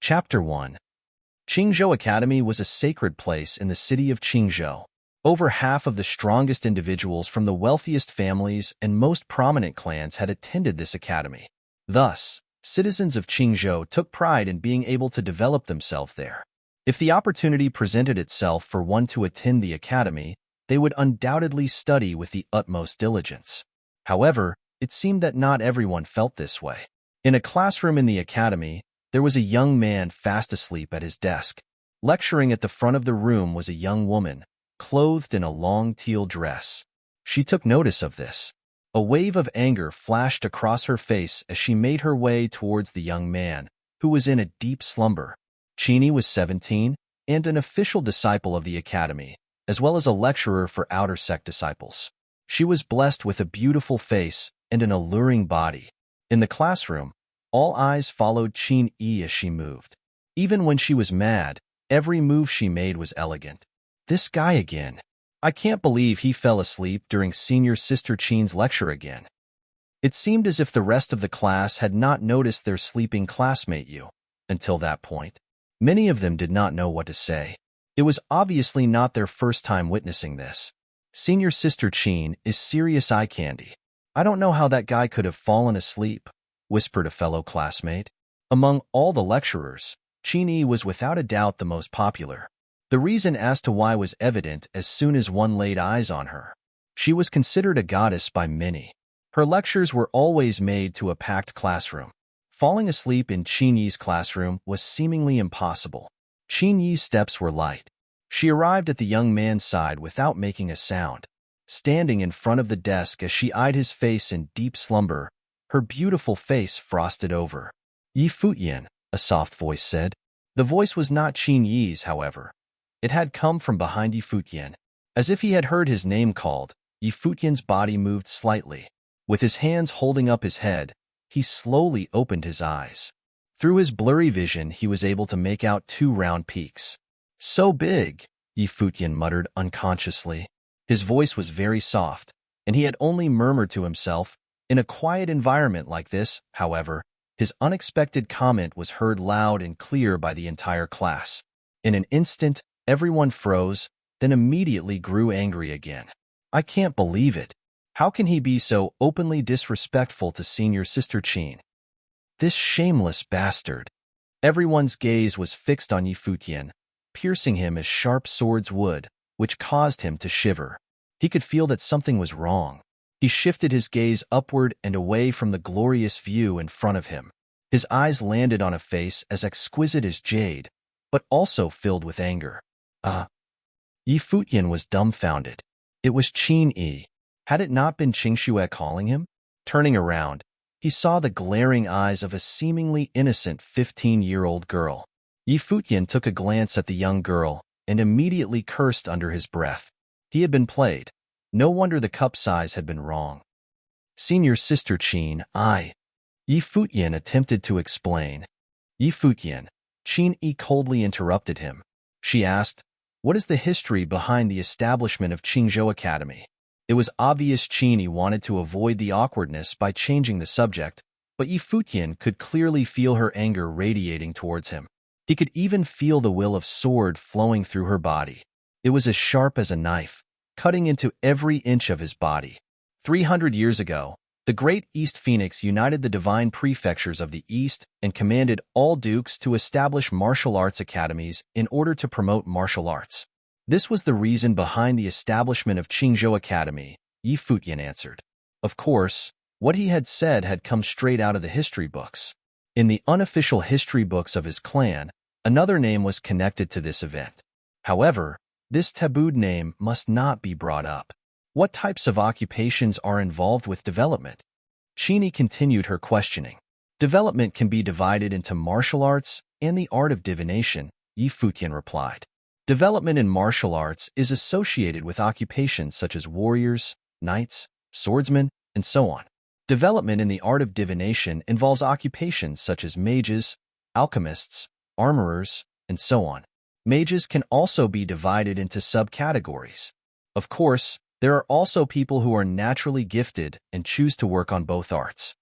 Chapter 1. Qingzhou Academy was a sacred place in the city of Qingzhou. Over half of the strongest individuals from the wealthiest families and most prominent clans had attended this academy. Thus, citizens of Qingzhou took pride in being able to develop themselves there. If the opportunity presented itself for one to attend the academy, they would undoubtedly study with the utmost diligence. However, it seemed that not everyone felt this way. In a classroom in the academy, there was a young man fast asleep at his desk. Lecturing at the front of the room was a young woman, clothed in a long teal dress. She took notice of this. A wave of anger flashed across her face as she made her way towards the young man, who was in a deep slumber. Qini was 17 and an official disciple of the academy, as well as a lecturer for outer sect disciples. She was blessed with a beautiful face and an alluring body. In the classroom, all eyes followed Qin as she moved. Even when she was mad, every move she made was elegant. This guy again. I can't believe he fell asleep during senior sister Qin's lecture again. It seemed as if the rest of the class had not noticed their sleeping classmate Yu. Until that point, many of them did not know what to say. It was obviously not their first time witnessing this. Senior sister Qin is serious eye candy. I don't know how that guy could have fallen asleep, whispered a fellow classmate. Among all the lecturers, Qin was without a doubt the most popular. The reason as to why was evident as soon as one laid eyes on her. She was considered a goddess by many. Her lectures were always made to a packed classroom. Falling asleep in Qin's classroom was seemingly impossible. Qin's steps were light. She arrived at the young man's side without making a sound. Standing in front of the desk as she eyed his face in deep slumber, her beautiful face frosted over. "Yi Futian," a soft voice said. The voice was not Qin's, however. It had come from behind Yi Futian. As if he had heard his name called, Yi Futian's body moved slightly. With his hands holding up his head, he slowly opened his eyes. Through his blurry vision, he was able to make out two round peaks. "So big," Yi Futian muttered unconsciously. His voice was very soft, and he had only murmured to himself. In a quiet environment like this, however, his unexpected comment was heard loud and clear by the entire class. In an instant, everyone froze, then immediately grew angry again. "I can't believe it. How can he be so openly disrespectful to senior sister Qin? This shameless bastard." Everyone's gaze was fixed on Yi Futian, piercing him as sharp swords would, which caused him to shiver. He could feel that something was wrong. He shifted his gaze upward and away from the glorious view in front of him. His eyes landed on a face as exquisite as jade, but also filled with anger. Yi Futian was dumbfounded. It was Qin. Had it not been Qingxue calling him? Turning around, he saw the glaring eyes of a seemingly innocent 15-year-old girl. Yi Futian took a glance at the young girl and immediately cursed under his breath. He had been played. No wonder the cup size had been wrong. "Senior sister Qin, Yi Futian attempted to explain. "Yi Futian," Qin coldly interrupted him. She asked, "What is the history behind the establishment of Qingzhou Academy?" It was obvious Qin wanted to avoid the awkwardness by changing the subject, but Yi Futian could clearly feel her anger radiating towards him. He could even feel the will of sword flowing through her body. It was as sharp as a knife, cutting into every inch of his body. 300 years ago, the Great East Phoenix united the divine prefectures of the East and commanded all dukes to establish martial arts academies in order to promote martial arts. This was the reason behind the establishment of Qingzhou Academy, Yi Futian answered. Of course, what he had said had come straight out of the history books. In the unofficial history books of his clan, another name was connected to this event. However, this tabooed name must not be brought up. What types of occupations are involved with development? Qin continued her questioning. Development can be divided into martial arts and the art of divination, Yi Futian replied. Development in martial arts is associated with occupations such as warriors, knights, swordsmen, and so on. Development in the art of divination involves occupations such as mages, alchemists, armorers, and so on. Mages can also be divided into subcategories. Of course, there are also people who are naturally gifted and choose to work on both arts.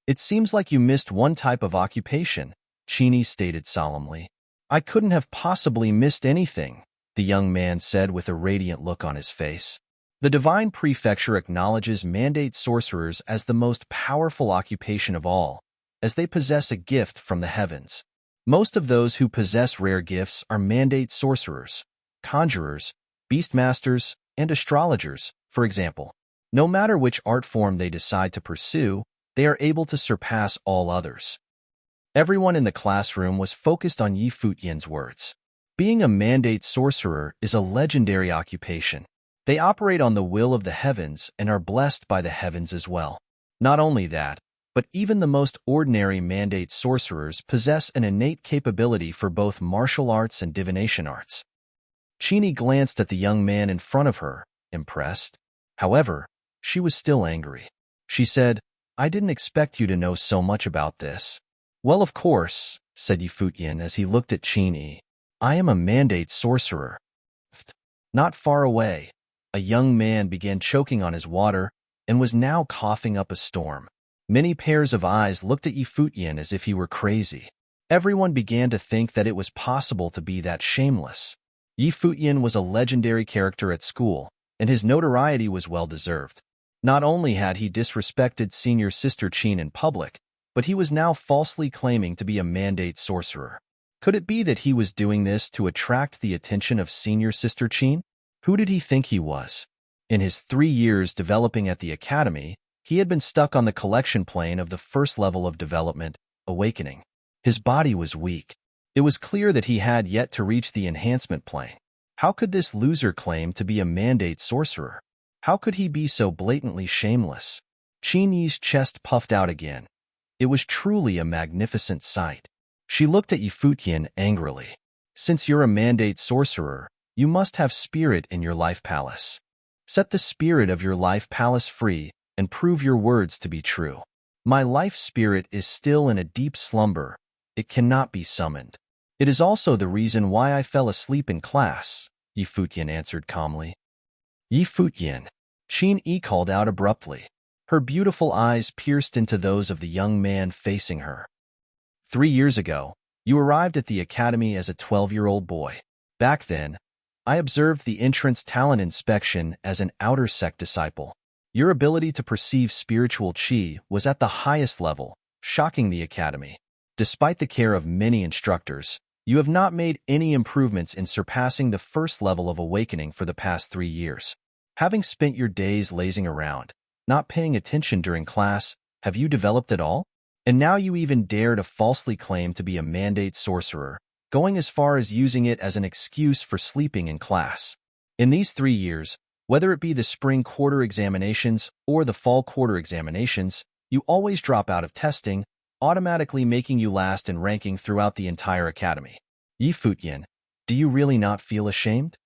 It seems like you missed one type of occupation, Chini stated solemnly. I couldn't have possibly missed anything, the young man said with a radiant look on his face. The divine prefecture acknowledges mandate sorcerers as the most powerful occupation of all, as they possess a gift from the heavens. Most of those who possess rare gifts are mandate sorcerers, conjurers, beastmasters, and astrologers, for example. No matter which art form they decide to pursue, they are able to surpass all others. Everyone in the classroom was focused on Yi Futian's words. Being a mandate sorcerer is a legendary occupation. They operate on the will of the heavens and are blessed by the heavens as well. Not only that, but even the most ordinary mandate sorcerers possess an innate capability for both martial arts and divination arts. Chini glanced at the young man in front of her, impressed. However, she was still angry. She said, I didn't expect you to know so much about this. Well, of course, said Yi Futian as he looked at Chini. I am a mandate sorcerer. Not far away, a young man began choking on his water and was now coughing up a storm. Many pairs of eyes looked at Yi Futian as if he were crazy. Everyone began to think that it was possible to be that shameless. Yi Futian was a legendary character at school, and his notoriety was well-deserved. Not only had he disrespected senior sister Qin in public, but he was now falsely claiming to be a mandate sorcerer. Could it be that he was doing this to attract the attention of senior sister Qin? Who did he think he was? In his 3 years developing at the academy, he had been stuck on the collection plane of the first level of development, awakening. His body was weak. It was clear that he had yet to reach the enhancement plane. How could this loser claim to be a mandate sorcerer? How could he be so blatantly shameless? Qin Yi's chest puffed out again. It was truly a magnificent sight. She looked at Yi Futian angrily. Since you're a mandate sorcerer, you must have spirit in your life palace. Set the spirit of your life palace free and prove your words to be true. My life spirit is still in a deep slumber. It cannot be summoned. It is also the reason why I fell asleep in class, Yi Futian answered calmly. Yi Futian, Qin Yi called out abruptly. Her beautiful eyes pierced into those of the young man facing her. 3 years ago, you arrived at the academy as a 12-year-old boy. Back then, I observed the entrance talent inspection as an outer sect disciple. Your ability to perceive spiritual qi was at the highest level, shocking the academy. Despite the care of many instructors, you have not made any improvements in surpassing the first level of awakening for the past 3 years. Having spent your days lazing around, not paying attention during class, have you developed at all? And now you even dare to falsely claim to be a mandate sorcerer, going as far as using it as an excuse for sleeping in class. In these 3 years, whether it be the spring quarter examinations or the fall quarter examinations, you always drop out of testing, automatically making you last in ranking throughout the entire academy. Yi Futian, do you really not feel ashamed?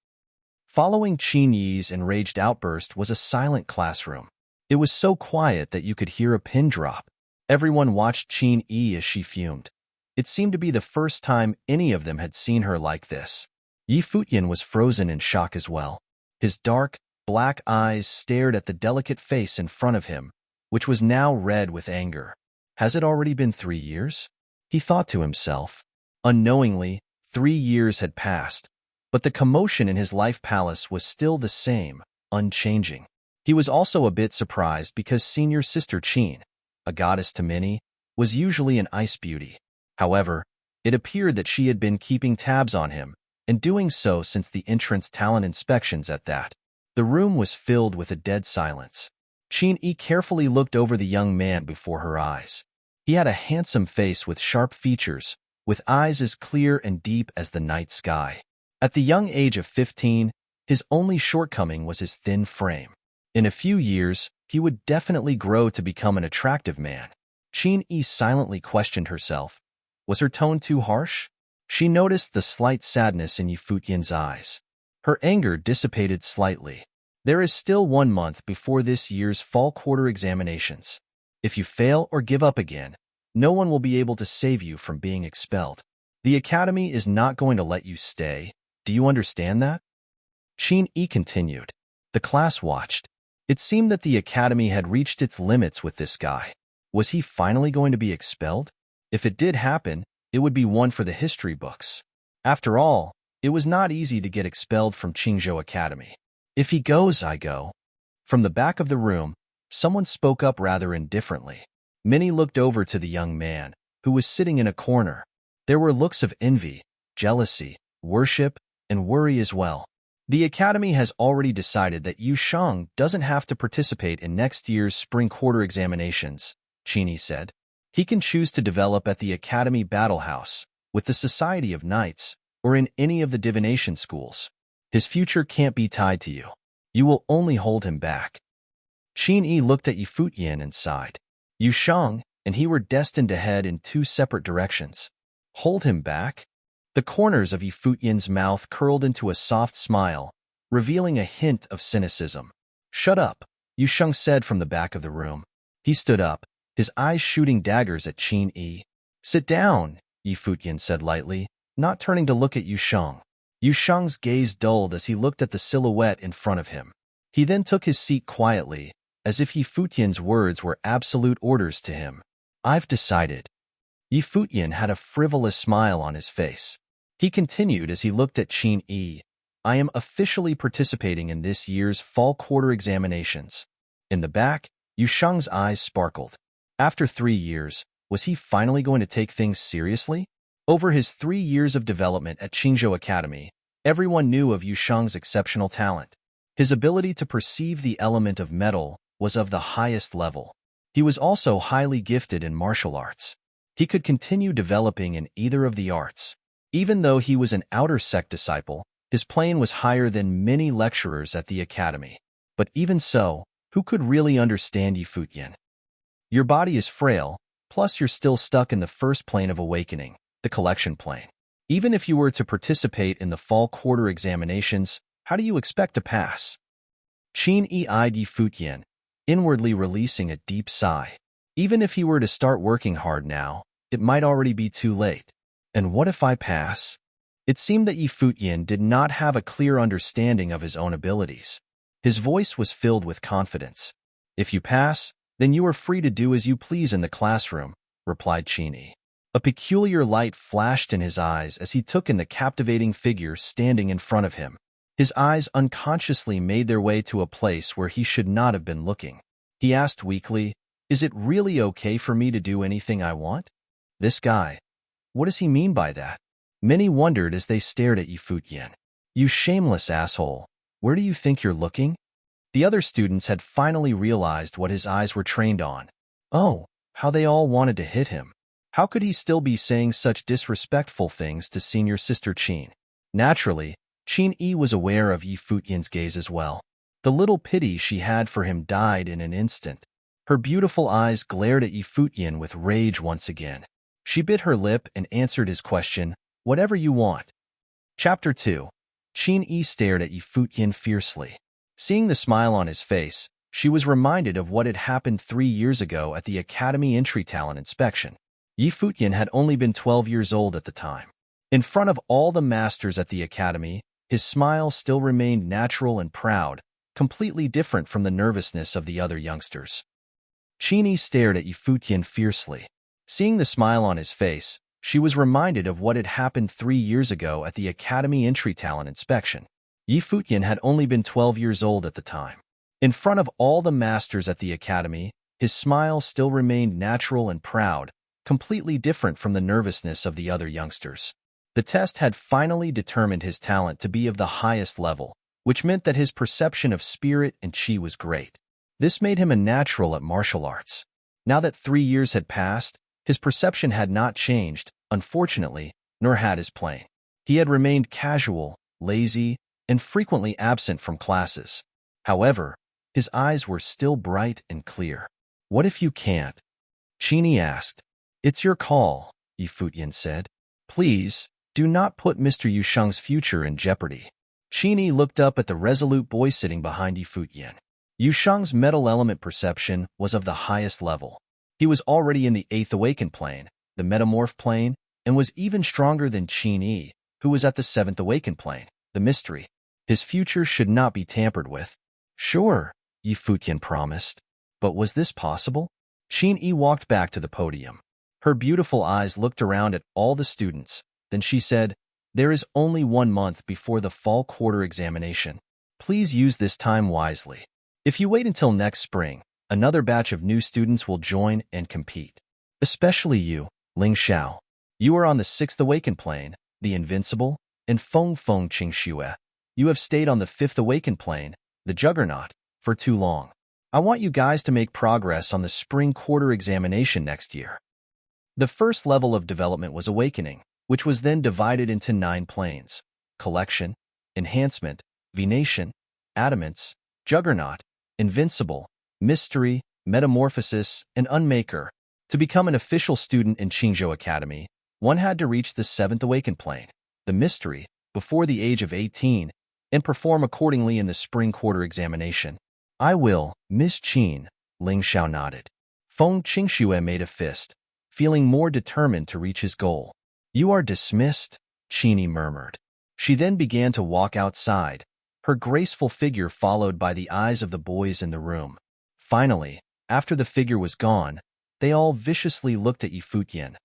Following Qin Yi's enraged outburst was a silent classroom. It was so quiet that you could hear a pin drop. Everyone watched Qin Yi as she fumed. It seemed to be the first time any of them had seen her like this. Yi Futian was frozen in shock as well. His dark, black eyes stared at the delicate face in front of him, which was now red with anger. Has it already been 3 years? He thought to himself. Unknowingly, 3 years had passed, but the commotion in his life palace was still the same, unchanging. He was also a bit surprised because senior sister Qin, a goddess to many, was usually an ice beauty. However, it appeared that she had been keeping tabs on him, and doing so since the entrance talent inspections at that. The room was filled with a dead silence. Qin Yi carefully looked over the young man before her eyes. He had a handsome face with sharp features, with eyes as clear and deep as the night sky. At the young age of 15, his only shortcoming was his thin frame. In a few years, he would definitely grow to become an attractive man. Qin Yi silently questioned herself. Was her tone too harsh? She noticed the slight sadness in Yi Futian's eyes. Her anger dissipated slightly. There is still 1 month before this year's fall quarter examinations. If you fail or give up again, no one will be able to save you from being expelled. The academy is not going to let you stay. Do you understand that? Qin Yi continued. The class watched. It seemed that the academy had reached its limits with this guy. Was he finally going to be expelled? If it did happen, it would be one for the history books. After all, it was not easy to get expelled from Qingzhou Academy. If he goes, I go. From the back of the room, someone spoke up rather indifferently. Minnie looked over to the young man, who was sitting in a corner. There were looks of envy, jealousy, worship, and worry as well. The academy has already decided that Yu Shang doesn't have to participate in next year's spring quarter examinations, Qini said. He can choose to develop at the Academy Battle House, with the Society of Knights, or in any of the divination schools. His future can't be tied to you. You will only hold him back. Qin Yi looked at Yi Futian and sighed. Yu Shang and he were destined to head in two separate directions. Hold him back? The corners of Yi Futian's mouth curled into a soft smile, revealing a hint of cynicism. Shut up, Yu Shang said from the back of the room. He stood up, his eyes shooting daggers at Qin Yi. Sit down, Yi Futian said lightly, not turning to look at Yu Shang. Yu Shang's gaze dulled as he looked at the silhouette in front of him. He then took his seat quietly, as if Yi Futian's words were absolute orders to him. I've decided. Yi Futian had a frivolous smile on his face. He continued as he looked at Qin Yi. I am officially participating in this year's fall quarter examinations. In the back, Yu Shang's eyes sparkled. After 3 years, was he finally going to take things seriously? Over his 3 years of development at Qingzhou Academy, everyone knew of Yu Shang's exceptional talent. His ability to perceive the element of metal was of the highest level. He was also highly gifted in martial arts. He could continue developing in either of the arts. Even though he was an outer sect disciple, his plane was higher than many lecturers at the academy. But even so, who could really understand Yi Futian? Your body is frail, plus you're still stuck in the first plane of awakening, the collection plane. Even if you were to participate in the fall quarter examinations, how do you expect to pass? Qin Yi eyed Yi Futian, inwardly releasing a deep sigh. Even if he were to start working hard now, it might already be too late. And what if I pass? It seemed that Yi Futian did not have a clear understanding of his own abilities. His voice was filled with confidence. If you pass, then you are free to do as you please in the classroom, replied Qin Yi. A peculiar light flashed in his eyes as he took in the captivating figure standing in front of him. His eyes unconsciously made their way to a place where he should not have been looking. He asked weakly, Is it really okay for me to do anything I want? This guy. What does he mean by that? Many wondered as they stared at Yi Futian. You shameless asshole. Where do you think you're looking? The other students had finally realized what his eyes were trained on. Oh, how they all wanted to hit him. How could he still be saying such disrespectful things to senior sister Qin? Naturally, Qin Yi was aware of Yi Futian's gaze as well. The little pity she had for him died in an instant. Her beautiful eyes glared at Yi Futian with rage once again. She bit her lip and answered his question, Whatever you want. Chapter 2. Qin Yi stared at Yi Futian fiercely. Seeing the smile on his face, she was reminded of what had happened 3 years ago at the Academy Entry Talent Inspection. Yi Futian had only been 12 years old at the time. In front of all the masters at the academy, his smile still remained natural and proud, completely different from the nervousness of the other youngsters. Qin Yi stared at Yi Futian fiercely. Seeing the smile on his face, she was reminded of what had happened 3 years ago at the Academy Entry Talent Inspection. Yi Futian had only been 12 years old at the time. In front of all the masters at the academy, his smile still remained natural and proud, completely different from the nervousness of the other youngsters. The test had finally determined his talent to be of the highest level, which meant that his perception of spirit and chi was great. This made him a natural at martial arts. Now that 3 years had passed, his perception had not changed, unfortunately, nor had his plane. He had remained casual, lazy, and frequently absent from classes. However, his eyes were still bright and clear. What if you can't? Qin Yi asked. It's your call, Yi Futian said. Please, do not put Mr. Yu Shang's future in jeopardy. Qin Yi looked up at the resolute boy sitting behind Yi Futian. Yu Shang's metal element perception was of the highest level. He was already in the 8th awakened plane, the metamorph plane, and was even stronger than Qin Yi, who was at the 7th awakened plane, the mystery. His future should not be tampered with. Sure, Yi Futian promised. But was this possible? Qin Yi walked back to the podium. Her beautiful eyes looked around at all the students. Then she said, "There is only 1 month before the fall quarter examination. Please use this time wisely. If you wait until next spring, another batch of new students will join and compete. Especially you, Ling Xiao. You are on the 6th awakened plane, the invincible, and Feng Feng Qingxue. You have stayed on the 5th awakened plane, the juggernaut, for too long. I want you guys to make progress on the spring quarter examination next year." The first level of development was awakening, which was then divided into 9 planes: collection, enhancement, venation, adamance, juggernaut, invincible, mystery, metamorphosis, and unmaker. To become an official student in Qingzhou Academy, one had to reach the 7th awakened plane, the mystery, before the age of 18, and perform accordingly in the spring quarter examination. "I will, Miss Qin," Ling Xiao nodded. Feng Qingxue made a fist, feeling more determined to reach his goal. "You are dismissed," Qini murmured. She then began to walk outside, her graceful figure followed by the eyes of the boys in the room. Finally, after the figure was gone, they all viciously looked at Futian,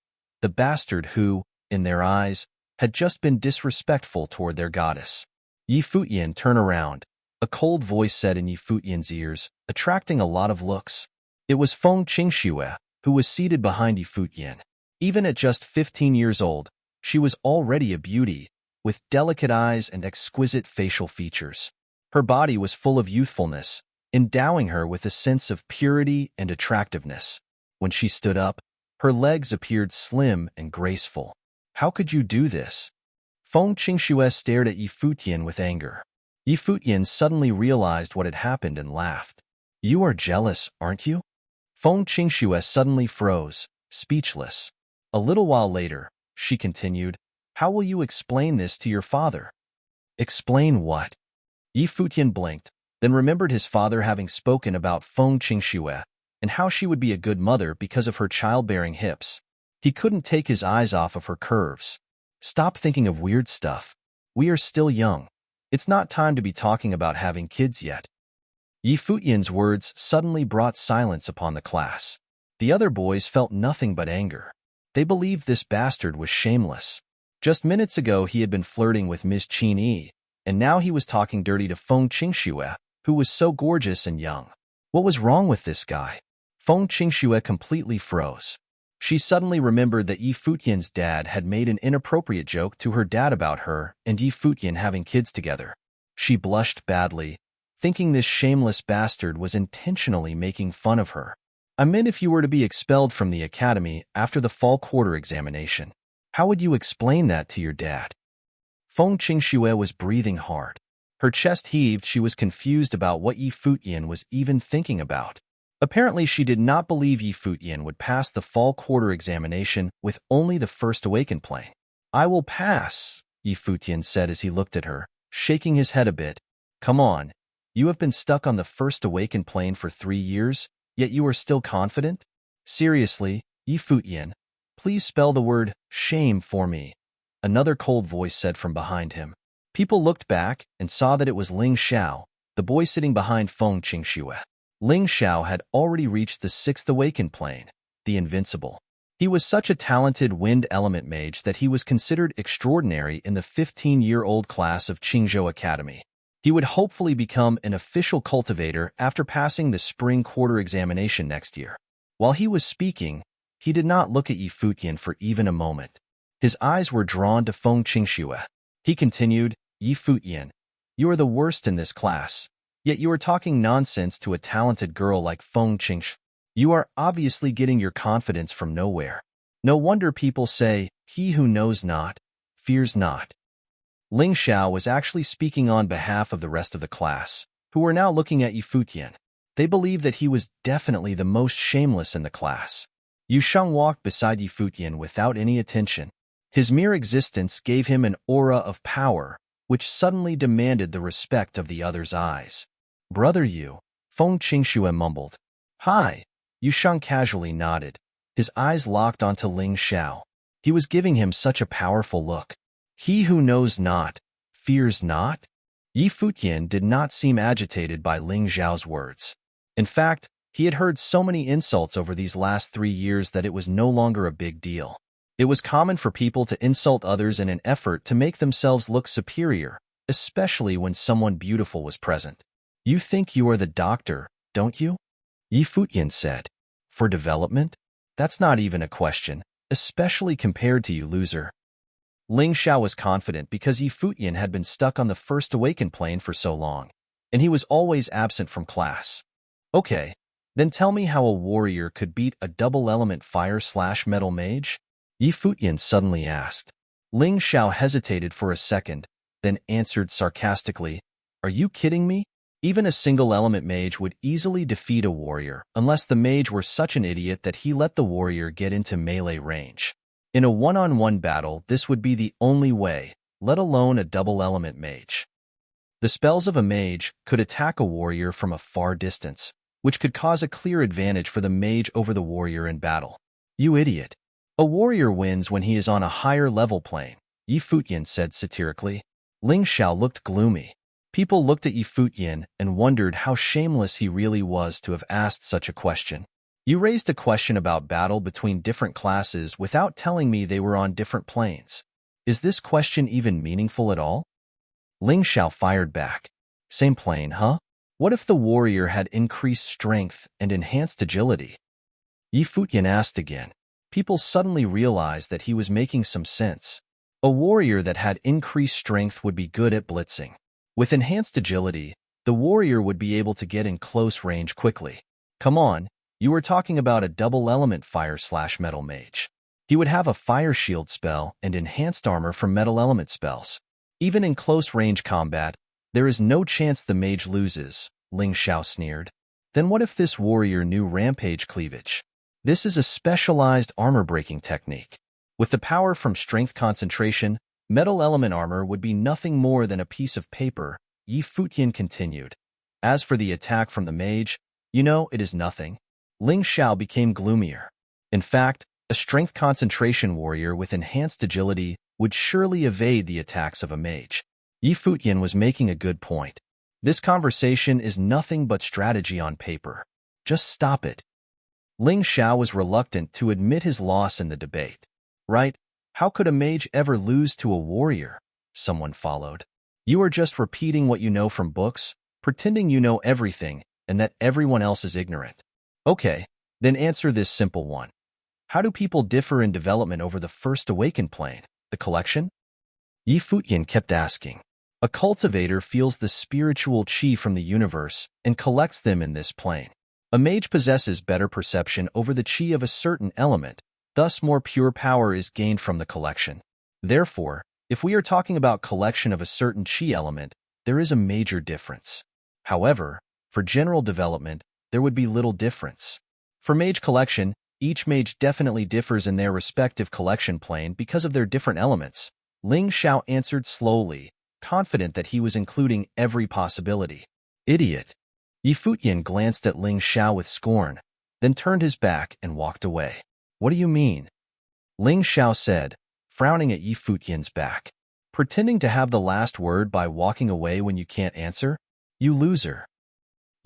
the bastard who, in their eyes, had just been disrespectful toward their goddess. Futian, turn around, a cold voice said in Futian's ears, attracting a lot of looks. It was Feng Qingxue, who was seated behind Futian. Even at just 15 years old, she was already a beauty, with delicate eyes and exquisite facial features. Her body was full of youthfulness, endowing her with a sense of purity and attractiveness. When she stood up, her legs appeared slim and graceful. "How could you do this?" Feng Qingxue stared at Futian with anger. Futian suddenly realized what had happened and laughed. "You are jealous, aren't you?" Feng Qingxue suddenly froze, speechless. A little while later, she continued, "How will you explain this to your father?" "Explain what?" Futian blinked, then remembered his father having spoken about Feng Qingxue and how she would be a good mother because of her childbearing hips. He couldn't take his eyes off of her curves. "Stop thinking of weird stuff. We are still young. It's not time to be talking about having kids yet." Futian's words suddenly brought silence upon the class. The other boys felt nothing but anger. They believed this bastard was shameless. Just minutes ago he had been flirting with Miss Qin Yi, and now he was talking dirty to Feng Qingxue, who was so gorgeous and young. What was wrong with this guy? Feng Qingxue completely froze. She suddenly remembered that Futian's dad had made an inappropriate joke to her dad about her and Futian having kids together. She blushed badly, thinking this shameless bastard was intentionally making fun of her. "I meant if you were to be expelled from the academy after the fall quarter examination. How would you explain that to your dad?" Feng Qingxue was breathing hard. Her chest heaved. She was confused about what Futian was even thinking about. Apparently, she did not believe Futian would pass the fall quarter examination with only the 1st awakened plane. "I will pass," Futian said as he looked at her, shaking his head a bit. "Come on. You have been stuck on the 1st awakened plane for 3 years, yet you are still confident? Seriously, Futian, please spell the word shame for me," another cold voice said from behind him. People looked back and saw that it was Ling Xiao, the boy sitting behind Feng Qingxue. Ling Xiao had already reached the 6th awakened plane, the invincible. He was such a talented wind element mage that he was considered extraordinary in the 15-year-old class of Qingzhou Academy. He would hopefully become an official cultivator after passing the spring quarter examination next year. While he was speaking, he did not look at Futian for even a moment. His eyes were drawn to Feng Qingxue. He continued, "Futian, you are the worst in this class, yet you are talking nonsense to a talented girl like Feng Qingxue. You are obviously getting your confidence from nowhere. No wonder people say, 'He who knows not, fears not.'" Ling Xiao was actually speaking on behalf of the rest of the class, who were now looking at Futian. They believed that he was definitely the most shameless in the class. Yu Sheng walked beside Futian without any attention. His mere existence gave him an aura of power, which suddenly demanded the respect of the other's eyes. "Brother Yu," Feng Qingxue mumbled. "Hi." Yu Sheng casually nodded. His eyes locked onto Ling Xiao. He was giving him such a powerful look. "He who knows not, fears not?" Futian did not seem agitated by Ling Xiao's words. In fact, He had heard so many insults over these last 3 years that it was no longer a big deal. It was common for people to insult others in an effort to make themselves look superior, especially when someone beautiful was present. You think you are the doctor, don't you? Futian said. For development? That's not even a question, especially compared to you, loser. Ling Xiao was confident because Futian had been stuck on the first awakened plane for so long, and he was always absent from class. Okay, then tell me how a warrior could beat a double-element fire/metal mage? Futian suddenly asked. Ling Xiao hesitated for a second, then answered sarcastically, Are you kidding me? Even a single-element mage would easily defeat a warrior unless the mage were such an idiot that he let the warrior get into melee range. In a one-on-one battle, this would be the only way, let alone a double-element mage. The spells of a mage could attack a warrior from a far distance, which could cause a clear advantage for the mage over the warrior in battle. You idiot. A warrior wins when he is on a higher level plane, Futian said satirically. Ling Xiao looked gloomy. People looked at Futian and wondered how shameless he really was to have asked such a question. You raised a question about battle between different classes without telling me they were on different planes. Is this question even meaningful at all? Ling Xiao fired back. Same plane, huh? What if the warrior had increased strength and enhanced agility? Futian asked again. People suddenly realized that he was making some sense. A warrior that had increased strength would be good at blitzing. With enhanced agility, the warrior would be able to get in close range quickly. Come on, you were talking about a double-element fire/metal mage. He would have a fire shield spell and enhanced armor from metal element spells. Even in close-range combat, there is no chance the mage loses, Ling Xiao sneered. Then what if this warrior knew rampage cleavage? This is a specialized armor-breaking technique. With the power from strength concentration, metal element armor would be nothing more than a piece of paper, Futian continued. As for the attack from the mage, it is nothing. Ling Xiao became gloomier. In fact, a strength concentration warrior with enhanced agility would surely evade the attacks of a mage. Futian was making a good point. This conversation is nothing but strategy on paper. Just stop it. Ling Xiao was reluctant to admit his loss in the debate. Right? How could a mage ever lose to a warrior? Someone followed. You are just repeating what you know from books, pretending you know everything, and that everyone else is ignorant. Okay, then answer this simple one. How do people differ in development over the first awakened plane, the collection? Futian kept asking. A cultivator feels the spiritual chi from the universe and collects them in this plane. A mage possesses better perception over the chi of a certain element, thus more pure power is gained from the collection. Therefore, if we are talking about collection of a certain chi element, there is a major difference. However, for general development, there would be little difference. For mage collection, each mage definitely differs in their respective collection plane because of their different elements. Ling Xiao answered slowly, confident that he was including every possibility. Idiot. Futian glanced at Ling Xiao with scorn, then turned his back and walked away. What do you mean? Ling Xiao said, frowning at Futian's back. Pretending to have the last word by walking away when you can't answer? You loser.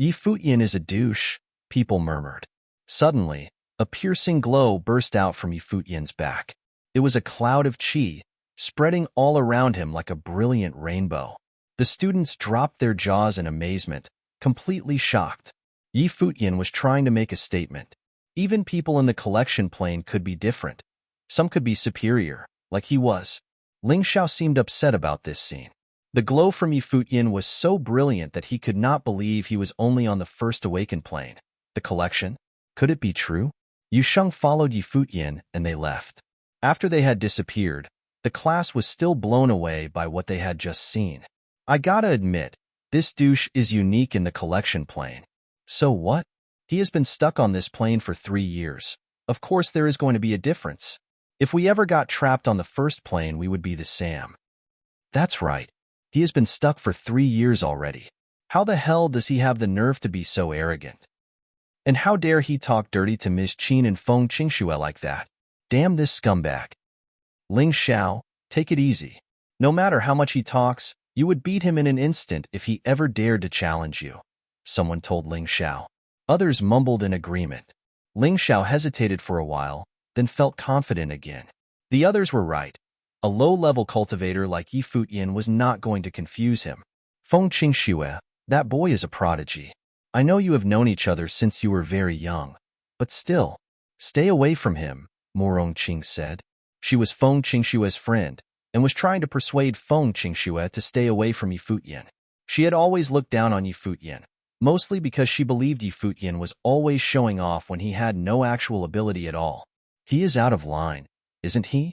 Futian is a douche, people murmured. Suddenly, a piercing glow burst out from Futian's back. It was a cloud of chi, spreading all around him like a brilliant rainbow. The students dropped their jaws in amazement, completely shocked. Futian was trying to make a statement. Even people in the collection plane could be different. Some could be superior, like he was. Ling Xiao seemed upset about this scene. The glow from Futian was so brilliant that he could not believe he was only on the first awakened plane. The collection? Could it be true? Yu Sheng followed Futian and they left. After they had disappeared, the class was still blown away by what they had just seen. I gotta admit, this douche is unique in the collection plane. So what? He has been stuck on this plane for 3 years. Of course there is going to be a difference. If we ever got trapped on the first plane, we would be the same. That's right. He has been stuck for 3 years already. How the hell does he have the nerve to be so arrogant? And how dare he talk dirty to Ms. Qin and Feng Qingxue like that? Damn this scumbag. Ling Xiao, take it easy. No matter how much he talks, you would beat him in an instant if he ever dared to challenge you, someone told Ling Xiao. Others mumbled in agreement. Ling Xiao hesitated for a while, then felt confident again. The others were right. A low-level cultivator like Yi Futian was not going to confuse him. Feng Qingxue, that boy is a prodigy. I know you have known each other since you were very young, but still, stay away from him, Morong Qing said. She was Feng Qingxue's friend, and was trying to persuade Feng Qingxue to stay away from Yi Futian. She had always looked down on Yi Futian, mostly because she believed Yi Futian was always showing off when he had no actual ability at all. He is out of line, isn't he?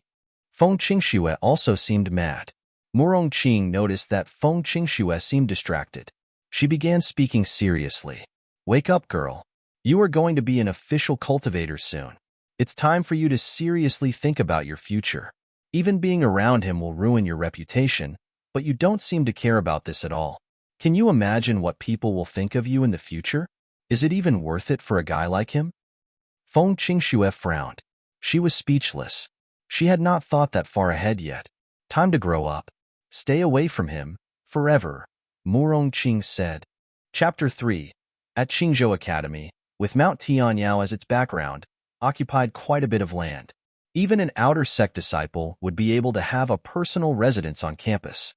Feng Qingxue also seemed mad. Morong Qing noticed that Feng Qingxue seemed distracted. She began speaking seriously. Wake up, girl. You are going to be an official cultivator soon. It's time for you to seriously think about your future. Even being around him will ruin your reputation, but you don't seem to care about this at all. Can you imagine what people will think of you in the future? Is it even worth it for a guy like him? Feng Qingxue frowned. She was speechless. She had not thought that far ahead yet. Time to grow up. Stay away from him, forever, Morong Qing said. Chapter 3. At Qingzhou Academy, with Mount Tianyao as its background, occupied quite a bit of land. Even an outer sect disciple would be able to have a personal residence on campus.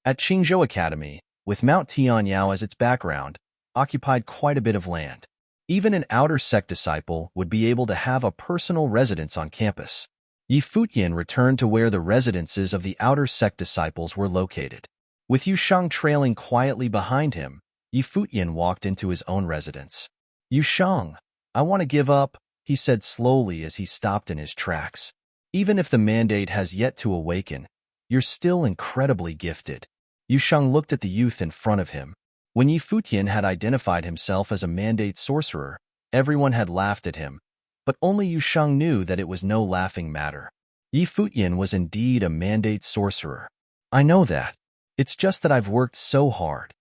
At Qingzhou Academy, with Mount Tianyao as its background, occupied quite a bit of land. Even an outer sect disciple would be able to have a personal residence on campus. Yi Futian returned to where the residences of the outer sect disciples were located. With Yushang trailing quietly behind him, Yi Futian walked into his own residence. Yushang, I want to give up, he said slowly as he stopped in his tracks. Even if the mandate has yet to awaken, you're still incredibly gifted. Yushang looked at the youth in front of him. When Yi Futian had identified himself as a mandate sorcerer, everyone had laughed at him, but only Yushang knew that it was no laughing matter. Yi Futian was indeed a mandate sorcerer. I know that. It's just that I've worked so hard.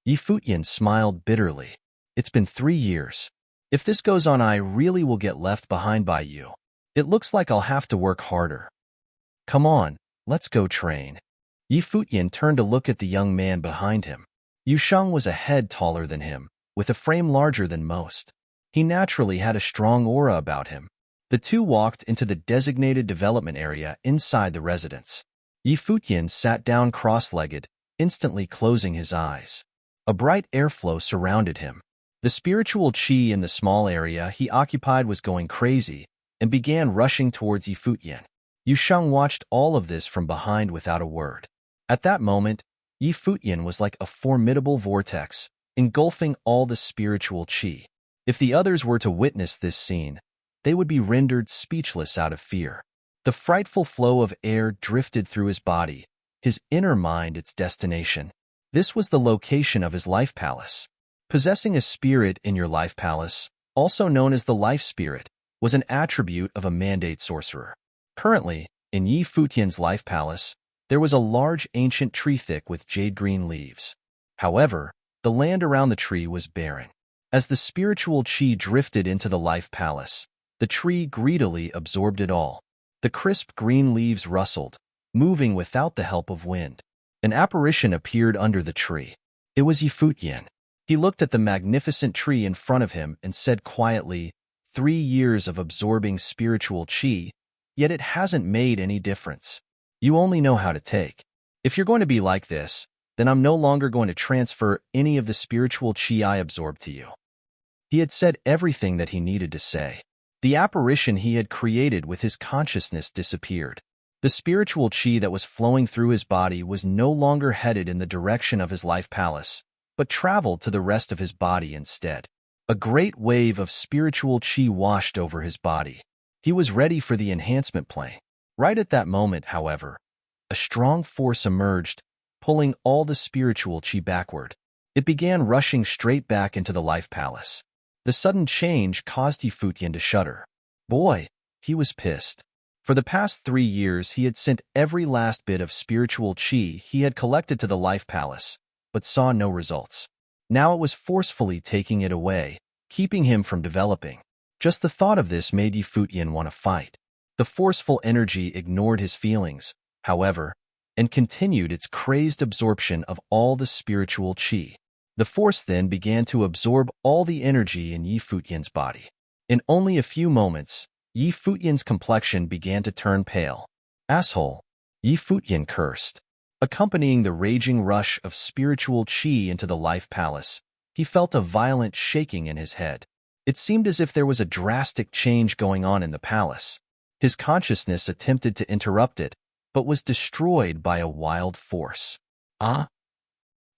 Yi Futian smiled bitterly. It's been 3 years. If this goes on, I really will get left behind by you. It looks like I'll have to work harder. Come on, let's go train. Yi Futian turned to look at the young man behind him. Yushang was a head taller than him, with a frame larger than most. He naturally had a strong aura about him. The two walked into the designated development area inside the residence. Yi Futian sat down cross-legged, instantly closing his eyes. A bright airflow surrounded him. The spiritual qi in the small area he occupied was going crazy and began rushing towards Yi Futian. Yushang watched all of this from behind without a word. At that moment, Yi Futian was like a formidable vortex, engulfing all the spiritual qi. If the others were to witness this scene, they would be rendered speechless out of fear. The frightful flow of air drifted through his body, his inner mind its destination. This was the location of his life palace. Possessing a spirit in your life palace, also known as the life spirit, was an attribute of a mandate sorcerer. Currently, in Yi Futian's life palace, there was a large ancient tree thick with jade-green leaves. However, the land around the tree was barren. As the spiritual qi drifted into the life palace, the tree greedily absorbed it all. The crisp green leaves rustled, moving without the help of wind. An apparition appeared under the tree. It was Yi Futian. He looked at the magnificent tree in front of him and said quietly, 3 years of absorbing spiritual qi, yet it hasn't made any difference. You only know how to take. If you're going to be like this, then I'm no longer going to transfer any of the spiritual qi I absorbed to you. He had said everything that he needed to say. The apparition he had created with his consciousness disappeared. The spiritual qi that was flowing through his body was no longer headed in the direction of his life palace, but traveled to the rest of his body instead. A great wave of spiritual qi washed over his body. He was ready for the enhancement plane. Right at that moment, however, a strong force emerged, pulling all the spiritual qi backward. It began rushing straight back into the life palace. The sudden change caused Yi Futian to shudder. Boy, he was pissed. For the past 3 years, he had sent every last bit of spiritual qi he had collected to the life palace, but saw no results. Now it was forcefully taking it away, keeping him from developing. Just the thought of this made Yi Futian want to fight. The forceful energy ignored his feelings, however, and continued its crazed absorption of all the spiritual qi. The force then began to absorb all the energy in Yi Futian's body. In only a few moments, Yi Futian's complexion began to turn pale. Asshole! Yi Futian cursed. Accompanying the raging rush of spiritual qi into the life palace, he felt a violent shaking in his head. It seemed as if there was a drastic change going on in the palace. His consciousness attempted to interrupt it, but was destroyed by a wild force. Ah!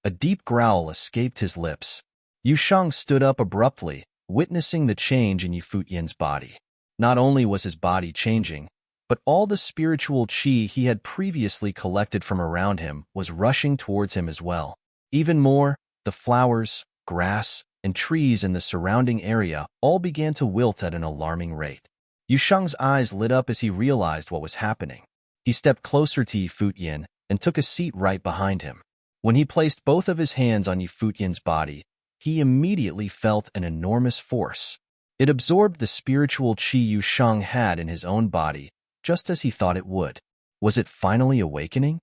A deep growl escaped his lips. Yu Shang stood up abruptly, witnessing the change in Yi Futian's body. Not only was his body changing, but all the spiritual qi he had previously collected from around him was rushing towards him as well. Even more, the flowers, grass, and trees in the surrounding area all began to wilt at an alarming rate. Yu Shang's eyes lit up as he realized what was happening. He stepped closer to Yi Futian and took a seat right behind him. When he placed both of his hands on Yi Futian's body, he immediately felt an enormous force. It absorbed the spiritual qi Yu Shang had in his own body, just as he thought it would. Was it finally awakening?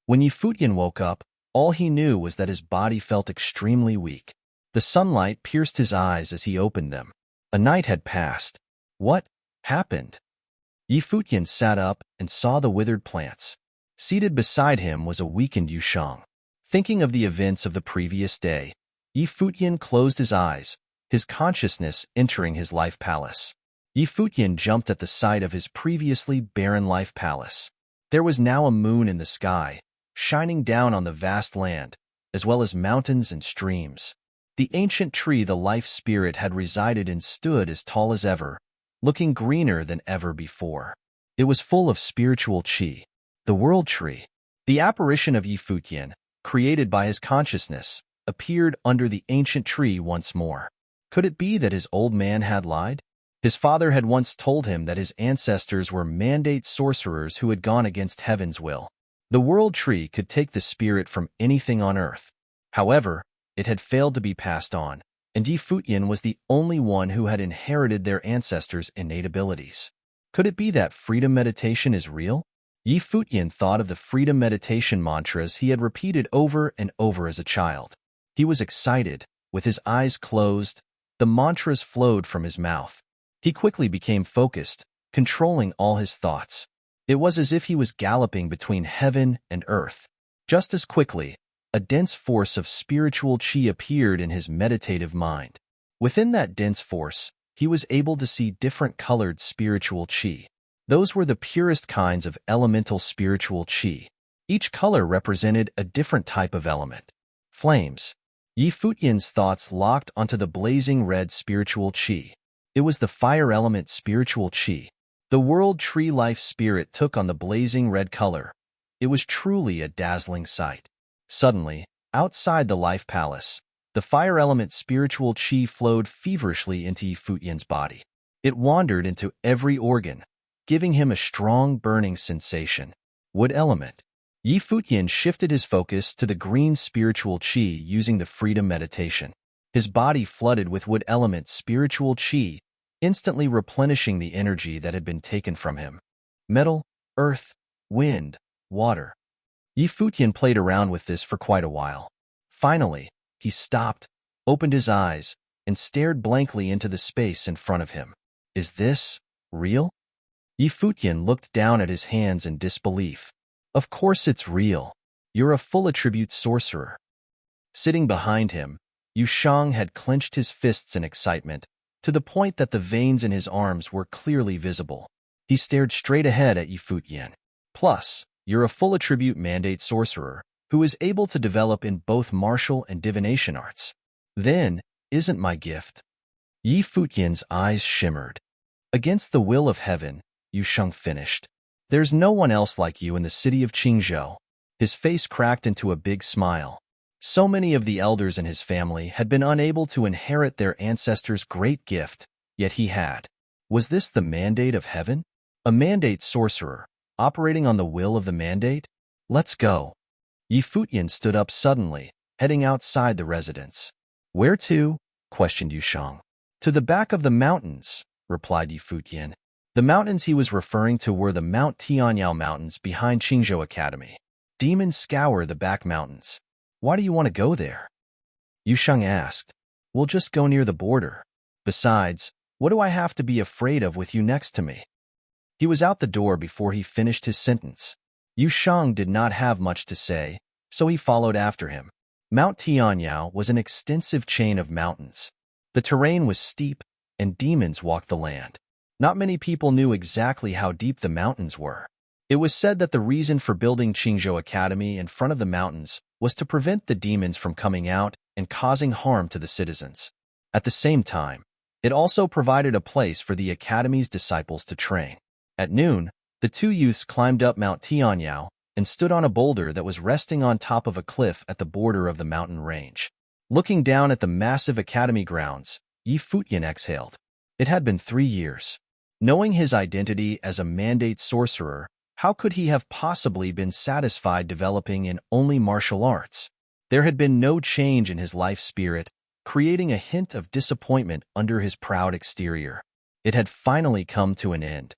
When Yi Futian woke up, all he knew was that his body felt extremely weak. The sunlight pierced his eyes as he opened them. A night had passed. What happened? Yi Futian sat up and saw the withered plants. Seated beside him was a weakened Yu Shang. Thinking of the events of the previous day, Yi Futian closed his eyes, his consciousness entering his life palace. Yi Futian jumped at the sight of his previously barren life palace. There was now a moon in the sky, shining down on the vast land, as well as mountains and streams. The ancient tree the life spirit had resided in stood as tall as ever, looking greener than ever before. It was full of spiritual qi. The world tree. The apparition of Yi Futian, created by his consciousness, appeared under the ancient tree once more. Could it be that his old man had lied? His father had once told him that his ancestors were mandate sorcerers who had gone against heaven's will. The world tree could take the spirit from anything on earth. However, it had failed to be passed on, and Yi Futian was the only one who had inherited their ancestors' innate abilities. Could it be that freedom meditation is real? Yi Futian thought of the freedom meditation mantras he had repeated over and over as a child. He was excited. With his eyes closed, the mantras flowed from his mouth. He quickly became focused, controlling all his thoughts. It was as if he was galloping between heaven and earth. Just as quickly, a dense force of spiritual qi appeared in his meditative mind. Within that dense force, he was able to see different colored spiritual qi. Those were the purest kinds of elemental spiritual qi. Each color represented a different type of element. Flames. Yi Futian's thoughts locked onto the blazing red spiritual qi. It was the fire element spiritual qi. The world tree life spirit took on the blazing red color. It was truly a dazzling sight. Suddenly, outside the life palace, the fire element spiritual qi flowed feverishly into Yi Futian's body. It wandered into every organ, giving him a strong burning sensation. Wood element. Yi Futian shifted his focus to the green spiritual qi using the freedom meditation. His body flooded with wood element spiritual qi, instantly replenishing the energy that had been taken from him. Metal, earth, wind, water. Yi Futian played around with this for quite a while. Finally, he stopped, opened his eyes, and stared blankly into the space in front of him. Is this real? Yi Futian looked down at his hands in disbelief. Of course it's real. You're a full attribute sorcerer. Sitting behind him, Yu Shang had clenched his fists in excitement, to the point that the veins in his arms were clearly visible. He stared straight ahead at Yi Futian. Plus, you're a full attribute mandate sorcerer, who is able to develop in both martial and divination arts. Then, isn't my gift? Yi Futian's eyes shimmered. Against the will of heaven, Yu Shang finished. There's no one else like you in the city of Qingzhou. His face cracked into a big smile. So many of the elders in his family had been unable to inherit their ancestors' great gift, yet he had. Was this the mandate of heaven? A mandate sorcerer, operating on the will of the mandate? Let's go. Yi Futian stood up suddenly, heading outside the residence. Where to? Questioned Yu Shang. To the back of the mountains, replied Yi Futian. The mountains he was referring to were the Mount Tianyao Mountains behind Qingzhou Academy. Demons scour the back mountains. Why do you want to go there? Yusheng asked. We'll just go near the border. Besides, what do I have to be afraid of with you next to me? He was out the door before he finished his sentence. Yusheng did not have much to say, so he followed after him. Mount Tianyao was an extensive chain of mountains. The terrain was steep, and demons walked the land. Not many people knew exactly how deep the mountains were. It was said that the reason for building Qingzhou Academy in front of the mountains was to prevent the demons from coming out and causing harm to the citizens. At the same time, it also provided a place for the academy's disciples to train. At noon, the two youths climbed up Mount Tianyao and stood on a boulder that was resting on top of a cliff at the border of the mountain range. Looking down at the massive academy grounds, Futian exhaled. It had been 3 years. Knowing his identity as a mandate sorcerer, how could he have possibly been satisfied developing in only martial arts? There had been no change in his life spirit, creating a hint of disappointment under his proud exterior. It had finally come to an end.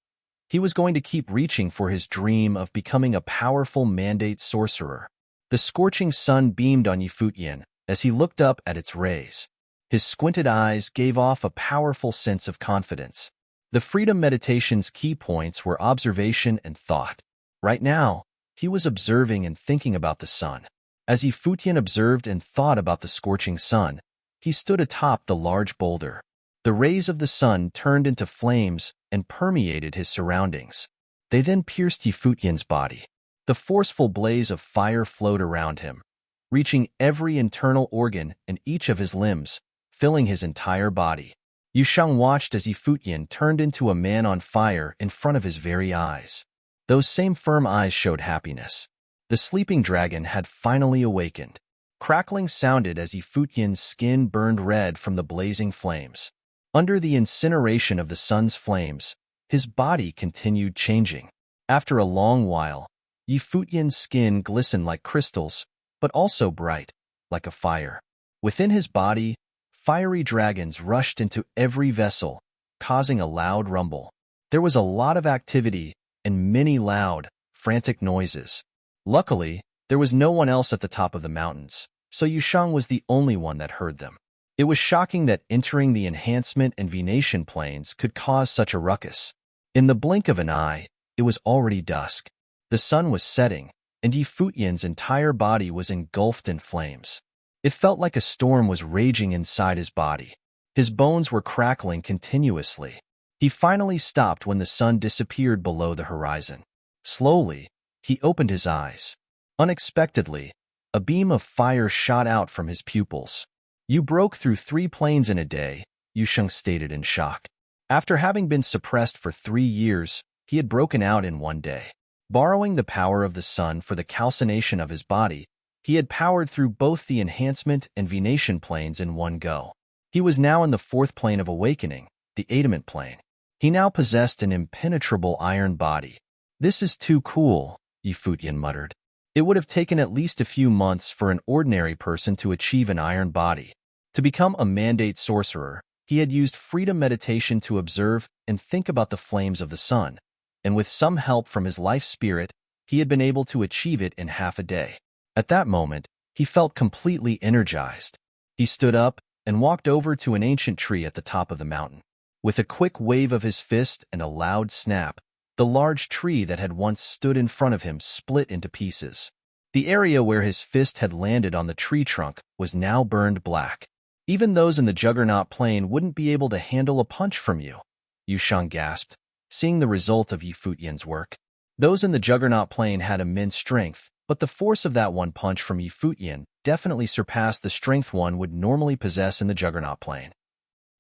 He was going to keep reaching for his dream of becoming a powerful mandate sorcerer. The scorching sun beamed on Futian as he looked up at its rays. His squinted eyes gave off a powerful sense of confidence. The freedom meditation's key points were observation and thought. Right now, he was observing and thinking about the sun. As Futian observed and thought about the scorching sun, he stood atop the large boulder. The rays of the sun turned into flames and permeated his surroundings. They then pierced Futian's body. The forceful blaze of fire flowed around him, reaching every internal organ and each of his limbs, filling his entire body. Yusheng watched as Futian turned into a man on fire in front of his very eyes. Those same firm eyes showed happiness. The sleeping dragon had finally awakened. Crackling sounded as Futian's skin burned red from the blazing flames. Under the incineration of the sun's flames, his body continued changing. After a long while, Futian's skin glistened like crystals, but also bright, like a fire. Within his body, fiery dragons rushed into every vessel, causing a loud rumble. There was a lot of activity and many loud, frantic noises. Luckily, there was no one else at the top of the mountains, so Yusheng was the only one that heard them. It was shocking that entering the enhancement and Venation planes could cause such a ruckus. In the blink of an eye, it was already dusk. The sun was setting, and Futian's entire body was engulfed in flames. It felt like a storm was raging inside his body. His bones were crackling continuously. He finally stopped when the sun disappeared below the horizon. Slowly, he opened his eyes. Unexpectedly, a beam of fire shot out from his pupils. You broke through 3 planes in a day, Yusheng stated in shock. After having been suppressed for 3 years, he had broken out in one day. Borrowing the power of the sun for the calcination of his body, he had powered through both the enhancement and Venation planes in one go. He was now in the 4th plane of awakening, the adamant plane. He now possessed an impenetrable iron body. This is too cool, Futian muttered. It would have taken at least a few months for an ordinary person to achieve an iron body. To become a mandate sorcerer, he had used freedom meditation to observe and think about the flames of the sun, and with some help from his life spirit, he had been able to achieve it in half a day. At that moment, he felt completely energized. He stood up and walked over to an ancient tree at the top of the mountain. With a quick wave of his fist and a loud snap, the large tree that had once stood in front of him split into pieces. The area where his fist had landed on the tree trunk was now burned black. Even those in the Juggernaut plane wouldn't be able to handle a punch from you, Yusheng gasped, seeing the result of Futian's work. Those in the Juggernaut plane had immense strength, but the force of that one punch from Futian definitely surpassed the strength one would normally possess in the Juggernaut plane.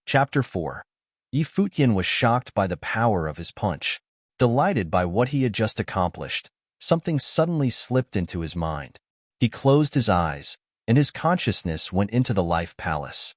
Chapter 4. Futian was shocked by the power of his punch. Delighted by what he had just accomplished, something suddenly slipped into his mind. He closed his eyes, and his consciousness went into the Life Palace.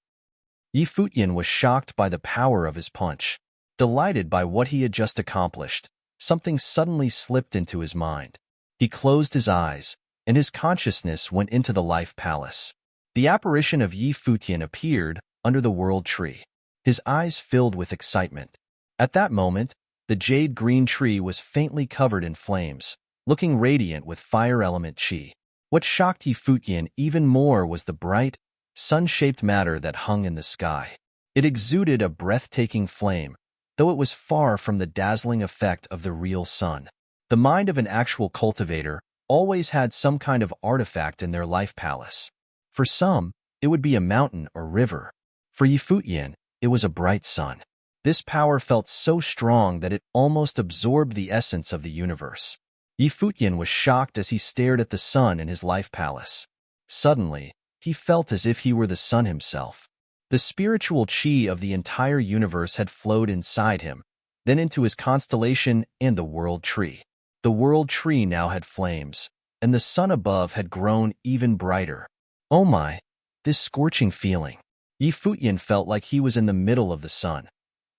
Futian was shocked by the power of his punch. Delighted by what he had just accomplished, something suddenly slipped into his mind. He closed his eyes, and his consciousness went into the Life Palace. The apparition of Futian appeared under the World Tree. His eyes filled with excitement. At that moment, the jade green tree was faintly covered in flames, looking radiant with fire element chi. What shocked Futian even more was the bright, sun-shaped matter that hung in the sky. It exuded a breathtaking flame, though it was far from the dazzling effect of the real sun. The mind of an actual cultivator always had some kind of artifact in their life palace. For some, it would be a mountain or river. For Futian, it was a bright sun. This power felt so strong that it almost absorbed the essence of the universe. Futian was shocked as he stared at the sun in his life palace. Suddenly, he felt as if he were the sun himself. The spiritual chi of the entire universe had flowed inside him, then into his constellation and the world tree. The world tree now had flames, and the sun above had grown even brighter. Oh my, this scorching feeling. Futian felt like he was in the middle of the sun.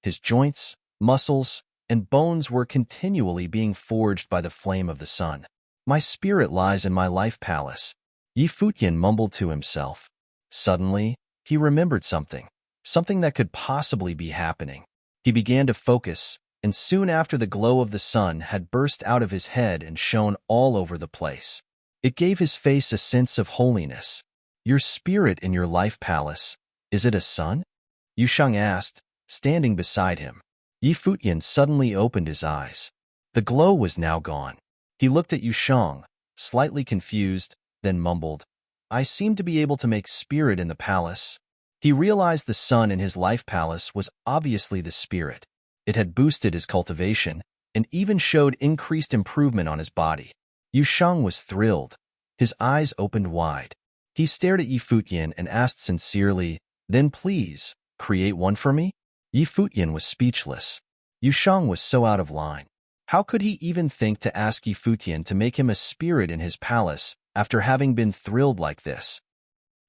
His joints, muscles, and bones were continually being forged by the flame of the sun. My spirit lies in my life palace, Futian mumbled to himself. Suddenly, he remembered something that could possibly be happening. He began to focus, and soon after the glow of the sun had burst out of his head and shone all over the place. It gave his face a sense of holiness. Your spirit in your life palace, is it a sun? Yusheng asked, standing beside him. Futian suddenly opened his eyes. The glow was now gone. He looked at Yusheng, slightly confused, then mumbled, I seem to be able to make spirit in the palace. He realized the sun in his life palace was obviously the spirit. It had boosted his cultivation and even showed increased improvement on his body. Yusheng was thrilled. His eyes opened wide. He stared at Futian and asked sincerely, Then please, create one for me? Futian was speechless. Yusheng was so out of line. How could he even think to ask Futian to make him a spirit in his palace after having been thrilled like this?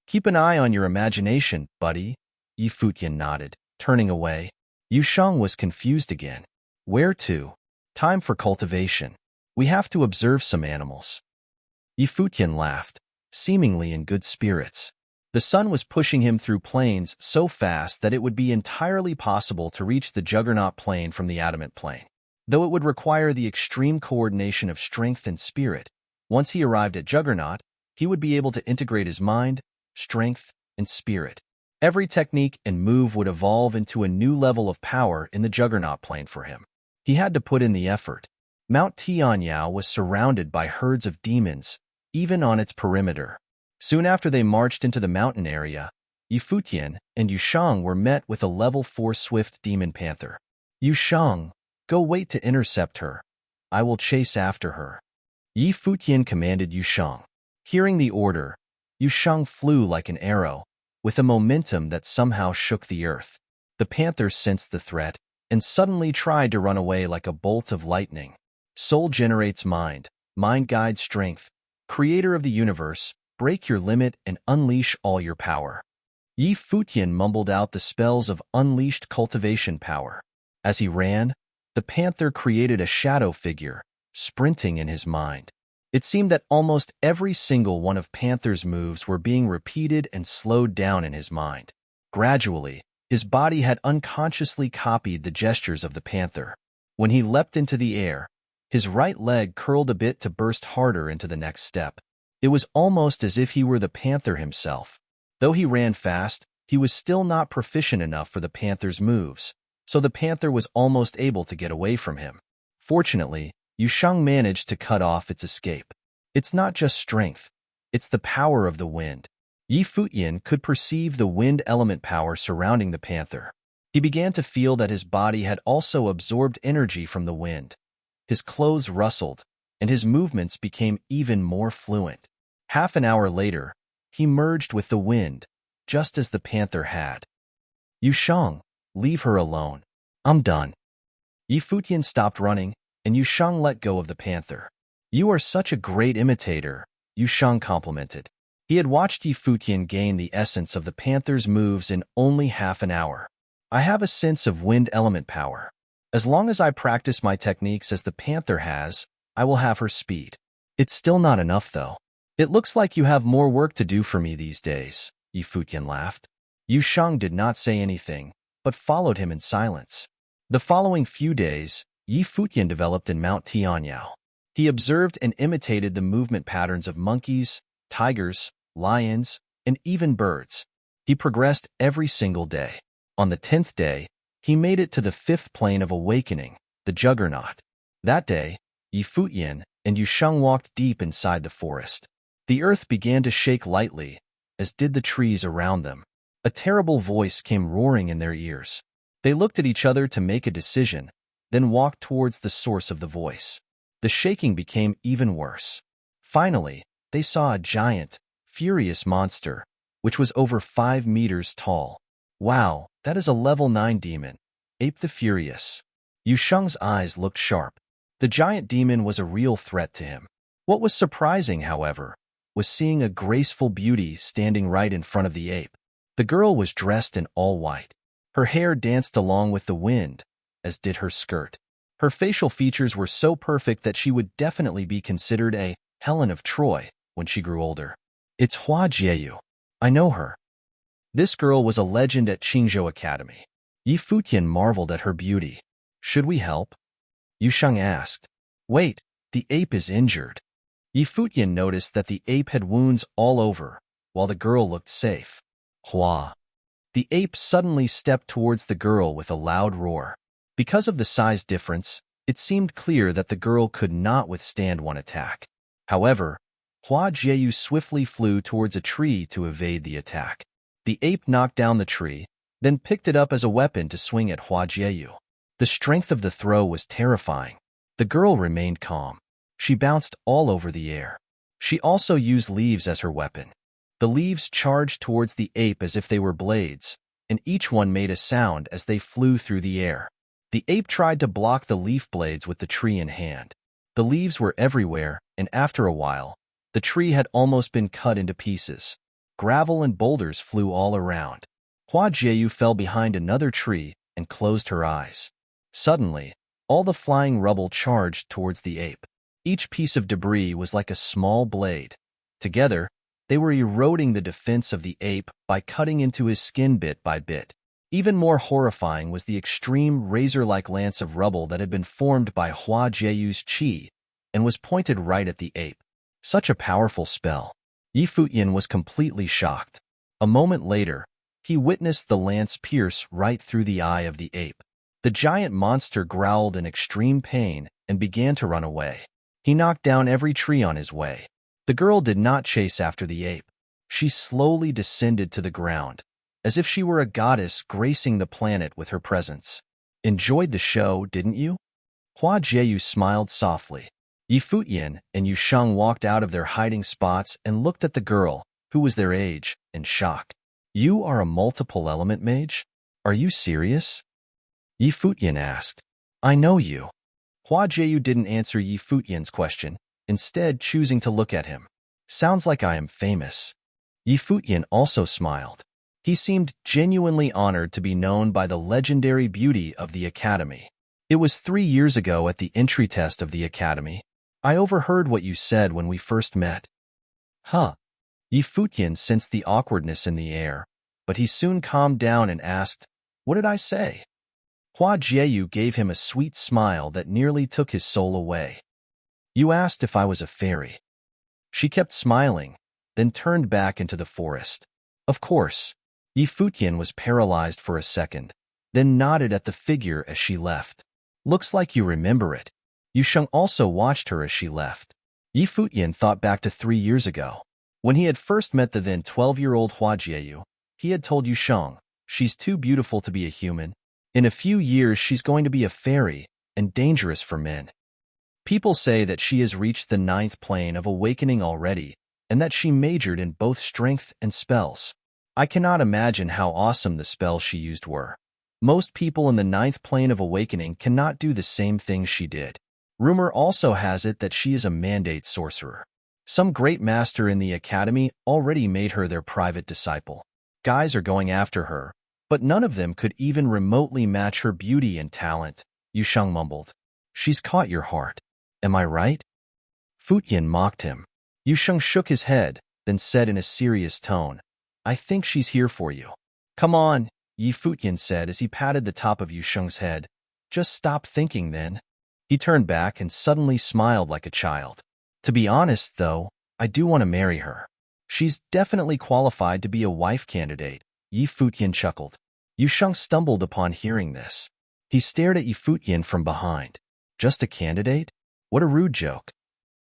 Keep an eye on your imagination, buddy, Futian nodded, turning away. Yusheng was confused again. Where to? Time for cultivation. We have to observe some animals. Futian laughed, seemingly in good spirits. The sun was pushing him through plains so fast that it would be entirely possible to reach the Juggernaut plane from the Adamant plane. Though it would require the extreme coordination of strength and spirit, once he arrived at Juggernaut, he would be able to integrate his mind, strength, and spirit. Every technique and move would evolve into a new level of power in the Juggernaut plane for him. He had to put in the effort. Mount Tianyao was surrounded by herds of demons, even on its perimeter. Soon after they marched into the mountain area, Futian and Yusheng were met with a level 4 swift demon panther. Yusheng, go wait to intercept her. I will chase after her. Futian commanded Yusheng. Hearing the order, Yusheng flew like an arrow, with a momentum that somehow shook the earth. The panther sensed the threat and suddenly tried to run away like a bolt of lightning. Soul generates mind, mind guides strength. Creator of the universe, break your limit and unleash all your power. Futian mumbled out the spells of unleashed cultivation power. As he ran, the panther created a shadow figure, sprinting in his mind. It seemed that almost every single one of Panther's moves were being repeated and slowed down in his mind. Gradually, his body had unconsciously copied the gestures of the panther. When he leapt into the air, his right leg curled a bit to burst harder into the next step. It was almost as if he were the panther himself. Though he ran fast, he was still not proficient enough for the panther's moves, so the panther was almost able to get away from him. Fortunately, Yusheng managed to cut off its escape. It's not just strength, it's the power of the wind. Futian could perceive the wind element power surrounding the panther. He began to feel that his body had also absorbed energy from the wind. His clothes rustled, and his movements became even more fluent. Half an hour later, he merged with the wind, just as the panther had. Yusheng, leave her alone. I'm done. Futian stopped running, and Yusheng let go of the panther. You are such a great imitator, Yusheng complimented. He had watched Futian gain the essence of the panther's moves in only half an hour. I have a sense of wind element power. As long as I practice my techniques as the panther has, I will have her speed. It's still not enough, though. It looks like you have more work to do for me these days, Futian laughed. Yusheng did not say anything, but followed him in silence. The following few days, Futian developed in Mount Tianyao. He observed and imitated the movement patterns of monkeys, tigers, lions, and even birds. He progressed every single day. On the 10th day, he made it to the 5th plane of awakening, the Juggernaut. That day, Futian and Yusheng walked deep inside the forest. The earth began to shake lightly, as did the trees around them. A terrible voice came roaring in their ears. They looked at each other to make a decision, then walked towards the source of the voice. The shaking became even worse. Finally, they saw a giant, furious monster, which was over 5 meters tall. Wow, that is a level 9 demon, Ape the Furious. Yusheng's eyes looked sharp. The giant demon was a real threat to him. What was surprising, however, was seeing a graceful beauty standing right in front of the ape. The girl was dressed in all white. Her hair danced along with the wind, as did her skirt. Her facial features were so perfect that she would definitely be considered a Helen of Troy when she grew older. It's Hua Jieyu. I know her. This girl was a legend at Qingzhou Academy. Futian marveled at her beauty. Should we help? Yusheng asked. Wait, the ape is injured. Futian noticed that the ape had wounds all over, while the girl looked safe. Hua. The ape suddenly stepped towards the girl with a loud roar. Because of the size difference, it seemed clear that the girl could not withstand one attack. However, Hua Jieyu swiftly flew towards a tree to evade the attack. The ape knocked down the tree, then picked it up as a weapon to swing at Hua Jieyu. The strength of the throw was terrifying. The girl remained calm. She bounced all over the air. She also used leaves as her weapon. The leaves charged towards the ape as if they were blades, and each one made a sound as they flew through the air. The ape tried to block the leaf blades with the tree in hand. The leaves were everywhere, and after a while, the tree had almost been cut into pieces. Gravel and boulders flew all around. Hua Jieyu fell behind another tree and closed her eyes. Suddenly, all the flying rubble charged towards the ape. Each piece of debris was like a small blade. Together, they were eroding the defense of the ape by cutting into his skin bit by bit. Even more horrifying was the extreme razor-like lance of rubble that had been formed by Hua Jieyu's chi and was pointed right at the ape. Such a powerful spell. Futian was completely shocked. A moment later, he witnessed the lance pierce right through the eye of the ape. The giant monster growled in extreme pain and began to run away. He knocked down every tree on his way. The girl did not chase after the ape. She slowly descended to the ground, as if she were a goddess gracing the planet with her presence. Enjoyed the show, didn't you? Hua Jieyu smiled softly. Futian and Yusheng walked out of their hiding spots and looked at the girl, who was their age, in shock. You are a multiple element mage? Are you serious? Futian asked. I know you. Hua Jieyu didn't answer Futian's question, instead choosing to look at him. Sounds like I am famous. Futian also smiled. He seemed genuinely honored to be known by the legendary beauty of the Academy. It was 3 years ago at the entry test of the Academy. I overheard what you said when we first met. Huh. Futian sensed the awkwardness in the air, but he soon calmed down and asked, What did I say? Hua Jieyu gave him a sweet smile that nearly took his soul away. You asked if I was a fairy. She kept smiling, then turned back into the forest. Of course. Futian was paralyzed for a second, then nodded at the figure as she left. Looks like you remember it. Yusheng also watched her as she left. Futian thought back to 3 years ago. When he had first met the then 12-year-old Hua Jieyu, he had told Yusheng, she's too beautiful to be a human. In a few years, she's going to be a fairy and dangerous for men. People say that she has reached the 9th plane of awakening already, and that she majored in both strength and spells. I cannot imagine how awesome the spells she used were. Most people in the 9th plane of awakening cannot do the same things she did. Rumor also has it that she is a mandate sorcerer. Some great master in the academy already made her their private disciple. Guys are going after her, but none of them could even remotely match her beauty and talent, Yusheng mumbled. She's caught your heart. Am I right? Futian mocked him. Yusheng shook his head, then said in a serious tone, I think she's here for you. Come on, Futian said as he patted the top of Yusheng's head. Just stop thinking then. He turned back and suddenly smiled like a child. To be honest, though, I do want to marry her. She's definitely qualified to be a wife candidate, Yi Futian chuckled. Yu Sheng stumbled upon hearing this. He stared at Yi Futian from behind. Just a candidate? What a rude joke.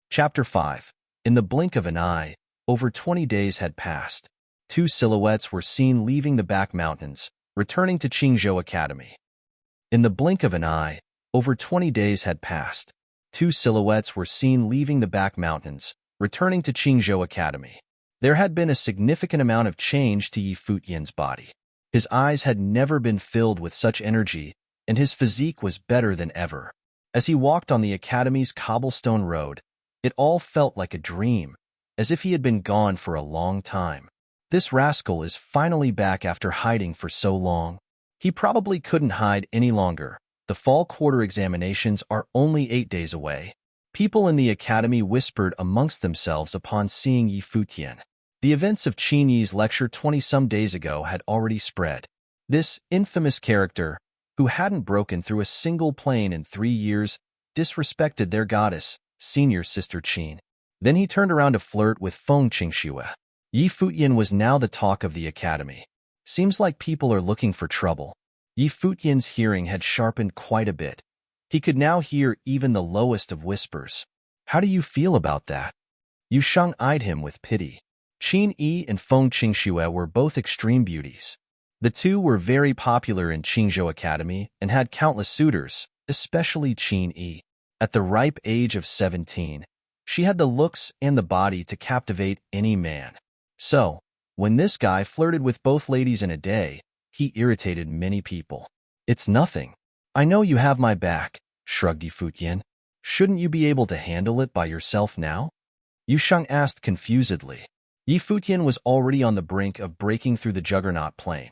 Chapter 5. In the blink of an eye, over 20 days had passed. Two silhouettes were seen leaving the back mountains, returning to Qingzhou Academy. In the blink of an eye, over 20 days had passed. Two silhouettes were seen leaving the back mountains, returning to Qingzhou Academy. There had been a significant amount of change to Yi Futian's body. His eyes had never been filled with such energy, and his physique was better than ever. As he walked on the academy's cobblestone road, it all felt like a dream, as if he had been gone for a long time. This rascal is finally back after hiding for so long. He probably couldn't hide any longer. The fall quarter examinations are only 8 days away. People in the academy whispered amongst themselves upon seeing Yi Futian. The events of Qin Yi's lecture 20-some days ago had already spread. This infamous character, who hadn't broken through a single plane in 3 years, disrespected their goddess, senior sister Qin. Then he turned around to flirt with Feng Qingxue. Yi Futian was now the talk of the academy. Seems like people are looking for trouble. Yi Futian's hearing had sharpened quite a bit. He could now hear even the lowest of whispers. How do you feel about that? Yu Sheng eyed him with pity. Qin Yi and Feng Qingxue were both extreme beauties. The two were very popular in Qingzhou Academy and had countless suitors, especially Qin Yi. At the ripe age of 17, she had the looks and the body to captivate any man. So, when this guy flirted with both ladies in a day, he irritated many people. It's nothing. I know you have my back, shrugged Yi Futian. Shouldn't you be able to handle it by yourself now? Yu Sheng asked confusedly. Yi Futian was already on the brink of breaking through the Juggernaut plane.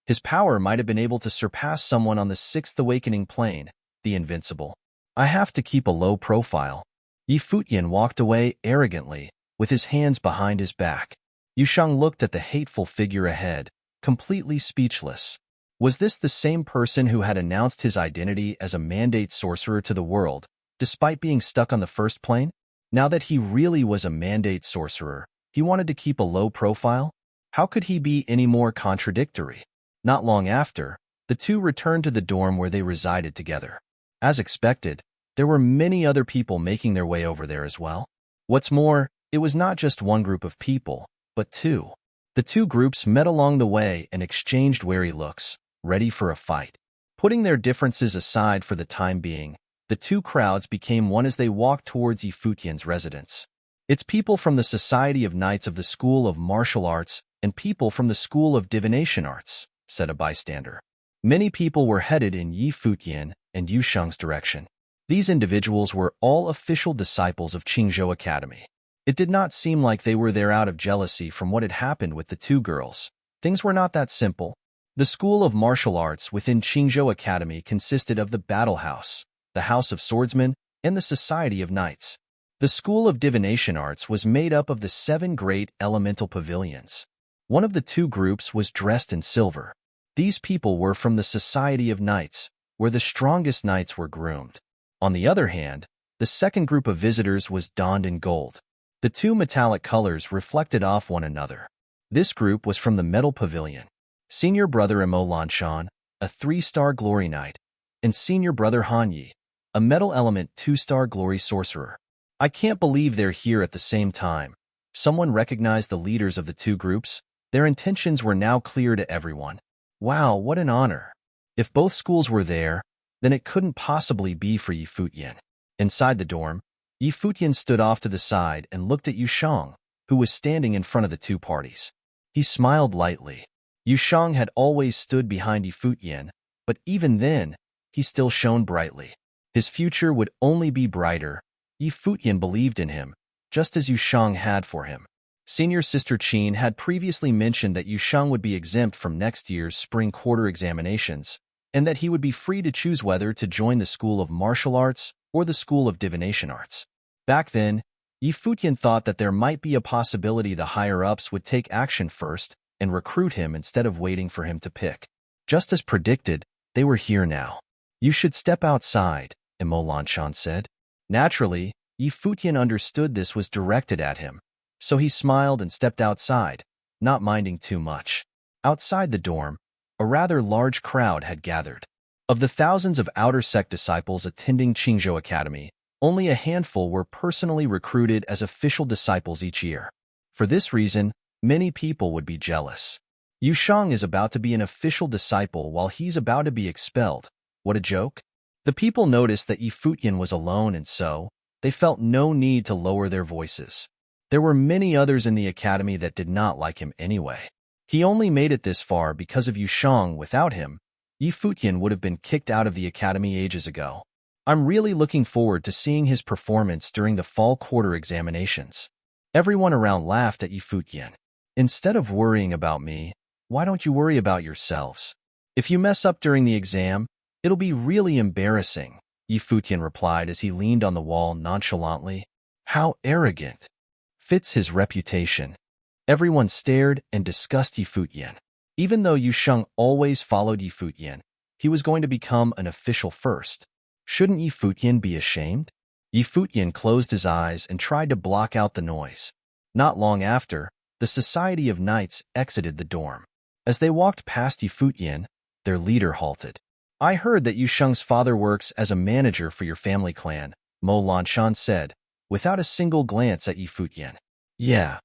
His power might have been able to surpass someone on the Sixth Awakening plane, the Invincible. I have to keep a low profile. Yi Futian walked away arrogantly, with his hands behind his back. Yu Sheng looked at the hateful figure ahead, completely speechless. Was this the same person who had announced his identity as a mandate sorcerer to the world, despite being stuck on the first plane? Now that he really was a mandate sorcerer, he wanted to keep a low profile? How could he be any more contradictory? Not long after, the two returned to the dorm where they resided together. As expected, there were many other people making their way over there as well. What's more, it was not just one group of people, but two. The two groups met along the way and exchanged wary looks, ready for a fight. Putting their differences aside for the time being, the two crowds became one as they walked towards Yi Futian's residence. It's people from the Society of Knights of the School of Martial Arts and people from the School of Divination Arts, said a bystander. Many people were headed in Yi Futian and Yu Sheng's direction. These individuals were all official disciples of Qingzhou Academy. It did not seem like they were there out of jealousy from what had happened with the two girls. Things were not that simple. The School of Martial Arts within Qingzhou Academy consisted of the Battle House, the House of Swordsmen, and the Society of Knights. The School of Divination Arts was made up of the 7 great elemental pavilions. One of the two groups was dressed in silver. These people were from the Society of Knights, where the strongest knights were groomed. On the other hand, the second group of visitors was donned in gold. The two metallic colors reflected off one another. This group was from the Metal Pavilion. Senior Brother Mo Lanshan, a 3-star Glory Knight, and Senior Brother Han Yi, a Metal Element 2-star Glory Sorcerer. I can't believe they're here at the same time. Someone recognized the leaders of the two groups. Their intentions were now clear to everyone. Wow, what an honor. If both schools were there, then it couldn't possibly be for Yi Futian. Inside the dorm, Yi Futian stood off to the side and looked at Yu Sheng, who was standing in front of the two parties. He smiled lightly. Yu Sheng had always stood behind Yi Futian, but even then, he still shone brightly. His future would only be brighter. Yi Futian believed in him, just as Yu Sheng had for him. Senior Sister Qin had previously mentioned that Yu Sheng would be exempt from next year's spring quarter examinations, and that he would be free to choose whether to join the School of Martial Arts or the School of Divination Arts. Back then, Yi Futian thought that there might be a possibility the higher-ups would take action first and recruit him instead of waiting for him to pick. Just as predicted, they were here now. You should step outside, Mo Lanshan said. Naturally, Yi Futian understood this was directed at him, so he smiled and stepped outside, not minding too much. Outside the dorm, a rather large crowd had gathered. Of the thousands of outer sect disciples attending Qingzhou Academy, only a handful were personally recruited as official disciples each year. For this reason, many people would be jealous. Yu Shang is about to be an official disciple while he's about to be expelled. What a joke. The people noticed that Futian was alone, and so they felt no need to lower their voices. There were many others in the academy that did not like him anyway. He only made it this far because of Yu Shang. Without him, Futian would have been kicked out of the academy ages ago. I'm really looking forward to seeing his performance during the fall quarter examinations. Everyone around laughed at Futian. Instead of worrying about me, why don't you worry about yourselves? If you mess up during the exam, it'll be really embarrassing, Futian replied as he leaned on the wall nonchalantly. How arrogant. Fits his reputation. Everyone stared and discussed Futian. Even though Yu Shang always followed Futian, he was going to become an official first. Shouldn't Futian be ashamed? Futian closed his eyes and tried to block out the noise. Not long after, the Society of Knights exited the dorm. As they walked past Futian, their leader halted. I heard that Yu Shang's father works as a manager for your family clan, Mo Lanshan said, without a single glance at Futian. Yeah.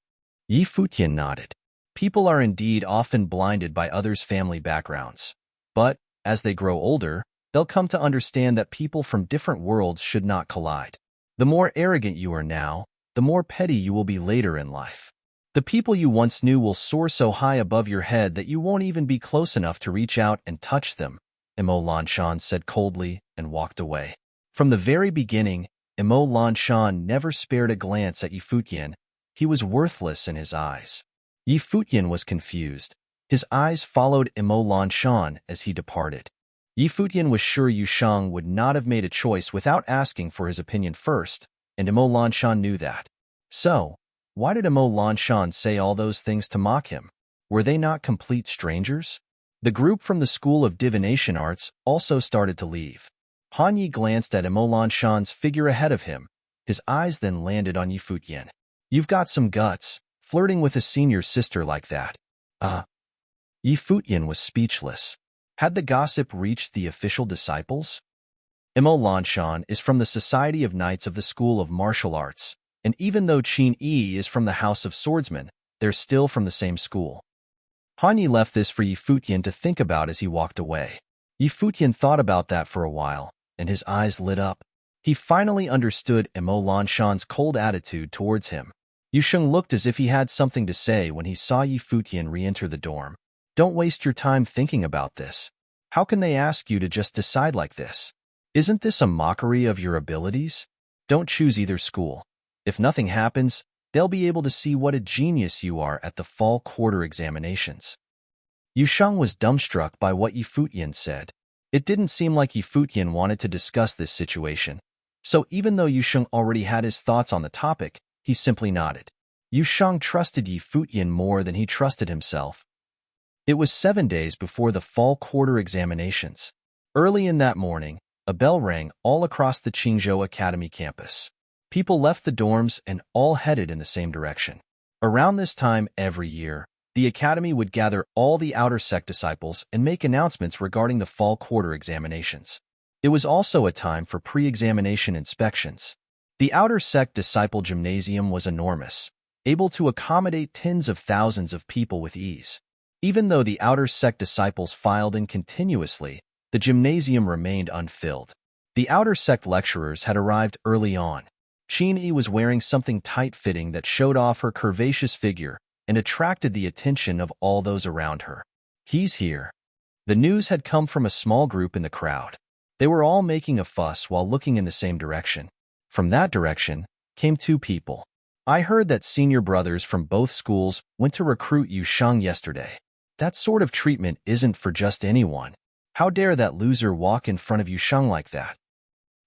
Futian nodded. People are indeed often blinded by others' family backgrounds. But, as they grow older, they'll come to understand that people from different worlds should not collide. The more arrogant you are now, the more petty you will be later in life. The people you once knew will soar so high above your head that you won't even be close enough to reach out and touch them, Mo Lanshan said coldly and walked away. From the very beginning, Mo Lanshan never spared a glance at Futian. He was worthless in his eyes. Futian was confused. His eyes followed Mo Lanshan as he departed. Futian was sure Yu Shang would not have made a choice without asking for his opinion first, and Mo Lanshan knew that. So, why did Mo Lanshan say all those things to mock him? Were they not complete strangers? The group from the School of Divination Arts also started to leave. Han Yi glanced at Mo Lanshan's figure ahead of him. His eyes then landed on Futian. You've got some guts, flirting with a senior sister like that. Futian was speechless. Had the gossip reached the official disciples? Mo Lanshan is from the Society of Knights of the School of Martial Arts, and even though Qin Yi is from the House of Swordsmen, they're still from the same school. Han Yi left this for Futian to think about as he walked away. Futian thought about that for a while, and his eyes lit up. He finally understood Mo Lanshan's cold attitude towards him. Yu Shang looked as if he had something to say when he saw Futian re-enter the dorm. Don't waste your time thinking about this. How can they ask you to just decide like this? Isn't this a mockery of your abilities? Don't choose either school. If nothing happens, they'll be able to see what a genius you are at the fall quarter examinations. Yu Shang was dumbstruck by what Futian said. It didn't seem like Futian wanted to discuss this situation. So even though Yu Shang already had his thoughts on the topic, he simply nodded. Yu Shang trusted Futian more than he trusted himself. It was 7 days before the fall quarter examinations. Early in that morning, a bell rang all across the Qingzhou Academy campus. People left the dorms and all headed in the same direction. Around this time every year, the academy would gather all the outer sect disciples and make announcements regarding the fall quarter examinations. It was also a time for pre-examination inspections. The outer sect disciple gymnasium was enormous, able to accommodate tens of thousands of people with ease. Even though the outer sect disciples filed in continuously, the gymnasium remained unfilled. The outer sect lecturers had arrived early on. Qin Yi was wearing something tight-fitting that showed off her curvaceous figure and attracted the attention of all those around her. He's here. The news had come from a small group in the crowd. They were all making a fuss while looking in the same direction. From that direction came two people. I heard that senior brothers from both schools went to recruit Yu Shang yesterday. That sort of treatment isn't for just anyone. How dare that loser walk in front of Yu Shang like that?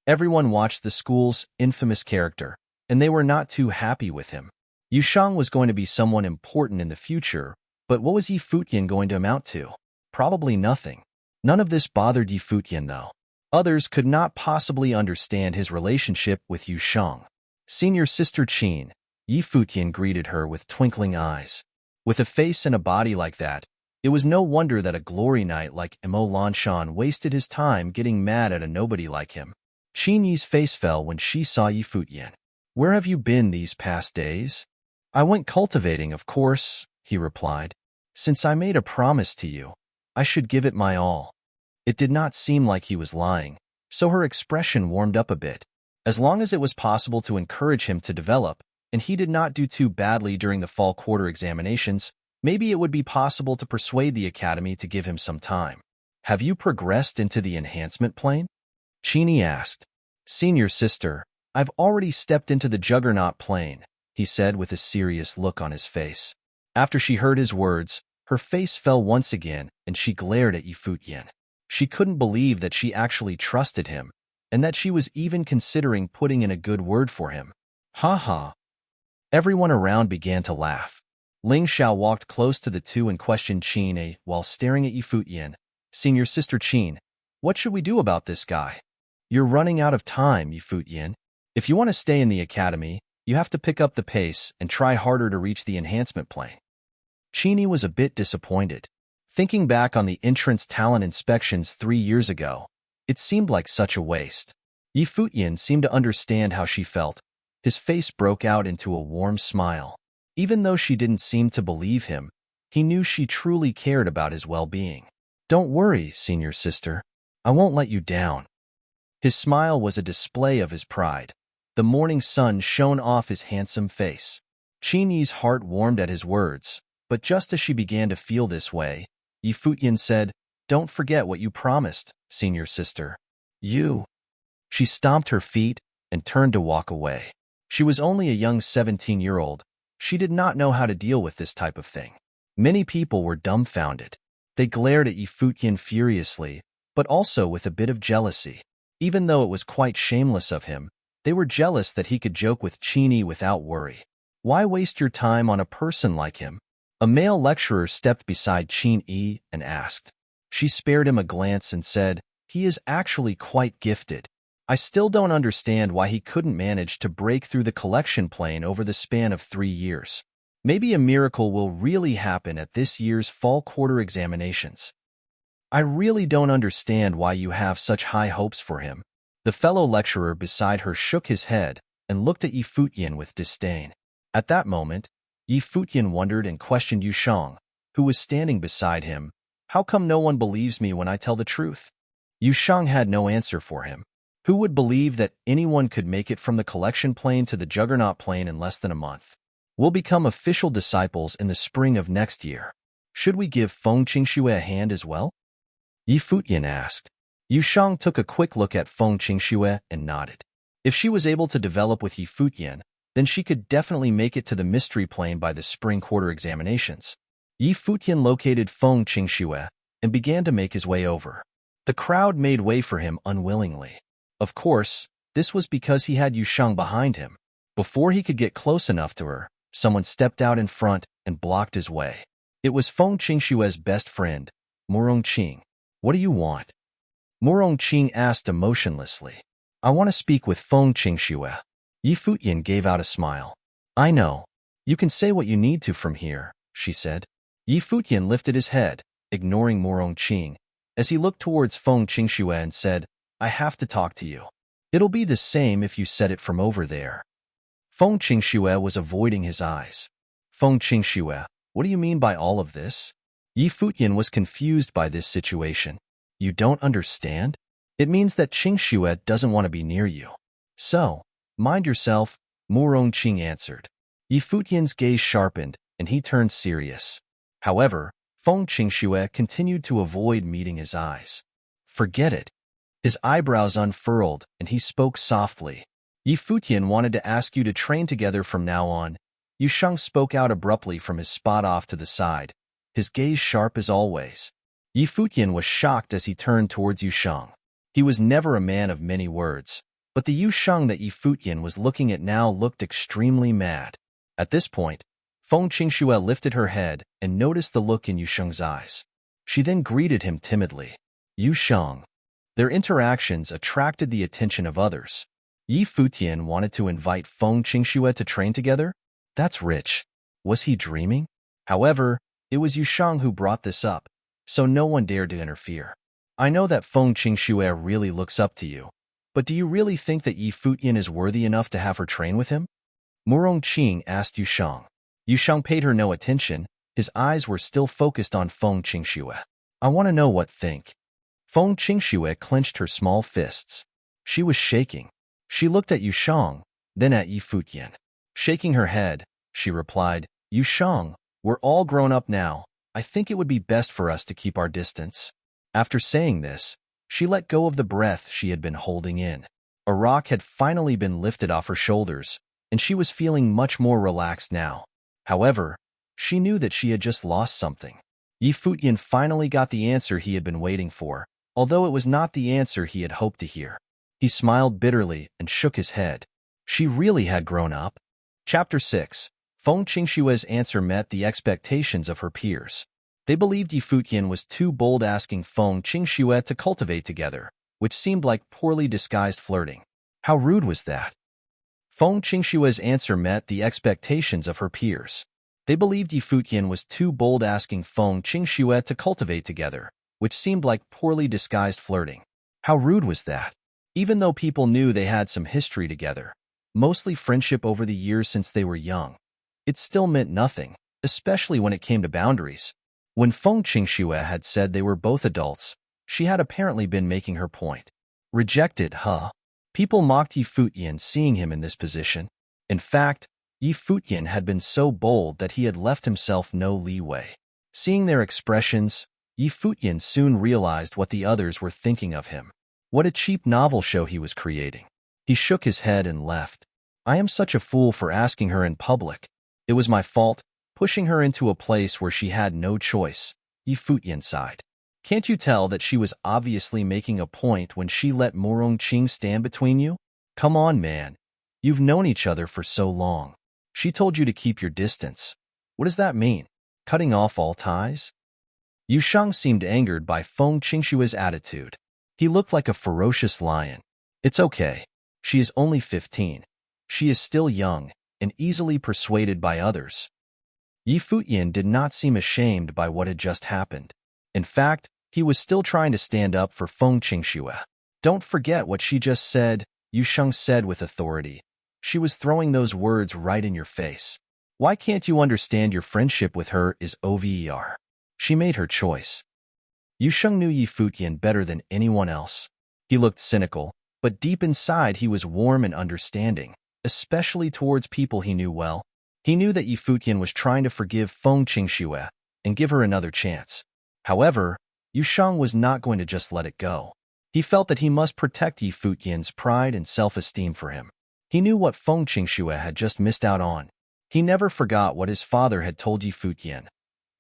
Everyone watched the school's infamous character, and they were not too happy with him. Yu Shang was going to be someone important in the future, but what was Futian going to amount to? Probably nothing. None of this bothered Futian, though. Others could not possibly understand his relationship with Yu Shang. Senior sister Qin, Futian greeted her with twinkling eyes. With a face and a body like that, It was no wonder that a glory knight like Emo Lanshan wasted his time getting mad at a nobody like him. Qin Yi's face fell when she saw Yi Futian. "Where have you been these past days?" "I went cultivating, of course," he replied. "Since I made a promise to you, I should give it my all." It did not seem like he was lying, so her expression warmed up a bit. As long as it was possible to encourage him to develop, and he did not do too badly during the fall quarter examinations, maybe it would be possible to persuade the academy to give him some time. "Have you progressed into the enhancement plane?" Qin asked. "Senior sister, I've already stepped into the juggernaut plane," he said with a serious look on his face. After she heard his words, her face fell once again, and she glared at Yi Futian. She couldn't believe that she actually trusted him, and that she was even considering putting in a good word for him. "Ha ha." Everyone around began to laugh. Ling Xiao walked close to the two and questioned Qin while staring at Yi Futian. "Senior sister Qin, what should we do about this guy?" "You're running out of time, Yi Futian. If you want to stay in the academy, you have to pick up the pace and try harder to reach the enhancement plane." Qin was a bit disappointed. Thinking back on the entrance talent inspections 3 years ago, it seemed like such a waste. Yi Futian seemed to understand how she felt. His face broke out into a warm smile. Even though she didn't seem to believe him, he knew she truly cared about his well-being. "Don't worry, senior sister. I won't let you down." His smile was a display of his pride. The morning sun shone off his handsome face. Qin Yi's heart warmed at his words, but just as she began to feel this way, Yi Futian said, "Don't forget what you promised, senior sister." "You." She stomped her feet and turned to walk away. She was only a young 17-year-old. She did not know how to deal with this type of thing. Many people were dumbfounded. They glared at Yi Futian furiously, but also with a bit of jealousy. Even though it was quite shameless of him, they were jealous that he could joke with Qin Yi without worry. Why waste your time on a person like him? A male lecturer stepped beside Qin Yi and asked. She spared him a glance and said, "He is actually quite gifted. I still don't understand why he couldn't manage to break through the collection plane over the span of 3 years. Maybe a miracle will really happen at this year's fall quarter examinations. I really don't understand why you have such high hopes for him." The fellow lecturer beside her shook his head and looked at Yi Futian with disdain. At that moment, Yi Futian wondered and questioned Yu Shang, who was standing beside him. "How come no one believes me when I tell the truth?" Yu Shang had no answer for him. Who would believe that anyone could make it from the collection plane to the juggernaut plane in less than a month? "We'll become official disciples in the spring of next year. Should we give Feng Qingxue a hand as well?" Yi Futian asked. Yu Shang took a quick look at Feng Qingxue and nodded. If she was able to develop with Yi Futian, then she could definitely make it to the mystery plane by the spring quarter examinations. Yi Futian located Feng Qingxue and began to make his way over. The crowd made way for him unwillingly. Of course, this was because he had Yu Shang behind him. Before he could get close enough to her, someone stepped out in front and blocked his way. It was Feng Qingxue's best friend, Murong Qing. "What do you want?" Murong Qing asked emotionlessly. "I want to speak with Feng Qingxue." Yi Futian gave out a smile. "I know. You can say what you need to from here," she said. Yi Futian lifted his head, ignoring Murong Qing, as he looked towards Feng Qingxue and said, "I have to talk to you. It'll be the same if you said it from over there." Feng Qingxue was avoiding his eyes. "Feng Qingxue, what do you mean by all of this?" Yi Futian was confused by this situation. "You don't understand? It means that Qingxue doesn't want to be near you. So, mind yourself," Murong Qing answered. Yi Futian's gaze sharpened, and he turned serious. However, Feng Qingxue continued to avoid meeting his eyes. "Forget it." His eyebrows unfurled, and he spoke softly. "Yi Futian wanted to ask you to train together from now on." Yu Shang spoke out abruptly from his spot off to the side, his gaze sharp as always. Yi Futian was shocked as he turned towards Yu Shang. He was never a man of many words, but the Yu Shang that Yi Futian was looking at now looked extremely mad. At this point, Feng Qingxue lifted her head and noticed the look in Yu Shang's eyes. She then greeted him timidly. "Yu Shang." Their interactions attracted the attention of others. Yi Futian wanted to invite Feng Qingxue to train together? That's rich. Was he dreaming? However, It was Yushang who brought this up, so no one dared to interfere. I know that Feng Qingxue really looks up to you, but do you really think that Yi Futian is worthy enough to have her train with him? Murong Qing asked Yushang. Yushang paid her no attention. His eyes were still focused on Feng Qingxue. I want to know what think. Feng Qingxue clenched her small fists. She was shaking. She looked at Yushang, then at Yi Futian. Shaking her head, she replied, Yushang, we're all grown up now. I think it would be best for us to keep our distance. After saying this, she let go of the breath she had been holding in. A rock had finally been lifted off her shoulders, and she was feeling much more relaxed now. However, she knew that she had just lost something. Yi Futian finally got the answer he had been waiting for, although it was not the answer he had hoped to hear. He smiled bitterly and shook his head. She really had grown up. Chapter 6. Feng Qingxue's answer met the expectations of her peers. They believed Yi Futian was too bold asking Feng Qingxue to cultivate together, which seemed like poorly disguised flirting. How rude was that? Feng Qingxue's answer met the expectations of her peers. They believed Yi Futian was too bold asking Feng Qingxue to cultivate together, which seemed like poorly disguised flirting. How rude was that? Even though people knew they had some history together, mostly friendship over the years since they were young, it still meant nothing, especially when it came to boundaries. When Feng Qingxue had said they were both adults, she had apparently been making her point. Rejected, huh? People mocked Yi Futian seeing him in this position. In fact, Yi Futian had been so bold that he had left himself no leeway. Seeing their expressions, Yi Futian soon realized what the others were thinking of him. What a cheap novel show he was creating. He shook his head and left. I am such a fool for asking her in public. It was my fault, pushing her into a place where she had no choice. Yi Futian sighed. Can't you tell that she was obviously making a point when she let Murong Qing stand between you? Come on, man. You've known each other for so long. She told you to keep your distance. What does that mean? Cutting off all ties? Yushang seemed angered by Feng Qingxue's attitude. He looked like a ferocious lion. It's okay. She is only 15. She is still young and easily persuaded by others. Yi Futian did not seem ashamed by what had just happened. In fact, he was still trying to stand up for Feng Qingxue. Don't forget what she just said, Yushang said with authority. She was throwing those words right in your face. Why can't you understand your friendship with her is over? She made her choice. Yushang knew Yi Futian better than anyone else. He looked cynical, but deep inside he was warm and understanding, especially towards people he knew well. He knew that Yi Futian was trying to forgive Feng Qingxue and give her another chance. However, Yushang was not going to just let it go. He felt that he must protect Yi Futian's pride and self-esteem for him. He knew what Feng Qingxue had just missed out on. He never forgot what his father had told Yi Futian.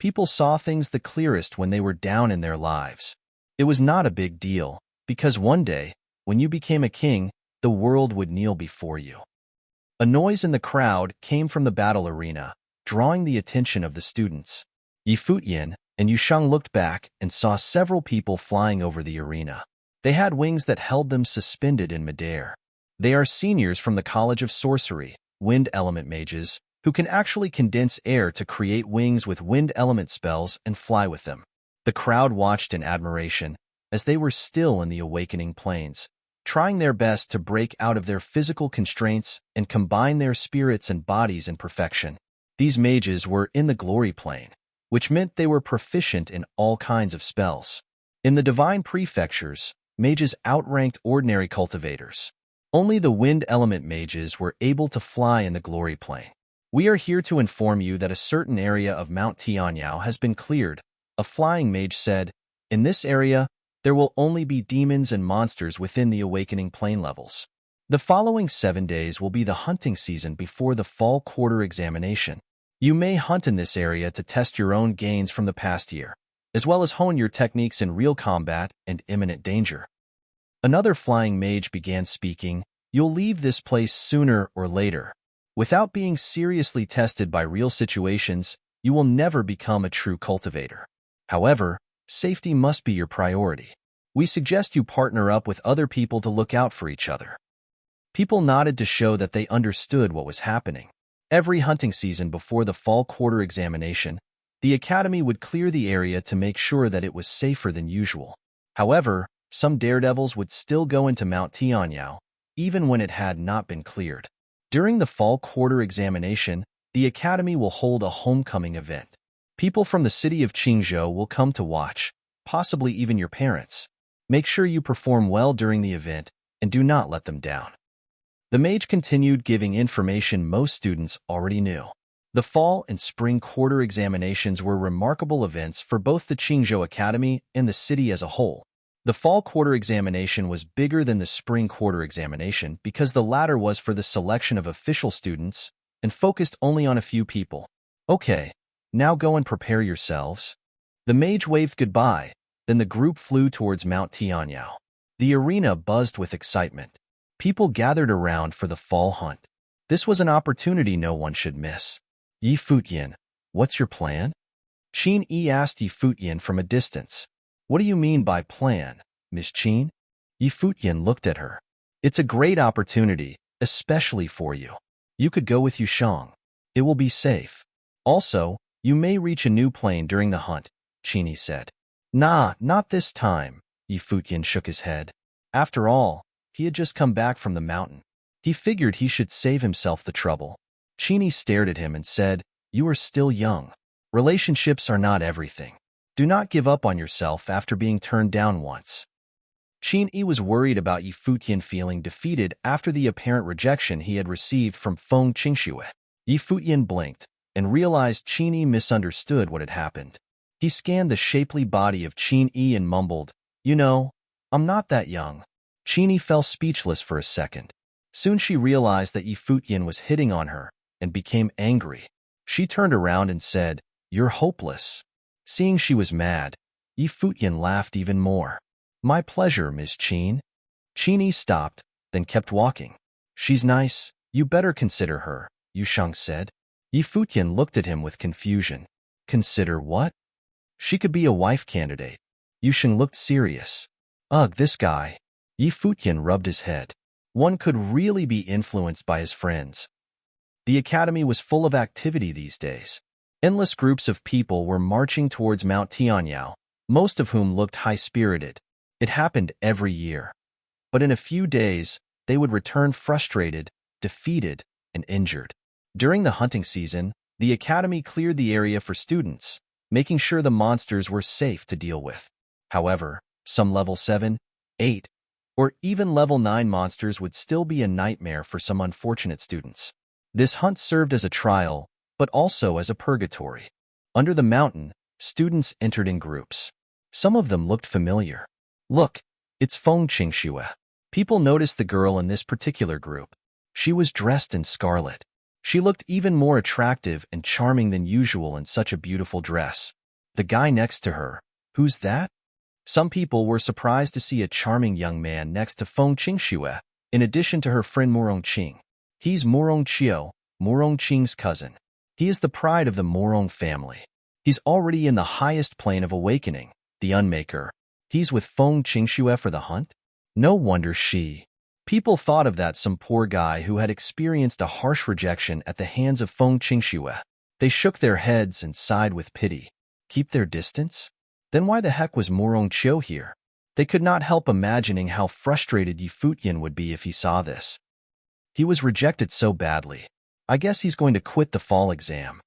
People saw things the clearest when they were down in their lives. It was not a big deal, because one day, when you became a king, the world would kneel before you. A noise in the crowd came from the battle arena, drawing the attention of the students. Yi Futian and Yushang looked back and saw several people flying over the arena. They had wings that held them suspended in midair. They are seniors from the College of Sorcery, wind element mages, who can actually condense air to create wings with wind element spells and fly with them. The crowd watched in admiration as they were still in the awakening planes, trying their best to break out of their physical constraints and combine their spirits and bodies in perfection. These mages were in the glory plane, which meant they were proficient in all kinds of spells. In the divine prefectures, mages outranked ordinary cultivators. Only the wind element mages were able to fly in the glory plane. We are here to inform you that a certain area of Mount Tianyao has been cleared, a flying mage said. In this area, there will only be demons and monsters within the awakening plane levels. The following 7 days will be the hunting season before the fall quarter examination. You may hunt in this area to test your own gains from the past year, as well as hone your techniques in real combat and imminent danger. Another flying mage began speaking. You'll leave this place sooner or later. Without being seriously tested by real situations, you will never become a true cultivator. However, safety must be your priority. We suggest you partner up with other people to look out for each other. People nodded to show that they understood what was happening. Every hunting season before the fall quarter examination, The academy would clear the area to make sure that it was safer than usual. However, some daredevils would still go into Mount Tianyao, even when it had not been cleared. During the fall quarter examination, the academy will hold a homecoming event. People from the city of Qingzhou will come to watch, possibly even your parents. Make sure you perform well during the event and do not let them down. The mage continued giving information most students already knew. The fall and spring quarter examinations were remarkable events for both the Qingzhou Academy and the city as a whole. The fall quarter examination was bigger than the spring quarter examination because the latter was for the selection of official students and focused only on a few people. Okay, now go and prepare yourselves. The mage waved goodbye, then the group flew towards Mount Tianyao. The arena buzzed with excitement. People gathered around for the fall hunt. This was an opportunity no one should miss. Yi Futian, what's your plan? Qin Yi asked Yi Futian from a distance. What do you mean by plan, Miss Qin? Yi Futian looked at her. It's a great opportunity, especially for you. You could go with Yushang. It will be safe. Also, you may reach a new plane during the hunt, Qin Yi said. Nah, not this time, Yi Futian shook his head. After all, he had just come back from the mountain. He figured he should save himself the trouble. Qin Yi stared at him and said, You are still young. Relationships are not everything. Do not give up on yourself after being turned down once. Qin Yi was worried about Yi Futian feeling defeated after the apparent rejection he had received from Feng Qingxue. Yi Futian blinked and realized Qin Yi misunderstood what had happened. He scanned the shapely body of Qin Yi and mumbled, You know, I'm not that young. Qin Yi fell speechless for a second. Soon she realized that Yi Futian was hitting on her and became angry. She turned around and said, You're hopeless. Seeing she was mad, Yi Futian laughed even more. My pleasure, Miss Qin. Qin Yi stopped, then kept walking. She's nice. You better consider her, Yushang said. Yi Futian looked at him with confusion. Consider what? She could be a wife candidate. Yushang looked serious. Ugh, this guy. Yi Futian rubbed his head. One could really be influenced by his friends. The academy was full of activity these days. Endless groups of people were marching towards Mount Tianyao, most of whom looked high-spirited. It happened every year. But in a few days, they would return frustrated, defeated, and injured. During the hunting season, the academy cleared the area for students, making sure the monsters were safe to deal with. However, some level 7, 8, or even level 9 monsters would still be a nightmare for some unfortunate students. This hunt served as a trial, but also as a purgatory. Under the mountain, students entered in groups. Some of them looked familiar. Look, it's Feng Qingxue. People noticed the girl in this particular group. She was dressed in scarlet. She looked even more attractive and charming than usual in such a beautiful dress. The guy next to her, who's that? Some people were surprised to see a charming young man next to Feng Qingxue, in addition to her friend Morong Qing. He's Morong Qiu, Morong Qing's cousin. He is the pride of the Morong family. He's already in the highest plane of awakening, the Unmaker. He's with Feng Qingxue for the hunt? No wonder she. People thought of that some poor guy who had experienced a harsh rejection at the hands of Feng Qingxue. They shook their heads and sighed with pity. Keep their distance? Then why the heck was Morong Qiu here? They could not help imagining how frustrated Yi Futian would be if he saw this. He was rejected so badly. I guess he's going to quit the fall exam.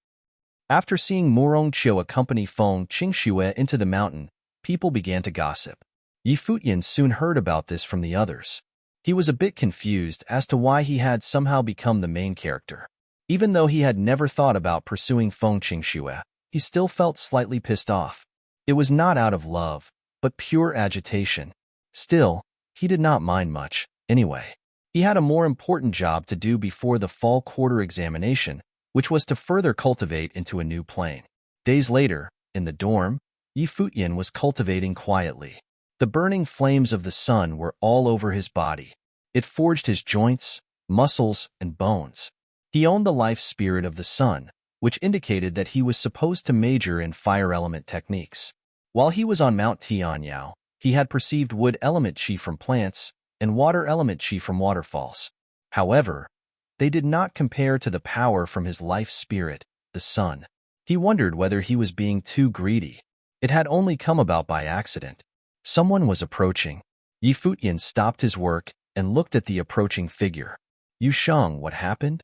After seeing Morong Qiu accompany Feng Qingxue into the mountain, people began to gossip. Yi Futian soon heard about this from the others. He was a bit confused as to why he had somehow become the main character. Even though he had never thought about pursuing Feng Qingxue, he still felt slightly pissed off. It was not out of love, but pure agitation. Still, he did not mind much, anyway. He had a more important job to do before the fall quarter examination, which was to further cultivate into a new plane. Days later, in the dorm, Yi Futian was cultivating quietly. The burning flames of the sun were all over his body. It forged his joints, muscles, and bones. He owned the life spirit of the sun, which indicated that he was supposed to major in fire element techniques. While he was on Mount Tianyao, he had perceived wood element chi from plants and water element chi from waterfalls. However, they did not compare to the power from his life spirit, the sun. He wondered whether he was being too greedy. It had only come about by accident. Someone was approaching. Futian stopped his work and looked at the approaching figure. Yusheng, what happened?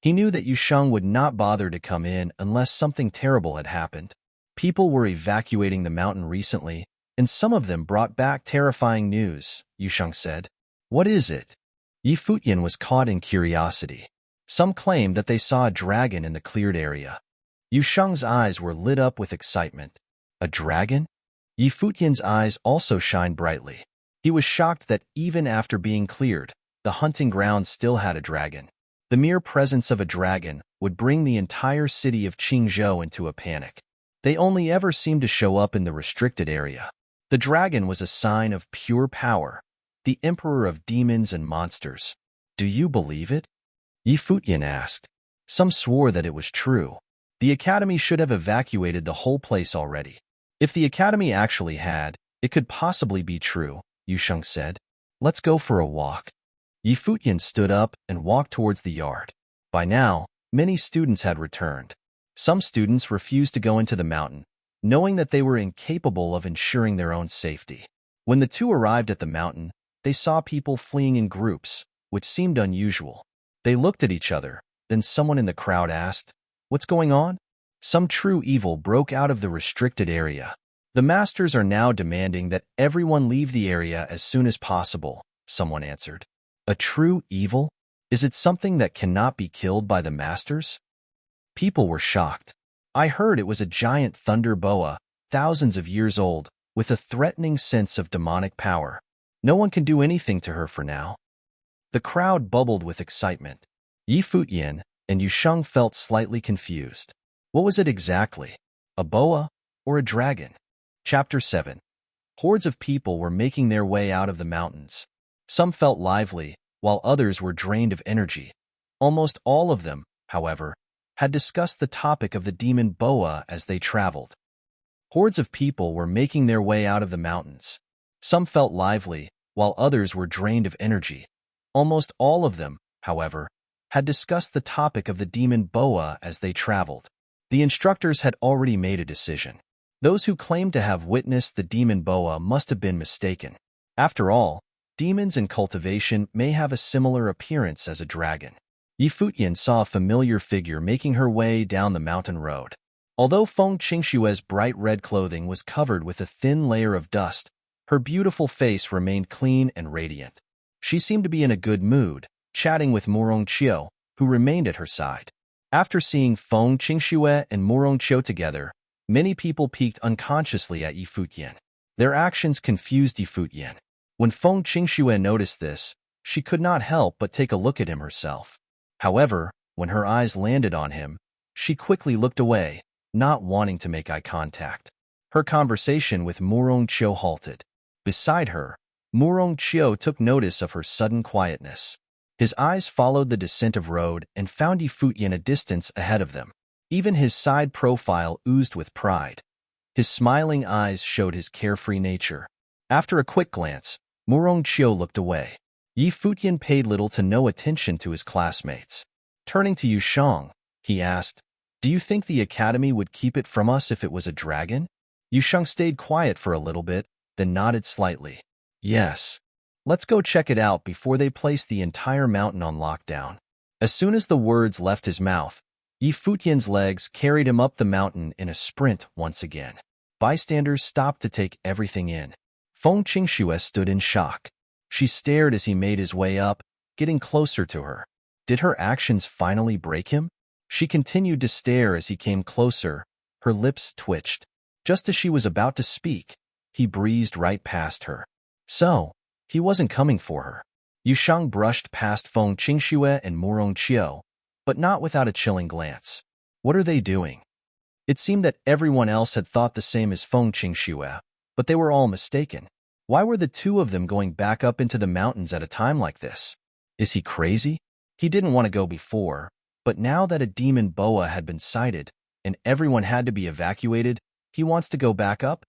He knew that Yusheng would not bother to come in unless something terrible had happened. People were evacuating the mountain recently, and some of them brought back terrifying news, Yusheng said. What is it? Futian was caught in curiosity. Some claimed that they saw a dragon in the cleared area. Yusheng's eyes were lit up with excitement. A dragon? Futian's eyes also shined brightly. He was shocked that even after being cleared, the hunting ground still had a dragon. The mere presence of a dragon would bring the entire city of Qingzhou into a panic. They only ever seemed to show up in the restricted area. The dragon was a sign of pure power, the emperor of demons and monsters. Do you believe it? Futian asked. Some swore that it was true. The academy should have evacuated the whole place already. If the academy actually had, it could possibly be true, Yusheng said. Let's go for a walk. Futian stood up and walked towards the yard. By now, many students had returned. Some students refused to go into the mountain, knowing that they were incapable of ensuring their own safety. When the two arrived at the mountain, they saw people fleeing in groups, which seemed unusual. They looked at each other, then someone in the crowd asked, "What's going on?" Some true evil broke out of the restricted area. The masters are now demanding that everyone leave the area as soon as possible, someone answered. A true evil? Is it something that cannot be killed by the masters? People were shocked. I heard it was a giant thunder boa, thousands of years old, with a threatening sense of demonic power. No one can do anything to her for now. The crowd bubbled with excitement. Futian and Yusheng felt slightly confused. What was it exactly? A boa or a dragon? Chapter 7. Hordes of people were making their way out of the mountains. Some felt lively, while others were drained of energy. Almost all of them, however, had discussed the topic of the demon boa as they traveled. Hordes of people were making their way out of the mountains. Some felt lively, while others were drained of energy. Almost all of them, however, had discussed the topic of the demon boa as they traveled. The instructors had already made a decision. Those who claimed to have witnessed the demon boa must have been mistaken. After all, demons in cultivation may have a similar appearance as a dragon. Futian saw a familiar figure making her way down the mountain road. Although Feng Qingshue's bright red clothing was covered with a thin layer of dust, her beautiful face remained clean and radiant. She seemed to be in a good mood, chatting with Murongqiu, who remained at her side. After seeing Feng Qingxue and Murongqiu together, many people peeked unconsciously at Futian. Their actions confused Futian. When Feng Qingxue noticed this, she could not help but take a look at him herself. However, when her eyes landed on him, she quickly looked away, not wanting to make eye contact. Her conversation with Murongqiu halted. Beside her, Murongqiu took notice of her sudden quietness. His eyes followed the descent of road and found Futian a distance ahead of them. Even his side profile oozed with pride. His smiling eyes showed his carefree nature. After a quick glance, Murongqiu looked away. Futian paid little to no attention to his classmates. Turning to Yusheng, he asked, "Do you think the academy would keep it from us if it was a dragon?" Yusheng stayed quiet for a little bit, then nodded slightly. "Yes. Let's go check it out before they place the entire mountain on lockdown." As soon as the words left his mouth, Futian's legs carried him up the mountain in a sprint once again. Bystanders stopped to take everything in. Feng Qingxue stood in shock. She stared as he made his way up, getting closer to her. Did her actions finally break him? She continued to stare as he came closer. Her lips twitched. Just as she was about to speak, he breezed right past her. So, he wasn't coming for her. Yusheng brushed past Feng Qingxue and Murongqiu, but not without a chilling glance. What are they doing? It seemed that everyone else had thought the same as Feng Qingxue, but they were all mistaken. Why were the two of them going back up into the mountains at a time like this? Is he crazy? He didn't want to go before, but now that a demon boa had been sighted and everyone had to be evacuated, he wants to go back up?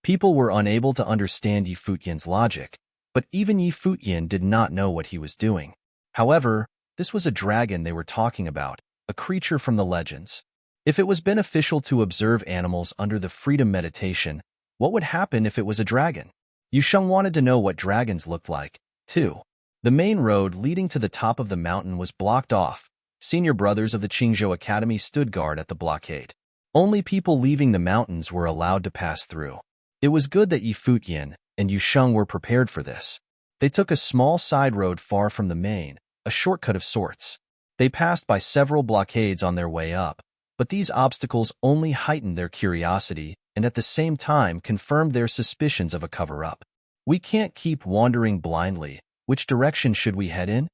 People were unable to understand Futian's logic, but even Futian did not know what he was doing. However, this was a dragon they were talking about, a creature from the legends. If it was beneficial to observe animals under the freedom meditation, what would happen if it was a dragon? Yusheng wanted to know what dragons looked like, too. The main road leading to the top of the mountain was blocked off. Senior brothers of the Qingzhou Academy stood guard at the blockade. Only people leaving the mountains were allowed to pass through. It was good that Futian and Yusheng were prepared for this. They took a small side road far from the main, a shortcut of sorts. They passed by several blockades on their way up, but these obstacles only heightened their curiosity and at the same time confirmed their suspicions of a cover-up. We can't keep wandering blindly. Which direction should we head in?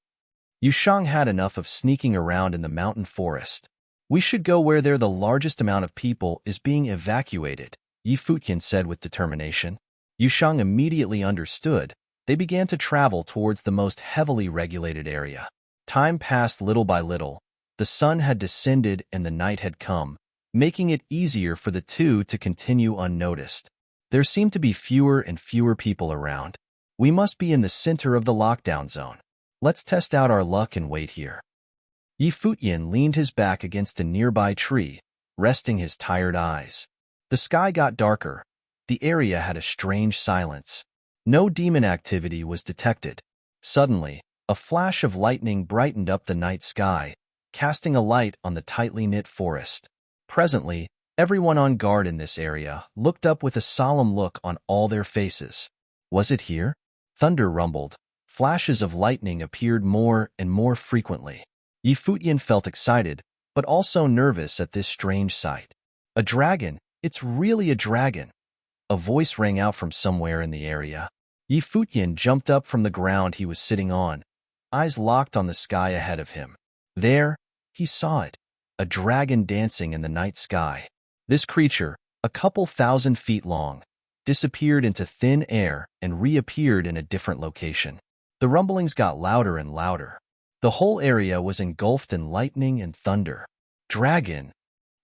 Yusheng had enough of sneaking around in the mountain forest. We should go where the largest amount of people is being evacuated, Futian said with determination. Yusheng immediately understood. They began to travel towards the most heavily regulated area. Time passed little by little. The sun had descended and the night had come, making it easier for the two to continue unnoticed. There seemed to be fewer and fewer people around. We must be in the center of the lockdown zone. Let's test out our luck and wait here. Futian leaned his back against a nearby tree, resting his tired eyes. The sky got darker. The area had a strange silence. No demon activity was detected. Suddenly, a flash of lightning brightened up the night sky, casting a light on the tightly knit forest. Presently, everyone on guard in this area looked up with a solemn look on all their faces. Was it here? Thunder rumbled. Flashes of lightning appeared more and more frequently. Futian felt excited, but also nervous at this strange sight. A dragon! It's really a dragon! A voice rang out from somewhere in the area. Futian jumped up from the ground he was sitting on, eyes locked on the sky ahead of him. There, he saw it, a dragon dancing in the night sky. This creature, a couple 1,000 feet long, disappeared into thin air and reappeared in a different location. The rumblings got louder and louder. The whole area was engulfed in lightning and thunder. Dragon!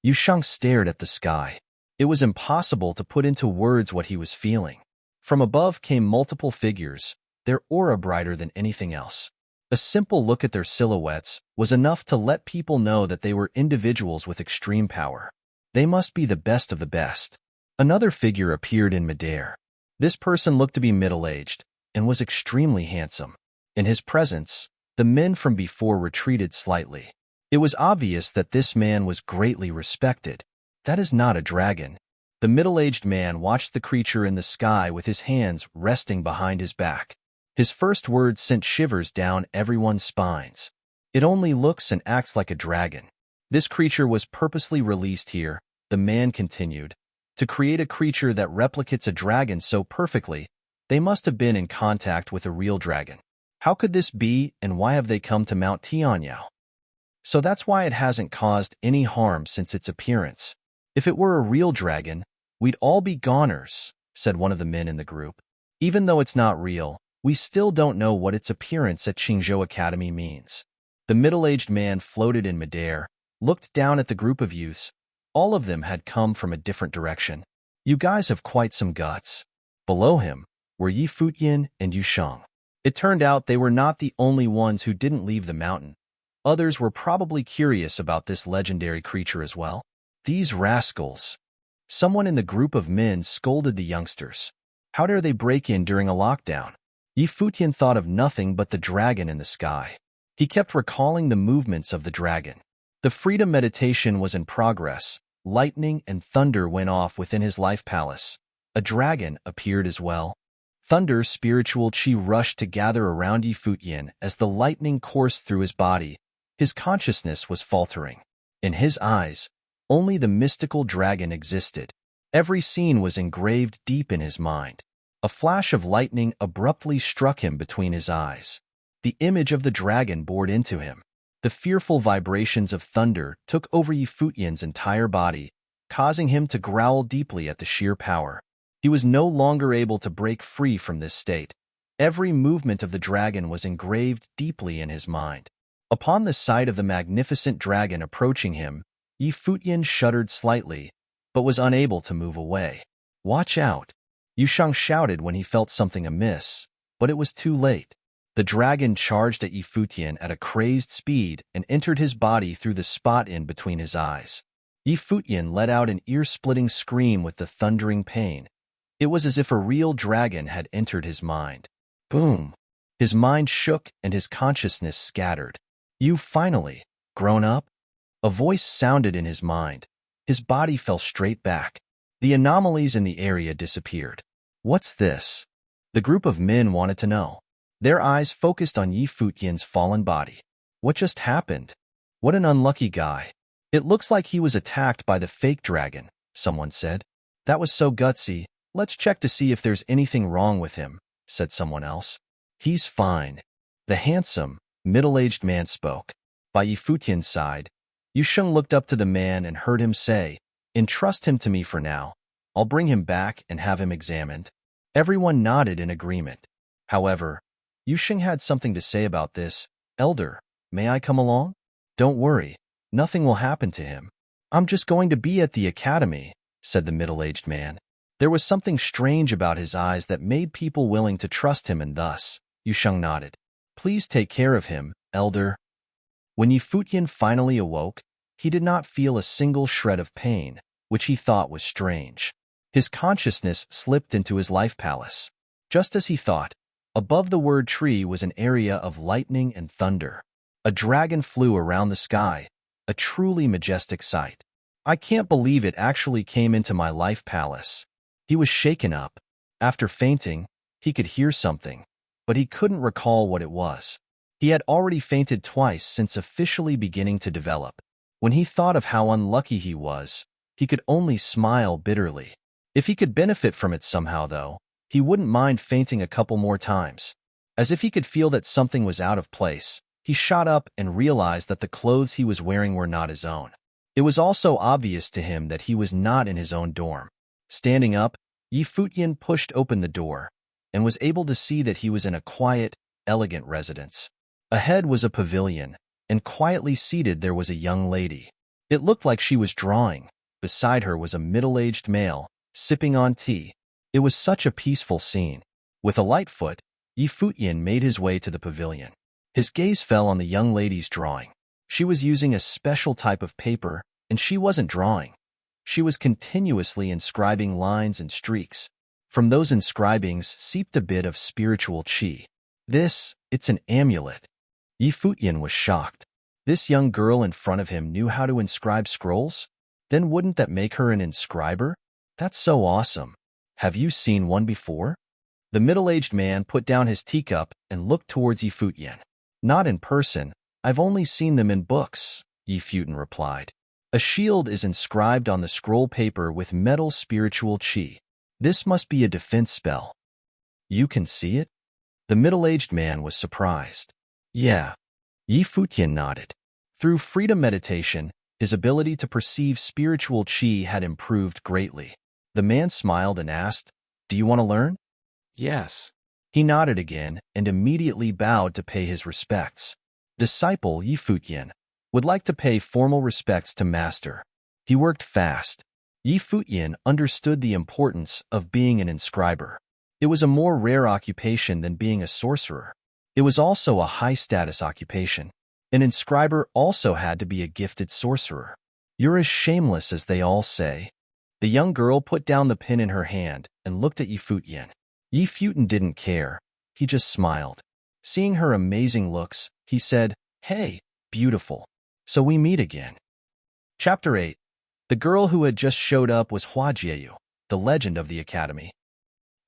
Yusheng stared at the sky. It was impossible to put into words what he was feeling. From above came multiple figures, their aura brighter than anything else. A simple look at their silhouettes was enough to let people know that they were individuals with extreme power. They must be the best of the best. Another figure appeared in midair. This person looked to be middle-aged and was extremely handsome. In his presence, the men from before retreated slightly. It was obvious that this man was greatly respected. That is not a dragon. The middle-aged man watched the creature in the sky with his hands resting behind his back. His first words sent shivers down everyone's spines. It only looks and acts like a dragon. This creature was purposely released here, the man continued. To create a creature that replicates a dragon so perfectly, they must have been in contact with a real dragon. How could this be, and why have they come to Mount Tianyao? So that's why it hasn't caused any harm since its appearance. If it were a real dragon, we'd all be goners, said one of the men in the group. Even though it's not real, we still don't know what its appearance at Qingzhou Academy means. The middle-aged man floated in midair, looked down at the group of youths. All of them had come from a different direction. You guys have quite some guts. Below him were Futian and Yusheng. It turned out they were not the only ones who didn't leave the mountain. Others were probably curious about this legendary creature as well. These rascals! Someone in the group of men scolded the youngsters. How dare they break in during a lockdown? Futian thought of nothing but the dragon in the sky. He kept recalling the movements of the dragon. The freedom meditation was in progress. Lightning and thunder went off within his life palace. A dragon appeared as well. Thunder's spiritual chi rushed to gather around Futian as the lightning coursed through his body. His consciousness was faltering. In his eyes, only the mystical dragon existed. Every scene was engraved deep in his mind. A flash of lightning abruptly struck him between his eyes. The image of the dragon bored into him. The fearful vibrations of thunder took over Futian's entire body, causing him to growl deeply at the sheer power. He was no longer able to break free from this state. Every movement of the dragon was engraved deeply in his mind. Upon the sight of the magnificent dragon approaching him, Futian shuddered slightly, but was unable to move away. Watch out! Yusheng shouted when he felt something amiss, but it was too late. The dragon charged at Futian at a crazed speed and entered his body through the spot in between his eyes. Yi Futian let out an ear-splitting scream with the thundering pain. It was as if a real dragon had entered his mind. Boom! His mind shook and his consciousness scattered. "You've finally grown up?" A voice sounded in his mind. His body fell straight back. The anomalies in the area disappeared. "What's this?" The group of men wanted to know. Their eyes focused on Yi Futian's fallen body. "What just happened? What an unlucky guy. It looks like he was attacked by the fake dragon," someone said. "That was so gutsy. Let's check to see if there's anything wrong with him," said someone else. "He's fine." The handsome, middle-aged man spoke. By Yi Futian's side, Yusheng looked up to the man and heard him say, "Entrust him to me for now. I'll bring him back and have him examined." Everyone nodded in agreement. However, Yusheng had something to say about this. "Elder, may I come along?" "Don't worry. Nothing will happen to him. I'm just going to be at the academy," said the middle-aged man. There was something strange about his eyes that made people willing to trust him, and thus, Yusheng nodded. "Please take care of him, elder." When Yi Futian finally awoke, he did not feel a single shred of pain, which he thought was strange. His consciousness slipped into his life palace. Just as he thought, above the word tree was an area of lightning and thunder. A dragon flew around the sky, a truly majestic sight. "I can't believe it actually came into my life palace." He was shaken up. After fainting, he could hear something, but he couldn't recall what it was. He had already fainted twice since officially beginning to develop. When he thought of how unlucky he was, he could only smile bitterly. If he could benefit from it somehow, though, he wouldn't mind fainting a couple more times. As if he could feel that something was out of place, he shot up and realized that the clothes he was wearing were not his own. It was also obvious to him that he was not in his own dorm. Standing up, Yi Futian pushed open the door and was able to see that he was in a quiet, elegant residence. Ahead was a pavilion, and quietly seated there was a young lady. It looked like she was drawing. Beside her was a middle-aged male, sipping on tea. It was such a peaceful scene. With a light foot, Yi Futian made his way to the pavilion. His gaze fell on the young lady's drawing. She was using a special type of paper, and she wasn't drawing. She was continuously inscribing lines and streaks. From those inscribings seeped a bit of spiritual qi. It's an amulet." Yi Futian was shocked. This young girl in front of him knew how to inscribe scrolls? Then wouldn't that make her an inscriber? That's so awesome. "Have you seen one before?" The middle-aged man put down his teacup and looked towards Yi Futian. "Not in person. I've only seen them in books," Yi Futian replied. "A shield is inscribed on the scroll paper with metal spiritual qi. This must be a defense spell." "You can see it?" The middle-aged man was surprised. "Yeah." Yi Futian nodded. Through freedom meditation, his ability to perceive spiritual qi had improved greatly. The man smiled and asked, "Do you want to learn?" "Yes." He nodded again and immediately bowed to pay his respects. Disciple Yi Futian would like to pay formal respects to master. He worked fast. Yi Futian understood the importance of being an inscriber. It was a more rare occupation than being a sorcerer. It was also a high-status occupation. An inscriber also had to be a gifted sorcerer. "You're as shameless as they all say." The young girl put down the pen in her hand and looked at Yi Futian. Yi Futian didn't care. He just smiled. Seeing her amazing looks, he said, "Hey, beautiful. So we meet again." Chapter 8. The girl who had just showed up was Hua Jieyu, the legend of the academy.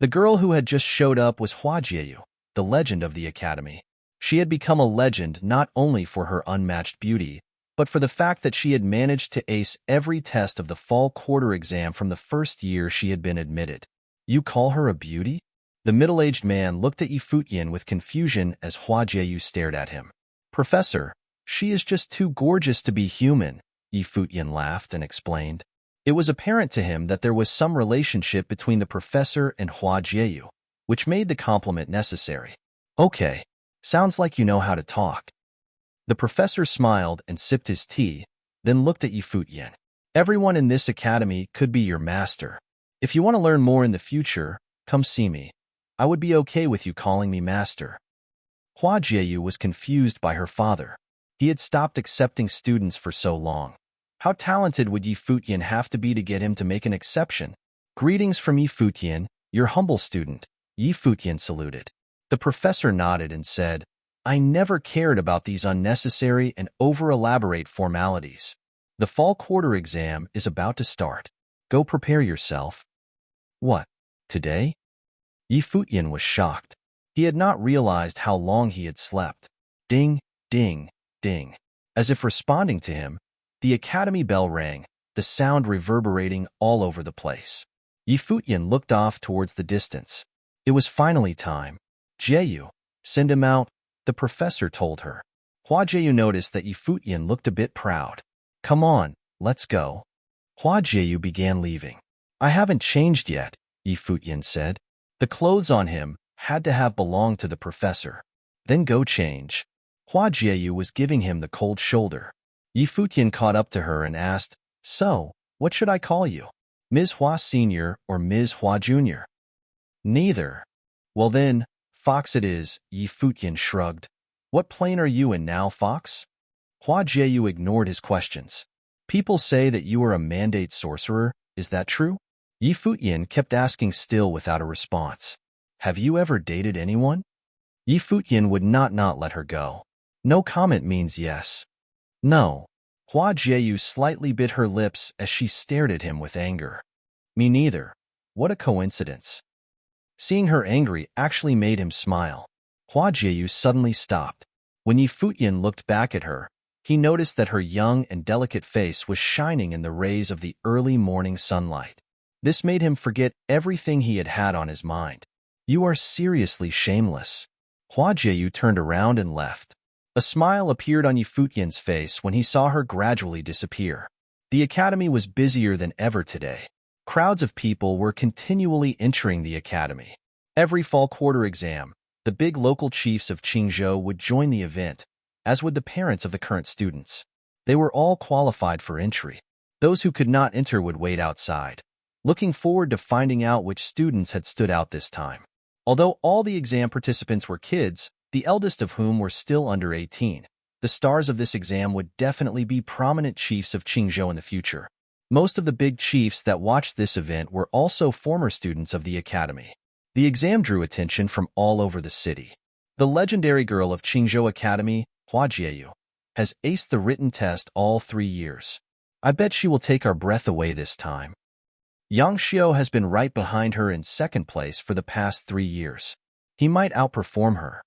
The girl who had just showed up was Hua Jieyu, the legend of the academy. She had become a legend not only for her unmatched beauty, but for the fact that she had managed to ace every test of the fall quarter exam from the first year she had been admitted. "You call her a beauty?" The middle-aged man looked at Yi Futian with confusion as Hua Jieyu stared at him. "Professor, she is just too gorgeous to be human," Yi Futian laughed and explained. It was apparent to him that there was some relationship between the professor and Hua Jieyu, which made the compliment necessary. "Okay, sounds like you know how to talk." The professor smiled and sipped his tea, then looked at Yi Futian. "Everyone in this academy could be your master. If you want to learn more in the future, come see me. I would be okay with you calling me master." Hua Jieyu was confused by her father. He had stopped accepting students for so long. How talented would Yi Futian have to be to get him to make an exception? Greetings from Yi Futian, your humble student. Yi Futian saluted. The professor nodded and said, I never cared about these unnecessary and over-elaborate formalities. The fall quarter exam is about to start. Go prepare yourself. What? Today? Yi Futian was shocked. He had not realized how long he had slept. Ding, ding, ding. As if responding to him, the academy bell rang, the sound reverberating all over the place. Yi Futian looked off towards the distance. It was finally time. Jieyu, send him out, the professor told her. Hua Jieyu noticed that Yi Futian looked a bit proud. Come on, let's go. Hua Jieyu began leaving. I haven't changed yet, Yi Futian said. The clothes on him had to have belonged to the professor. Then go change. Hua Jieyu was giving him the cold shoulder. Yi Futian caught up to her and asked, So, what should I call you? Ms. Hua Sr. or Ms. Hua Jr.? Neither. Well then, Fox it is, Yi Futian shrugged. What plane are you in now, Fox? Hua Jieyu ignored his questions. People say that you are a mandate sorcerer, is that true? Yi Futian kept asking still without a response. Have you ever dated anyone? Yi Futian would not let her go. No comment means yes. No. Hua Jieyu slightly bit her lips as she stared at him with anger. Me neither. What a coincidence. Seeing her angry actually made him smile. Hua Jieyu suddenly stopped. When Yi Futian looked back at her, he noticed that her young and delicate face was shining in the rays of the early morning sunlight. This made him forget everything he had had on his mind. You are seriously shameless. Hua Jieyu turned around and left. A smile appeared on Yi Futian's face when he saw her gradually disappear. The academy was busier than ever today. Crowds of people were continually entering the academy. Every fall quarter exam, the big local chiefs of Qingzhou would join the event, as would the parents of the current students. They were all qualified for entry. Those who could not enter would wait outside, looking forward to finding out which students had stood out this time. Although all the exam participants were kids, the eldest of whom were still under 18, the stars of this exam would definitely be prominent chiefs of Qingzhou in the future. Most of the big chiefs that watched this event were also former students of the academy. The exam drew attention from all over the city. The legendary girl of Qingzhou Academy, Hua Jieyu, has aced the written test all 3 years. I bet she will take our breath away this time. Yang Xiao has been right behind her in second place for the past 3 years. He might outperform her.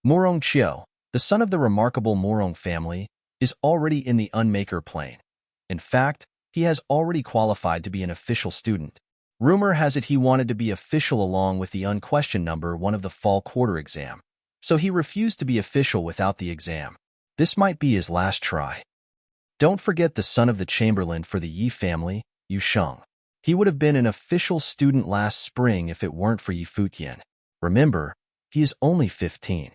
Murong Qiao, the son of the remarkable Murong family, is already in the Unmaker plane. In fact, he has already qualified to be an official student. Rumor has it he wanted to be official along with the unquestioned number 1 of the fall quarter exam, so he refused to be official without the exam. This might be his last try. Don't forget the son of the chamberlain for the Yi family, Yu Sheng. He would have been an official student last spring if it weren't for Yi Futian. Remember, he is only 15.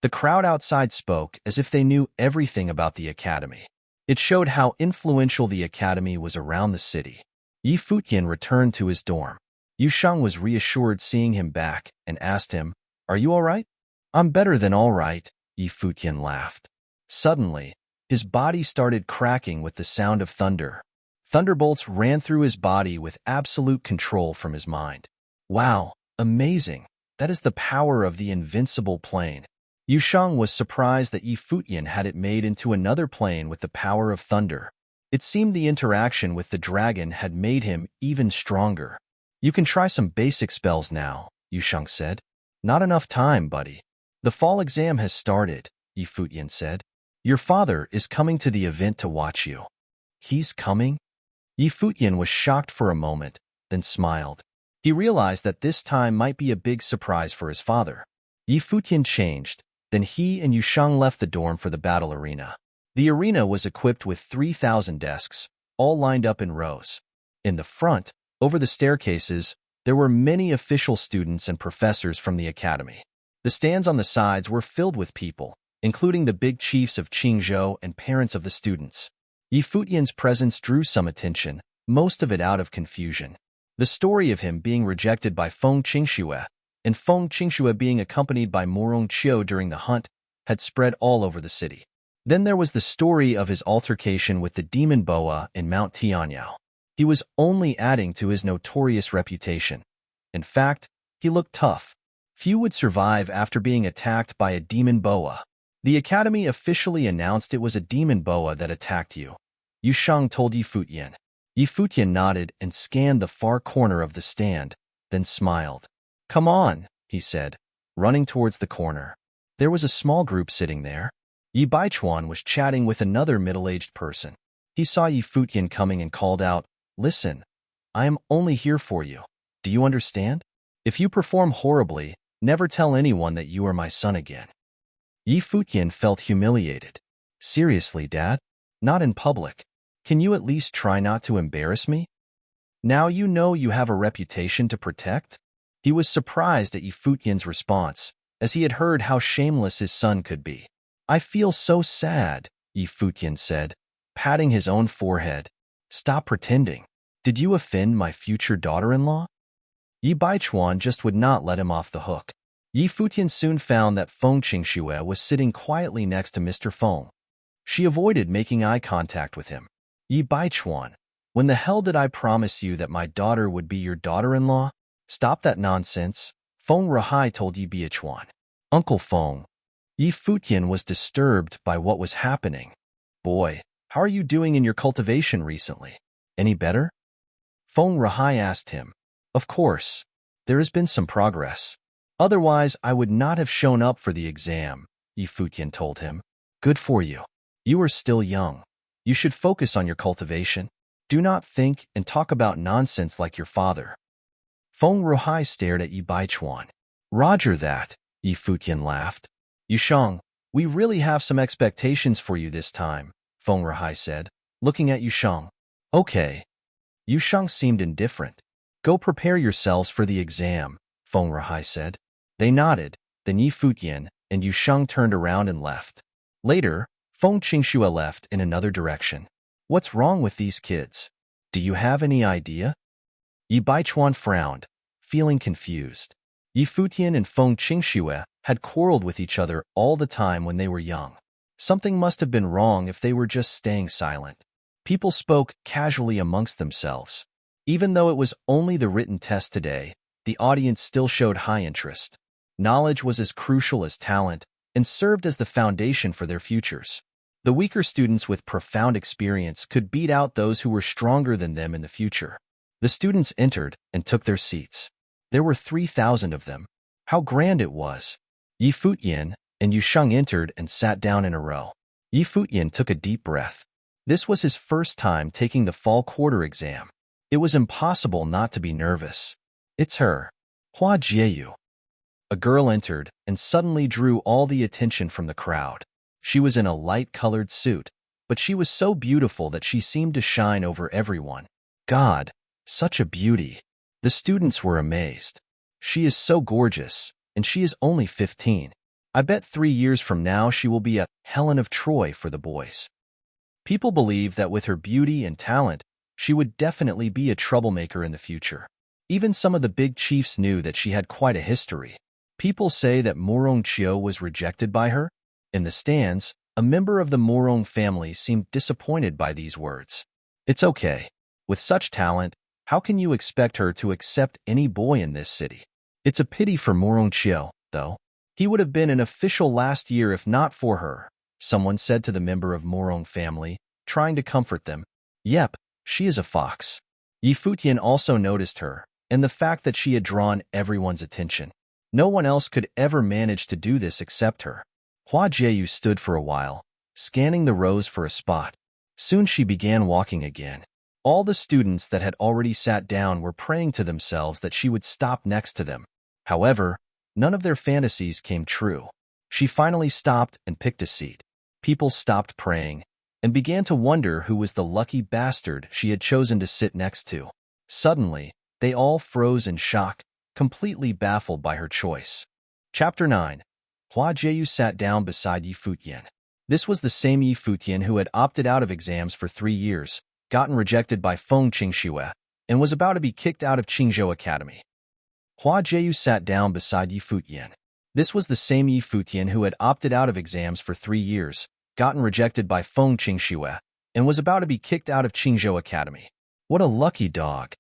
The crowd outside spoke as if they knew everything about the academy. It showed how influential the academy was around the city. Yi Futian returned to his dorm. Yu Sheng was reassured seeing him back and asked him, Are you all right? I'm better than all right, Yi Futian laughed. Suddenly, his body started cracking with the sound of thunder. Thunderbolts ran through his body with absolute control from his mind. Wow, amazing. That is the power of the invincible plane. Yu Sheng was surprised that Yi Futian had it made into another plane with the power of thunder. It seemed the interaction with the dragon had made him even stronger. You can try some basic spells now, Yu Sheng said. Not enough time, buddy. The fall exam has started, Yi Futian said. Your father is coming to the event to watch you. He's coming? Yi Futian was shocked for a moment, then smiled. He realized that this time might be a big surprise for his father. Yi Futian changed, then he and Yu Sheng left the dorm for the battle arena. The arena was equipped with 3,000 desks, all lined up in rows. In the front, over the staircases, there were many official students and professors from the academy. The stands on the sides were filled with people, including the big chiefs of Qingzhou and parents of the students. Yi Futian's presence drew some attention, most of it out of confusion. The story of him being rejected by Feng Qingxue and Feng Qingxue being accompanied by Murong Qiao during the hunt had spread all over the city. Then there was the story of his altercation with the demon boa in Mount Tianyao. He was only adding to his notorious reputation. In fact, he looked tough. Few would survive after being attacked by a demon boa. The academy officially announced it was a demon boa that attacked you. Yu Sheng told Yi Futian. Yi Futian nodded and scanned the far corner of the stand, then smiled. Come on, he said, running towards the corner. There was a small group sitting there. Yi Baichuan was chatting with another middle-aged person. He saw Yi Futian coming and called out, Listen, I am only here for you. Do you understand? If you perform horribly, never tell anyone that you are my son again. Yi Futian felt humiliated. Seriously, Dad? Not in public. Can you at least try not to embarrass me? Now you know you have a reputation to protect? He was surprised at Yi Futian's response, as he had heard how shameless his son could be. I feel so sad, Yi Futian said, patting his own forehead. Stop pretending. Did you offend my future daughter-in-law? Yi Baichuan just would not let him off the hook. Yi Futian soon found that Feng Qingxue was sitting quietly next to Mr. Feng. She avoided making eye contact with him. Yi Baichuan, when the hell did I promise you that my daughter would be your daughter-in-law? Stop that nonsense, Feng Rahai told Yi Baichuan. Uncle Feng. Yi Futian was disturbed by what was happening. Boy, how are you doing in your cultivation recently? Any better? Feng Rahai asked him. Of course, there has been some progress. Otherwise, I would not have shown up for the exam, Yi Futian told him. Good for you. You are still young. You should focus on your cultivation. Do not think and talk about nonsense like your father. Feng Rahai stared at Yi Baichuan. Roger that, Yi Futian laughed. Yu Sheng, we really have some expectations for you this time, Feng Rahai said, looking at Yu Sheng. Okay. Yu Sheng seemed indifferent. Go prepare yourselves for the exam, Feng Rahai said. They nodded, then Yi Futian and Yu Sheng turned around and left. Later, Feng Qingxue left in another direction. What's wrong with these kids? Do you have any idea? Yi Baichuan frowned, feeling confused. Yi Futian and Feng Qingxue had quarreled with each other all the time when they were young. Something must have been wrong if they were just staying silent. People spoke casually amongst themselves. Even though it was only the written test today, the audience still showed high interest. Knowledge was as crucial as talent and served as the foundation for their futures. The weaker students with profound experience could beat out those who were stronger than them in the future. The students entered and took their seats. There were 3,000 of them. How grand it was! Yi Futian and Yu Sheng entered and sat down in a row. Yi Futian took a deep breath. This was his first time taking the fall quarter exam. It was impossible not to be nervous. It's her. Hua Jieyu. A girl entered and suddenly drew all the attention from the crowd. She was in a light-colored suit, but she was so beautiful that she seemed to shine over everyone. God, such a beauty. The students were amazed. She is so gorgeous, and she is only 15. I bet 3 years from now she will be a Helen of Troy for the boys. People believe that with her beauty and talent, she would definitely be a troublemaker in the future. Even some of the big chiefs knew that she had quite a history. People say that Morong Chio was rejected by her. In the stands, a member of the Morong family seemed disappointed by these words. It's okay. With such talent, how can you expect her to accept any boy in this city? It's a pity for Morong Chio, though. He would have been an official last year if not for her, someone said to the member of Morong family, trying to comfort them. Yep, she is a fox. Yi Futian also noticed her, and the fact that she had drawn everyone's attention. No one else could ever manage to do this except her. Hua Jieyu stood for a while, scanning the rows for a spot. Soon she began walking again. All the students that had already sat down were praying to themselves that she would stop next to them. However, none of their fantasies came true. She finally stopped and picked a seat. People stopped praying and began to wonder who was the lucky bastard she had chosen to sit next to. Suddenly, they all froze in shock, completely baffled by her choice. Chapter 9. Hua Jieyu sat down beside Yi Futian. This was the same Yi Futian who had opted out of exams for 3 years, gotten rejected by Feng Qingxue, and was about to be kicked out of Qingzhou Academy. Hua Jieyu sat down beside Yi Futian. This was the same Yi Futian who had opted out of exams for 3 years, gotten rejected by Feng Qingxue, and was about to be kicked out of Qingzhou Academy. What a lucky dog.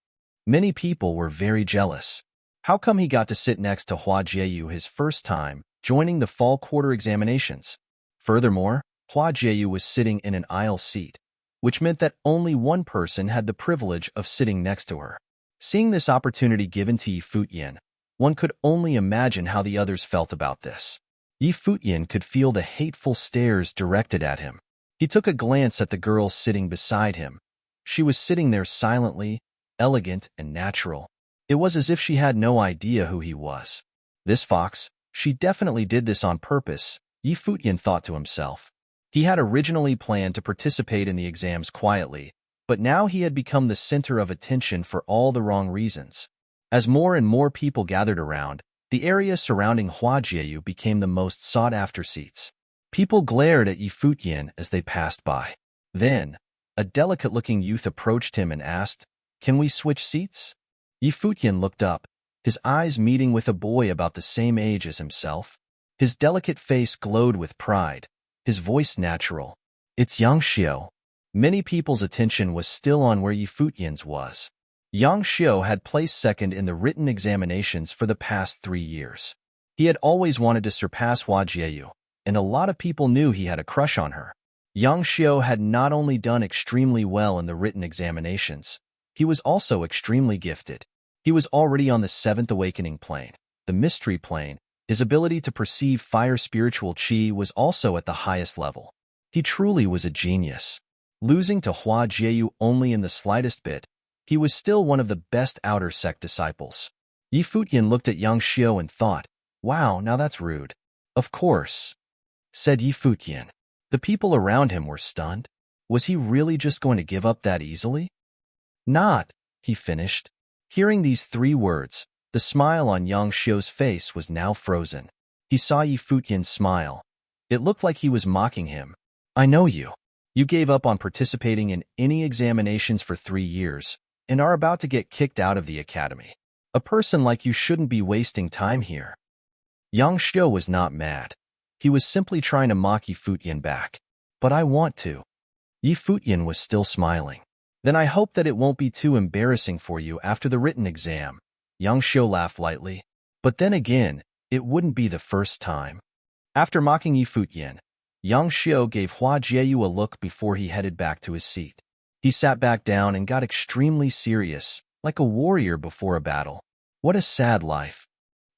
Many people were very jealous. How come he got to sit next to Hua Jieyu his first time, joining the fall quarter examinations? Furthermore, Hua Jieyu was sitting in an aisle seat, which meant that only one person had the privilege of sitting next to her. Seeing this opportunity given to Yi Futian, one could only imagine how the others felt about this. Yi Futian could feel the hateful stares directed at him. He took a glance at the girl sitting beside him. She was sitting there silently, elegant and natural. It was as if she had no idea who he was. This fox, she definitely did this on purpose, Yi Futian thought to himself. He had originally planned to participate in the exams quietly, but now he had become the center of attention for all the wrong reasons. As more and more people gathered around, the area surrounding Hua Jieyu became the most sought-after seats. People glared at Yi Futian as they passed by. Then, a delicate-looking youth approached him and asked, "Can we switch seats?" Yi Futian looked up, his eyes meeting with a boy about the same age as himself. His delicate face glowed with pride, his voice natural. "It's Yang Xiu." Many people's attention was still on where Yi Futian's was. Yang Xiu had placed second in the written examinations for the past 3 years. He had always wanted to surpass Hua Jieyu, and a lot of people knew he had a crush on her. Yang Xiu had not only done extremely well in the written examinations, he was also extremely gifted. He was already on the 7th awakening plane, the mystery plane. His ability to perceive fire spiritual qi was also at the highest level. He truly was a genius. Losing to Hua Jieyu only in the slightest bit, he was still one of the best outer sect disciples. Yi Futian looked at Yang Xiu and thought, "Wow, now that's rude." "Of course," said Yi Futian. The people around him were stunned. Was he really just going to give up that easily? "Not," he finished. Hearing these 3 words, the smile on Yang Xiu's face was now frozen. He saw Yi Futian smile. It looked like he was mocking him. "I know you. You gave up on participating in any examinations for 3 years and are about to get kicked out of the academy. A person like you shouldn't be wasting time here." Yang Xiu was not mad. He was simply trying to mock Yi Futian back. "But I want to." Yi Futian was still smiling. "Then I hope that it won't be too embarrassing for you after the written exam." Yang Xiu laughed lightly. But then again, it wouldn't be the first time. After mocking Yi Futian, Yang Xiu gave Hua Jieyu a look before he headed back to his seat. He sat back down and got extremely serious, like a warrior before a battle. What a sad life.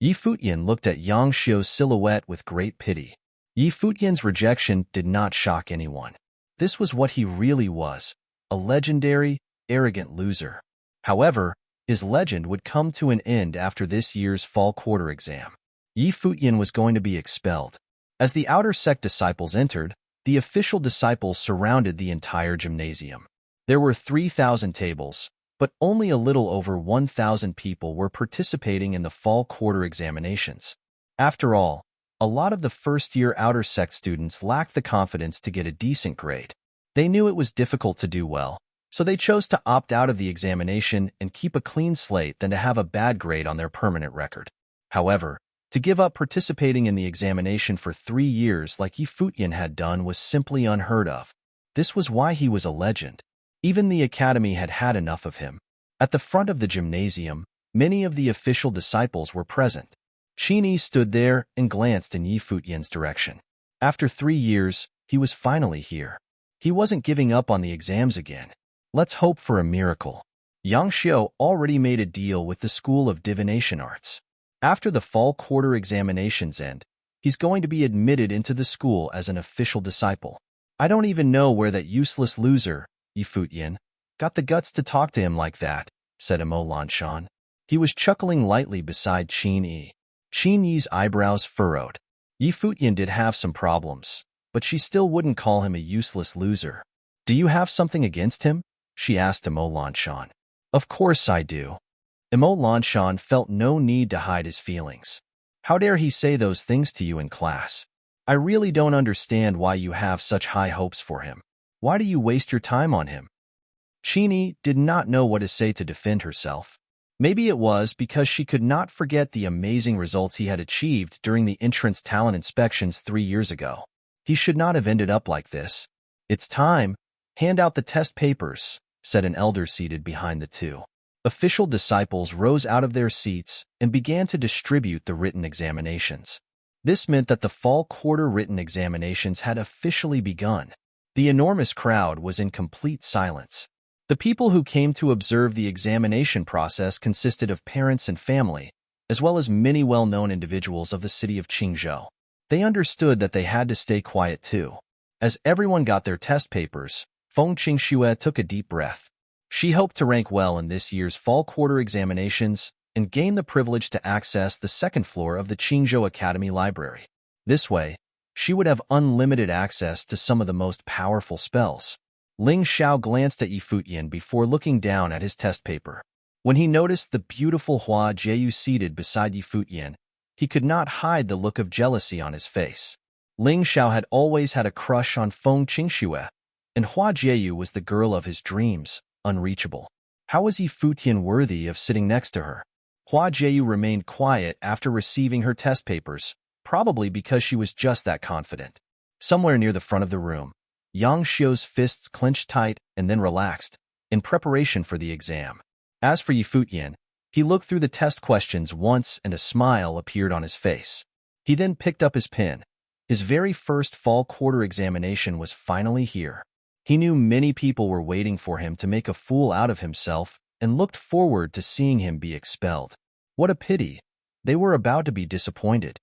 Yi Futian looked at Yang Xiu's silhouette with great pity. Yi Futian's rejection did not shock anyone. This was what he really was, a legendary, arrogant loser. However, his legend would come to an end after this year's fall quarter exam. Yi Futian was going to be expelled. As the outer sect disciples entered, the official disciples surrounded the entire gymnasium. There were 3,000 tables, but only a little over 1,000 people were participating in the fall quarter examinations. After all, a lot of the first-year outer sect students lacked the confidence to get a decent grade. They knew it was difficult to do well, so they chose to opt out of the examination and keep a clean slate than to have a bad grade on their permanent record. However, to give up participating in the examination for 3 years like Yi Futian had done was simply unheard of. This was why he was a legend. Even the academy had had enough of him. At the front of the gymnasium, many of the official disciples were present. Qini stood there and glanced in Yi Futian's direction. After 3 years, he was finally here. He wasn't giving up on the exams again. Let's hope for a miracle. Yang Xiu already made a deal with the School of Divination Arts. After the fall quarter examinations end, he's going to be admitted into the school as an official disciple. I don't even know where that useless loser, Yi Futian, got the guts to talk to him like that, said Emo Lanshan. He was chuckling lightly beside Qin Yi. Qin Yi's eyebrows furrowed. Yi Futian did have some problems, but she still wouldn't call him a useless loser. Do you have something against him? She asked Emo Lanshan. Of course I do. Emo Lanshan felt no need to hide his feelings. How dare he say those things to you in class? I really don't understand why you have such high hopes for him. Why do you waste your time on him? Qini did not know what to say to defend herself. Maybe it was because she could not forget the amazing results he had achieved during the entrance talent inspections 3 years ago. He should not have ended up like this. It's time. Hand out the test papers, said an elder seated behind the two. Official disciples rose out of their seats and began to distribute the written examinations. This meant that the fall quarter written examinations had officially begun. The enormous crowd was in complete silence. The people who came to observe the examination process consisted of parents and family, as well as many well-known individuals of the city of Qingzhou. They understood that they had to stay quiet too. As everyone got their test papers, Feng Qingxue took a deep breath. She hoped to rank well in this year's fall quarter examinations and gain the privilege to access the second floor of the Qingzhou Academy Library. This way, she would have unlimited access to some of the most powerful spells. Ling Xiao glanced at Yi Futian before looking down at his test paper. When he noticed the beautiful Hua Jieyu seated beside Yi Futian, he could not hide the look of jealousy on his face. Ling Xiao had always had a crush on Feng Qingxue, and Hua Jieyu was the girl of his dreams, unreachable. How was Yi Futian worthy of sitting next to her? Hua Jieyu remained quiet after receiving her test papers, probably because she was just that confident. Somewhere near the front of the room, Yang Xiu's fists clenched tight and then relaxed, in preparation for the exam. As for Yi Futian, he looked through the test questions once and a smile appeared on his face. He then picked up his pen. His very first fall quarter examination was finally here. He knew many people were waiting for him to make a fool out of himself and looked forward to seeing him be expelled. What a pity. They were about to be disappointed.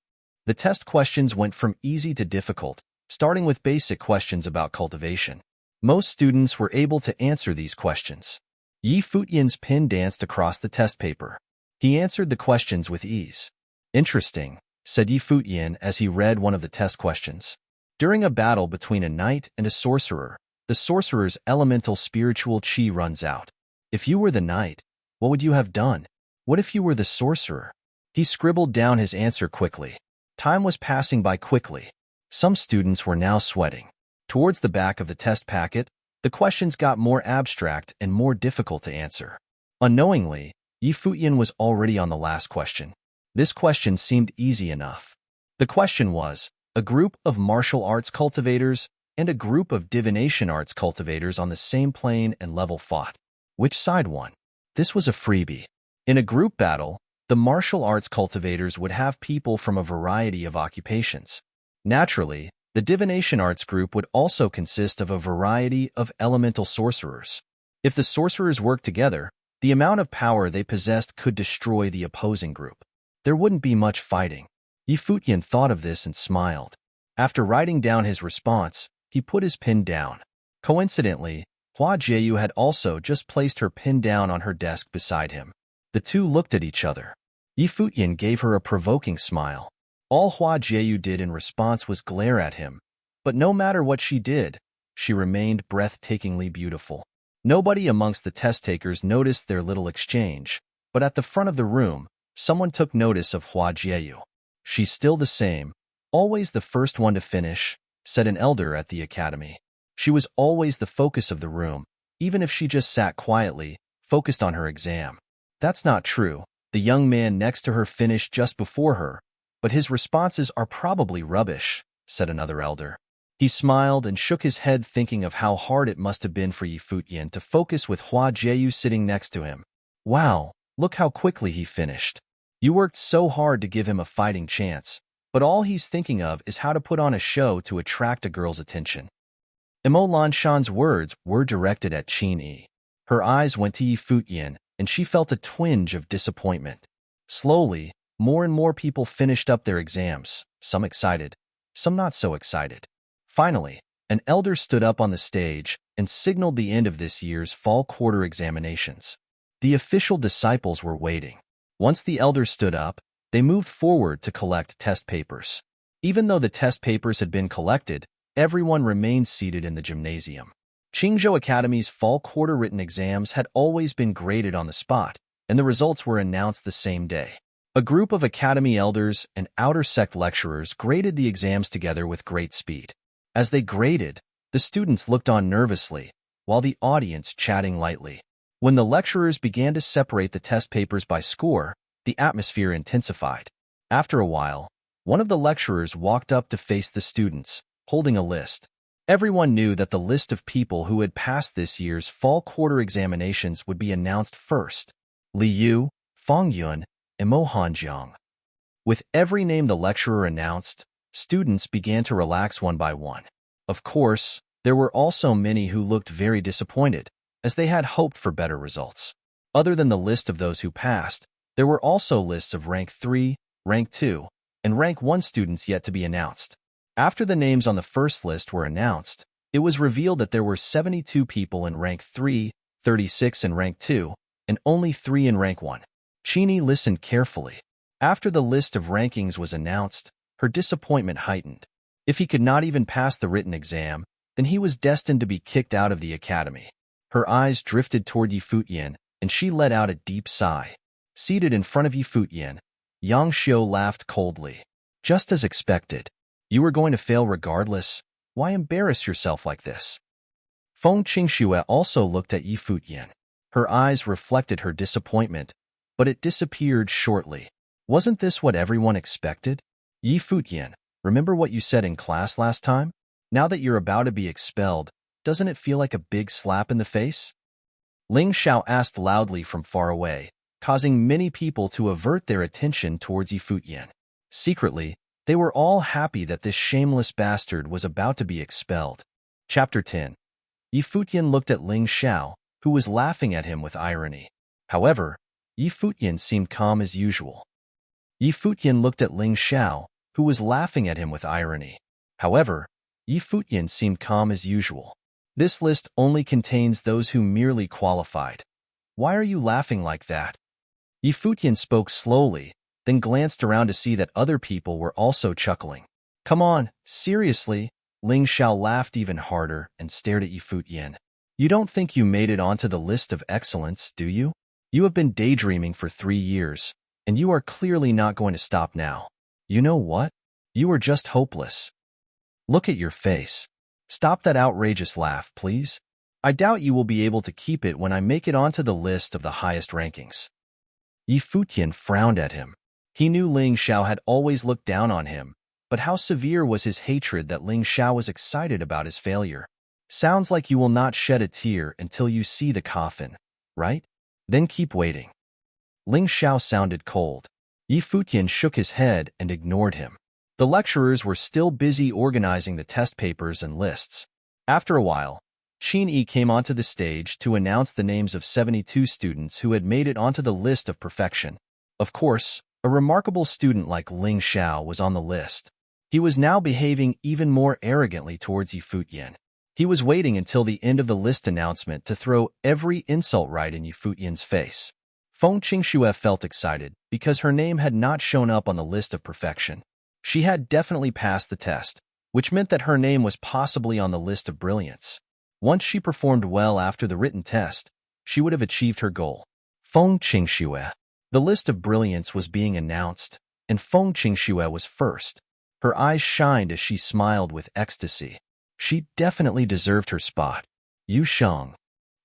The test questions went from easy to difficult, starting with basic questions about cultivation. Most students were able to answer these questions. Yi Futian's pen danced across the test paper. He answered the questions with ease. Interesting, said Yi Futian as he read one of the test questions. During a battle between a knight and a sorcerer, the sorcerer's elemental spiritual qi runs out. If you were the knight, what would you have done? What if you were the sorcerer? He scribbled down his answer quickly. Time was passing by quickly. Some students were now sweating. Towards the back of the test packet, the questions got more abstract and more difficult to answer. Unknowingly, Yi Futian was already on the last question. This question seemed easy enough. The question was, a group of martial arts cultivators and a group of divination arts cultivators on the same plane and level fought. Which side won? This was a freebie. In a group battle, the martial arts cultivators would have people from a variety of occupations. Naturally, the divination arts group would also consist of a variety of elemental sorcerers. If the sorcerers worked together, the amount of power they possessed could destroy the opposing group. There wouldn't be much fighting. Yi Futian thought of this and smiled. After writing down his response, he put his pen down. Coincidentally, Hua Jieyu had also just placed her pen down on her desk beside him. The two looked at each other. Yi Futian gave her a provoking smile. All Hua Jieyu did in response was glare at him, but no matter what she did, she remained breathtakingly beautiful. Nobody amongst the test-takers noticed their little exchange, but at the front of the room, someone took notice of Hua Jieyu. She's still the same, always the first one to finish, said an elder at the academy. She was always the focus of the room, even if she just sat quietly, focused on her exam. That's not true. The young man next to her finished just before her, but his responses are probably rubbish, said another elder. He smiled and shook his head thinking of how hard it must have been for Yi Futian to focus with Hua Jieyu sitting next to him. Wow, look how quickly he finished. You worked so hard to give him a fighting chance, but all he's thinking of is how to put on a show to attract a girl's attention. Emo Lanshan's words were directed at Qin Yi. Her eyes went to Yi Futian, and she felt a twinge of disappointment. Slowly, more and more people finished up their exams, some excited, some not so excited. Finally, an elder stood up on the stage and signaled the end of this year's fall quarter examinations. The official disciples were waiting. Once the elder stood up, they moved forward to collect test papers. Even though the test papers had been collected, everyone remained seated in the gymnasium. Qingzhou Academy's fall quarter written exams had always been graded on the spot, and the results were announced the same day. A group of academy elders and outer sect lecturers graded the exams together with great speed. As they graded, the students looked on nervously, while the audience chatting lightly. When the lecturers began to separate the test papers by score, the atmosphere intensified. After a while, one of the lecturers walked up to face the students, holding a list. Everyone knew that the list of people who had passed this year's fall quarter examinations would be announced first. Li Yu, Feng Yun, and Mo Hanjiang. With every name the lecturer announced, students began to relax one by one. Of course, there were also many who looked very disappointed, as they had hoped for better results. Other than the list of those who passed, there were also lists of Rank 3, Rank 2, and Rank 1 students yet to be announced. After the names on the first list were announced, it was revealed that there were 72 people in Rank 3, 36 in Rank 2, and only 3 in Rank 1. Chini listened carefully. After the list of rankings was announced, her disappointment heightened. If he could not even pass the written exam, then he was destined to be kicked out of the academy. Her eyes drifted toward Futian, and she let out a deep sigh. Seated in front of Futian, Yang Xiu laughed coldly. Just as expected. You were going to fail regardless. Why embarrass yourself like this? Feng Qingxue also looked at Futian. Her eyes reflected her disappointment, but it disappeared shortly. Wasn't this what everyone expected? Futian, remember what you said in class last time? Now that you're about to be expelled, doesn't it feel like a big slap in the face? Ling Xiao asked loudly from far away, causing many people to avert their attention towards Futian. Secretly, they were all happy that this shameless bastard was about to be expelled. Chapter 10. Futian looked at Ling Xiao, who was laughing at him with irony. However, Futian seemed calm as usual. Futian looked at Ling Xiao, who was laughing at him with irony. However, Futian seemed calm as usual. This list only contains those who merely qualified. Why are you laughing like that? Futian spoke slowly, then glanced around to see that other people were also chuckling. Come on, seriously? Ling Xiao laughed even harder and stared at Futian. You don't think you made it onto the list of excellence, do you? You have been daydreaming for 3 years, and you are clearly not going to stop now. You know what? You are just hopeless. Look at your face. Stop that outrageous laugh, please. I doubt you will be able to keep it when I make it onto the list of the highest rankings. Futian frowned at him. He knew Ling Xiao had always looked down on him, but how severe was his hatred that Ling Xiao was excited about his failure? Sounds like you will not shed a tear until you see the coffin, right? Then keep waiting. Ling Xiao sounded cold. Futian shook his head and ignored him. The lecturers were still busy organizing the test papers and lists. After a while, Qin Yi came onto the stage to announce the names of 72 students who had made it onto the list of perfection. Of course, a remarkable student like Ling Xiao was on the list. He was now behaving even more arrogantly towards Futian. He was waiting until the end of the list announcement to throw every insult right in Futian's face. Feng Qingxue felt excited because her name had not shown up on the list of perfection. She had definitely passed the test, which meant that her name was possibly on the list of brilliance. Once she performed well after the written test, she would have achieved her goal. Feng Qingxue. The list of brilliance was being announced, and Feng Qingxue was first. Her eyes shined as she smiled with ecstasy. She definitely deserved her spot. Yu Sheng.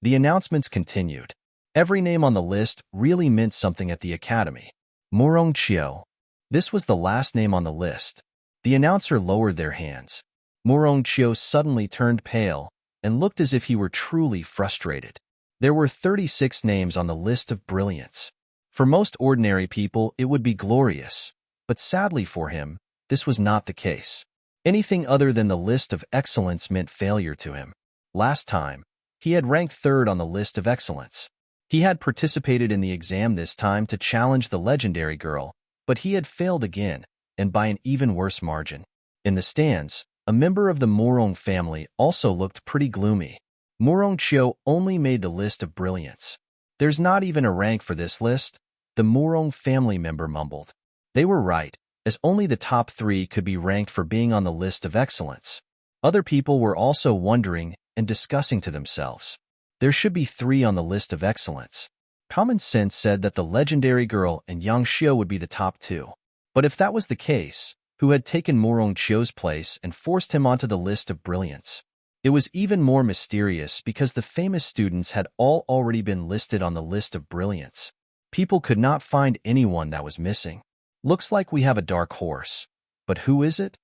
The announcements continued. Every name on the list really meant something at the academy. Murong Qiu. This was the last name on the list. The announcer lowered their hands. Murong Qiu suddenly turned pale and looked as if he were truly frustrated. There were 36 names on the list of brilliance. For most ordinary people, it would be glorious, but sadly for him, this was not the case. Anything other than the list of excellence meant failure to him. Last time, he had ranked 3rd on the list of excellence. He had participated in the exam this time to challenge the legendary girl, but he had failed again, and by an even worse margin. In the stands, a member of the Murong family also looked pretty gloomy. Murong Qiu only made the list of brilliance. There's not even a rank for this list, the Murong family member mumbled. They were right, as only the top 3 could be ranked for being on the list of excellence. Other people were also wondering and discussing to themselves. There should be 3 on the list of excellence. Common sense said that the legendary girl and Yang Xiu would be the top 2. But if that was the case, who had taken Murong Qiu's place and forced him onto the list of brilliance? It was even more mysterious because the famous students had all already been listed on the list of brilliance. People could not find anyone that was missing. Looks like we have a dark horse. But who is it?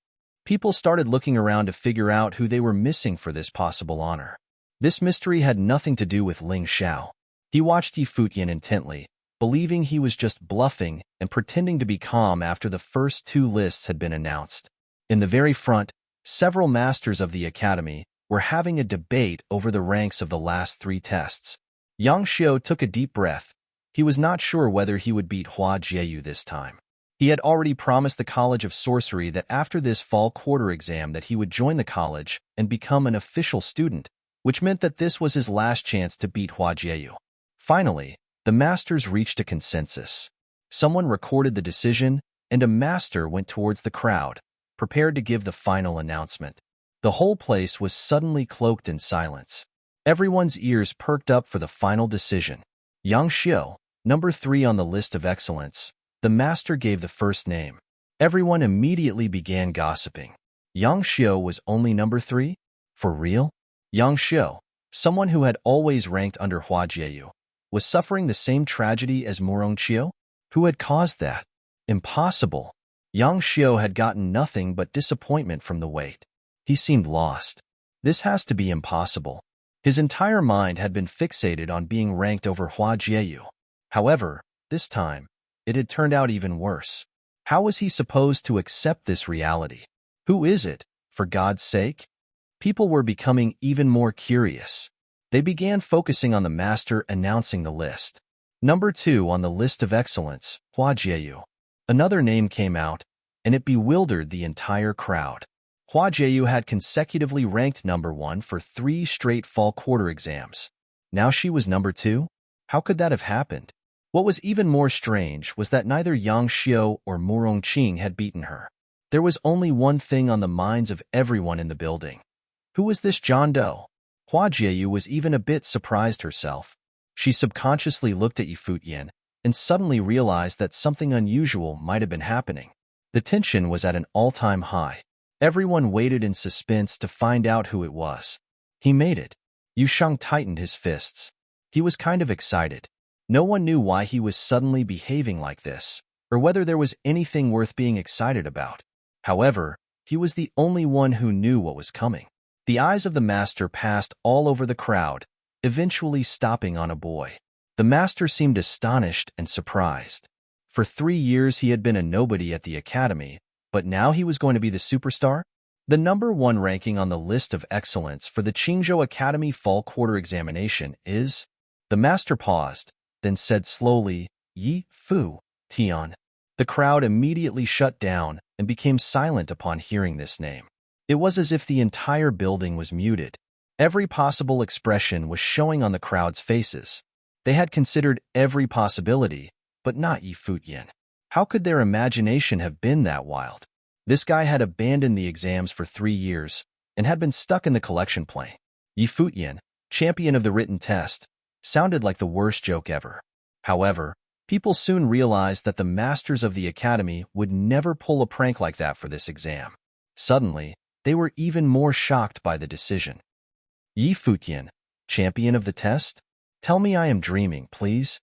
People started looking around to figure out who they were missing for this possible honor. This mystery had nothing to do with Ling Xiao. He watched Yi Futian intently, believing he was just bluffing and pretending to be calm after the first two lists had been announced. In the very front, several masters of the academy were having a debate over the ranks of the last three tests. Yang Xiu took a deep breath. He was not sure whether he would beat Hua Jieyu this time. He had already promised the College of Sorcery that after this fall quarter exam that he would join the college and become an official student, which meant that this was his last chance to beat Hua Jieyu. Finally, the masters reached a consensus. Someone recorded the decision, and a master went towards the crowd, prepared to give the final announcement. The whole place was suddenly cloaked in silence. Everyone's ears perked up for the final decision. Yang Xiu, number 3 on the list of excellence. The master gave the first name. Everyone immediately began gossiping. Yang Xiu was only number 3? For real? Yang Xiu, someone who had always ranked under Hua Jieyu, was suffering the same tragedy as Murong Qiu? Who had caused that? Impossible. Yang Xiu had gotten nothing but disappointment from the wait. He seemed lost. This has to be impossible. His entire mind had been fixated on being ranked over Hua Jieyu. However, this time, it had turned out even worse. How was he supposed to accept this reality? Who is it, for God's sake? People were becoming even more curious. They began focusing on the master announcing the list. Number 2 on the list of excellence, Hua Jieyu. Another name came out, and it bewildered the entire crowd. Hua Jieyu had consecutively ranked number 1 for 3 straight fall quarter exams. Now she was number 2? How could that have happened? What was even more strange was that neither Yang Xiu or Murong Qing had beaten her. There was only one thing on the minds of everyone in the building. Who was this John Doe? Hua Jieyu was even a bit surprised herself. She subconsciously looked at Yi Futian and suddenly realized that something unusual might have been happening. The tension was at an all-time high. Everyone waited in suspense to find out who it was. He made it. Yu Sheng tightened his fists. He was kind of excited. No one knew why he was suddenly behaving like this, or whether there was anything worth being excited about. However, he was the only one who knew what was coming. The eyes of the master passed all over the crowd, eventually stopping on a boy. The master seemed astonished and surprised. For 3 years he had been a nobody at the academy, but now he was going to be the superstar? The number 1 ranking on the list of excellence for the Qingzhou Academy Fall Quarter Examination is... The master paused, then said slowly, Yi Futian. The crowd immediately shut down and became silent upon hearing this name. It was as if the entire building was muted. Every possible expression was showing on the crowd's faces. They had considered every possibility, but not Yi Futian. How could their imagination have been that wild? This guy had abandoned the exams for 3 years and had been stuck in the collection plane. Yi Futian, champion of the written test, sounded like the worst joke ever. However, people soon realized that the masters of the academy would never pull a prank like that for this exam. Suddenly, they were even more shocked by the decision. Yi Futian, champion of the test? Tell me I am dreaming, please.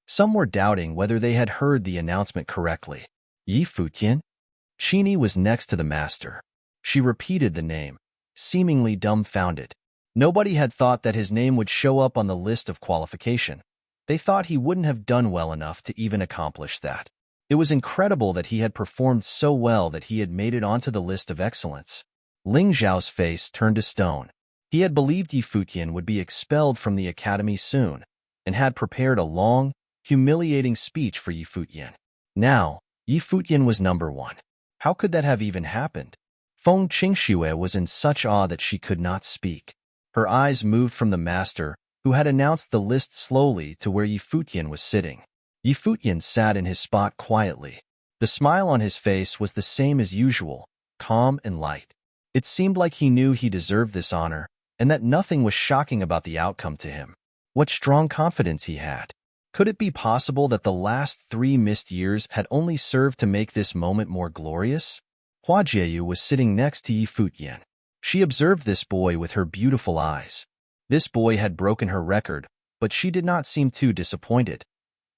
Some were doubting whether they had heard the announcement correctly. Yi Futian? Qini was next to the master. She repeated the name, seemingly dumbfounded. Nobody had thought that his name would show up on the list of qualification. They thought he wouldn't have done well enough to even accomplish that. It was incredible that he had performed so well that he had made it onto the list of excellence. Ling Zhao's face turned to stone. He had believed Yi Futian would be expelled from the academy soon, and had prepared a long, humiliating speech for Yi Futian. Now, Yi Futian was number 1. How could that have even happened? Feng Qingxue was in such awe that she could not speak. Her eyes moved from the master, who had announced the list slowly, to where Yi Futian was sitting. Yi Futian sat in his spot quietly. The smile on his face was the same as usual, calm and light. It seemed like he knew he deserved this honor, and that nothing was shocking about the outcome to him. What strong confidence he had. Could it be possible that the last 3 missed years had only served to make this moment more glorious? Hua Jieyu was sitting next to Yi Futian. She observed this boy with her beautiful eyes. This boy had broken her record, but she did not seem too disappointed.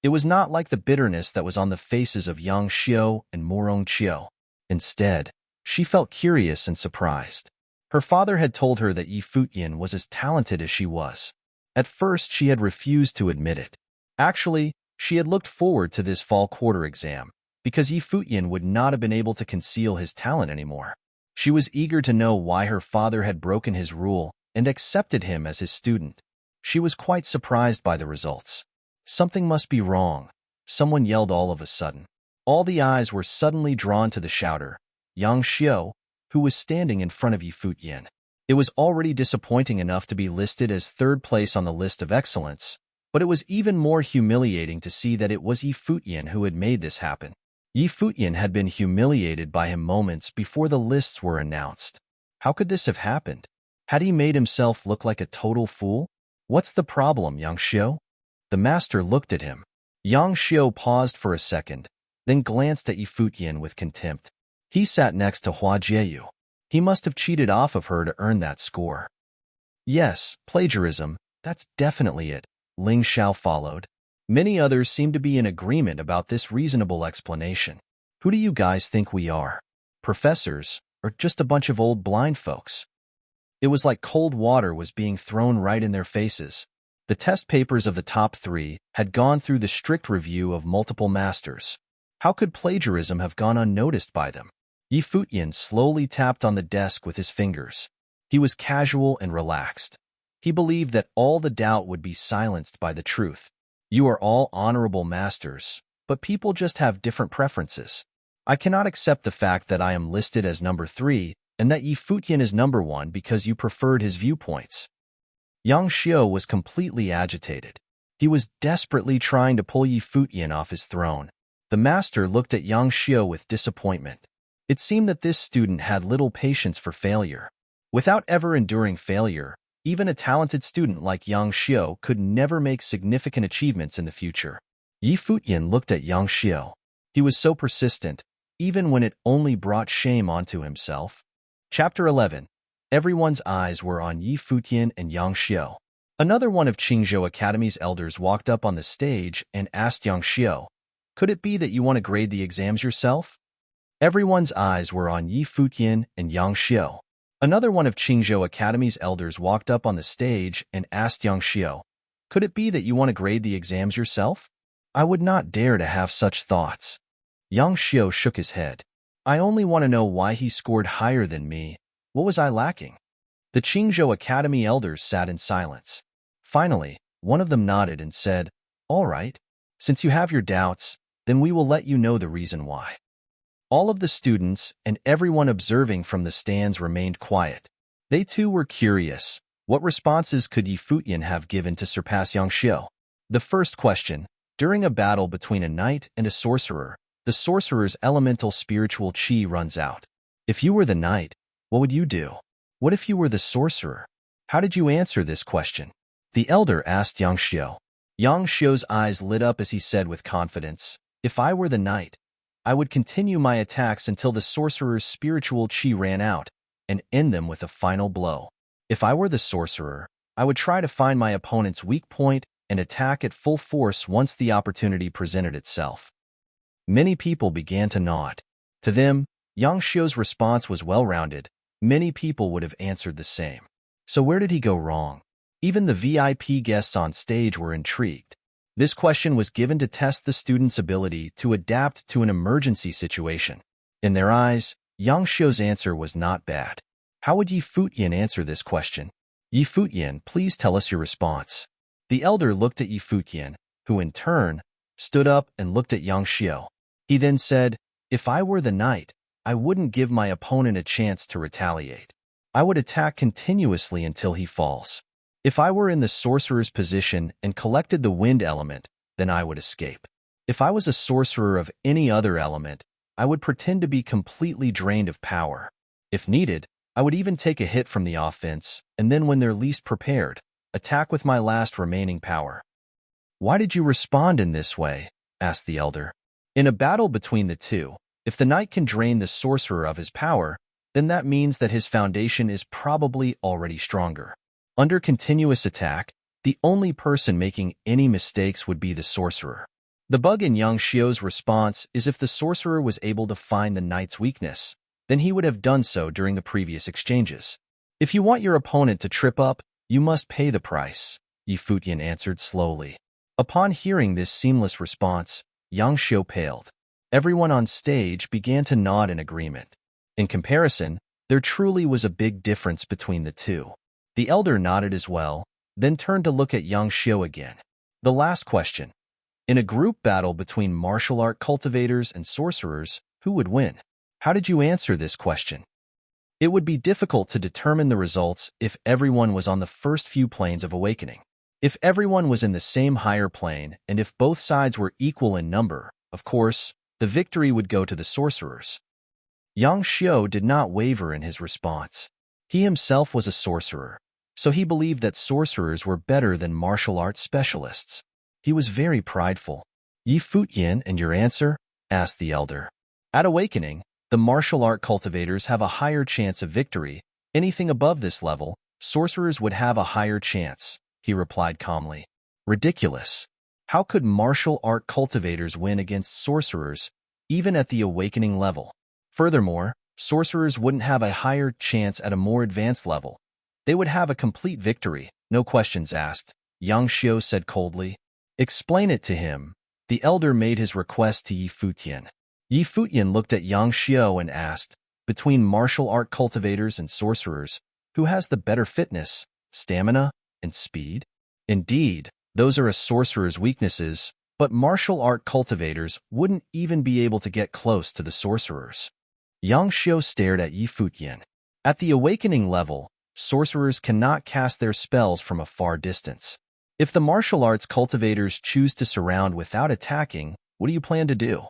It was not like the bitterness that was on the faces of Yang Xiu and Murong Qiu. Instead, She felt curious and surprised. Her father had told her that Futian was as talented as she was. At first, she had refused to admit it. Actually, she had looked forward to this fall quarter exam, because Futian would not have been able to conceal his talent anymore. She was eager to know why her father had broken his rule and accepted him as his student. She was quite surprised by the results. Something must be wrong, someone yelled all of a sudden. All the eyes were suddenly drawn to the shouter, Yang Xiao, who was standing in front of Futian. It was already disappointing enough to be listed as third place on the list of excellence, but it was even more humiliating to see that it was Futian who had made this happen. Futian had been humiliated by him moments before the lists were announced. How could this have happened? Had he made himself look like a total fool? What's the problem, Yang Xiao? The master looked at him. Yang Xiao paused for a second, then glanced at Futian with contempt. He sat next to Hua Jieyu. He must have cheated off of her to earn that score. Yes, plagiarism, that's definitely it, Ling Xiao followed. Many others seemed to be in agreement about this reasonable explanation. Who do you guys think we are? Professors, or just a bunch of old blind folks? It was like cold water was being thrown right in their faces. The test papers of the top 3 had gone through the strict review of multiple masters. How could plagiarism have gone unnoticed by them? Futian slowly tapped on the desk with his fingers. He was casual and relaxed. He believed that all the doubt would be silenced by the truth. You are all honorable masters, but people just have different preferences. I cannot accept the fact that I am listed as number 3 and that Futian is number 1 because you preferred his viewpoints. Yang Xiao was completely agitated. He was desperately trying to pull Futian off his throne. The master looked at Yang Xiao with disappointment. It seemed that this student had little patience for failure. Without ever enduring failure, even a talented student like Yang Xiao could never make significant achievements in the future. Futian looked at Yang Xiao. He was so persistent, even when it only brought shame onto himself. Chapter 11. Everyone's eyes were on Futian and Yang Xiao. Another one of Qingzhou Academy's elders walked up on the stage and asked Yang Xiao, "Could it be that you want to grade the exams yourself?" Everyone's eyes were on Futian and Yang Xiao. Another one of Qingzhou Academy's elders walked up on the stage and asked Yang Xiao, "Could it be that you want to grade the exams yourself?" "I would not dare to have such thoughts." Yang Xiao shook his head. "I only want to know why he scored higher than me. What was I lacking?" The Qingzhou Academy elders sat in silence. Finally, one of them nodded and said, "All right. Since you have your doubts, then we will let you know the reason why." All of the students and everyone observing from the stands remained quiet. They too were curious. What responses could Futian have given to surpass Yang Xiao? The first question: during a battle between a knight and a sorcerer, the sorcerer's elemental spiritual qi runs out. If you were the knight, what would you do? What if you were the sorcerer? How did you answer this question? The elder asked Yang Xiao. Yang Xiao's eyes lit up as he said with confidence, "If I were the knight, I would continue my attacks until the sorcerer's spiritual qi ran out, and end them with a final blow. If I were the sorcerer, I would try to find my opponent's weak point and attack at full force once the opportunity presented itself." Many people began to nod. To them, Yang Xiao's response was well-rounded. Many people would have answered the same. So where did he go wrong? Even the VIP guests on stage were intrigued. This question was given to test the student's ability to adapt to an emergency situation. In their eyes, Yang Xiao's answer was not bad. How would Futian answer this question? Futian, please tell us your response. The elder looked at Futian, who in turn stood up and looked at Yang Xiao. He then said, "If I were the knight, I wouldn't give my opponent a chance to retaliate. I would attack continuously until he falls. If I were in the sorcerer's position and collected the wind element, then I would escape. If I was a sorcerer of any other element, I would pretend to be completely drained of power. If needed, I would even take a hit from the offense, and then when they're least prepared, attack with my last remaining power." "Why did you respond in this way?" asked the elder. "In a battle between the two, if the knight can drain the sorcerer of his power, then that means that his foundation is probably already stronger. Under continuous attack, the only person making any mistakes would be the sorcerer. The bug in Yang Xiao's response is if the sorcerer was able to find the knight's weakness, than he would have done so during the previous exchanges. If you want your opponent to trip up, you must pay the price, Futian answered slowly. Upon hearing this seamless response, Yang Xiu paled. Everyone on stage began to nod in agreement. In comparison, there truly was a big difference between the two. The elder nodded as well, then turned to look at Yang Xiu again. The last question. In a group battle between martial art cultivators and sorcerers, who would win? How did you answer this question? It would be difficult to determine the results if everyone was on the first few planes of awakening. If everyone was in the same higher plane, and if both sides were equal in number, of course, the victory would go to the sorcerers. Yang Xiu did not waver in his response. He himself was a sorcerer, so he believed that sorcerers were better than martial arts specialists. He was very prideful. Futian, and your answer? Asked the elder. At awakening, the martial art cultivators have a higher chance of victory. Anything above this level, sorcerers would have a higher chance, he replied calmly. Ridiculous. How could martial art cultivators win against sorcerers, even at the awakening level? Furthermore, sorcerers wouldn't have a higher chance at a more advanced level. They would have a complete victory, no questions asked, Yang Xiu said coldly. Explain it to him. The elder made his request to Futian. Futian looked at Yang Xiu and asked, between martial art cultivators and sorcerers, who has the better fitness, stamina, and speed? Indeed, those are a sorcerer's weaknesses, but martial art cultivators wouldn't even be able to get close to the sorcerers. Yang Xiu stared at Futian. At the awakening level, sorcerers cannot cast their spells from a far distance. If the martial arts cultivators choose to surround without attacking, what do you plan to do?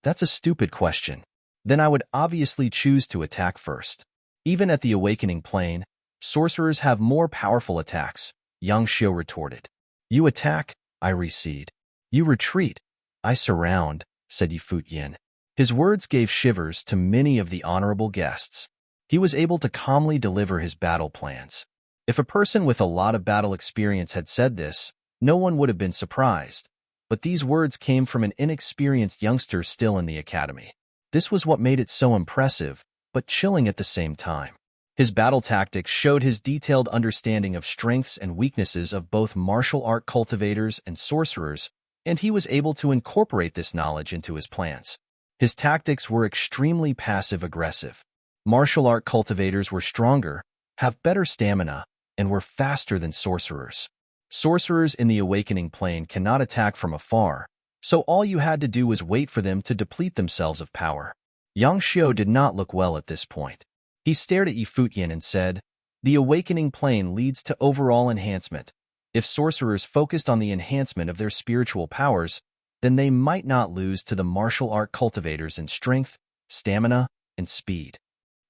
That's a stupid question. Then I would obviously choose to attack first. Even at the awakening plane, sorcerers have more powerful attacks, Yang Xiu retorted. You attack, I recede. You retreat, I surround, said Futian. His words gave shivers to many of the honorable guests. He was able to calmly deliver his battle plans. If a person with a lot of battle experience had said this, no one would have been surprised. But these words came from an inexperienced youngster still in the academy. This was what made it so impressive, but chilling at the same time. His battle tactics showed his detailed understanding of strengths and weaknesses of both martial art cultivators and sorcerers, and he was able to incorporate this knowledge into his plans. His tactics were extremely passive-aggressive. Martial art cultivators were stronger, have better stamina, and were faster than sorcerers. Sorcerers in the awakening plane cannot attack from afar, so all you had to do was wait for them to deplete themselves of power. Yang Xiu did not look well at this point. He stared at Futian and said, the awakening plane leads to overall enhancement. If sorcerers focused on the enhancement of their spiritual powers, then they might not lose to the martial art cultivators in strength, stamina, and speed.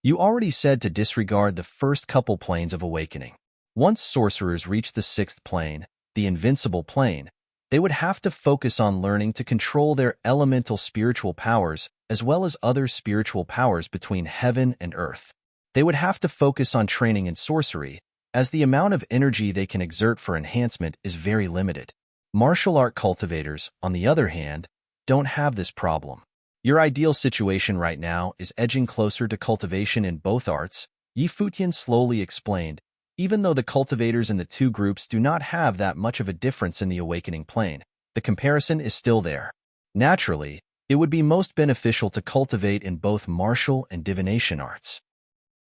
You already said to disregard the first couple planes of awakening. Once sorcerers reach the sixth plane, the invincible plane, they would have to focus on learning to control their elemental spiritual powers as well as other spiritual powers between heaven and earth. They would have to focus on training in sorcery, as the amount of energy they can exert for enhancement is very limited. Martial art cultivators, on the other hand, don't have this problem. Your ideal situation right now is edging closer to cultivation in both arts, Futian slowly explained, even though the cultivators in the two groups do not have that much of a difference in the awakening plane. The comparison is still there. Naturally, it would be most beneficial to cultivate in both martial and divination arts.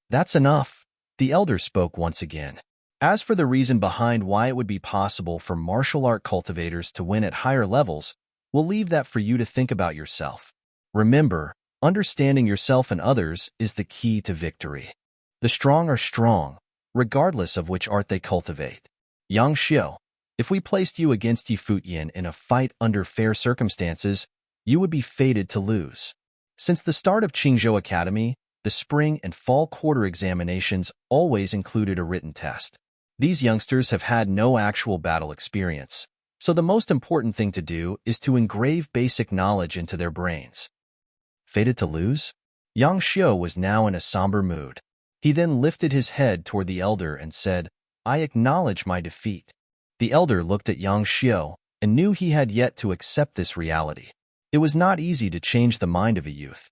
That's enough, the elder spoke once again. As for the reason behind why it would be possible for martial art cultivators to win at higher levels, we'll leave that for you to think about yourself. Remember, understanding yourself and others is the key to victory. The strong are strong, regardless of which art they cultivate. Yang Xiu, if we placed you against Futian in a fight under fair circumstances, you would be fated to lose. Since the start of Qingzhou Academy, the spring and fall quarter examinations always included a written test. These youngsters have had no actual battle experience, so the most important thing to do is to engrave basic knowledge into their brains. Fated to lose? Yang Xiu was now in a somber mood. He then lifted his head toward the elder and said, I acknowledge my defeat. The elder looked at Yang Xiu and knew he had yet to accept this reality. It was not easy to change the mind of a youth.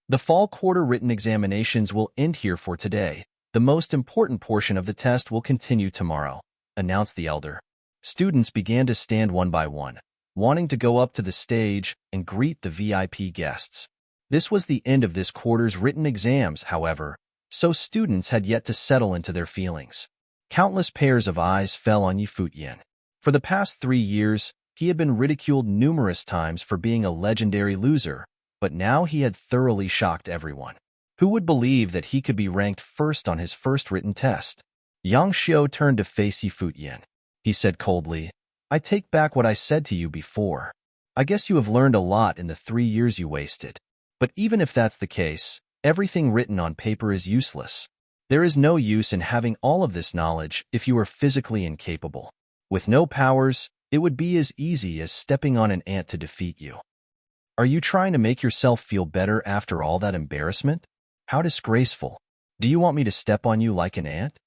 The fall quarter written examinations will end here for today. The most important portion of the test will continue tomorrow, announced the elder. Students began to stand one by one, wanting to go up to the stage and greet the VIP guests. This was the end of this quarter's written exams, however, so students had yet to settle into their feelings. Countless pairs of eyes fell on Futian. For the past 3 years, he had been ridiculed numerous times for being a legendary loser, but now he had thoroughly shocked everyone. Who would believe that he could be ranked first on his first written test? Yang Xiu turned to face Futian. He said coldly, "I take back what I said to you before. I guess you have learned a lot in the 3 years you wasted. But even if that's the case, everything written on paper is useless. There is no use in having all of this knowledge if you are physically incapable. With no powers, it would be as easy as stepping on an ant to defeat you. Are you trying to make yourself feel better after all that embarrassment? How disgraceful. Do you want me to step on you like an ant?"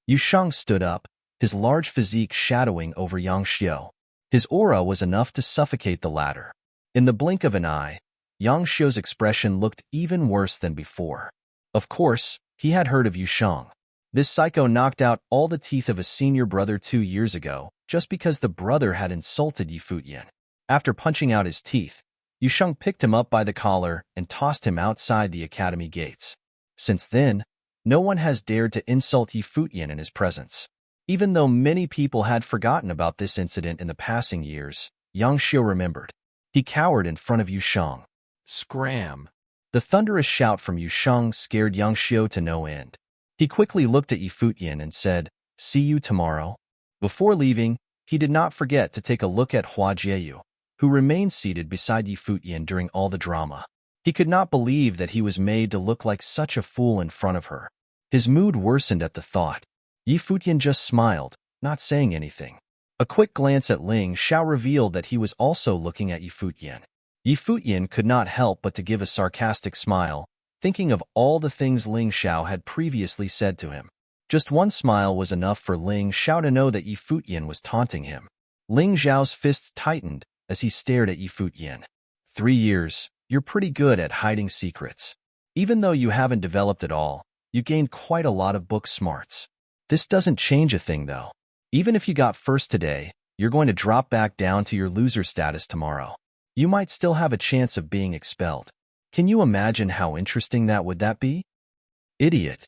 Yu Sheng stood up, his large physique shadowing over Yang Xiu. His aura was enough to suffocate the latter. In the blink of an eye, Yang Xiu's expression looked even worse than before. Of course, he had heard of Yu Sheng. This psycho knocked out all the teeth of a senior brother 2 years ago, just because the brother had insulted Futian. After punching out his teeth, Yu Sheng picked him up by the collar and tossed him outside the academy gates. Since then, no one has dared to insult Futian in his presence. Even though many people had forgotten about this incident in the passing years, Yang Xiu remembered. He cowered in front of Yu Sheng. Scram! The thunderous shout from Yu Sheng scared Yang Xiu to no end. He quickly looked at Futian and said, "See you tomorrow." Before leaving, he did not forget to take a look at Hua Jieyu, who remained seated beside Futian during all the drama. He could not believe that he was made to look like such a fool in front of her. His mood worsened at the thought. Futian just smiled, not saying anything. A quick glance at Ling Xiao revealed that he was also looking at Futian. Futian could not help but to give a sarcastic smile, thinking of all the things Ling Xiao had previously said to him. Just one smile was enough for Ling Xiao to know that Futian was taunting him. Ling Xiao's fists tightened as he stared at Futian. 3 years, you're pretty good at hiding secrets. Even though you haven't developed it all, you gained quite a lot of book smarts. This doesn't change a thing, though. Even if you got first today, you're going to drop back down to your loser status tomorrow. You might still have a chance of being expelled. Can you imagine how interesting that would be? Idiot.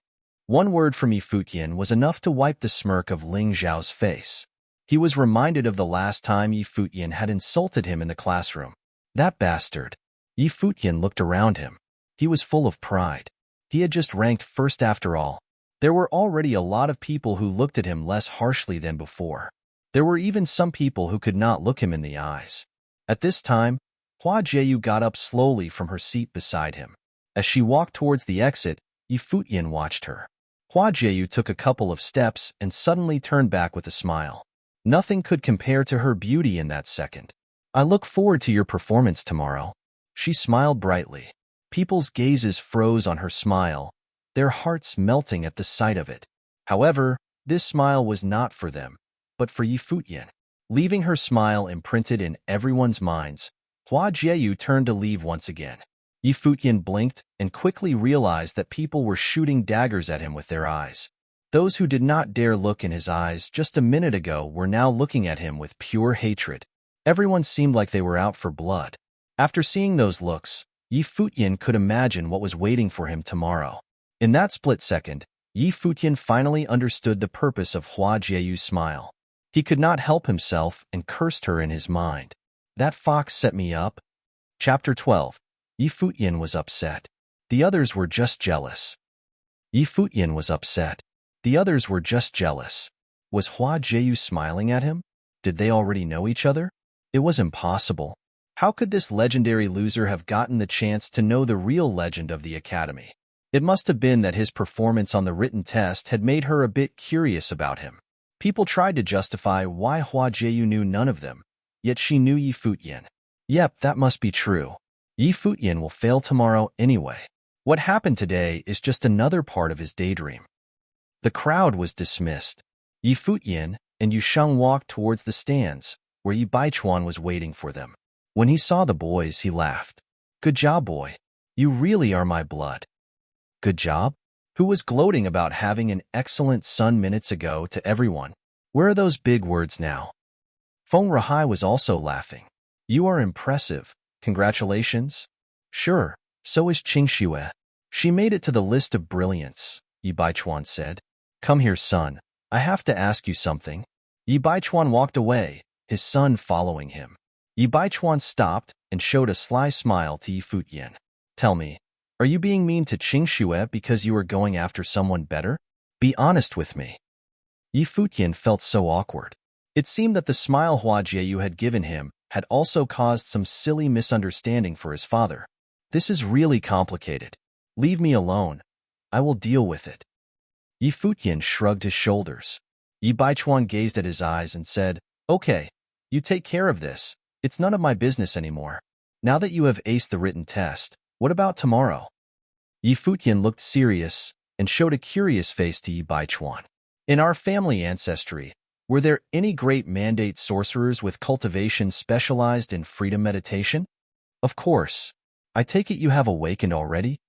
One word from Futian was enough to wipe the smirk of Ling Xiao's face. He was reminded of the last time Futian had insulted him in the classroom. That bastard. Futian looked around him. He was full of pride. He had just ranked first after all. There were already a lot of people who looked at him less harshly than before. There were even some people who could not look him in the eyes. At this time, Hua Jieyu got up slowly from her seat beside him. As she walked towards the exit, Futian watched her. Hua Jieyu took a couple of steps and suddenly turned back with a smile. Nothing could compare to her beauty in that second. "I look forward to your performance tomorrow." She smiled brightly. People's gazes froze on her smile, their hearts melting at the sight of it. However, this smile was not for them, but for Futian. Leaving her smile imprinted in everyone's minds, Hua Jieyu turned to leave once again. Futian blinked and quickly realized that people were shooting daggers at him with their eyes. Those who did not dare look in his eyes just a minute ago were now looking at him with pure hatred. Everyone seemed like they were out for blood. After seeing those looks, Futian could imagine what was waiting for him tomorrow. In that split second, Futian finally understood the purpose of Hua Jieyu's smile. He could not help himself and cursed her in his mind. "That fox set me up." Chapter 12. Futian was upset. The others were just jealous. Futian was upset. The others were just jealous. Was Hua Jieyu smiling at him? Did they already know each other? It was impossible. How could this legendary loser have gotten the chance to know the real legend of the academy? It must have been that his performance on the written test had made her a bit curious about him. People tried to justify why Hua Jieyu knew none of them, yet she knew Futian. Yep, that must be true. Futian will fail tomorrow anyway. What happened today is just another part of his daydream. The crowd was dismissed. Futian and Yu Sheng walked towards the stands, where Baichuan was waiting for them. When he saw the boys, he laughed. "Good job, boy. You really are my blood. Good job? Who was gloating about having an excellent son minutes ago to everyone? Where are those big words now? Feng Rahai was also laughing. You are impressive. Congratulations. Sure, so is Qingxue. She made it to the list of brilliance, Yi Baichuan said. Come here, son. I have to ask you something. Yi Baichuan walked away, his son following him. Yi Baichuan stopped and showed a sly smile to Yi Futian. Tell me, are you being mean to Qingxue because you are going after someone better? Be honest with me. Yi Futian felt so awkward. It seemed that the smile Hua Jieyu had given him had also caused some silly misunderstanding for his father. This is really complicated. Leave me alone. I will deal with it. Yi Futian shrugged his shoulders. Yi Baichuan gazed at his eyes and said, Okay, you take care of this. It's none of my business anymore. Now that you have aced the written test, what about tomorrow? Yi Futian looked serious and showed a curious face to Yi Baichuan. In our family ancestry, were there any great mandate sorcerers with cultivation specialized in freedom meditation? Of course. I take it you have awakened already?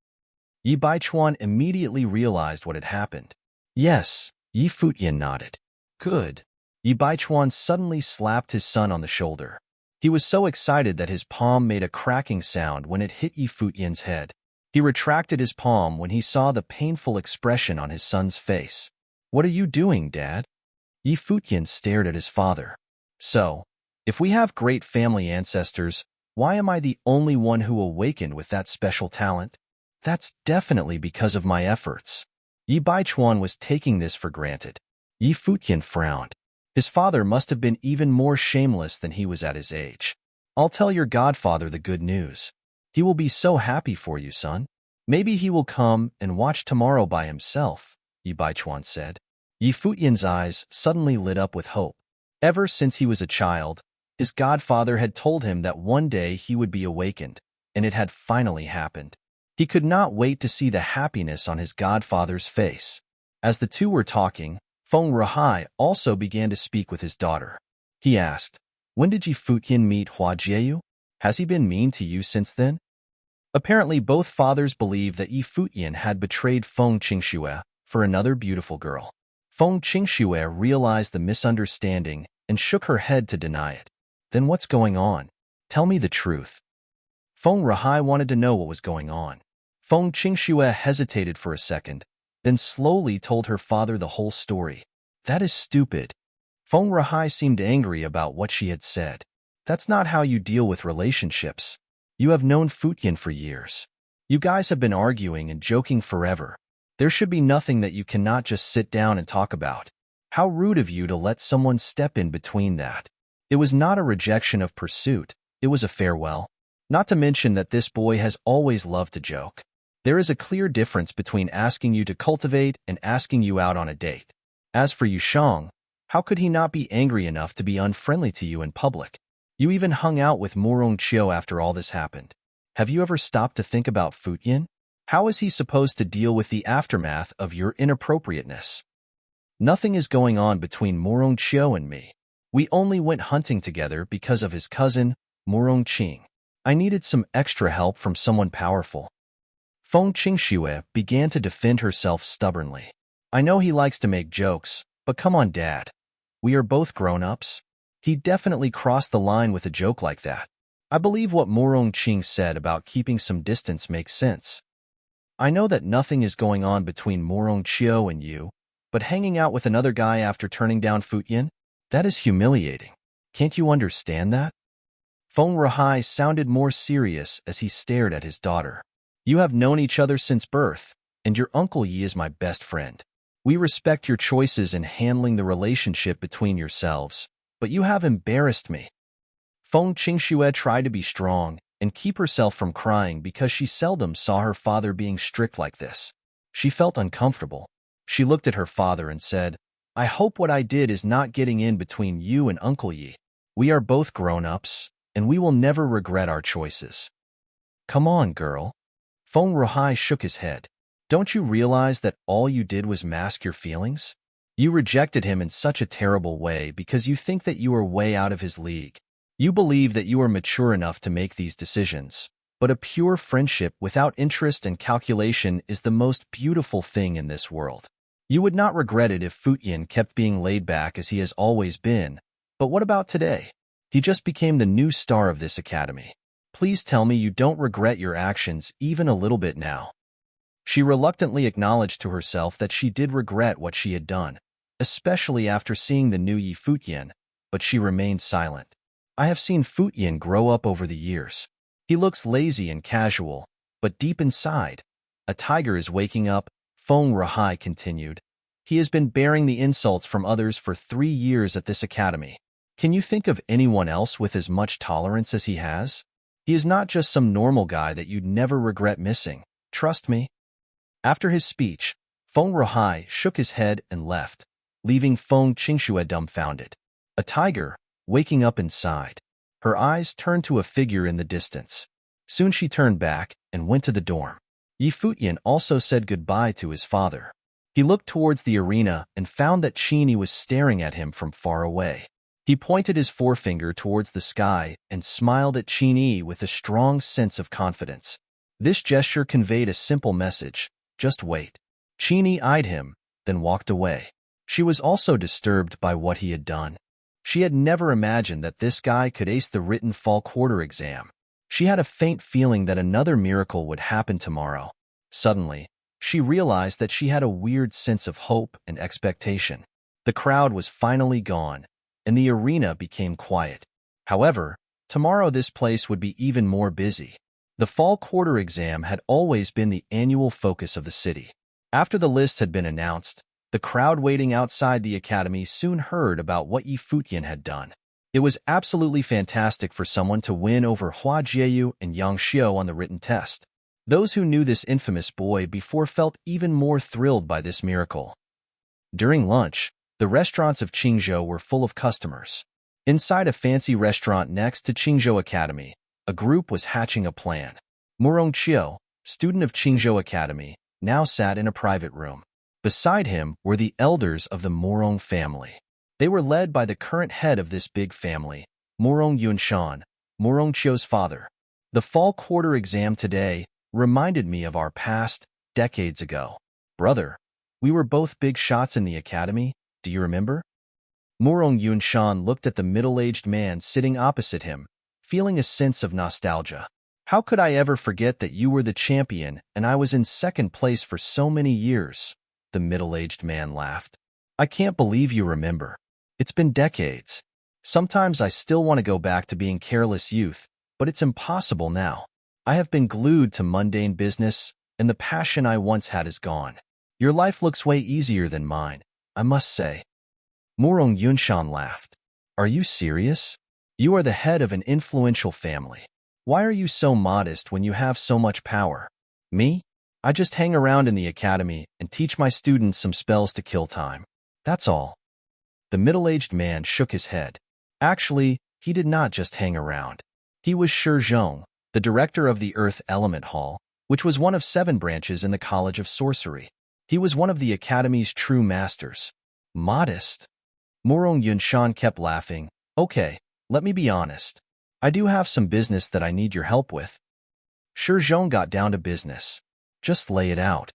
Yi Baichuan immediately realized what had happened. Yes, Yi Futian nodded. Good. Yi Baichuan suddenly slapped his son on the shoulder. He was so excited that his palm made a cracking sound when it hit Yi Futian's head. He retracted his palm when he saw the painful expression on his son's face. What are you doing, Dad? Yi Futian stared at his father. So, if we have great family ancestors, why am I the only one who awakened with that special talent? That's definitely because of my efforts. Yi Baichuan was taking this for granted. Yi Futian frowned. His father must have been even more shameless than he was at his age. I'll tell your godfather the good news. He will be so happy for you, son. Maybe he will come and watch tomorrow by himself, Yi Baichuan said. Yi Futian's eyes suddenly lit up with hope. Ever since he was a child, his godfather had told him that one day he would be awakened, and it had finally happened. He could not wait to see the happiness on his godfather's face. As the two were talking, Feng Rahai also began to speak with his daughter. He asked, When did Yi Futian meet Hua Jieyu? Has he been mean to you since then? Apparently both fathers believed that Yi Futian had betrayed Feng Qingxue for another beautiful girl. Feng Qingxue realized the misunderstanding and shook her head to deny it. Then what's going on? Tell me the truth. Feng Rahai wanted to know what was going on. Feng Qingxue hesitated for a second, then slowly told her father the whole story. That is stupid. Feng Rahai seemed angry about what she had said. That's not how you deal with relationships. You have known Futian for years. You guys have been arguing and joking forever. There should be nothing that you cannot just sit down and talk about. How rude of you to let someone step in between that. It was not a rejection of pursuit. It was a farewell. Not to mention that this boy has always loved to joke. There is a clear difference between asking you to cultivate and asking you out on a date. As for Yu Shang, how could he not be angry enough to be unfriendly to you in public? You even hung out with Morong Chiu after all this happened. Have you ever stopped to think about Futian? How is he supposed to deal with the aftermath of your inappropriateness? Nothing is going on between Morong Chiu and me. We only went hunting together because of his cousin, Morong Qing. I needed some extra help from someone powerful. Feng Qingxue began to defend herself stubbornly. I know he likes to make jokes, but come on, Dad. We are both grown-ups. He definitely crossed the line with a joke like that. I believe what Morong Qing said about keeping some distance makes sense. I know that nothing is going on between Morong Chiu and you, but hanging out with another guy after turning down Futian? That is humiliating. Can't you understand that? Feng Rahai sounded more serious as he stared at his daughter. You have known each other since birth, and your Uncle Yi is my best friend. We respect your choices in handling the relationship between yourselves, but you have embarrassed me. Feng Qingxue tried to be strong and keep herself from crying because she seldom saw her father being strict like this. She felt uncomfortable. She looked at her father and said, I hope what I did is not getting in between you and Uncle Yi. We are both grown-ups, and we will never regret our choices. Come on, girl. Feng Rahai shook his head. Don't you realize that all you did was mask your feelings? You rejected him in such a terrible way because you think that you are way out of his league. You believe that you are mature enough to make these decisions, but a pure friendship without interest and calculation is the most beautiful thing in this world. You would not regret it if Futian kept being laid back as he has always been. But what about today? He just became the new star of this academy. Please tell me you don't regret your actions even a little bit now. She reluctantly acknowledged to herself that she did regret what she had done, especially after seeing the new Yi Futian, but she remained silent. I have seen Futian grow up over the years. He looks lazy and casual, but deep inside, a tiger is waking up, Feng Rahai continued. He has been bearing the insults from others for 3 years at this academy. Can you think of anyone else with as much tolerance as he has? He is not just some normal guy that you'd never regret missing. Trust me. After his speech, Feng Rahai shook his head and left, leaving Feng Qingxue dumbfounded. A tiger, waking up inside. Her eyes turned to a figure in the distance. Soon she turned back and went to the dorm. Yi Futian also said goodbye to his father. He looked towards the arena and found that Qini was staring at him from far away. He pointed his forefinger towards the sky and smiled at Qini with a strong sense of confidence. This gesture conveyed a simple message: just wait. Qini eyed him, then walked away. She was also disturbed by what he had done. She had never imagined that this guy could ace the written fall quarter exam. She had a faint feeling that another miracle would happen tomorrow. Suddenly, she realized that she had a weird sense of hope and expectation. The crowd was finally gone, and the arena became quiet. However, tomorrow this place would be even more busy. The fall quarter exam had always been the annual focus of the city. After the list had been announced, the crowd waiting outside the academy soon heard about what Yi Futian had done. It was absolutely fantastic for someone to win over Hua Jieyu and Yang Xiu on the written test. Those who knew this infamous boy before felt even more thrilled by this miracle. During lunch, the restaurants of Qingzhou were full of customers. Inside a fancy restaurant next to Qingzhou Academy, a group was hatching a plan. Murong Qiu, student of Qingzhou Academy, now sat in a private room. Beside him were the elders of the Murong family. They were led by the current head of this big family, Murong Yunshan, Murong Qiu's father. The fall quarter exam today reminded me of our past, decades ago. Brother, we were both big shots in the academy, do you remember? Murong Yunshan looked at the middle-aged man sitting opposite him, feeling a sense of nostalgia. How could I ever forget that you were the champion and I was in second place for so many years? The middle-aged man laughed. I can't believe you remember. It's been decades. Sometimes I still want to go back to being careless youth, but it's impossible now. I have been glued to mundane business, and the passion I once had is gone. Your life looks way easier than mine, I must say. Murong Yunshan laughed. Are you serious? You are the head of an influential family. Why are you so modest when you have so much power? Me? I just hang around in the academy and teach my students some spells to kill time. That's all. The middle-aged man shook his head. Actually, he did not just hang around. He was Shi Zhong, the director of the Earth Element Hall, which was one of 7 branches in the College of Sorcery. He was one of the academy's true masters. Modest? Murong Yunshan kept laughing. Okay, let me be honest. I do have some business that I need your help with. Shi Zhong got down to business. Just lay it out.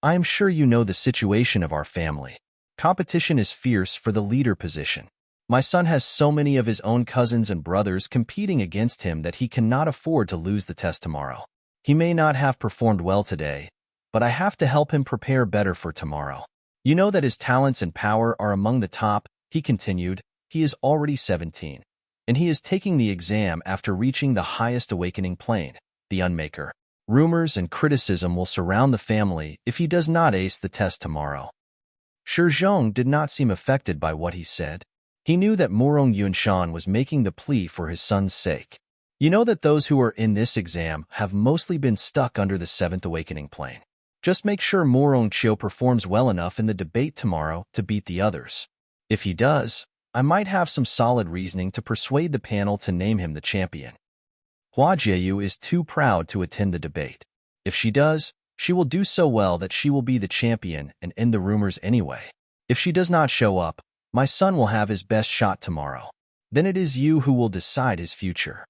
I am sure you know the situation of our family. Competition is fierce for the leader position. My son has so many of his own cousins and brothers competing against him that he cannot afford to lose the test tomorrow. He may not have performed well today, but I have to help him prepare better for tomorrow. You know that his talents and power are among the top, he continued. He is already 17, and he is taking the exam after reaching the highest awakening plane, the Unmaker. Rumors and criticism will surround the family if he does not ace the test tomorrow. Shi Zhong did not seem affected by what he said. He knew that Murong Yunshan was making the plea for his son's sake. You know that those who are in this exam have mostly been stuck under the 7th awakening plane. Just make sure Murong Qiu performs well enough in the debate tomorrow to beat the others. If he does, I might have some solid reasoning to persuade the panel to name him the champion. Hua Jieyu is too proud to attend the debate. If she does, she will do so well that she will be the champion and end the rumors anyway. If she does not show up, my son will have his best shot tomorrow. Then it is you who will decide his future.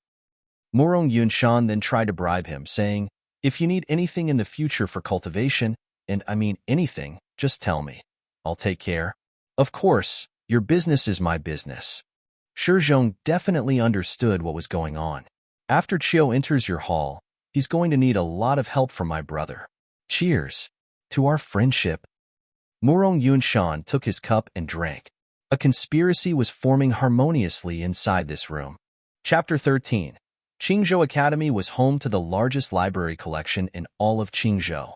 Morong Yunshan then tried to bribe him, saying, "If you need anything in the future for cultivation, and I mean anything, just tell me. I'll take care." "Of course, your business is my business." Shizhong definitely understood what was going on. "After Chiu enters your hall, he's going to need a lot of help from my brother. Cheers to our friendship." Morong Yunshan took his cup and drank. A conspiracy was forming harmoniously inside this room. Chapter 13. Qingzhou Academy was home to the largest library collection in all of Qingzhou.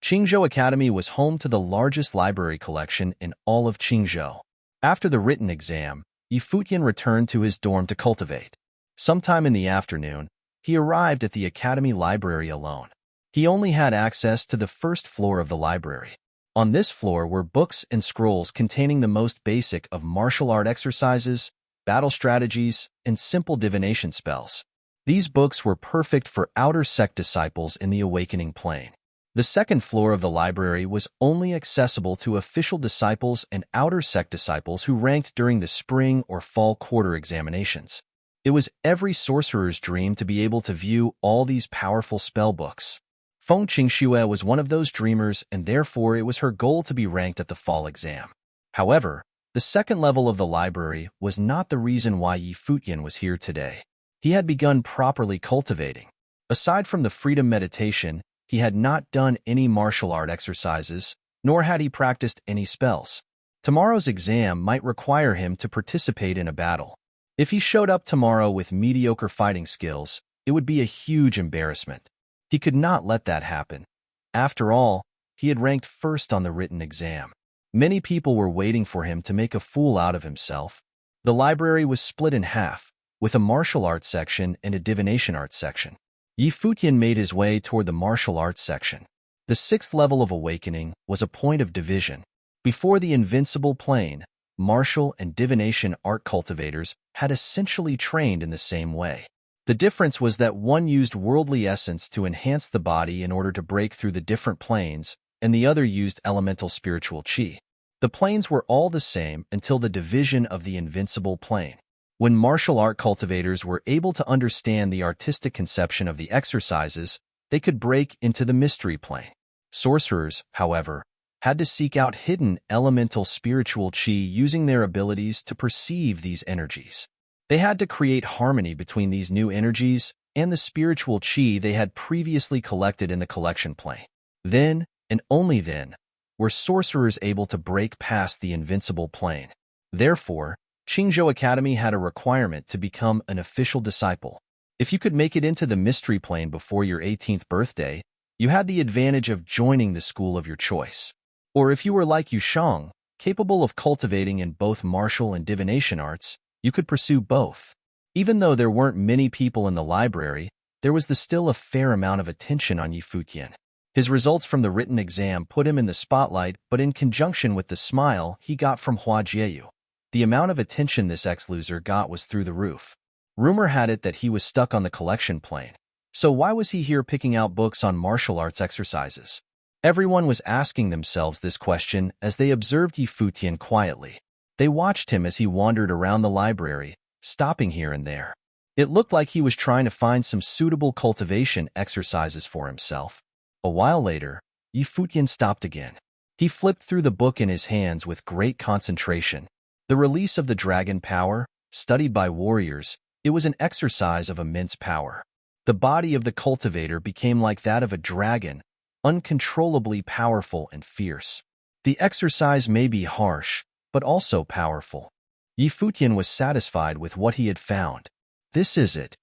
Qingzhou Academy was home to the largest library collection in all of Qingzhou. After the written exam, Futian returned to his dorm to cultivate. Sometime in the afternoon, he arrived at the academy library alone. He only had access to the first floor of the library. On this floor were books and scrolls containing the most basic of martial art exercises, battle strategies, and simple divination spells. These books were perfect for outer sect disciples in the awakening plane. The second floor of the library was only accessible to official disciples and outer sect disciples who ranked during the spring or fall quarter examinations. It was every sorcerer's dream to be able to view all these powerful spell books. Feng Qingxue was one of those dreamers, and therefore it was her goal to be ranked at the fall exam. However, the second level of the library was not the reason why Futian was here today. He had begun properly cultivating. Aside from the freedom meditation, he had not done any martial art exercises, nor had he practiced any spells. Tomorrow's exam might require him to participate in a battle. If he showed up tomorrow with mediocre fighting skills, it would be a huge embarrassment. He could not let that happen. After all, he had ranked first on the written exam. Many people were waiting for him to make a fool out of himself. The library was split in half, with a martial arts section and a divination arts section. Futian made his way toward the martial arts section. The sixth level of awakening was a point of division. Before the invincible plane, martial and divination art cultivators had essentially trained in the same way. The difference was that one used worldly essence to enhance the body in order to break through the different planes, and the other used elemental spiritual qi. The planes were all the same until the division of the invincible plane. When martial art cultivators were able to understand the artistic conception of the exercises, they could break into the mystery plane. Sorcerers, however, had to seek out hidden elemental spiritual qi using their abilities to perceive these energies. They had to create harmony between these new energies and the spiritual qi they had previously collected in the collection plane. Then, and only then, were sorcerers able to break past the invincible plane. Therefore, Qingzhou Academy had a requirement to become an official disciple. If you could make it into the mystery plane before your 18th birthday, you had the advantage of joining the school of your choice. Or if you were like Yushang, capable of cultivating in both martial and divination arts, you could pursue both. Even though there weren't many people in the library, there was still a fair amount of attention on Futian. His results from the written exam put him in the spotlight, but in conjunction with the smile he got from Hua Jieyu, the amount of attention this ex-loser got was through the roof. Rumor had it that he was stuck on the collection plane. So why was he here picking out books on martial arts exercises? Everyone was asking themselves this question as they observed Futian quietly. They watched him as he wandered around the library, stopping here and there. It looked like he was trying to find some suitable cultivation exercises for himself. A while later, Futian stopped again. He flipped through the book in his hands with great concentration. The release of the dragon power, studied by warriors, it was an exercise of immense power. The body of the cultivator became like that of a dragon, uncontrollably powerful and fierce. The exercise may be harsh, but also powerful. Futian was satisfied with what he had found. This is it.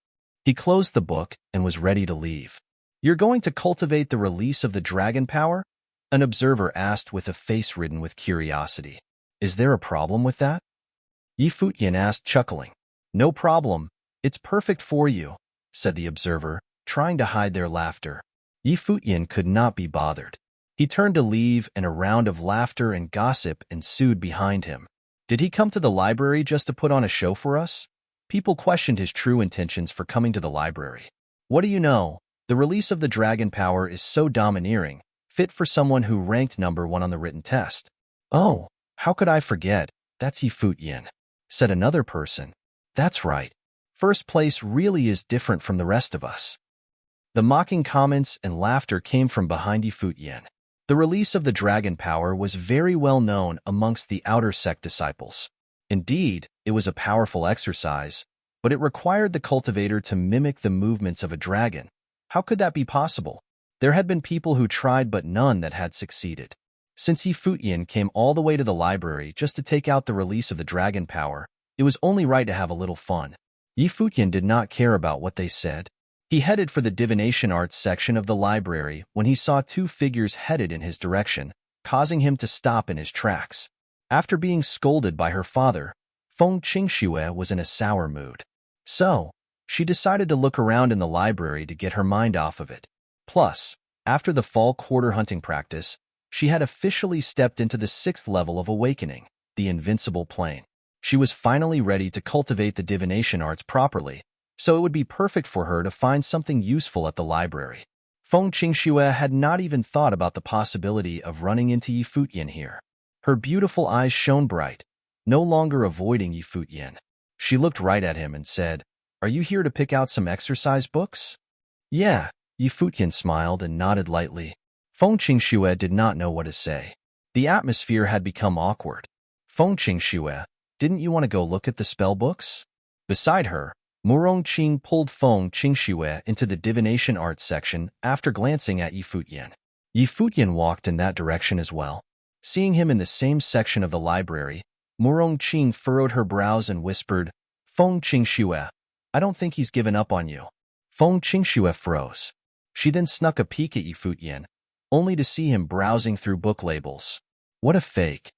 He closed the book and was ready to leave. "You're going to cultivate the release of the dragon power?" an observer asked with a face ridden with curiosity. "Is there a problem with that?" Futian asked, chuckling. "No problem. It's perfect for you," said the observer, trying to hide their laughter. Futian could not be bothered. He turned to leave, and a round of laughter and gossip ensued behind him. Did he come to the library just to put on a show for us? People questioned his true intentions for coming to the library. What do you know? The release of the dragon power is so domineering, fit for someone who ranked #1 on the written test. "Oh, how could I forget? That's Futian," said another person. "That's right. First place really is different from the rest of us. The mocking comments and laughter came from behind Futian. The release of the dragon power was very well known amongst the outer sect disciples. Indeed, it was a powerful exercise, but it required the cultivator to mimic the movements of a dragon. How could that be possible? There had been people who tried but none that had succeeded. Since Futian came all the way to the library just to take out the release of the dragon power, it was only right to have a little fun. Futian did not care about what they said. He headed for the divination arts section of the library when he saw two figures headed in his direction, causing him to stop in his tracks. After being scolded by her father, Feng Qingxue was in a sour mood. So, she decided to look around in the library to get her mind off of it. Plus, after the fall quarter hunting practice, she had officially stepped into the 6th level of awakening, the invincible plane. She was finally ready to cultivate the divination arts properly, so it would be perfect for her to find something useful at the library. Feng Qingxue had not even thought about the possibility of running into Futian here. Her beautiful eyes shone bright, no longer avoiding Futian. She looked right at him and said, "Are you here to pick out some exercise books?" "Yeah," Futian smiled and nodded lightly. Feng Qingxue did not know what to say. The atmosphere had become awkward. "Feng Qingxue, didn't you want to go look at the spell books?" Beside her, Murongqing pulled Feng Qingxue into the divination arts section after glancing at Futian. Futian walked in that direction as well. Seeing him in the same section of the library, Murongqing furrowed her brows and whispered, "Feng Qingxue, I don't think he's given up on you." Feng Qingxue froze. She then snuck a peek at Futian, only to see him browsing through book labels. What a fake.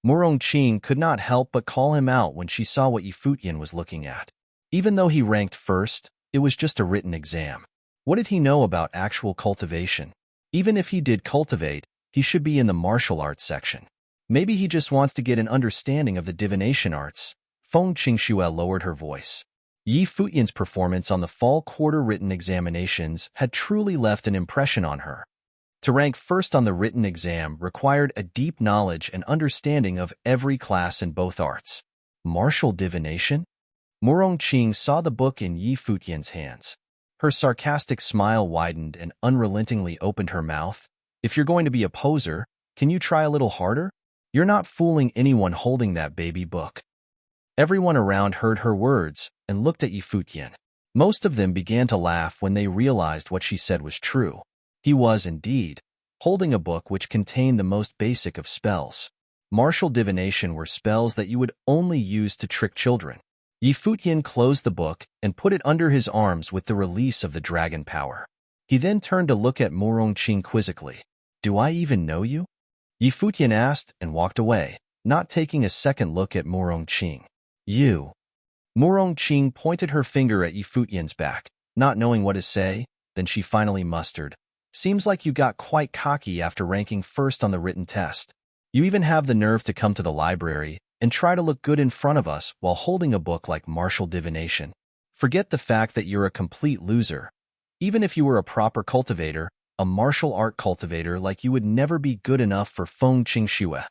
Murongqing could not help but call him out when she saw what Futian was looking at. Even though he ranked first, it was just a written exam. What did he know about actual cultivation? Even if he did cultivate, he should be in the martial arts section. Maybe he just wants to get an understanding of the divination arts. Feng Qingxue lowered her voice. Futian's performance on the fall quarter written examinations had truly left an impression on her. To rank first on the written exam required a deep knowledge and understanding of every class in both arts. Martial divination? Murongqing saw the book in Futian's hands. Her sarcastic smile widened and unrelentingly opened her mouth. "If you're going to be a poser, can you try a little harder? You're not fooling anyone holding that baby book." Everyone around heard her words and looked at Futian. Most of them began to laugh when they realized what she said was true. He was, indeed, holding a book which contained the most basic of spells. Martial divination were spells that you would only use to trick children. Futian closed the book and put it under his arms with the release of the dragon power. He then turned to look at Murongqing quizzically. "Do I even know you?" Futian asked and walked away, not taking a second look at Murongqing. "You." Murongqing pointed her finger at Futian's back, not knowing what to say, then she finally mustered. "Seems like you got quite cocky after ranking first on the written test. You even have the nerve to come to the library and try to look good in front of us while holding a book like martial divination. Forget the fact that you're a complete loser. Even if you were a proper cultivator, a martial art cultivator like you would never be good enough for Feng Qingxue."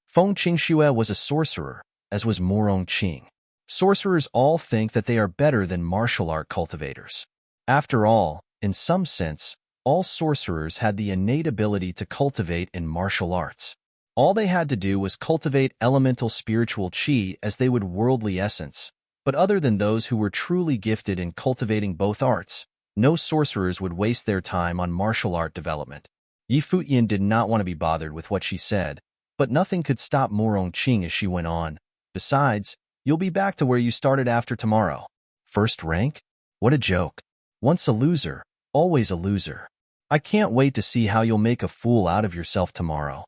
Feng Qingxue was a sorcerer, as was Murongqing. Sorcerers all think that they are better than martial art cultivators. After all, in some sense, all sorcerers had the innate ability to cultivate in martial arts. All they had to do was cultivate elemental spiritual qi as they would worldly essence. But other than those who were truly gifted in cultivating both arts, no sorcerers would waste their time on martial art development. Futian did not want to be bothered with what she said, but nothing could stop Murongqing as she went on. "Besides, you'll be back to where you started after tomorrow. First rank? What a joke. Once a loser, always a loser. I can't wait to see how you'll make a fool out of yourself tomorrow."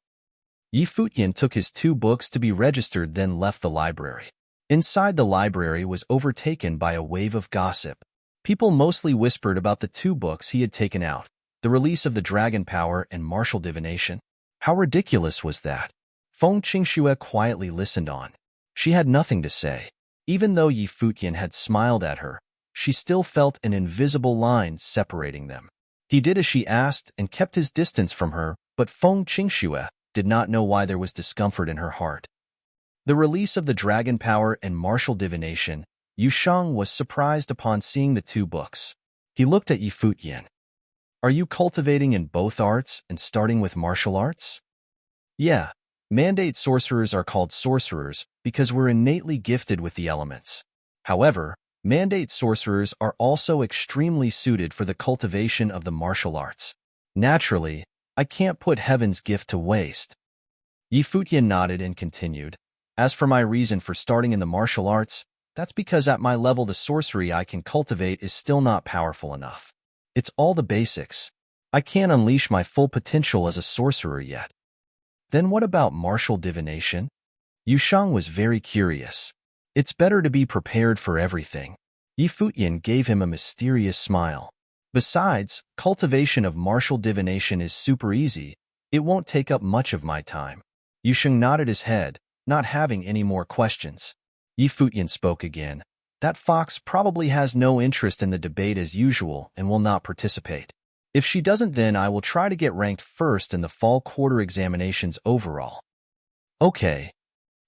Futian took his 2 books to be registered, then left the library. Inside the library was overtaken by a wave of gossip. People mostly whispered about the 2 books he had taken out, the release of the dragon power and martial divination. How ridiculous was that? Feng Qingxue quietly listened on. She had nothing to say. Even though Futian had smiled at her, she still felt an invisible line separating them. He did as she asked and kept his distance from her, but Feng Qingxue did not know why there was discomfort in her heart. The release of the dragon power and martial divination, Yusheng was surprised upon seeing the two books. He looked at Futian. Are you cultivating in both arts and starting with martial arts? Yeah, mandate sorcerers are called sorcerers because we're innately gifted with the elements. However, mandate sorcerers are also extremely suited for the cultivation of the martial arts. Naturally, I can't put heaven's gift to waste. Futian nodded and continued. As for my reason for starting in the martial arts, that's because at my level the sorcery I can cultivate is still not powerful enough. It's all the basics. I can't unleash my full potential as a sorcerer yet. Then what about martial divination? Yusheng was very curious. It's better to be prepared for everything. Futian gave him a mysterious smile. Besides, cultivation of martial divination is super easy. It won't take up much of my time. Yusheng nodded his head, not having any more questions. Futian spoke again. That fox probably has no interest in the debate as usual and will not participate. If she doesn't, then I will try to get ranked first in the fall quarter examinations overall. Okay.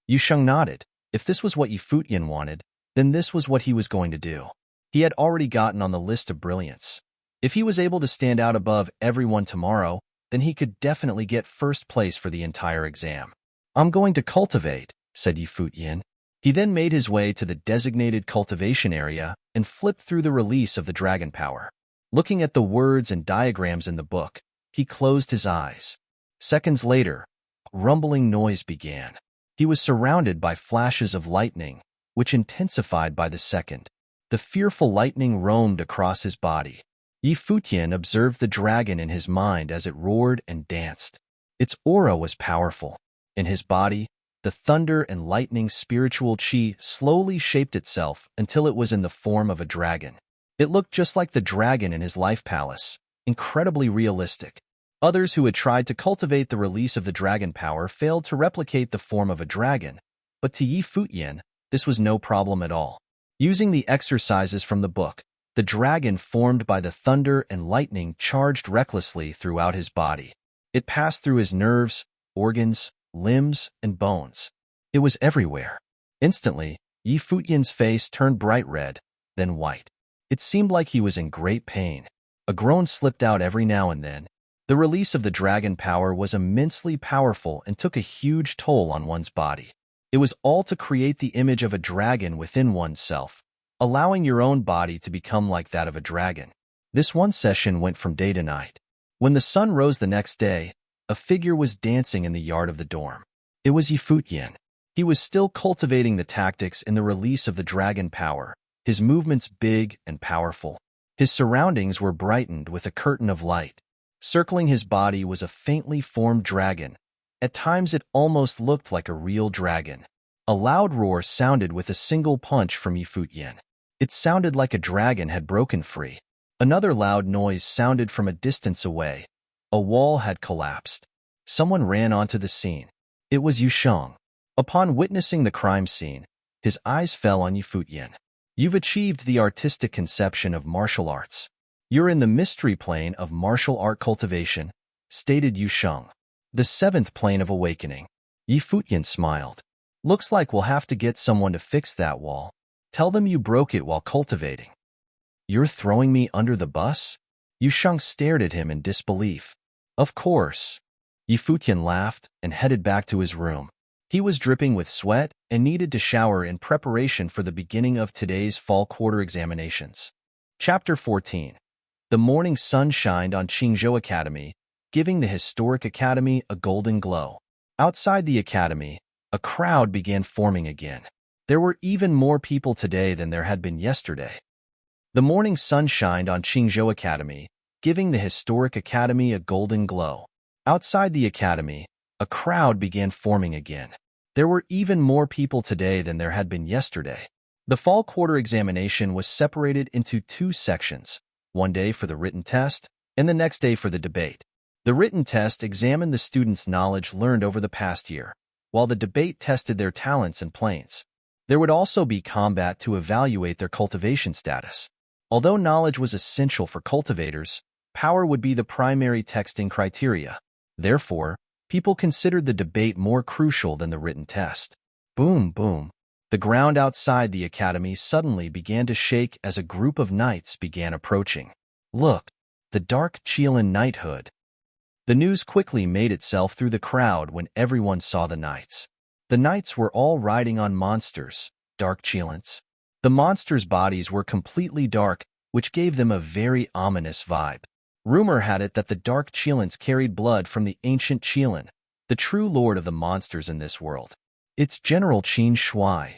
Yusheng nodded. If this was what Futian wanted, then this was what he was going to do. He had already gotten on the list of brilliance. If he was able to stand out above everyone tomorrow, then he could definitely get first place for the entire exam. I'm going to cultivate, said Futian. He then made his way to the designated cultivation area and flipped through the release of the dragon power. Looking at the words and diagrams in the book, he closed his eyes. Seconds later, a rumbling noise began. He was surrounded by flashes of lightning, which intensified by the second. The fearful lightning roamed across his body. Futian observed the dragon in his mind as it roared and danced. Its aura was powerful. In his body, the thunder and lightning spiritual chi slowly shaped itself until it was in the form of a dragon. It looked just like the dragon in his life palace, incredibly realistic. Others who had tried to cultivate the release of the dragon power failed to replicate the form of a dragon, but to Futian, this was no problem at all. Using the exercises from the book, the dragon formed by the thunder and lightning charged recklessly throughout his body. It passed through his nerves, organs, limbs, and bones. It was everywhere. Instantly, Futian's face turned bright red, then white. It seemed like he was in great pain. A groan slipped out every now and then. The release of the dragon power was immensely powerful and took a huge toll on one's body. It was all to create the image of a dragon within oneself, allowing your own body to become like that of a dragon. This one session went from day to night. When the sun rose the next day, a figure was dancing in the yard of the dorm. It was Futian. He was still cultivating the tactics in the release of the dragon power, his movements big and powerful. His surroundings were brightened with a curtain of light. Circling his body was a faintly formed dragon. At times it almost looked like a real dragon. A loud roar sounded with a single punch from Futian. It sounded like a dragon had broken free. Another loud noise sounded from a distance away. A wall had collapsed. Someone ran onto the scene. It was Yusheng. Upon witnessing the crime scene, his eyes fell on Futian. You've achieved the artistic conception of martial arts. You're in the mystery plane of martial art cultivation, stated Yusheng. The seventh plane of awakening. Futian smiled. Looks like we'll have to get someone to fix that wall. Tell them you broke it while cultivating. You're throwing me under the bus? Yusheng stared at him in disbelief. Of course. Futian laughed and headed back to his room. He was dripping with sweat and needed to shower in preparation for the beginning of today's fall quarter examinations. Chapter 14. The morning sun shined on Qingzhou Academy, giving the historic academy a golden glow. Outside the academy, a crowd began forming again. There were even more people today than there had been yesterday. The morning sun shined on Qingzhou Academy, giving the historic academy a golden glow. Outside the academy, a crowd began forming again. There were even more people today than there had been yesterday. The fall quarter examination was separated into two sections, one day for the written test and the next day for the debate. The written test examined the students' knowledge learned over the past year, while the debate tested their talents and planes. There would also be combat to evaluate their cultivation status. Although knowledge was essential for cultivators, power would be the primary testing criteria. Therefore, people considered the debate more crucial than the written test. Boom, boom. The ground outside the academy suddenly began to shake as a group of knights began approaching. Look, the dark Chelan knighthood. The news quickly made itself through the crowd when everyone saw the knights. The knights were all riding on monsters, dark Chelans. The monsters' bodies were completely dark, which gave them a very ominous vibe. Rumor had it that the dark Chelans carried blood from the ancient Chelan, the true lord of the monsters in this world. It's General Qin Shui.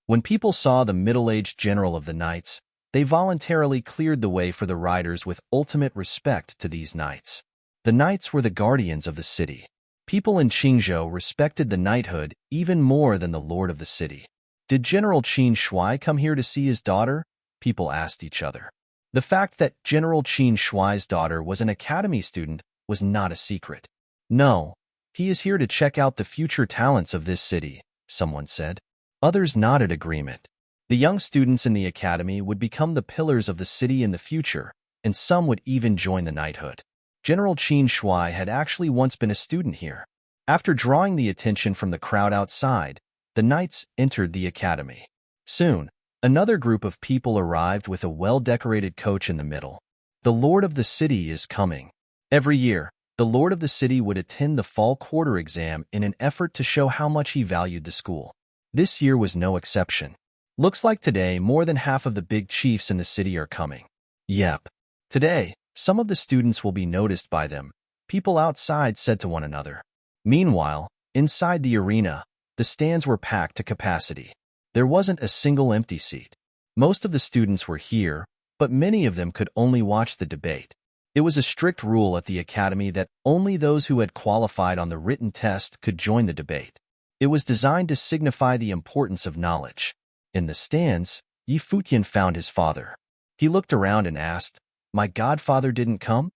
When people saw the middle-aged general of the knights, they voluntarily cleared the way for the riders with ultimate respect to these knights. The knights were the guardians of the city. People in Qingzhou respected the knighthood even more than the lord of the city. Did General Qin Shui come here to see his daughter? People asked each other. The fact that General Qin Shui's daughter was an academy student was not a secret. No, he is here to check out the future talents of this city, someone said. Others nodded agreement. The young students in the academy would become the pillars of the city in the future, and some would even join the knighthood. General Qin Shui had actually once been a student here. After drawing the attention from the crowd outside, the knights entered the academy. Soon, another group of people arrived with a well-decorated coach in the middle. The lord of the city is coming. Every year, the lord of the city would attend the fall quarter exam in an effort to show how much he valued the school. This year was no exception. Looks like today more than half of the big chiefs in the city are coming. Yep. Today, some of the students will be noticed by them, people outside said to one another. Meanwhile, inside the arena, the stands were packed to capacity. There wasn't a single empty seat. Most of the students were here, but many of them could only watch the debate. It was a strict rule at the academy that only those who had qualified on the written test could join the debate. It was designed to signify the importance of knowledge. In the stands, Futian found his father. He looked around and asked, "My godfather didn't come?"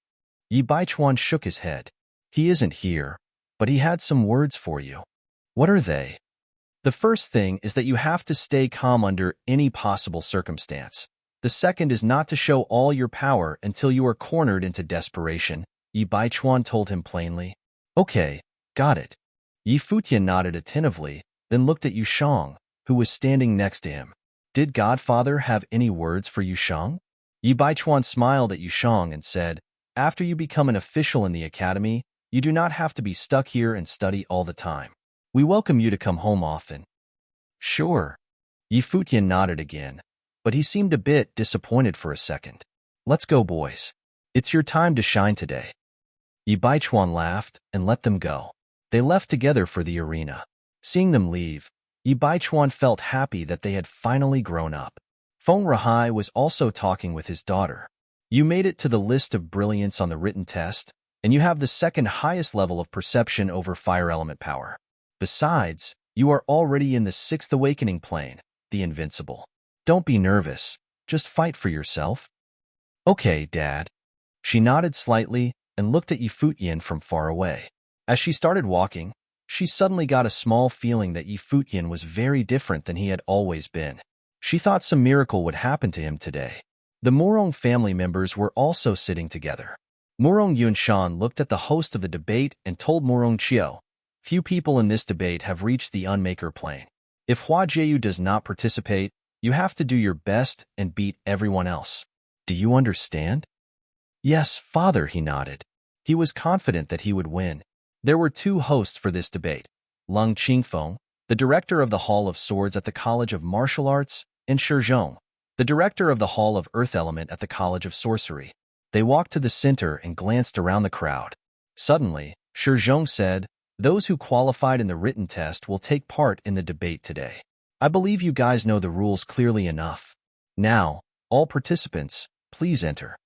Baichuan shook his head. "He isn't here, but he had some words for you." "What are they?" "The first thing is that you have to stay calm under any possible circumstance. The second is not to show all your power until you are cornered into desperation," Baichuan told him plainly. "Okay, got it." Futian nodded attentively, then looked at Yushang, who was standing next to him. "Did Godfather have any words for Yushang?" Baichuan smiled at Yushang and said, "After you become an official in the academy, you do not have to be stuck here and study all the time. We welcome you to come home often." "Sure." Futian nodded again, but he seemed a bit disappointed for a second. "Let's go, boys. It's your time to shine today." Baichuan laughed and let them go. They left together for the arena. Seeing them leave, Baichuan felt happy that they had finally grown up. Feng Rahai was also talking with his daughter. "You made it to the list of brilliance on the written test, and you have the second highest level of perception over fire element power. Besides, you are already in the sixth awakening plane, the invincible. Don't be nervous. Just fight for yourself." "Okay, Dad." She nodded slightly and looked at Futian from far away. As she started walking, she suddenly got a small feeling that Futian was very different than he had always been. She thought some miracle would happen to him today. The Murong family members were also sitting together. Murong Yunshan looked at the host of the debate and told Murong Qiu, "Few people in this debate have reached the Unmaker plane. If Hua Jieyu does not participate, you have to do your best and beat everyone else. Do you understand?" "Yes, father," he nodded. He was confident that he would win. There were two hosts for this debate, Lung Qingfeng, the director of the Hall of Swords at the College of Martial Arts, and Shi Zhong, the director of the Hall of Earth Element at the College of Sorcery. They walked to the center and glanced around the crowd. Suddenly, Shi Zhong said, "Those who qualified in the written test will take part in the debate today. I believe you guys know the rules clearly enough. Now, all participants, please enter."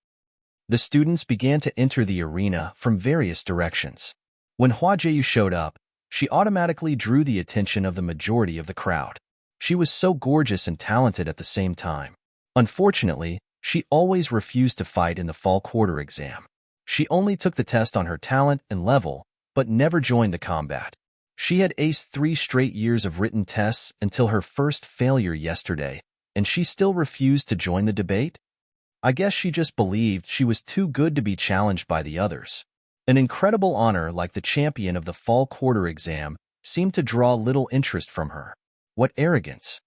The students began to enter the arena from various directions. When Hua Jieyu showed up, she automatically drew the attention of the majority of the crowd. She was so gorgeous and talented at the same time. Unfortunately, she always refused to fight in the fall quarter exam. She only took the test on her talent and level, but never joined the combat. She had aced 3 straight years of written tests until her first failure yesterday, and she still refused to join the debate? I guess she just believed she was too good to be challenged by the others. An incredible honor like the champion of the fall quarter exam seemed to draw little interest from her. What arrogance!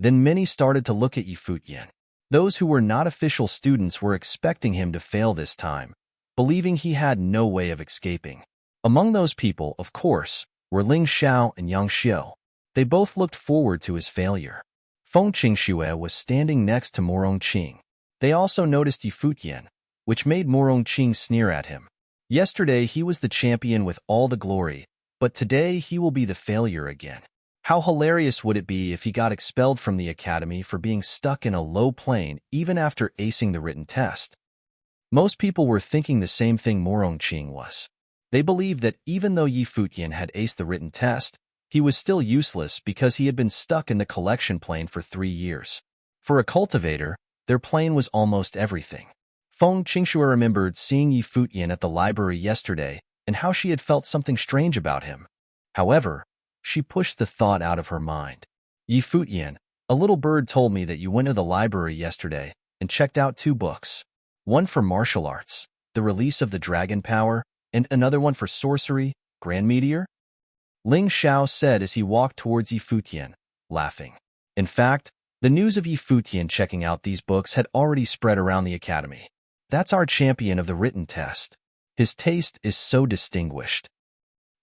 Then many started to look at Futian. Those who were not official students were expecting him to fail this time, believing he had no way of escaping. Among those people, of course, were Ling Xiao and Yang Xiu. They both looked forward to his failure. Feng Qingxue was standing next to Morong Qing. They also noticed Futian, which made Morong Qing sneer at him. Yesterday he was the champion with all the glory, but today he will be the failure again. How hilarious would it be if he got expelled from the academy for being stuck in a low plane even after acing the written test? Most people were thinking the same thing Morong Qing was. They believed that even though Futian had aced the written test, he was still useless because he had been stuck in the collection plane for 3 years. For a cultivator, their plane was almost everything. Feng Qingxue remembered seeing Futian at the library yesterday and how she had felt something strange about him. However, she pushed the thought out of her mind. Futian, a little bird told me that you went to the library yesterday and checked out 2 books. One for martial arts, The Release of the Dragon Power, and another one for sorcery, Grand Meteor? Ling Xiao said as he walked towards Futian, laughing. In fact, the news of Futian checking out these books had already spread around the academy. That's our champion of the written test. His taste is so distinguished.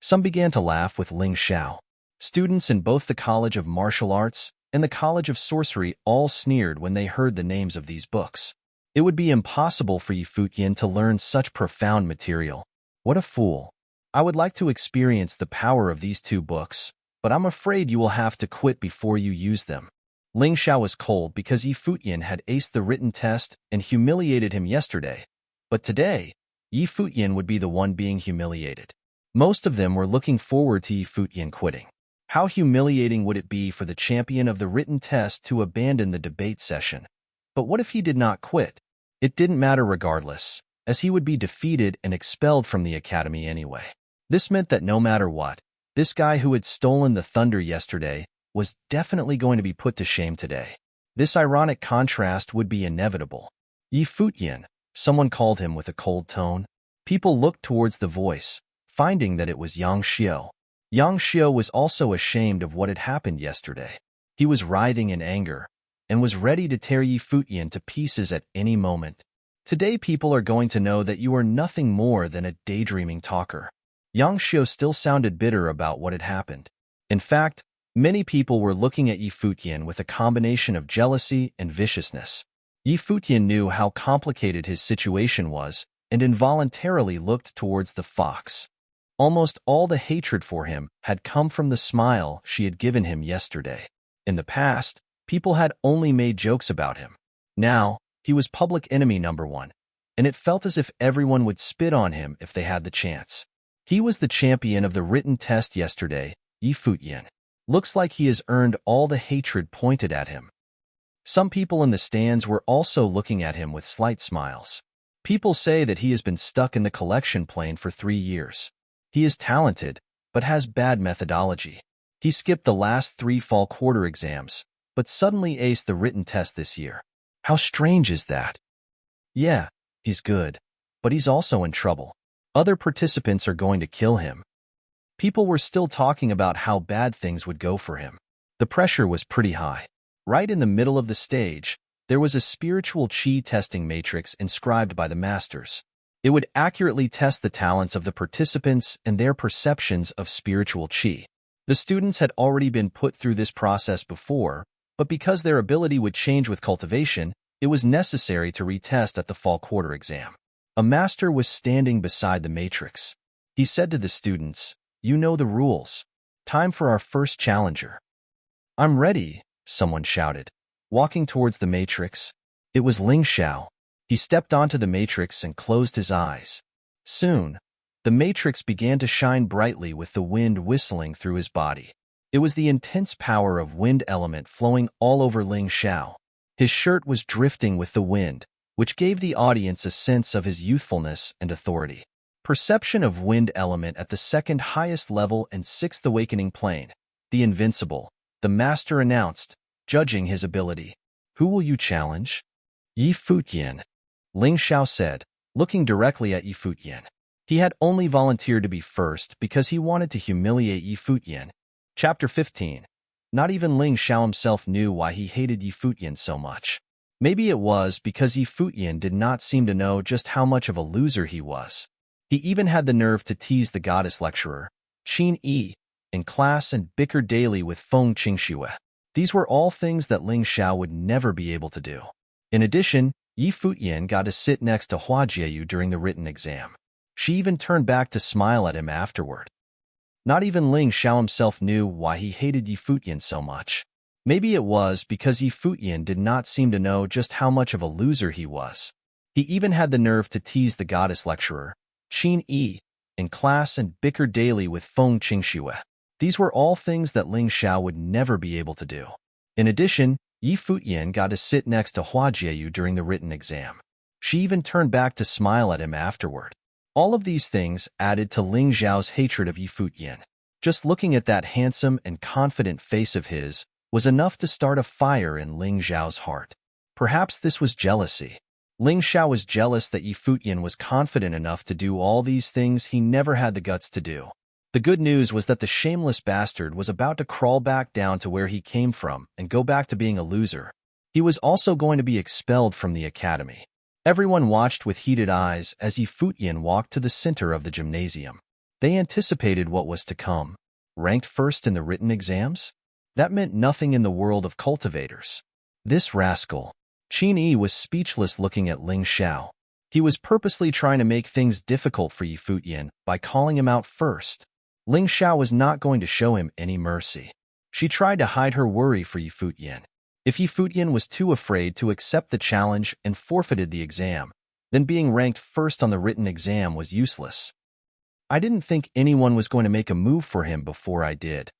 Some began to laugh with Ling Xiao. Students in both the College of Martial Arts and the College of Sorcery all sneered when they heard the names of these books. It would be impossible for Futian to learn such profound material. What a fool. I would like to experience the power of these 2 books, but I'm afraid you will have to quit before you use them. Ling Xiao was cold because Futian had aced the written test and humiliated him yesterday, but today, Futian would be the one being humiliated. Most of them were looking forward to Futian quitting. How humiliating would it be for the champion of the written test to abandon the debate session? But what if he did not quit? It didn't matter regardless, as he would be defeated and expelled from the academy anyway. This meant that no matter what, this guy who had stolen the thunder yesterday was definitely going to be put to shame today. This ironic contrast would be inevitable. Futian, someone called him with a cold tone. People looked towards the voice, finding that it was Yang Xiu. Yang Xiu was also ashamed of what had happened yesterday. He was writhing in anger and was ready to tear Futian to pieces at any moment. Today people are going to know that you are nothing more than a daydreaming talker. Yang Xiu still sounded bitter about what had happened. In fact, many people were looking at Futian with a combination of jealousy and viciousness. Futian knew how complicated his situation was and involuntarily looked towards the fox. Almost all the hatred for him had come from the smile she had given him yesterday. In the past, people had only made jokes about him. Now, he was public enemy number 1, and it felt as if everyone would spit on him if they had the chance. He was the champion of the written test yesterday, Futian. Looks like he has earned all the hatred pointed at him. Some people in the stands were also looking at him with slight smiles. People say that he has been stuck in the collection plane for 3 years. He is talented, but has bad methodology. He skipped the last 3 fall quarter exams, but suddenly aced the written test this year. How strange is that? Yeah, he's good, but he's also in trouble. Other participants are going to kill him. People were still talking about how bad things would go for him. The pressure was pretty high. Right in the middle of the stage, there was a spiritual qi testing matrix inscribed by the masters. It would accurately test the talents of the participants and their perceptions of spiritual qi. The students had already been put through this process before, but because their ability would change with cultivation, it was necessary to retest at the fall quarter exam. A master was standing beside the matrix. He said to the students, "You know the rules. Time for our first challenger." "I'm ready," someone shouted. Walking towards the matrix, it was Ling Xiao. He stepped onto the matrix and closed his eyes. Soon, the matrix began to shine brightly with the wind whistling through his body. It was the intense power of wind element flowing all over Ling Xiao. His shirt was drifting with the wind, which gave the audience a sense of his youthfulness and authority. Perception of wind element at the second highest level and 6th awakening plane. The invincible, the master announced, judging his ability. "Who will you challenge?" "Futian," Ling Xiao said, looking directly at Futian. He had only volunteered to be first because he wanted to humiliate Futian. Chapter 15. Not even Ling Xiao himself knew why he hated Yi Futian so much. Maybe it was because Yi Futian did not seem to know just how much of a loser he was. He even had the nerve to tease the goddess lecturer, Qin Yi, in class and bicker daily with Feng Qingxue. These were all things that Ling Xiao would never be able to do. In addition, Yi Futian got to sit next to Hua Jieyu during the written exam. She even turned back to smile at him afterward. Not even Ling Xiao himself knew why he hated Yi Futian so much. Maybe it was because Yi Futian did not seem to know just how much of a loser he was. He even had the nerve to tease the goddess lecturer, Qin Yi, in class and bicker daily with Feng Qingxue. These were all things that Ling Xiao would never be able to do. In addition, Yi Futian got to sit next to Hua Jieyu during the written exam. She even turned back to smile at him afterward. All of these things added to Ling Xiao's hatred of Yi Futian. Just looking at that handsome and confident face of his was enough to start a fire in Ling Xiao's heart. Perhaps this was jealousy. Ling Xiao was jealous that Yi Futian was confident enough to do all these things he never had the guts to do. The good news was that the shameless bastard was about to crawl back down to where he came from and go back to being a loser. He was also going to be expelled from the academy. Everyone watched with heated eyes as Yi Futian walked to the center of the gymnasium. They anticipated what was to come. Ranked first in the written exams? That meant nothing in the world of cultivators. This rascal. Qin Yi was speechless looking at Ling Xiao. He was purposely trying to make things difficult for Yi Futian by calling him out first. Ling Xiao was not going to show him any mercy. She tried to hide her worry for Yi Futian. If Yi Futian was too afraid to accept the challenge and forfeited the exam, then being ranked first on the written exam was useless. I didn't think anyone was going to make a move for him before I did.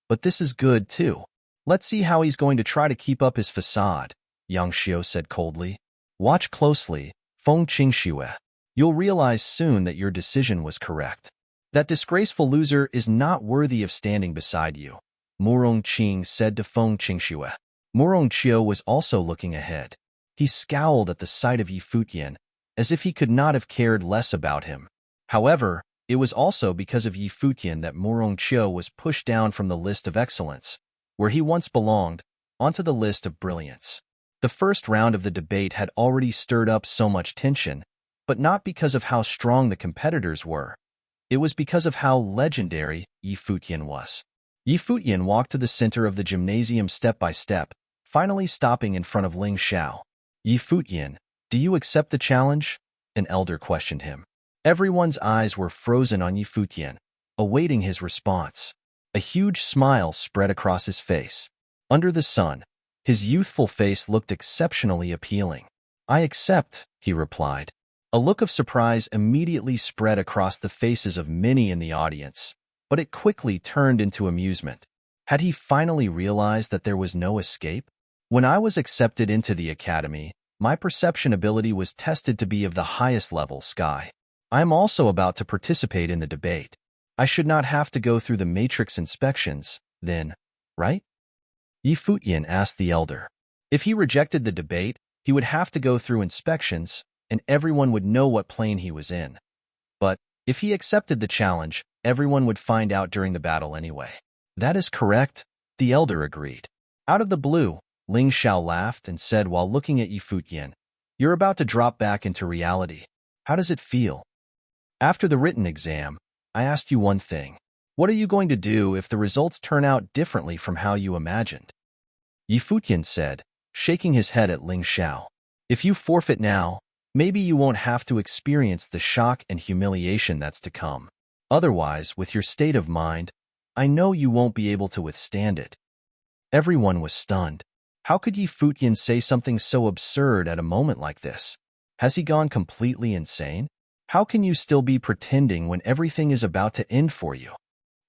But this is good, too. Let's see how he's going to try to keep up his facade, Yang Xiu said coldly. Watch closely, Feng Qingxue. You'll realize soon that your decision was correct. That disgraceful loser is not worthy of standing beside you, Murong Qing said to Feng Qingxue. Murong Qiu was also looking ahead. He scowled at the sight of Yi Futian, as if he could not have cared less about him. However, it was also because of Yi Futian that Murong Qiu was pushed down from the list of excellence, where he once belonged, onto the list of brilliance. The first round of the debate had already stirred up so much tension, but not because of how strong the competitors were. It was because of how legendary Yi Futian was. Yi Futian walked to the center of the gymnasium step by step, finally stopping in front of Ling Xiao. Yi Futian, do you accept the challenge? An elder questioned him. Everyone's eyes were frozen on Yi Futian, awaiting his response. A huge smile spread across his face. Under the sun, his youthful face looked exceptionally appealing. I accept, he replied. A look of surprise immediately spread across the faces of many in the audience, but it quickly turned into amusement. Had he finally realized that there was no escape? When I was accepted into the academy, my perception ability was tested to be of the highest level, Sky. I am also about to participate in the debate. I should not have to go through the matrix inspections, then, right? Yi Futian asked the elder. If he rejected the debate, he would have to go through inspections, and everyone would know what plane he was in. But if he accepted the challenge, everyone would find out during the battle anyway. That is correct, the elder agreed. Out of the blue, Ling Xiao laughed and said while looking at Yi Futian, you're about to drop back into reality. How does it feel? After the written exam, I asked you one thing. What are you going to do if the results turn out differently from how you imagined? Yi Futian said, shaking his head at Ling Xiao. If you forfeit now, maybe you won't have to experience the shock and humiliation that's to come. Otherwise, with your state of mind, I know you won't be able to withstand it. Everyone was stunned. How could Yi Futian say something so absurd at a moment like this? Has he gone completely insane? How can you still be pretending when everything is about to end for you?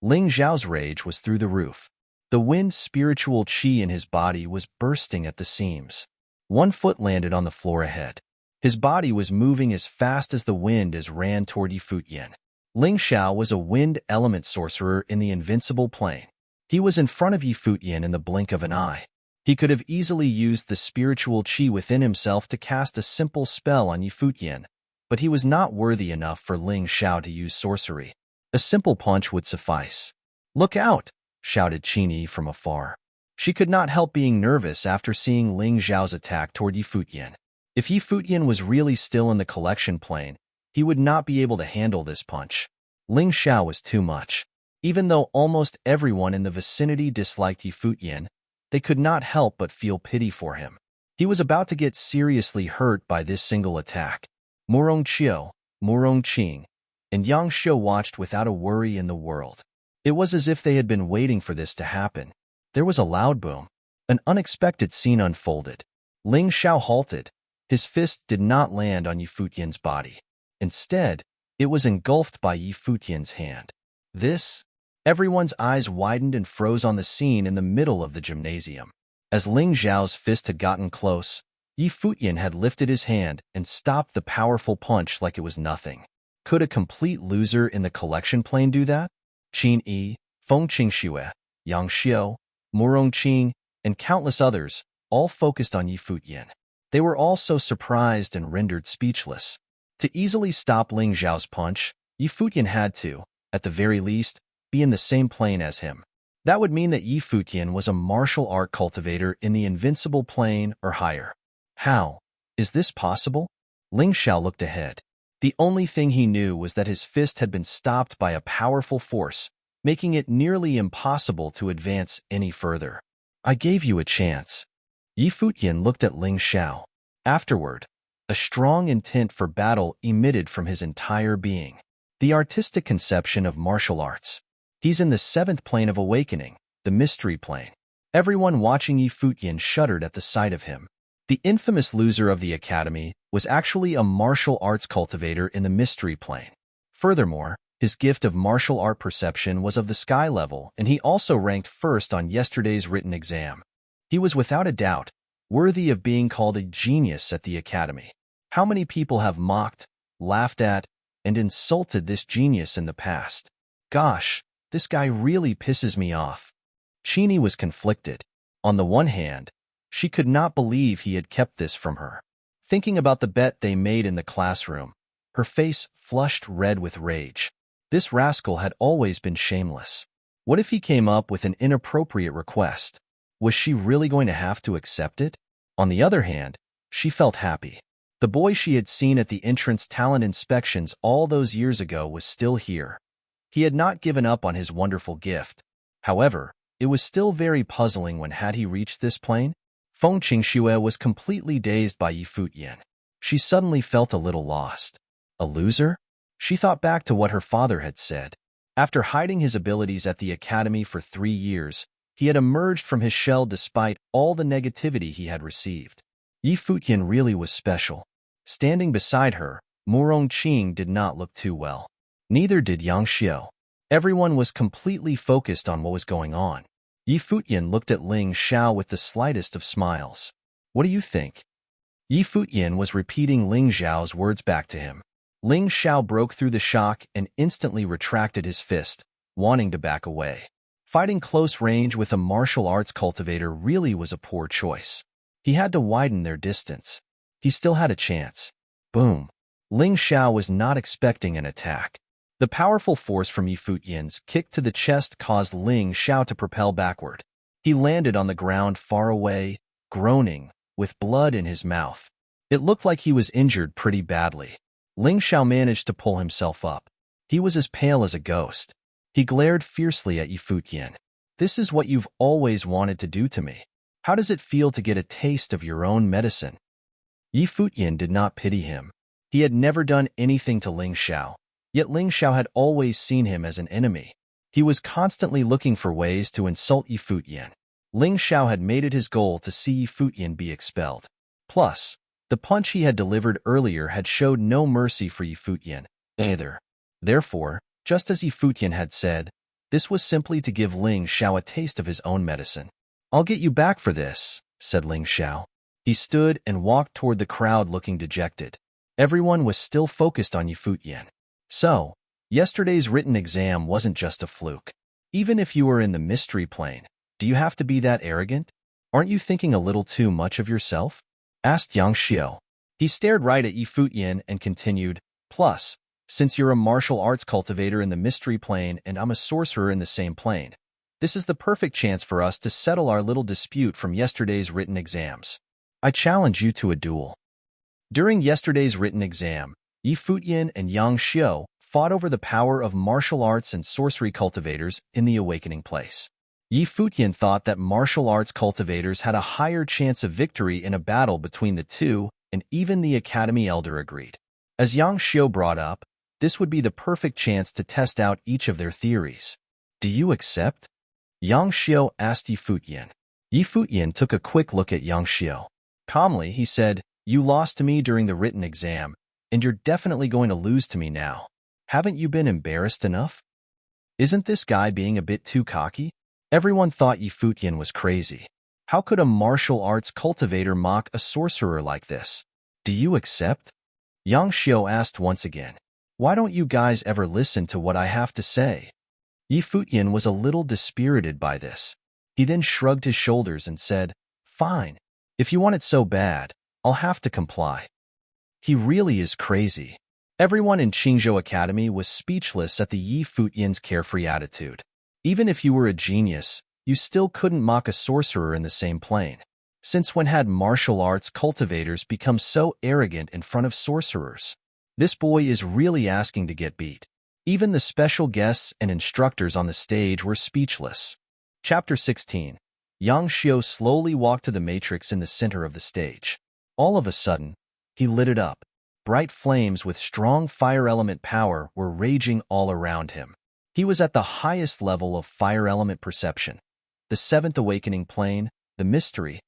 Ling Xiao's rage was through the roof. The wind spiritual qi in his body was bursting at the seams. One foot landed on the floor ahead. His body was moving as fast as the wind as ran toward Yi Futian. Ling Xiao was a wind element sorcerer in the invincible plane. He was in front of Yi Futian in the blink of an eye. He could have easily used the spiritual qi within himself to cast a simple spell on Yi Futian, but he was not worthy enough for Ling Xiao to use sorcery. A simple punch would suffice. Look out! Shouted Qin Yi from afar. She could not help being nervous after seeing Ling Xiao's attack toward Yi Futian. If Yi Futian was really still in the collection plane, he would not be able to handle this punch. Ling Xiao was too much. Even though almost everyone in the vicinity disliked Yi Futian, they could not help but feel pity for him. He was about to get seriously hurt by this single attack. Murong Qiu, Murong Qing, and Yang Xiu watched without a worry in the world. It was as if they had been waiting for this to happen. There was a loud boom. An unexpected scene unfolded. Ling Xiao halted. His fist did not land on Yi Futian's body. Instead, it was engulfed by Yi Futian's hand. Everyone's eyes widened and froze on the scene in the middle of the gymnasium. As Ling Xiao's fist had gotten close, Yi Futian had lifted his hand and stopped the powerful punch like it was nothing. Could a complete loser in the collection plane do that? Qin Yi, Feng Qingxue, Yang Xiu, Murong Qing, and countless others, all focused on Yi Futian. They were all so surprised and rendered speechless. To easily stop Ling Xiao's punch, Yi Futian had to, at the very least, be in the same plane as him. That would mean that Yi Futian was a martial art cultivator in the invincible plane or higher. How? Is this possible? Ling Xiao looked ahead. The only thing he knew was that his fist had been stopped by a powerful force, making it nearly impossible to advance any further. I gave you a chance. Yi Futian looked at Ling Xiao. Afterward, a strong intent for battle emitted from his entire being. The artistic conception of martial arts. He's in the 7th plane of awakening, the mystery plane. Everyone watching Yi Futian shuddered at the sight of him. The infamous loser of the academy was actually a martial arts cultivator in the mystery plane. Furthermore, his gift of martial art perception was of the sky level, and he also ranked first on yesterday's written exam. He was without a doubt worthy of being called a genius at the academy. How many people have mocked, laughed at, and insulted this genius in the past? Gosh, this guy really pisses me off. Chini was conflicted. On the one hand, she could not believe he had kept this from her. Thinking about the bet they made in the classroom, her face flushed red with rage. This rascal had always been shameless. What if he came up with an inappropriate request? Was she really going to have to accept it? On the other hand, she felt happy. The boy she had seen at the entrance talent inspections all those years ago was still here. He had not given up on his wonderful gift. However, it was still very puzzling when had he reached this plane? Feng Qingxue was completely dazed by Yi Futian. She suddenly felt a little lost. A loser? She thought back to what her father had said. After hiding his abilities at the academy for 3 years, he had emerged from his shell despite all the negativity he had received. Yi Futian really was special. Standing beside her, Murong Qing did not look too well. Neither did Yang Xiu. Everyone was completely focused on what was going on. Yi Futian looked at Ling Xiao with the slightest of smiles. What do you think? Yi Futian was repeating Ling Xiao's words back to him. Ling Xiao broke through the shock and instantly retracted his fist, wanting to back away. Fighting close range with a martial arts cultivator really was a poor choice. He had to widen their distance. He still had a chance. Boom. Ling Xiao was not expecting an attack. The powerful force from Yi Futian's kick to the chest caused Ling Xiao to propel backward. He landed on the ground far away, groaning, with blood in his mouth. It looked like he was injured pretty badly. Ling Xiao managed to pull himself up. He was as pale as a ghost. He glared fiercely at Yi Futian. This is what you've always wanted to do to me. How does it feel to get a taste of your own medicine? Yi Futian did not pity him. He had never done anything to Ling Xiao. Yet Ling Xiao had always seen him as an enemy. He was constantly looking for ways to insult Yi Futian. Ling Xiao had made it his goal to see Yi Futian be expelled. Plus, the punch he had delivered earlier had showed no mercy for Yi Futian either. Therefore, just as Yi Futian had said, this was simply to give Ling Xiao a taste of his own medicine. I'll get you back for this, said Ling Xiao. He stood and walked toward the crowd looking dejected. Everyone was still focused on Yi Futian. So, yesterday's written exam wasn't just a fluke. Even if you were in the mystery plane, do you have to be that arrogant? Aren't you thinking a little too much of yourself? Asked Yang Xiu. He stared right at Yi Futian and continued, plus, since you're a martial arts cultivator in the mystery plane and I'm a sorcerer in the same plane, This is the perfect chance for us to settle our little dispute from yesterday's written exams. I challenge you to a duel. During yesterday's written exam, Futian and Yang Xiu fought over the power of martial arts and sorcery cultivators in the awakening place. Futian thought that martial arts cultivators had a higher chance of victory in a battle between the two, and even the Academy Elder agreed. As Yang Xiu brought up, this would be the perfect chance to test out each of their theories. Do you accept? Yang Xiu asked Futian. Futian took a quick look at Yang Xiu. Calmly, he said, "You lost to me during the written exam, and you're definitely going to lose to me now. Haven't you been embarrassed enough? Isn't this guy being a bit too cocky?" Everyone thought Futian was crazy. How could a martial arts cultivator mock a sorcerer like this? Do you accept? Yang Xiu asked once again. Why don't you guys ever listen to what I have to say? Futian was a little dispirited by this. He then shrugged his shoulders and said, "Fine. If you want it so bad, I'll have to comply." He really is crazy. Everyone in Qingzhou Academy was speechless at the Futian's carefree attitude. Even if you were a genius, you still couldn't mock a sorcerer in the same plane. Since when had martial arts cultivators become so arrogant in front of sorcerers? This boy is really asking to get beat. Even the special guests and instructors on the stage were speechless. Chapter 16. Yang Xiu slowly walked to the matrix in the center of the stage. All of a sudden, he lit it up. Bright flames with strong fire element power were raging all around him. He was at the highest level of fire element perception. The seventh awakening plane, the mystery.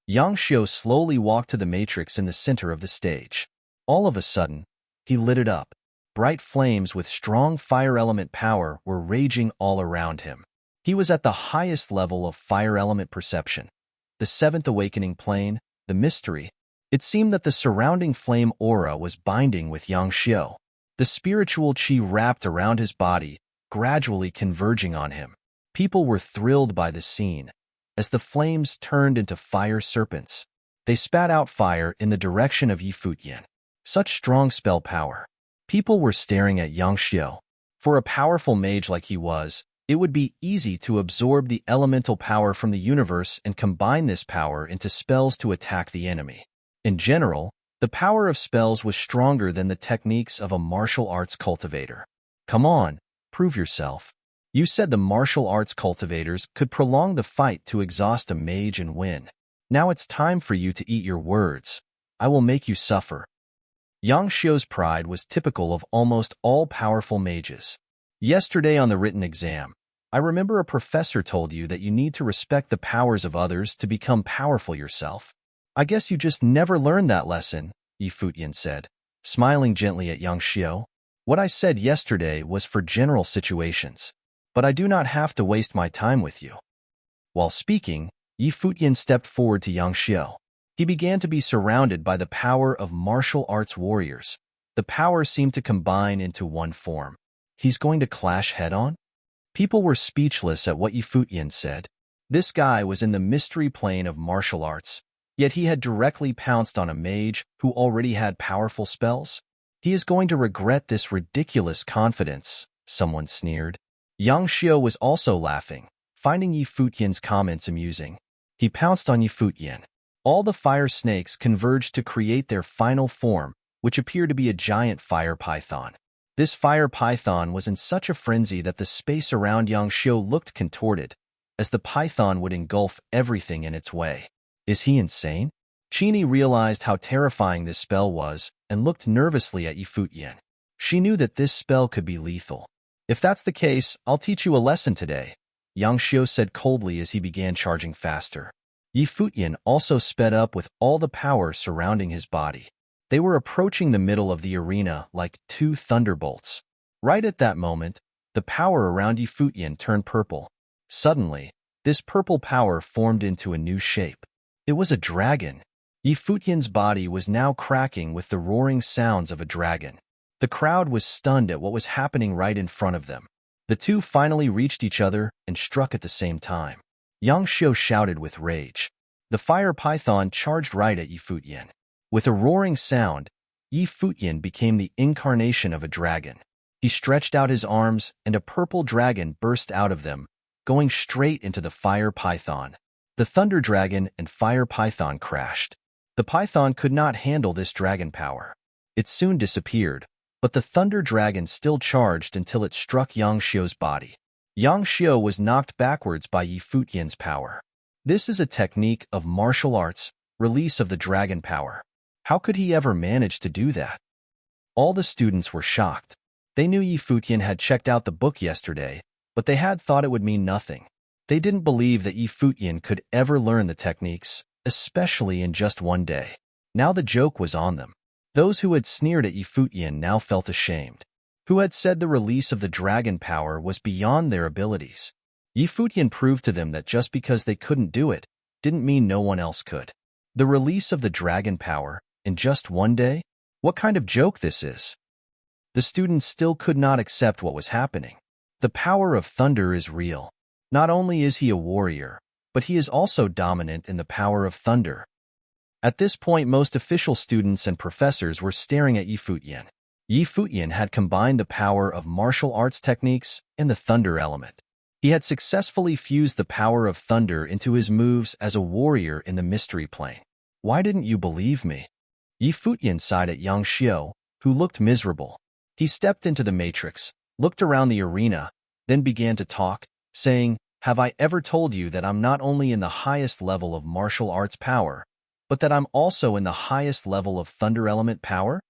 Yang Xiu slowly walked to the matrix in the center of the stage. All of a sudden, he lit it up. Bright flames with strong fire element power were raging all around him. He was at the highest level of fire element perception. The seventh awakening plane, the mystery. It seemed that the surrounding flame aura was binding with Yang Xiu. The spiritual qi wrapped around his body, gradually converging on him. People were thrilled by the scene. As the flames turned into fire serpents, they spat out fire in the direction of Futian. Such strong spell power. People were staring at Yang Xiu. For a powerful mage like he was, it would be easy to absorb the elemental power from the universe and combine this power into spells to attack the enemy. In general, the power of spells was stronger than the techniques of a martial arts cultivator. Come on, prove yourself. You said the martial arts cultivators could prolong the fight to exhaust a mage and win. Now it's time for you to eat your words. I will make you suffer. Yang Xiu's pride was typical of almost all powerful mages. Yesterday on the written exam, I remember a professor told you that you need to respect the powers of others to become powerful yourself. I guess you just never learned that lesson, Futian said, smiling gently at Yang Xiu. What I said yesterday was for general situations, but I do not have to waste my time with you. While speaking, Futian stepped forward to Yang Xiu. He began to be surrounded by the power of martial arts warriors. The power seemed to combine into one form. He's going to clash head-on? People were speechless at what Futian said. This guy was in the mystery plane of martial arts, yet he had directly pounced on a mage who already had powerful spells. He is going to regret this ridiculous confidence, someone sneered. Yang Xiu was also laughing, finding Futian's comments amusing. He pounced on Futian. All the fire snakes converged to create their final form, which appeared to be a giant fire python. This fire python was in such a frenzy that the space around Yang Xiu looked contorted, as the python would engulf everything in its way. Is he insane? Chini realized how terrifying this spell was and looked nervously at Futian. She knew that this spell could be lethal. If that's the case, I'll teach you a lesson today, Yang Xiu said coldly as he began charging faster. Futian also sped up with all the power surrounding his body. They were approaching the middle of the arena like two thunderbolts. Right at that moment, the power around Futian turned purple. Suddenly, this purple power formed into a new shape. It was a dragon. Futian's body was now cracking with the roaring sounds of a dragon. The crowd was stunned at what was happening right in front of them. The two finally reached each other and struck at the same time. Yang Xiu shouted with rage. The fire python charged right at Futian. With a roaring sound, Futian became the incarnation of a dragon. He stretched out his arms, and a purple dragon burst out of them, going straight into the fire python. The thunder dragon and fire python crashed. The python could not handle this dragon power. It soon disappeared, but the thunder dragon still charged until it struck Yang Xiu's body. Yang Xiu was knocked backwards by Yi Futian's power. This is a technique of martial arts, release of the dragon power. How could he ever manage to do that? All the students were shocked. They knew Yi Futian had checked out the book yesterday, but they had thought it would mean nothing. They didn't believe that Yi Futian could ever learn the techniques, especially in just one day. Now the joke was on them. Those who had sneered at Yi Futian now felt ashamed. Who had said the release of the dragon power was beyond their abilities. Yi Futian proved to them that just because they couldn't do it, didn't mean no one else could. The release of the dragon power, in just one day? What kind of joke this is? The students still could not accept what was happening. The power of thunder is real. Not only is he a warrior, but he is also dominant in the power of thunder. At this point, most official students and professors were staring at Yi Futian. Yi Futian had combined the power of martial arts techniques and the thunder element. He had successfully fused the power of thunder into his moves as a warrior in the mystery plane. Why didn't you believe me? Yi Futian sighed at Yang Xiu, who looked miserable. He stepped into the matrix, looked around the arena, then began to talk, saying, "Have I ever told you that I'm not only in the highest level of martial arts power, but that I'm also in the highest level of thunder element power?"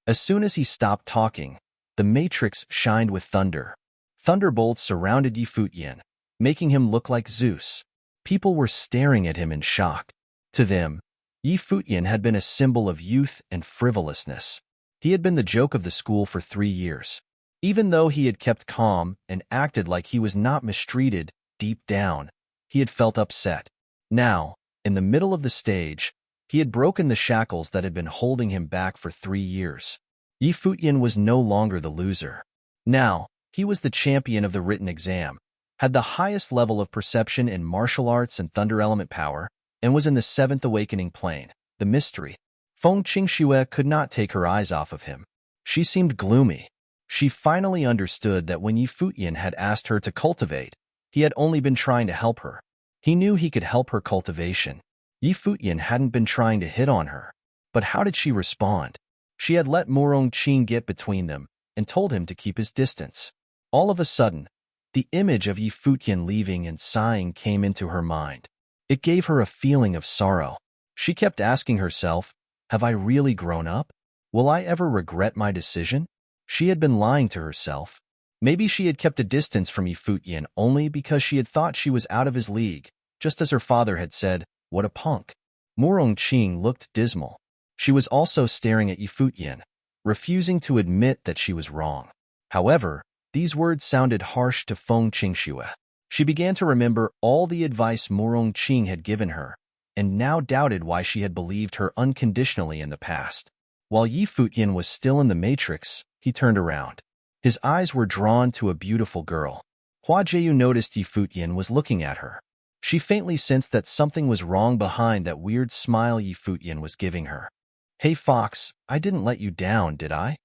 As soon as he stopped talking, the matrix shined with thunder. Thunderbolts surrounded Yi Futian, making him look like Zeus. People were staring at him in shock. To them, Yi Futian had been a symbol of youth and frivolousness. He had been the joke of the school for 3 years. Even though he had kept calm and acted like he was not mistreated, deep down, he had felt upset. Now, in the middle of the stage, he had broken the shackles that had been holding him back for 3 years. Yi Futian was no longer the loser. Now, he was the champion of the written exam, had the highest level of perception in martial arts and thunder element power, and was in the 7th awakening plane, the mystery. Feng Qingxue could not take her eyes off of him. She seemed gloomy. She finally understood that when Yi Futian had asked her to cultivate, he had only been trying to help her. He knew he could help her cultivation. Yi Futian hadn't been trying to hit on her. But how did she respond? She had let Murong Qing get between them and told him to keep his distance. All of a sudden, the image of Yi Futian leaving and sighing came into her mind. It gave her a feeling of sorrow. She kept asking herself, have I really grown up? Will I ever regret my decision? She had been lying to herself. Maybe she had kept a distance from Yi Futian only because she had thought she was out of his league, just as her father had said, "What a punk." Murong Qing looked dismal. She was also staring at Yi Futian, refusing to admit that she was wrong. However, these words sounded harsh to Feng Qingxue. She began to remember all the advice Murong Qing had given her, and now doubted why she had believed her unconditionally in the past. While Yi Futian was still in the matrix, he turned around. His eyes were drawn to a beautiful girl. Hua Jieyu noticed Yi Futian was looking at her. She faintly sensed that something was wrong behind that weird smile Yi Futian was giving her. "Hey Fox, I didn't let you down, did I?"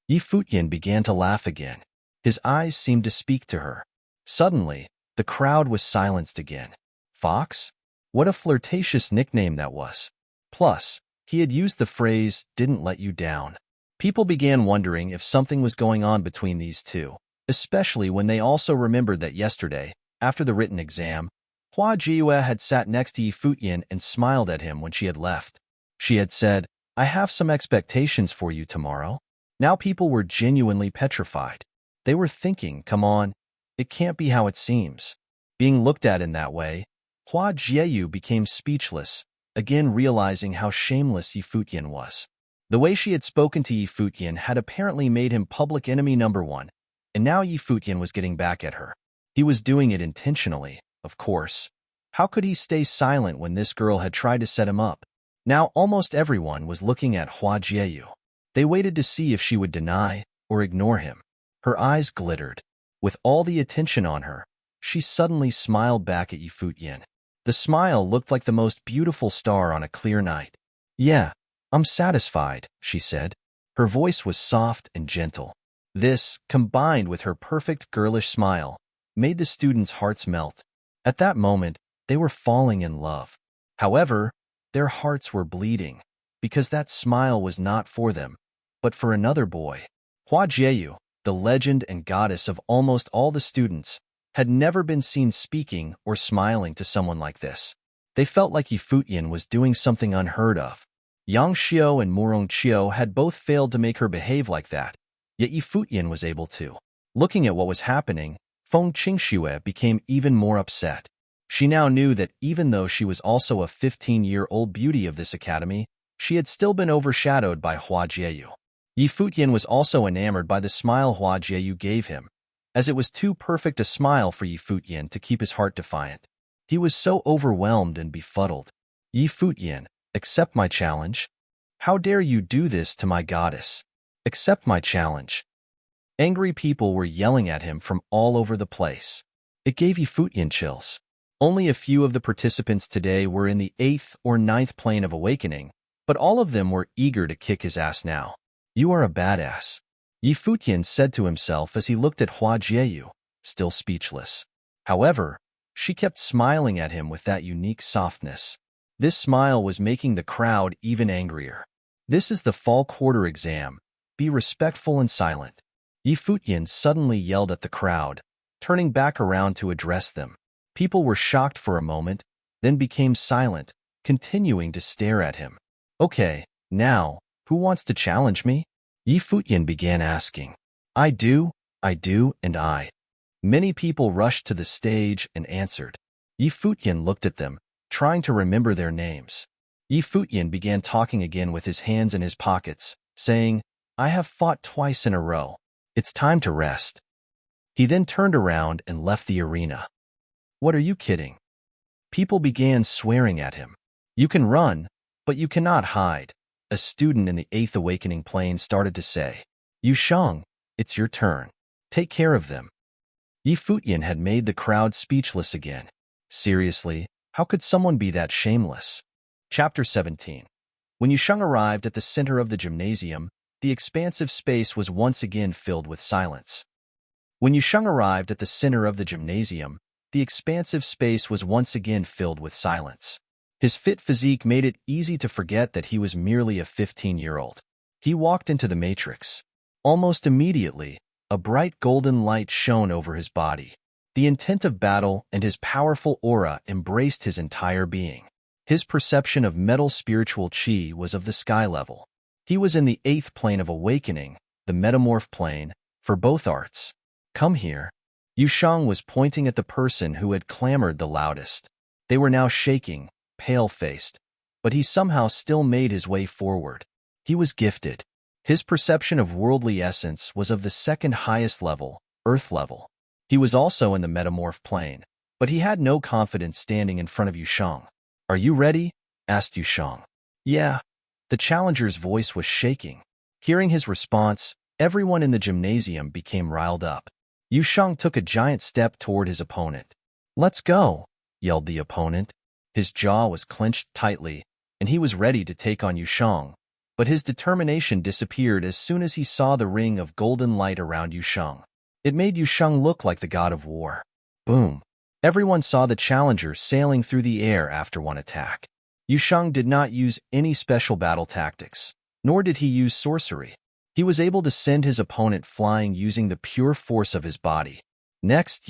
Yi Futian began to laugh again. His eyes seemed to speak to her. Suddenly, the crowd was silenced again. Fox? What a flirtatious nickname that was. Plus, he had used the phrase, "didn't let you down." People began wondering if something was going on between these two, especially when they also remembered that yesterday, after the written exam, Hua Jieyu had sat next to Yi Futian and smiled at him when she had left. She had said, "I have some expectations for you tomorrow." Now people were genuinely petrified. They were thinking, come on, it can't be how it seems. Being looked at in that way, Hua Jieyu became speechless, again realizing how shameless Yi Futian was. The way she had spoken to Yi Futian had apparently made him public enemy number 1, and now Yi Futian was getting back at her. He was doing it intentionally, of course. How could he stay silent when this girl had tried to set him up? Now almost everyone was looking at Hua Jieyu. They waited to see if she would deny or ignore him. Her eyes glittered. With all the attention on her, she suddenly smiled back at Yi Futian. The smile looked like the most beautiful star on a clear night. "Yeah, I'm satisfied," she said. Her voice was soft and gentle. This, combined with her perfect girlish smile, made the students' hearts melt. At that moment, they were falling in love. However, their hearts were bleeding, because that smile was not for them, but for another boy. Hua Jieyu, the legend and goddess of almost all the students, had never been seen speaking or smiling to someone like this. They felt like Futian was doing something unheard of. Yang Xiao and Murong Qiu had both failed to make her behave like that, yet Futian was able to. Looking at what was happening, Feng Qingxue became even more upset. She now knew that even though she was also a 15-year-old beauty of this academy, she had still been overshadowed by Hua Jieyu. Futian was also enamored by the smile Hua Jieyu gave him, as it was too perfect a smile for Futian to keep his heart defiant. He was so overwhelmed and befuddled. Futian, accept my challenge. How dare you do this to my goddess? Accept my challenge. Angry people were yelling at him from all over the place. It gave Futian chills. Only a few of the participants today were in the 8th or 9th plane of awakening, but all of them were eager to kick his ass now. You are a badass, Futian said to himself as he looked at Hua Jieyu, still speechless. However, she kept smiling at him with that unique softness. This smile was making the crowd even angrier. This is the fall quarter exam. Be respectful and silent. Futian suddenly yelled at the crowd, turning back around to address them. People were shocked for a moment, then became silent, continuing to stare at him. Okay, now, who wants to challenge me? Futian began asking. I do, and I. Many people rushed to the stage and answered. Futian looked at them, trying to remember their names. Futian began talking again with his hands in his pockets, saying, I have fought twice in a row. It's time to rest. He then turned around and left the arena. What are you kidding? People began swearing at him. You can run, but you cannot hide, a student in the 8th awakening plane started to say. Yusheng, it's your turn. Take care of them. Futian had made the crowd speechless again. Seriously, how could someone be that shameless? Chapter 17. When Yusheng arrived at the center of the gymnasium, the expansive space was once again filled with silence. When Yusheng arrived at the center of the gymnasium, the expansive space was once again filled with silence. His fit physique made it easy to forget that he was merely a 15-year-old. He walked into the matrix. Almost immediately, a bright golden light shone over his body. The intent of battle and his powerful aura embraced his entire being. His perception of metal spiritual qi was of the sky level. He was in the 8th plane of awakening, the metamorph plane, for both arts. Come here. Yusheng was pointing at the person who had clamored the loudest. They were now shaking, pale-faced, but he somehow still made his way forward. He was gifted. His perception of worldly essence was of the second highest level, earth level. He was also in the metamorph plane, but he had no confidence standing in front of Yusheng. Are you ready? Asked Yusheng. Yeah. The challenger's voice was shaking. Hearing his response, everyone in the gymnasium became riled up. Yusheng took a giant step toward his opponent. Let's go, yelled the opponent. His jaw was clenched tightly, and he was ready to take on Yusheng, but his determination disappeared as soon as he saw the ring of golden light around Yusheng. It made Yusheng look like the god of war. Boom! Everyone saw the challenger sailing through the air after one attack. Yusheng did not use any special battle tactics, nor did he use sorcery. He was able to send his opponent flying using the pure force of his body. Next,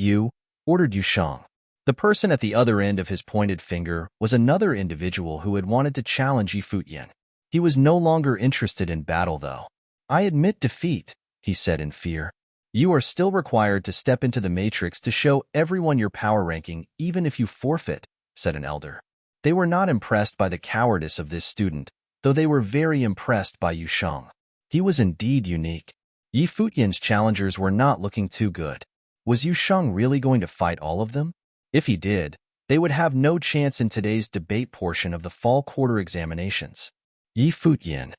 ordered Yusheng. The person at the other end of his pointed finger was another individual who had wanted to challenge Futian. He was no longer interested in battle, though. I admit defeat, he said in fear. You are still required to step into the matrix to show everyone your power ranking, even if you forfeit, said an elder. They were not impressed by the cowardice of this student, though they were very impressed by Yusheng. He was indeed unique. Futian's challengers were not looking too good. Was Yusheng really going to fight all of them? If he did, they would have no chance in today's debate portion of the fall quarter examinations. Futian.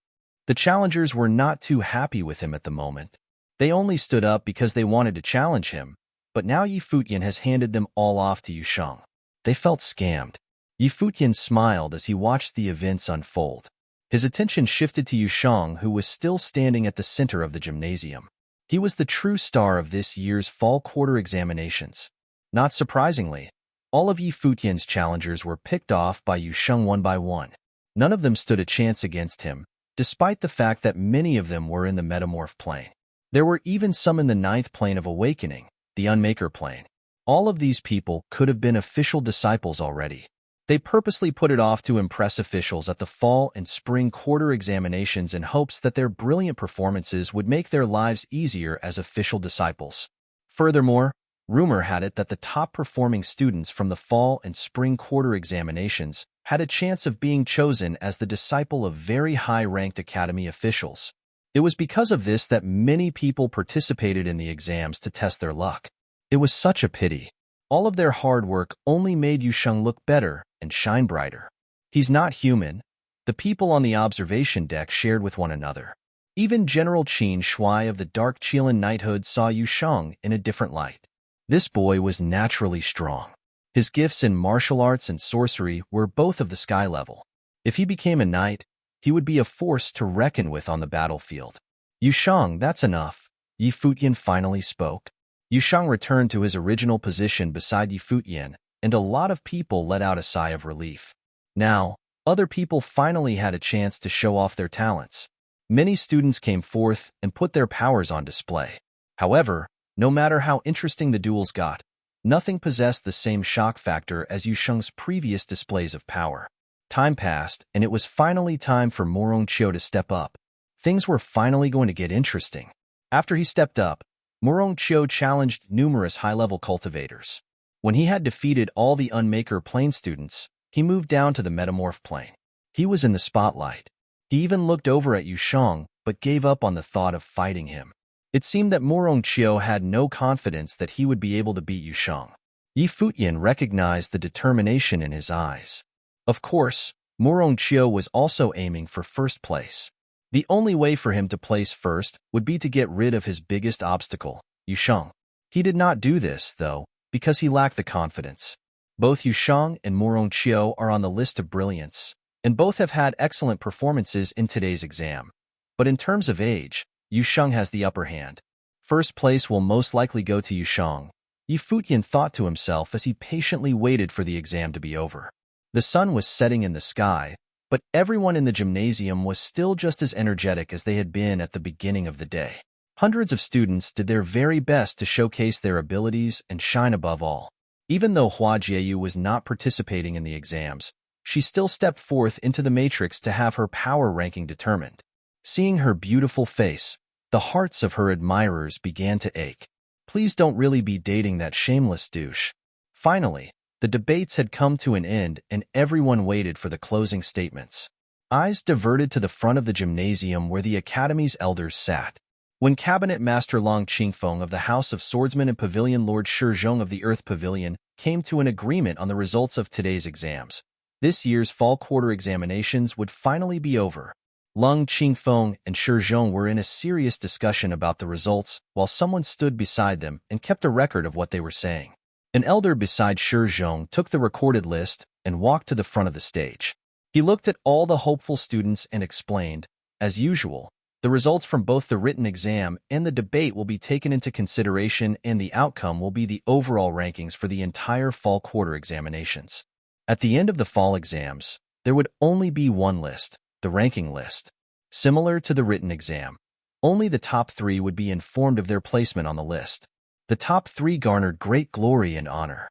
The challengers were not too happy with him at the moment. They only stood up because they wanted to challenge him, but now Futian has handed them all off to Yusheng. They felt scammed. Futian smiled as he watched the events unfold. His attention shifted to Yusheng, who was still standing at the center of the gymnasium. He was the true star of this year's fall quarter examinations. Not surprisingly, all of Yi Futian's challengers were picked off by Yu Sheng one by one. None of them stood a chance against him, despite the fact that many of them were in the metamorph plane. There were even some in the ninth plane of awakening, the unmaker plane. All of these people could have been official disciples already. They purposely put it off to impress officials at the fall and spring quarter examinations in hopes that their brilliant performances would make their lives easier as official disciples. Furthermore, rumor had it that the top-performing students from the fall and spring quarter examinations had a chance of being chosen as the disciple of very high-ranked academy officials. It was because of this that many people participated in the exams to test their luck. It was such a pity. All of their hard work only made Yu Sheng look better and shine brighter. He's not human, the people on the observation deck shared with one another. Even General Qin Shui of the Dark Qilin Knighthood saw Yu Sheng in a different light. This boy was naturally strong. His gifts in martial arts and sorcery were both of the sky level. If he became a knight, he would be a force to reckon with on the battlefield. Yu Sheng, that's enough, Yi Futian finally spoke. Yu Sheng returned to his original position beside Yi Futian, and a lot of people let out a sigh of relief. Now, other people finally had a chance to show off their talents. Many students came forth and put their powers on display. However, no matter how interesting the duels got, nothing possessed the same shock factor as Yu Sheng's previous displays of power. Time passed, and it was finally time for Morong Chiu to step up. Things were finally going to get interesting. After he stepped up, Morong Chiu challenged numerous high-level cultivators. When he had defeated all the Unmaker plane students, he moved down to the Metamorph plane. He was in the spotlight. He even looked over at Yu Sheng, but gave up on the thought of fighting him. It seemed that Morong Chiu had no confidence that he would be able to beat Yu Sheng. Yi Futian recognized the determination in his eyes. Of course, Morong Chiu was also aiming for first place. The only way for him to place first would be to get rid of his biggest obstacle, Yu Sheng. He did not do this, though, because he lacked the confidence. Both Yu Sheng and Morong Chiu are on the list of brilliance, and both have had excellent performances in today's exam. But in terms of age, Yu Sheng has the upper hand. First place will most likely go to Yu Sheng, Yi Futian thought to himself as he patiently waited for the exam to be over. The sun was setting in the sky, but everyone in the gymnasium was still just as energetic as they had been at the beginning of the day. Hundreds of students did their very best to showcase their abilities and shine above all. Even though Hua Jieyu was not participating in the exams, she still stepped forth into the matrix to have her power ranking determined. Seeing her beautiful face, the hearts of her admirers began to ache. Please don't really be dating that shameless douche. Finally, the debates had come to an end and everyone waited for the closing statements. Eyes diverted to the front of the gymnasium where the Academy's elders sat. When Cabinet Master Long Qingfeng of the House of Swordsmen and Pavilion Lord Shi Zhong of the Earth Pavilion came to an agreement on the results of today's exams, this year's fall quarter examinations would finally be over. Long Qingfeng and Shi Zhong were in a serious discussion about the results while someone stood beside them and kept a record of what they were saying. An elder beside Shi Zhong took the recorded list and walked to the front of the stage. He looked at all the hopeful students and explained, as usual, the results from both the written exam and the debate will be taken into consideration and the outcome will be the overall rankings for the entire fall quarter examinations. At the end of the fall exams, there would only be one list, the ranking list. Similar to the written exam, only the top 3 would be informed of their placement on the list. The top 3 garnered great glory and honor.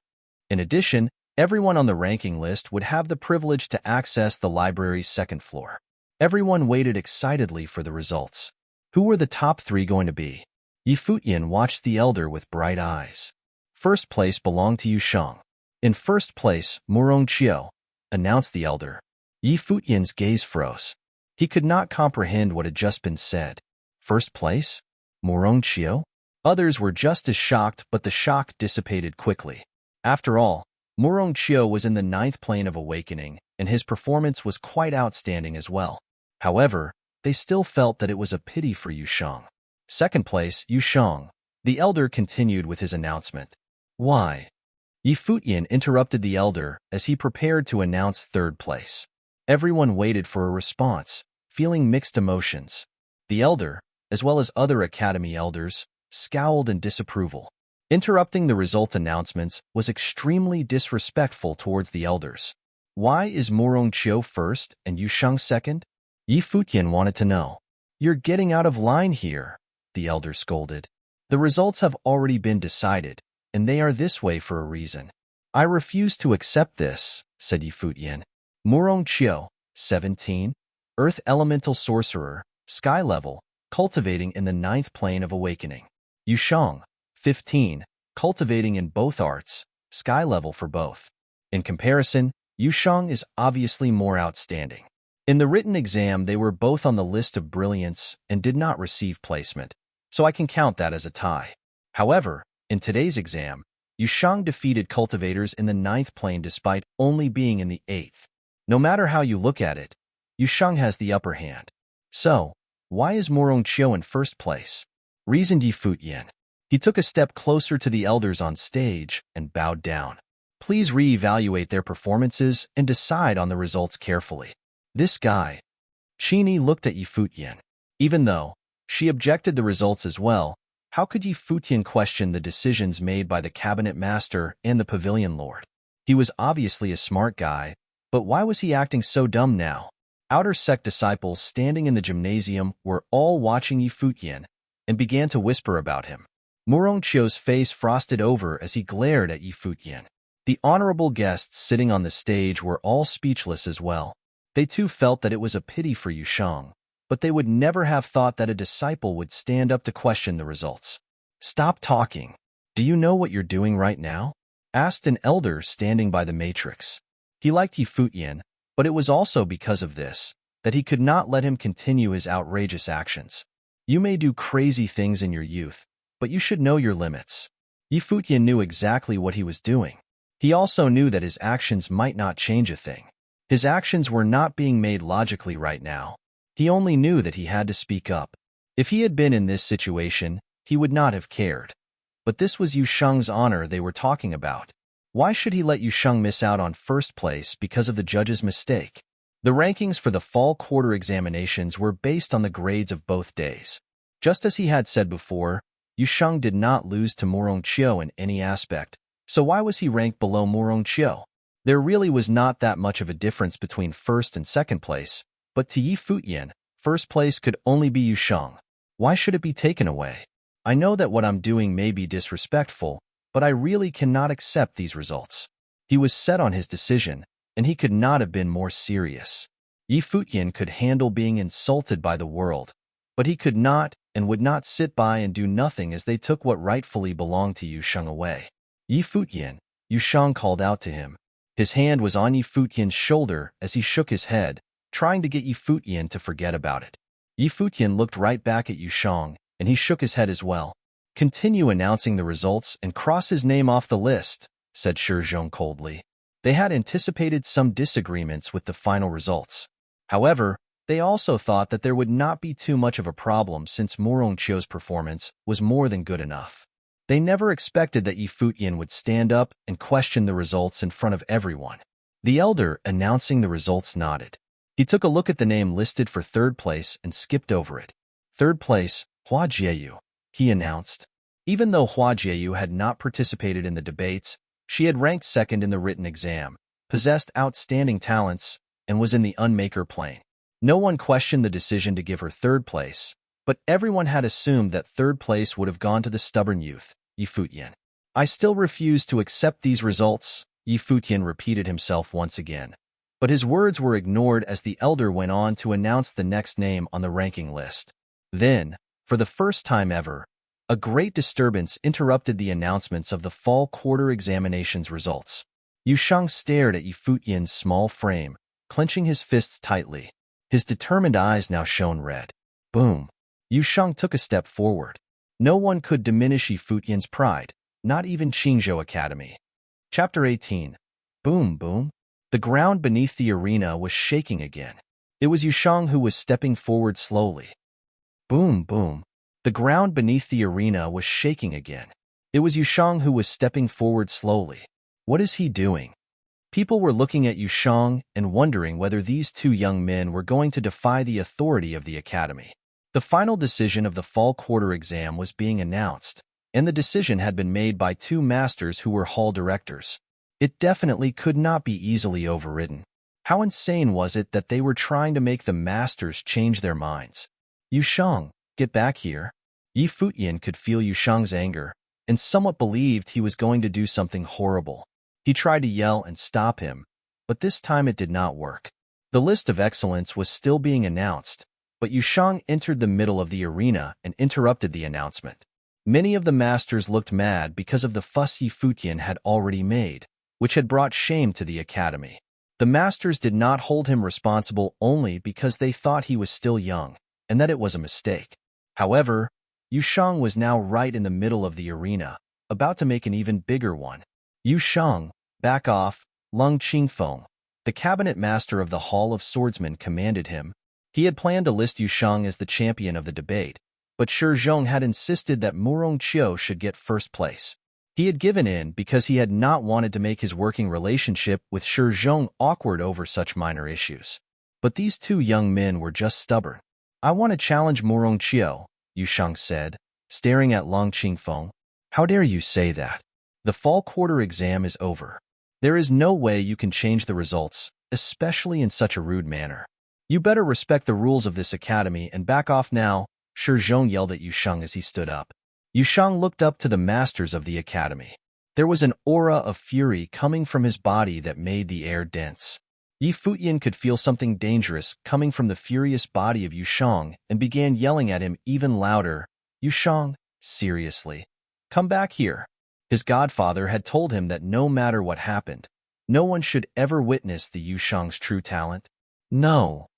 In addition, everyone on the ranking list would have the privilege to access the library's second floor. Everyone waited excitedly for the results. Who were the top 3 going to be? Yi Futian watched the elder with bright eyes. First place belonged to Yu Sheng. In first place, Morong Chiu, announced the elder. Yi Futian's gaze froze. He could not comprehend what had just been said. First place? Morong Chiu? Others were just as shocked, but the shock dissipated quickly. After all, Morong Chiu was in the 9th plane of awakening, and his performance was quite outstanding as well. However, they still felt that it was a pity for Yu Sheng. Second place, Yu Sheng. The elder continued with his announcement. Why? Yi Futian interrupted the elder as he prepared to announce third place. Everyone waited for a response, feeling mixed emotions. The elder, as well as other academy elders, scowled in disapproval. Interrupting the result announcements was extremely disrespectful towards the elders. Why is Murongqiu first and Yusheng second? Yi Futian wanted to know. You're getting out of line here, the elder scolded. The results have already been decided, and they are this way for a reason. I refuse to accept this, said Yi Futian. Murongqiu, 17, Earth Elemental Sorcerer, Sky Level, cultivating in the 9th plane of awakening. Yusheng, 15, cultivating in both arts, Sky Level for both. In comparison, Yusheng is obviously more outstanding. In the written exam, they were both on the list of brilliance and did not receive placement, so I can count that as a tie. However, in today's exam, Yusheng defeated cultivators in the 9th plane despite only being in the 8th. No matter how you look at it, Yusheng has the upper hand. So, why is Murongqiu in first place? Reasoned Yi Futian. He took a step closer to the elders on stage and bowed down. Please re-evaluate their performances and decide on the results carefully. This guy. Qini looked at Yi Futian. Even though she objected the results as well, how could Yi Futian question the decisions made by the cabinet master and the pavilion lord? He was obviously a smart guy, but why was he acting so dumb now? Outer sect disciples standing in the gymnasium were all watching Yi Futian and began to whisper about him. Murongqiu's face frosted over as he glared at Yi Futian. The honorable guests sitting on the stage were all speechless as well. They too felt that it was a pity for Yusheng, but they would never have thought that a disciple would stand up to question the results. Stop talking. Do you know what you're doing right now? Asked an elder standing by the matrix. He liked Yi Futian, but it was also because of this that he could not let him continue his outrageous actions. You may do crazy things in your youth, but you should know your limits. Yi Futian knew exactly what he was doing. He also knew that his actions might not change a thing. His actions were not being made logically right now. He only knew that he had to speak up. If he had been in this situation, he would not have cared. But this was Yusheng's honor they were talking about. Why should he let Yusheng miss out on first place because of the judge's mistake? The rankings for the fall quarter examinations were based on the grades of both days. Just as he had said before, Yusheng did not lose to Murongqiu in any aspect, so why was he ranked below Murongqiu? There really was not that much of a difference between first and second place, but to Yi Futian, first place could only be Yusheng. Why should it be taken away? I know that what I'm doing may be disrespectful, but I really cannot accept these results. He was set on his decision, and he could not have been more serious. Yi Futian could handle being insulted by the world, but he could not and would not sit by and do nothing as they took what rightfully belonged to Yusheng away. Yi Futian, Yusheng called out to him. His hand was on Yi Futian's shoulder as he shook his head, trying to get Yi Futian to forget about it. Yi Futian looked right back at Yusheng, and he shook his head as well. Continue announcing the results and cross his name off the list, said Shizhong coldly. They had anticipated some disagreements with the final results. However, they also thought that there would not be too much of a problem since Murongqiu's performance was more than good enough. They never expected that Yi Futian would stand up and question the results in front of everyone. The elder announcing the results nodded. He took a look at the name listed for third place and skipped over it. Third place, Hua Jieyu, he announced. Even though Hua Jieyu had not participated in the debates, she had ranked second in the written exam, possessed outstanding talents, and was in the unmaker plane. No one questioned the decision to give her third place, but everyone had assumed that third place would have gone to the stubborn youth, Yi Futian. I still refuse to accept these results, Yi Futian repeated himself once again. But his words were ignored as the elder went on to announce the next name on the ranking list. Then, for the first time ever, a great disturbance interrupted the announcements of the fall quarter examinations results. Yusheng stared at Yi Futian's small frame, clenching his fists tightly. His determined eyes now shone red. Boom. Yusheng took a step forward. No one could diminish Yi Futian's pride, not even Qingzhou Academy. Chapter 18. Boom, boom. The ground beneath the arena was shaking again. It was Yusheng who was stepping forward slowly. Boom, boom. The ground beneath the arena was shaking again. It was Yusheng who was stepping forward slowly. What is he doing? People were looking at Yusheng and wondering whether these two young men were going to defy the authority of the academy. The final decision of the fall quarter exam was being announced. and the decision had been made by two masters who were hall directors. It definitely could not be easily overridden. How insane was it that they were trying to make the masters change their minds? Yusheng, get back here. Yi Futian could feel Yusheng's anger, and somewhat believed he was going to do something horrible. He tried to yell and stop him, but this time it did not work. The list of excellence was still being announced, but Yusheng entered the middle of the arena and interrupted the announcement. Many of the masters looked mad because of the fuss Yi Futian had already made, which had brought shame to the academy. The masters did not hold him responsible only because they thought he was still young, and that it was a mistake. However, Yusheng was now right in the middle of the arena, about to make an even bigger one. Yusheng, back off, Lung Qingfeng. The cabinet master of the Hall of Swordsmen commanded him. He had planned to list Yusheng as the champion of the debate, but Shi Zhong had insisted that Murong Qiu should get first place. He had given in because he had not wanted to make his working relationship with Shi Zhong awkward over such minor issues. But these two young men were just stubborn. I want to challenge Murong Qiu, Yusheng said, staring at Lung Qingfeng. How dare you say that? The fall quarter exam is over. There is no way you can change the results, especially in such a rude manner. You better respect the rules of this academy and back off now, Shi Zhong yelled at Yusheng as he stood up. Yusheng looked up to the masters of the academy. There was an aura of fury coming from his body that made the air dense. Yi Futian could feel something dangerous coming from the furious body of Yusheng and began yelling at him even louder. Yusheng, seriously. Come back here. His godfather had told him that no matter what happened, no one should ever witness the Yusheng's true talent. No.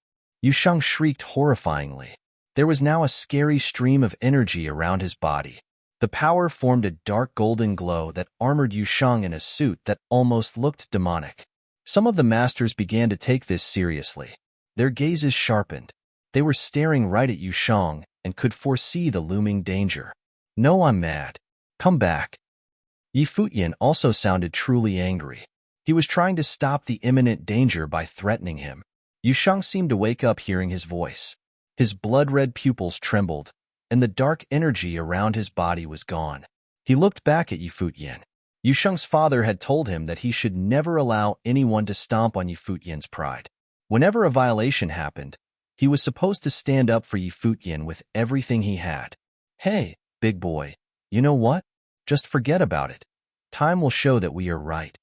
Yusheng shrieked horrifyingly. There was now a scary stream of energy around his body. The power formed a dark golden glow that armored Yusheng in a suit that almost looked demonic. Some of the masters began to take this seriously. Their gazes sharpened. They were staring right at Yusheng and could foresee the looming danger. No, I'm mad. Come back. Yi Futian also sounded truly angry. He was trying to stop the imminent danger by threatening him. Yusheng seemed to wake up hearing his voice. His blood-red pupils trembled, and the dark energy around his body was gone. He looked back at Yi Futian. Yusheng's father had told him that he should never allow anyone to stomp on Yi Futian's pride. Whenever a violation happened, he was supposed to stand up for Yi Futian with everything he had. Hey, big boy, you know what? Just forget about it. Time will show that we are right.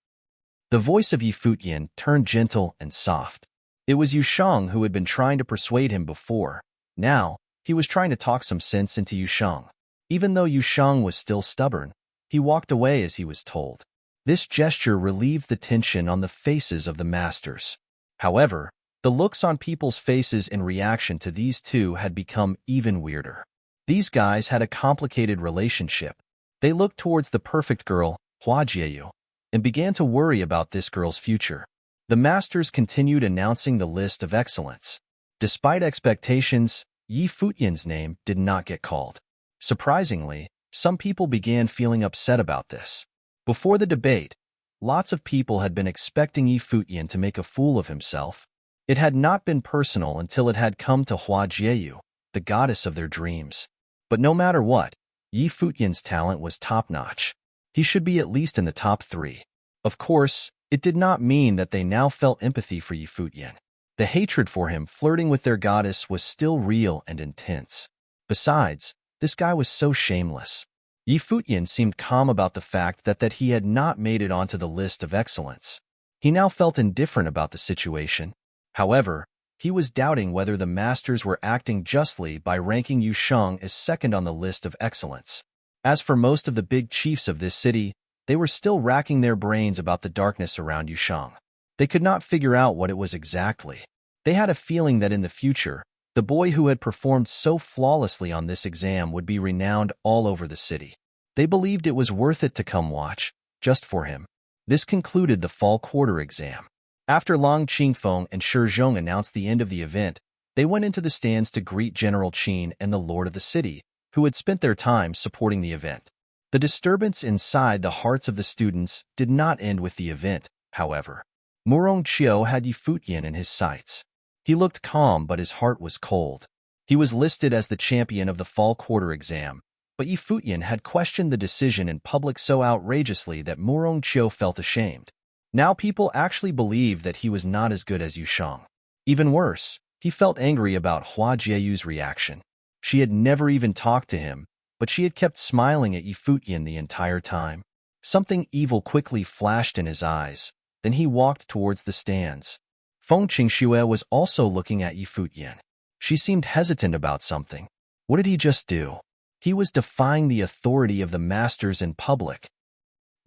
The voice of Yi Futian turned gentle and soft. It was Yusheng who had been trying to persuade him before. Now, he was trying to talk some sense into Yusheng. Even though Yusheng was still stubborn, he walked away as he was told. This gesture relieved the tension on the faces of the masters. However, the looks on people's faces in reaction to these two had become even weirder. These guys had a complicated relationship. They looked towards the perfect girl, Hua Jieyu, and began to worry about this girl's future. The masters continued announcing the list of excellence. Despite expectations, Yi Futian's name did not get called. Surprisingly, some people began feeling upset about this. Before the debate, lots of people had been expecting Yi Futian to make a fool of himself. It had not been personal until it had come to Hua Jieyu, the goddess of their dreams. But no matter what, Yi Futian's talent was top-notch. He should be at least in the top 3. Of course, it did not mean that they now felt empathy for Yi Futian. The hatred for him flirting with their goddess was still real and intense. Besides, this guy was so shameless. Yi Futian seemed calm about the fact that he had not made it onto the list of excellence. He now felt indifferent about the situation. However, he was doubting whether the masters were acting justly by ranking Yusheng as second on the list of excellence. As for most of the big chiefs of this city, they were still racking their brains about the darkness around Yusheng. They could not figure out what it was exactly. They had a feeling that in the future, the boy who had performed so flawlessly on this exam would be renowned all over the city. They believed it was worth it to come watch, just for him. This concluded the fall quarter exam. After Long Qingfeng and Shi Zhong announced the end of the event, they went into the stands to greet General Qin and the Lord of the city, who had spent their time supporting the event. The disturbance inside the hearts of the students did not end with the event, however. Murong Qiu had Yi Futian in his sights. He looked calm, but his heart was cold. He was listed as the champion of the fall quarter exam, but But Yi Futian had questioned the decision in public so outrageously that Murong Qiu felt ashamed. Now people actually believed that he was not as good as Yu Sheng. Even worse, he felt angry about Hua Jieyu's reaction. She had never even talked to him, but she had kept smiling at Yi Futian the entire time. Something evil quickly flashed in his eyes. Then he walked towards the stands. Feng Qingxue was also looking at Yi Futian. She seemed hesitant about something. What did he just do? He was defying the authority of the masters in public.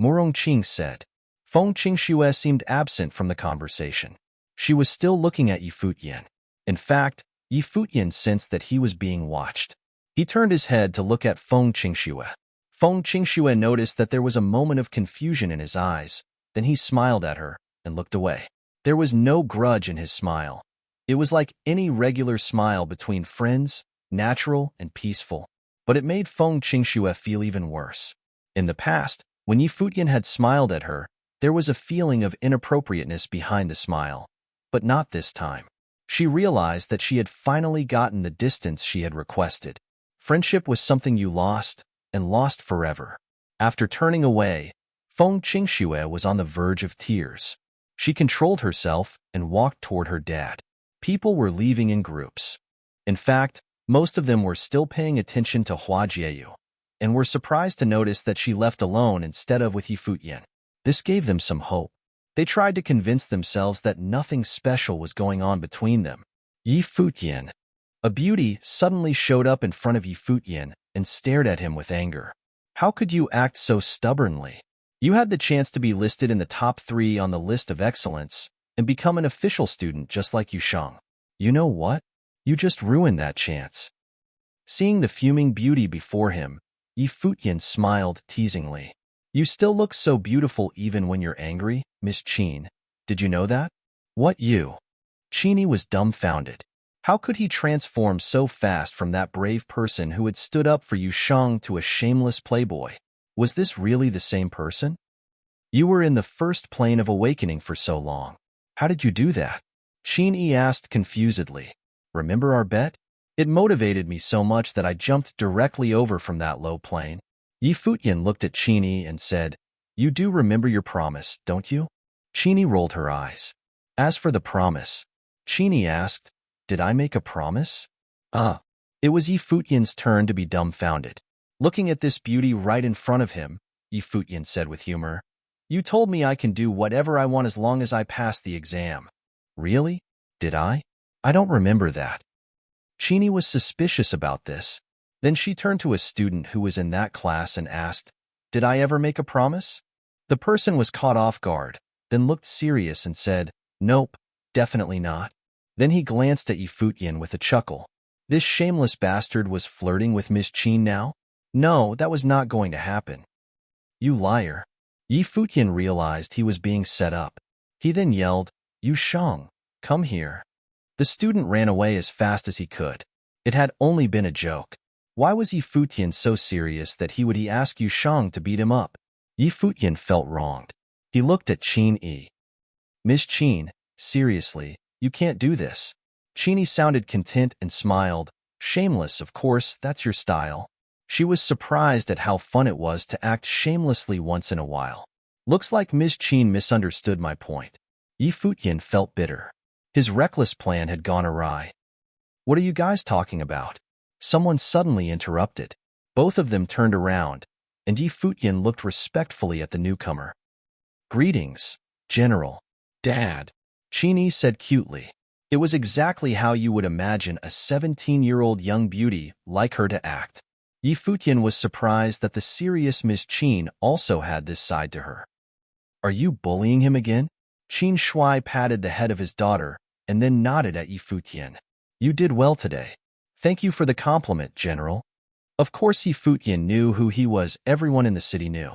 Murong Qing said. Feng Qingxue seemed absent from the conversation. She was still looking at Yi Futian. In fact, Yi Futian sensed that he was being watched. He turned his head to look at Feng Qingxue. Feng Qingxue noticed that there was a moment of confusion in his eyes. Then he smiled at her and looked away. There was no grudge in his smile. It was like any regular smile between friends, natural and peaceful. But it made Feng Qingxue feel even worse. In the past, when Yi Futian had smiled at her, there was a feeling of inappropriateness behind the smile. But not this time. She realized that she had finally gotten the distance she had requested. Friendship was something you lost, and lost forever. After turning away, Feng Qingxue was on the verge of tears. She controlled herself and walked toward her dad. People were leaving in groups. In fact, most of them were still paying attention to Hua Jieyu, and were surprised to notice that she left alone instead of with Yi Futian. This gave them some hope. They tried to convince themselves that nothing special was going on between them. Yi Futian. A beauty suddenly showed up in front of Yi Futian and stared at him with anger. How could you act so stubbornly? You had the chance to be listed in the top 3 on the list of excellence and become an official student just like Yu Sheng. You know what? You just ruined that chance. Seeing the fuming beauty before him, Yi Futian smiled teasingly. You still look so beautiful even when you're angry, Miss Qin. Did you know that? What you? Qini was dumbfounded. How could he transform so fast from that brave person who had stood up for Yu Sheng to a shameless playboy? Was this really the same person? You were in the first plane of awakening for so long. How did you do that? Qini asked confusedly. Remember our bet? It motivated me so much that I jumped directly over from that low plane. Yi Futian looked at Qini and said, You do remember your promise, don't you? Qini rolled her eyes. As for the promise, Qini asked, Did I make a promise? It was Yi Futian's turn to be dumbfounded. Looking at this beauty right in front of him, Yi Futian said with humor, You told me I can do whatever I want as long as I pass the exam. Really? Did I? I don't remember that. Qini was suspicious about this. Then she turned to a student who was in that class and asked, Did I ever make a promise? The person was caught off guard, then looked serious and said, Nope, definitely not. Then he glanced at Yi Futian with a chuckle. This shameless bastard was flirting with Miss Qin now? No, that was not going to happen. You liar. Yi Futian realized he was being set up. He then yelled, Yu Sheng, come here. The student ran away as fast as he could. It had only been a joke. Why was Yi Futian so serious that he would ask Yu Sheng to beat him up? Yi Futian felt wronged. He looked at Qin Yi. Miss Qin, seriously, you can't do this. Qin sounded content and smiled. Shameless, of course, that's your style. She was surprised at how fun it was to act shamelessly once in a while. Looks like Miss Qin misunderstood my point. Yi Futian felt bitter. His reckless plan had gone awry. What are you guys talking about? Someone suddenly interrupted. Both of them turned around, and Yi Futian looked respectfully at the newcomer. Greetings, General. Dad, Qin said cutely. It was exactly how you would imagine a 17-year-old young beauty like her to act. Yi Futian was surprised that the serious Miss Qin also had this side to her. Are you bullying him again? Qin Shui patted the head of his daughter and then nodded at Yi Futian. You did well today. Thank you for the compliment, General. Of course Yi Futian knew who he was. Everyone in the city knew.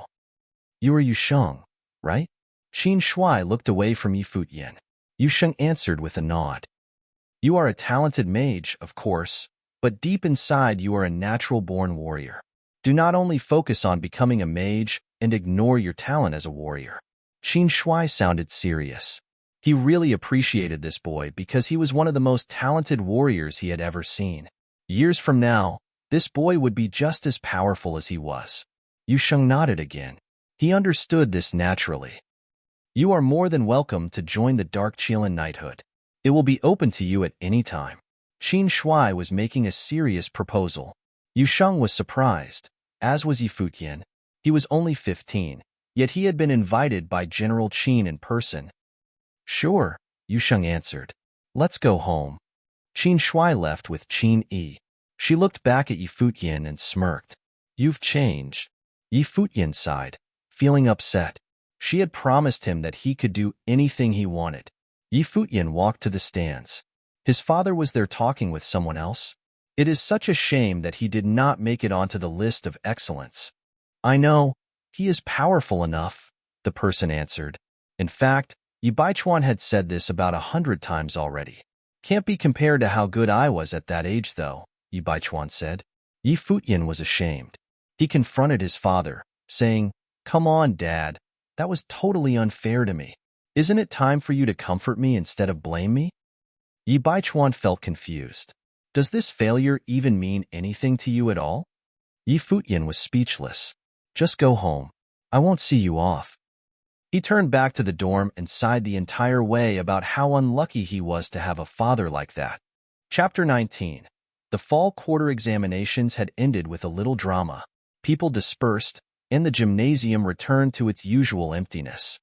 You are Yu Sheng, right? Qin Shui looked away from Yi Futian. Yu Sheng answered with a nod. You are a talented mage, of course, but deep inside you are a natural-born warrior. Do not only focus on becoming a mage and ignore your talent as a warrior. Qin Shui sounded serious. He really appreciated this boy because he was one of the most talented warriors he had ever seen. Years from now, this boy would be just as powerful as he was. Yusheng nodded again. He understood this naturally. You are more than welcome to join the Dark Qilin Knighthood. It will be open to you at any time. Qin Shui was making a serious proposal. Yusheng was surprised, as was Futian. He was only 15, yet he had been invited by General Qin in person. Sure, Yusheng answered. Let's go home. Qin Shui left with Qin Yi. She looked back at Futian and smirked. You've changed. Futian sighed, feeling upset. She had promised him that he could do anything he wanted. Futian walked to the stands. His father was there talking with someone else. It is such a shame that he did not make it onto the list of excellence. I know, he is powerful enough, the person answered. In fact, Baichuan had said this about 100 times already. Can't be compared to how good I was at that age, though, Baichuan said. Futian was ashamed. He confronted his father, saying, Come on, Dad, that was totally unfair to me. Isn't it time for you to comfort me instead of blame me? Baichuan felt confused. Does this failure even mean anything to you at all? Futian was speechless. Just go home. I won't see you off. He turned back to the dorm and sighed the entire way about how unlucky he was to have a father like that. Chapter 19. The fall quarter examinations had ended with a little drama. People dispersed, and the gymnasium returned to its usual emptiness.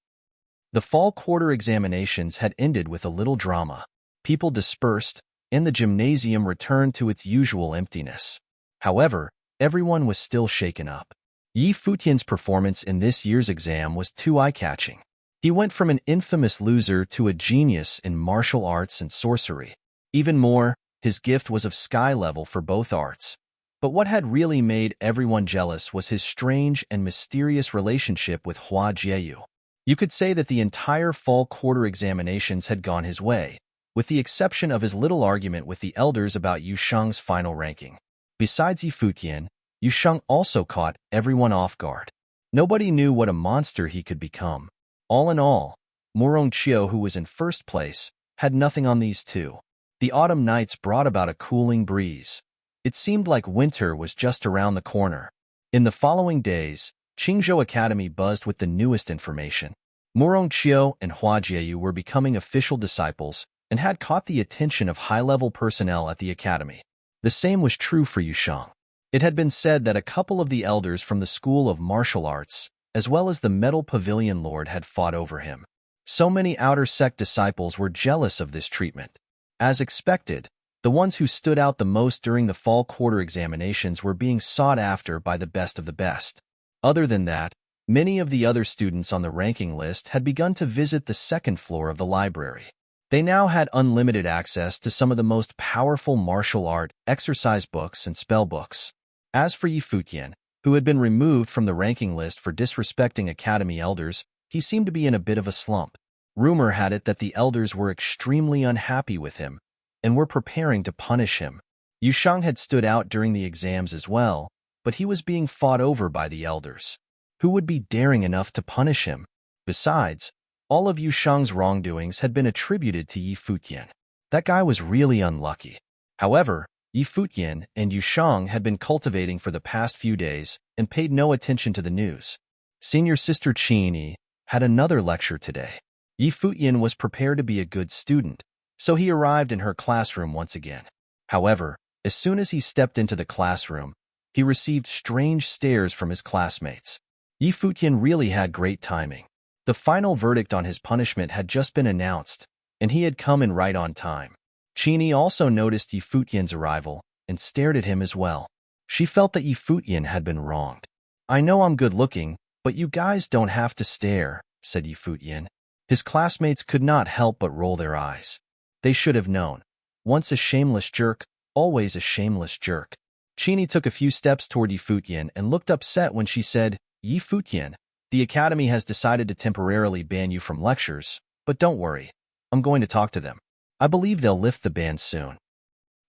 The fall quarter examinations had ended with a little drama. People dispersed, and the gymnasium returned to its usual emptiness. However, everyone was still shaken up. Futian's performance in this year's exam was too eye-catching. He went from an infamous loser to a genius in martial arts and sorcery. Even more, his gift was of sky level for both arts. But what had really made everyone jealous was his strange and mysterious relationship with Hua Jieyu. You could say that the entire fall quarter examinations had gone his way, with the exception of his little argument with the elders about Yusheng's final ranking. Besides Futian, Yusheng also caught everyone off guard. Nobody knew what a monster he could become. All in all, Morongqiu, who was in first place, had nothing on these two. The autumn nights brought about a cooling breeze. It seemed like winter was just around the corner. In the following days, Qingzhou Academy buzzed with the newest information. Morongqiu and Hua Jieyu were becoming official disciples and had caught the attention of high-level personnel at the academy. The same was true for Yusheng. It had been said that a couple of the elders from the School of Martial Arts, as well as the Metal Pavilion Lord, had fought over him. So many outer sect disciples were jealous of this treatment. As expected, the ones who stood out the most during the fall quarter examinations were being sought after by the best of the best. Other than that, many of the other students on the ranking list had begun to visit the second floor of the library. They now had unlimited access to some of the most powerful martial art, exercise books, and spell books. As for Futian, who had been removed from the ranking list for disrespecting academy elders, he seemed to be in a bit of a slump. Rumor had it that the elders were extremely unhappy with him and were preparing to punish him. Yusheng had stood out during the exams as well, but he was being fought over by the elders. Who would be daring enough to punish him? Besides, all of Yusheng's wrongdoings had been attributed to Futian. That guy was really unlucky. However, Futian and Yusheng had been cultivating for the past few days and paid no attention to the news. Senior Sister Qin had another lecture today. Futian was prepared to be a good student, so he arrived in her classroom once again. However, as soon as he stepped into the classroom, he received strange stares from his classmates. Futian really had great timing. The final verdict on his punishment had just been announced, and he had come in right on time. Qin also noticed Futian's arrival and stared at him as well. She felt that Futian had been wronged. I know I'm good-looking, but you guys don't have to stare, said Futian. His classmates could not help but roll their eyes. They should have known. Once a shameless jerk, always a shameless jerk. Qin took a few steps toward Futian and looked upset when she said, Futian, the academy has decided to temporarily ban you from lectures, but don't worry. I'm going to talk to them. I believe they'll lift the ban soon.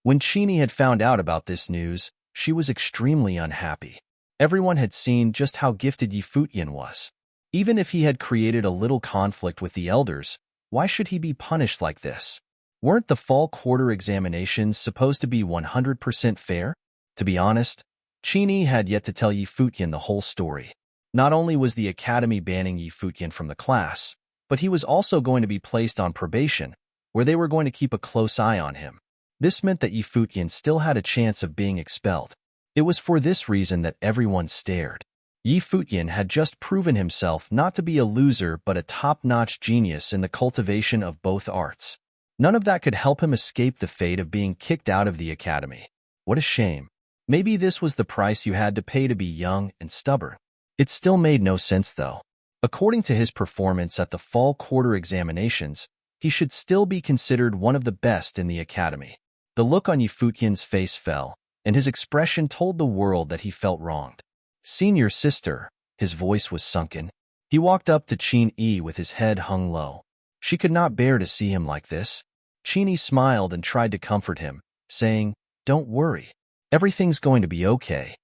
When Qin had found out about this news, she was extremely unhappy. Everyone had seen just how gifted Futian was. Even if he had created a little conflict with the elders, why should he be punished like this? Weren't the fall quarter examinations supposed to be 100% fair? To be honest, Qin had yet to tell Yi Futian the whole story. Not only was the academy banning Yi Futian from the class, but he was also going to be placed on probation, where they were going to keep a close eye on him. This meant that Yi Futian still had a chance of being expelled. It was for this reason that everyone stared. Yi Futian had just proven himself not to be a loser but a top-notch genius in the cultivation of both arts. None of that could help him escape the fate of being kicked out of the academy. What a shame. Maybe this was the price you had to pay to be young and stubborn. It still made no sense, though. According to his performance at the fall quarter examinations, he should still be considered one of the best in the academy. The look on Yi Futian's face fell, and his expression told the world that he felt wronged. Senior sister, his voice was sunken. He walked up to Qin with his head hung low. She could not bear to see him like this. Qin smiled and tried to comfort him, saying, "Don't worry. Everything's going to be okay."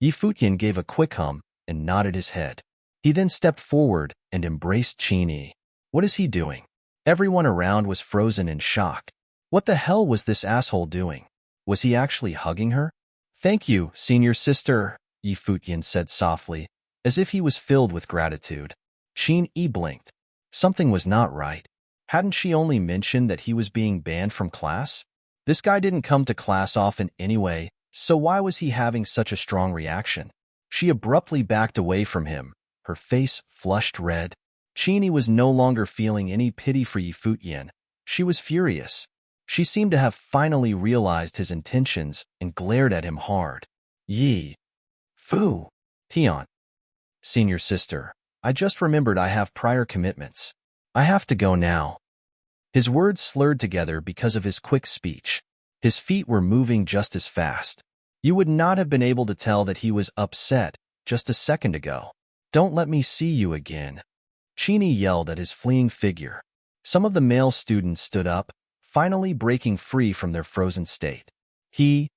Yi Futian gave a quick hum and nodded his head. He then stepped forward and embraced Qin. What is he doing? Everyone around was frozen in shock. What the hell was this asshole doing? Was he actually hugging her? "Thank you, senior sister," Yi Futian said softly, as if he was filled with gratitude. Qin blinked. Something was not right. Hadn't she only mentioned that he was being banned from class? This guy didn't come to class often anyway, so why was he having such a strong reaction? She abruptly backed away from him, her face flushed red. Qin was no longer feeling any pity for Yi Futian. She was furious. She seemed to have finally realized his intentions and glared at him hard. "Yi Futian. Senior sister, I just remembered I have prior commitments. I have to go now." His words slurred together because of his quick speech. His feet were moving just as fast. You would not have been able to tell that he was upset just a second ago. "Don't let me see you again," Qin yelled at his fleeing figure. Some of the male students stood up, finally breaking free from their frozen state. He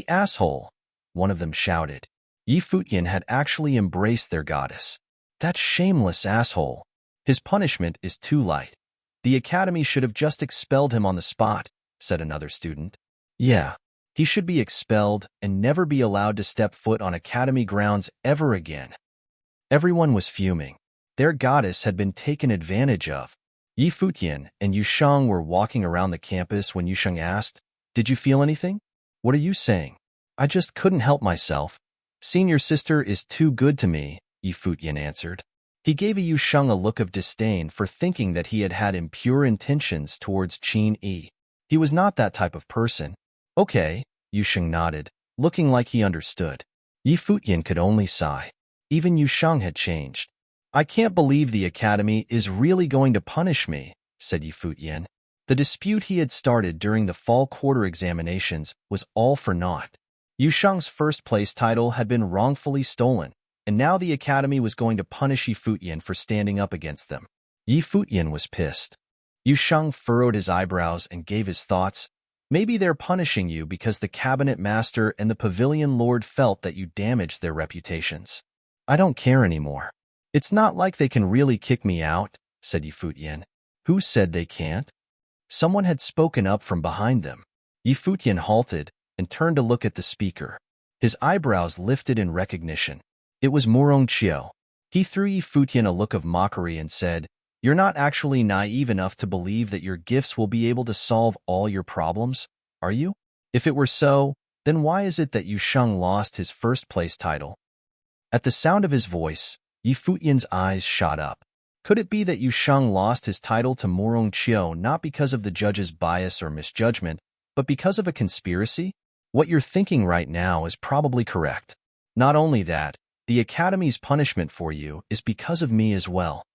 asshole," one of them shouted. Yi Futian had actually embraced their goddess. "That shameless asshole. His punishment is too light. The academy should have just expelled him on the spot," said another student. "Yeah, he should be expelled and never be allowed to step foot on academy grounds ever again." Everyone was fuming. Their goddess had been taken advantage of. Yi Futian and Yusheng were walking around the campus when Yusheng asked, "Did you feel anything?" "What are you saying?" "I just couldn't help myself. Senior sister is too good to me," Yi Futian answered. He gave Yusheng a look of disdain for thinking that he had had impure intentions towards Qin. He was not that type of person. "Okay," Yusheng nodded, looking like he understood. Yi Futian could only sigh. Even Yusheng had changed. "I can't believe the academy is really going to punish me," said Yi Futian. The dispute he had started during the fall quarter examinations was all for naught. Yusheng's first-place title had been wrongfully stolen, and now the academy was going to punish Yi Futian for standing up against them. Yi Futian was pissed. Yusheng furrowed his eyebrows and gave his thoughts. "Maybe they're punishing you because the cabinet master and the pavilion lord felt that you damaged their reputations. I don't care anymore. It's not like they can really kick me out," said Yi Futian. "Who said they can't?" Someone had spoken up from behind them. Yi Futian halted and turned to look at the speaker. His eyebrows lifted in recognition. It was Morong Chiu. He threw Yi Futian a look of mockery and said, "You're not actually naive enough to believe that your gifts will be able to solve all your problems, are you? If it were so, then why is it that Yusheng lost his first-place title?" At the sound of his voice, Yi Futian's eyes shot up. Could it be that Yusheng lost his title to Morong Chiu not because of the judge's bias or misjudgment, but because of a conspiracy? What you're thinking right now is probably correct. Not only that, the academy's punishment for you is because of me as well.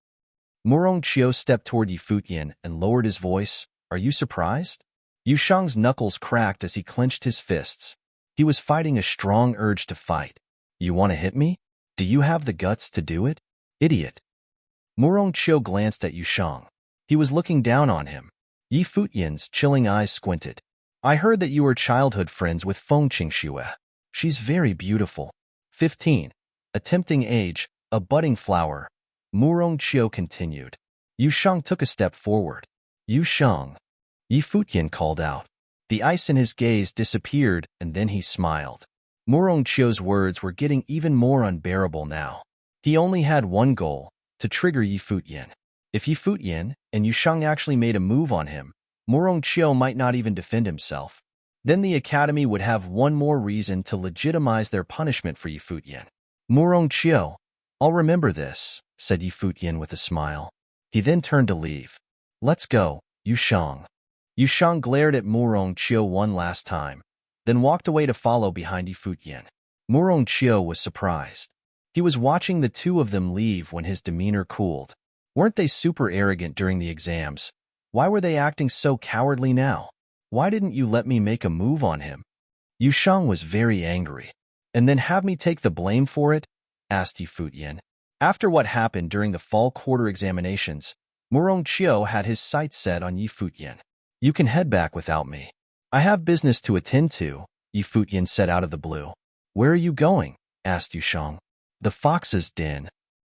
Morong Chiu stepped toward Yi Futian and lowered his voice. "Are you surprised?" Yusheng's knuckles cracked as he clenched his fists. He was fighting a strong urge to fight. "You want to hit me? Do you have the guts to do it? Idiot." Morong Chiu glanced at Yusheng. He was looking down on him. Yi Futian's chilling eyes squinted. "I heard that you were childhood friends with Feng Qingxue. She's very beautiful. 15. A tempting age, a budding flower." Morong Chiu continued. Yusheng took a step forward. "Yusheng," Yi Futian called out. The ice in his gaze disappeared, and then he smiled. Murongchio's words were getting even more unbearable now. He only had one goal, to trigger Yi Futian. If Yi Futian and Yusheng actually made a move on him, Murongchio might not even defend himself. Then the academy would have one more reason to legitimize their punishment for Yi Futian. Murongchio, I'll remember this, said Yi Futian with a smile. He then turned to leave. Let's go, Yusheng. Yusheng glared at Murongchio one last time, then walked away to follow behind Yi Futian. Murongchio was surprised. He was watching the two of them leave when his demeanor cooled. Weren't they super arrogant during the exams? Why were they acting so cowardly now? Why didn't you let me make a move on him? Yusheng was very angry. And then have me take the blame for it? Asked Yi Futian. After what happened during the fall quarter examinations, Murongchio had his sights set on Yi Futian. You can head back without me. I have business to attend to, Yi Futian said out of the blue. Where are you going? Asked Yusheng. The fox's den.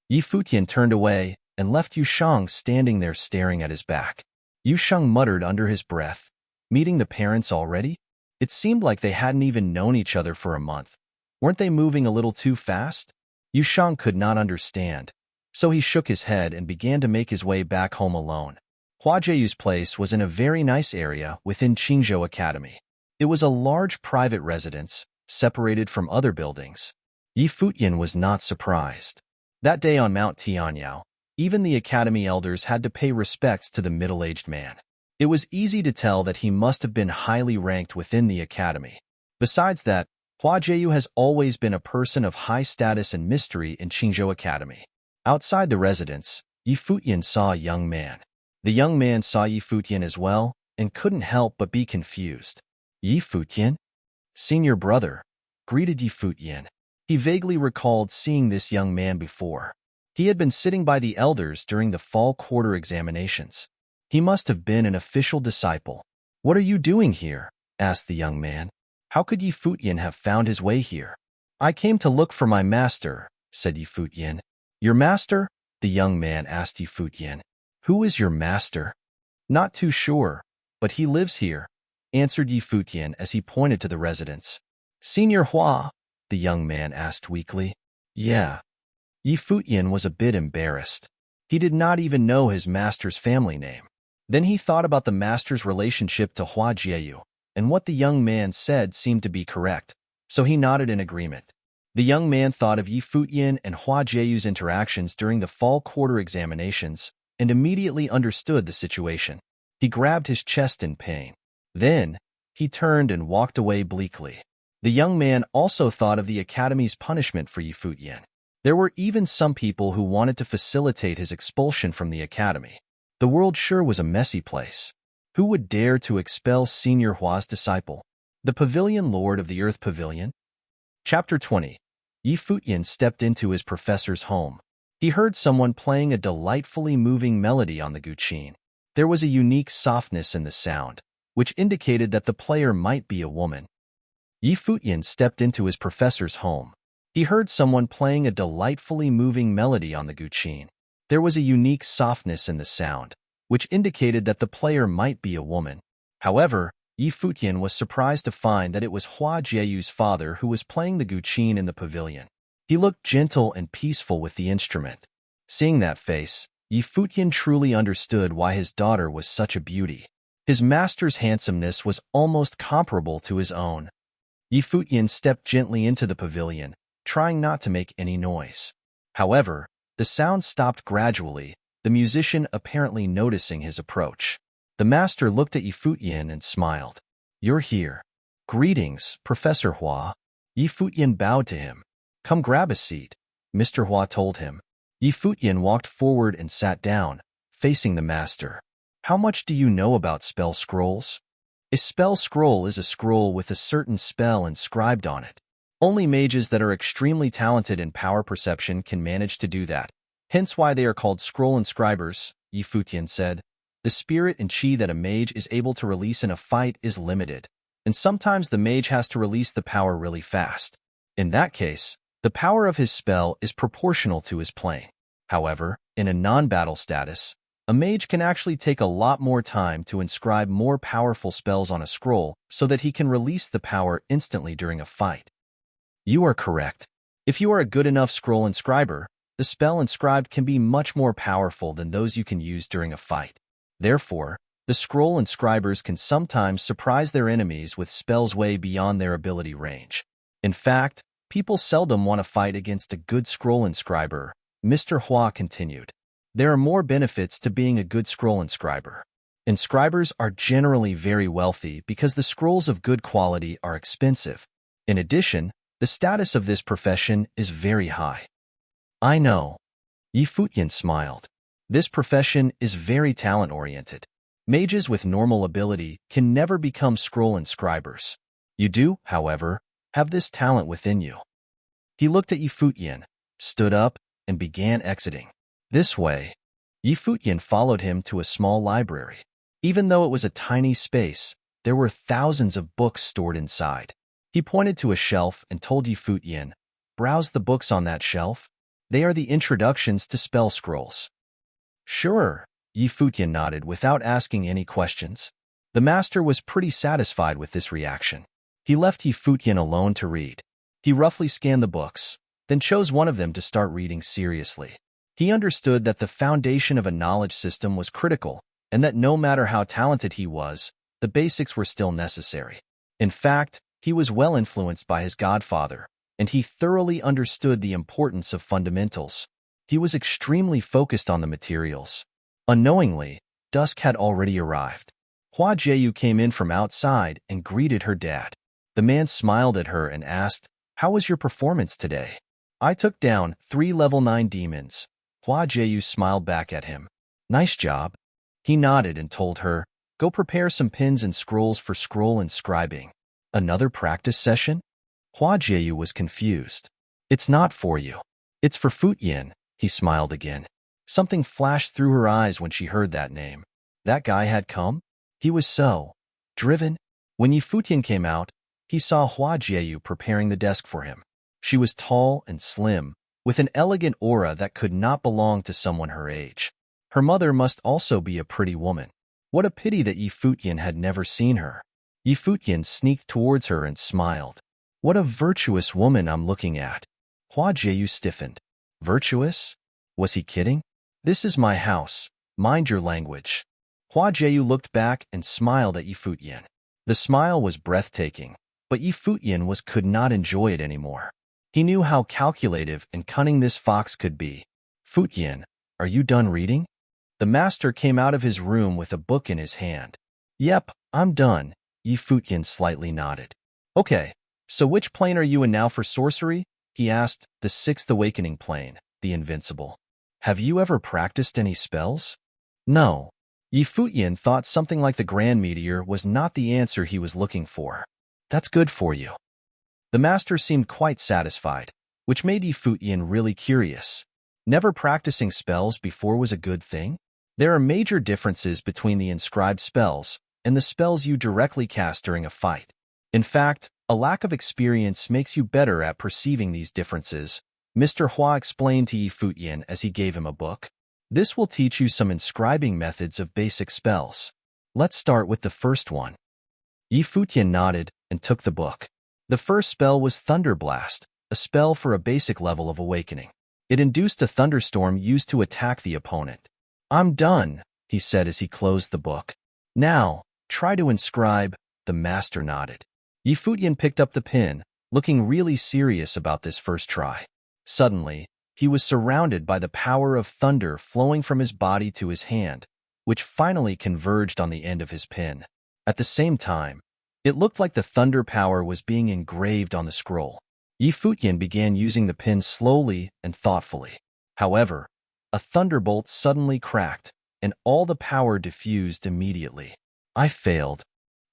Yi Futian turned away and left Yusheng standing there staring at his back. Yusheng muttered under his breath, meeting the parents already? It seemed like they hadn't even known each other for a month. Weren't they moving a little too fast? Yusheng could not understand, so he shook his head and began to make his way back home alone. Hua Jieyu's place was in a very nice area within Qingzhou Academy. It was a large private residence, separated from other buildings. Yi Futian was not surprised. That day on Mount Tianyao, even the academy elders had to pay respects to the middle-aged man. It was easy to tell that he must have been highly ranked within the academy. Besides that, Hua Jieyu has always been a person of high status and mystery in Qingzhou Academy. Outside the residence, Yi Futian saw a young man. The young man saw Yi Futian as well and couldn't help but be confused. Yi Futian? Senior brother, greeted Yi Futian. He vaguely recalled seeing this young man before. He had been sitting by the elders during the fall quarter examinations. He must have been an official disciple. What are you doing here? Asked the young man. How could Yi Futian have found his way here? I came to look for my master, said Yi Futian. Your master? The young man asked Yi Futian. Who is your master? Not too sure, but he lives here, answered Yi Futian as he pointed to the residence. Senior Hua? The young man asked weakly. Yeah. Yi Futian was a bit embarrassed. He did not even know his master's family name. Then he thought about the master's relationship to Hua Jieyu, and what the young man said seemed to be correct, so he nodded in agreement. The young man thought of Yi Futian and Hua Jieyu's interactions during the fall quarter examinations and immediately understood the situation. He grabbed his chest in pain. Then, he turned and walked away bleakly. The young man also thought of the academy's punishment for Yi Futian. There were even some people who wanted to facilitate his expulsion from the academy. The world sure was a messy place. Who would dare to expel Senior Hua's disciple? The Pavilion Lord of the Earth Pavilion? Chapter 20. Yi Futian stepped into his professor's home. He heard someone playing a delightfully moving melody on the guqin. There was a unique softness in the sound, which indicated that the player might be a woman. Yi Futian stepped into his professor's home. He heard someone playing a delightfully moving melody on the guqin. There was a unique softness in the sound, which indicated that the player might be a woman. However, Yi Futian was surprised to find that it was Hua Jieyu's father who was playing the guqin in the pavilion. He looked gentle and peaceful with the instrument. Seeing that face, Yi Futian truly understood why his daughter was such a beauty. His master's handsomeness was almost comparable to his own. Yi Futian stepped gently into the pavilion, trying not to make any noise. However, the sound stopped gradually, the musician apparently noticing his approach. The master looked at Yi Futian and smiled. You're here. Greetings, Professor Hua. Yi Futian bowed to him. Come grab a seat, Mr. Hua told him. Yi Futian walked forward and sat down, facing the master. How much do you know about spell scrolls? A spell scroll is a scroll with a certain spell inscribed on it. Only mages that are extremely talented in power perception can manage to do that. Hence why they are called scroll inscribers, Yi Futian said. The spirit and chi that a mage is able to release in a fight is limited, and sometimes the mage has to release the power really fast. In that case, the power of his spell is proportional to his plane. However, in a non-battle status, a mage can actually take a lot more time to inscribe more powerful spells on a scroll so that he can release the power instantly during a fight. You are correct. If you are a good enough scroll inscriber, the spell inscribed can be much more powerful than those you can use during a fight. Therefore, the scroll inscribers can sometimes surprise their enemies with spells way beyond their ability range. In fact, people seldom want to fight against a good scroll inscriber, Mr. Hua continued. There are more benefits to being a good scroll inscriber. Inscribers are generally very wealthy because the scrolls of good quality are expensive. In addition, the status of this profession is very high. I know. Futian smiled. This profession is very talent-oriented. Mages with normal ability can never become scroll inscribers. You do, however, have this talent within you. He looked at Futian, stood up, and began exiting. This way, Futian followed him to a small library. Even though it was a tiny space, there were thousands of books stored inside. He pointed to a shelf and told Futian, "Browse the books on that shelf. They are the introductions to spell scrolls." Sure, Futian nodded without asking any questions. The master was pretty satisfied with this reaction. He left Futian alone to read. He roughly scanned the books, then chose one of them to start reading seriously. He understood that the foundation of a knowledge system was critical, and that no matter how talented he was, the basics were still necessary. In fact, he was well influenced by his godfather, and he thoroughly understood the importance of fundamentals. He was extremely focused on the materials. Unknowingly, dusk had already arrived. Hua Jieyu came in from outside and greeted her dad. The man smiled at her and asked, "How was your performance today?" "I took down 3 level 9 demons." Hua Jieyu smiled back at him. "Nice job." He nodded and told her, "Go prepare some pins and scrolls for scroll inscribing." Another practice session? Hua Jieyu was confused. "It's not for you. It's for Futian." He smiled again. Something flashed through her eyes when she heard that name. That guy had come? He was so driven. When Futian came out, he saw Hua Jieyu preparing the desk for him. She was tall and slim, with an elegant aura that could not belong to someone her age. Her mother must also be a pretty woman. What a pity that Futian had never seen her. Futian sneaked towards her and smiled. "What a virtuous woman I'm looking at." Hua Jieyu stiffened. Virtuous? Was he kidding? "This is my house. Mind your language." Hua Jieyu looked back and smiled at Futian. The smile was breathtaking, but Futian could not enjoy it anymore. He knew how calculative and cunning this fox could be. "Futian, are you done reading?" The master came out of his room with a book in his hand. "Yep, I'm done." Futian slightly nodded. "Okay, so which plane are you in now for sorcery?" he asked. "The 6th awakening plane, the invincible." "Have you ever practiced any spells?" "No." Futian thought something like the Grand Meteor was not the answer he was looking for. "That's good for you." The master seemed quite satisfied, which made Futian really curious. Never practicing spells before was a good thing? There are major differences between the inscribed spells and the spells you directly cast during a fight. In fact, a lack of experience makes you better at perceiving these differences, Mr. Hua explained to Futian as he gave him a book. "This will teach you some inscribing methods of basic spells. Let's start with the first one." Futian nodded and took the book. The first spell was Thunder Blast, a spell for a basic level of awakening. It induced a thunderstorm used to attack the opponent. "I'm done," he said as he closed the book. "Now, try to inscribe." The master nodded. Futian picked up the pen, looking really serious about this first try. Suddenly, he was surrounded by the power of thunder flowing from his body to his hand, which finally converged on the end of his pen. At the same time, it looked like the thunder power was being engraved on the scroll. Futian began using the pen slowly and thoughtfully. However, a thunderbolt suddenly cracked, and all the power diffused immediately. "I failed."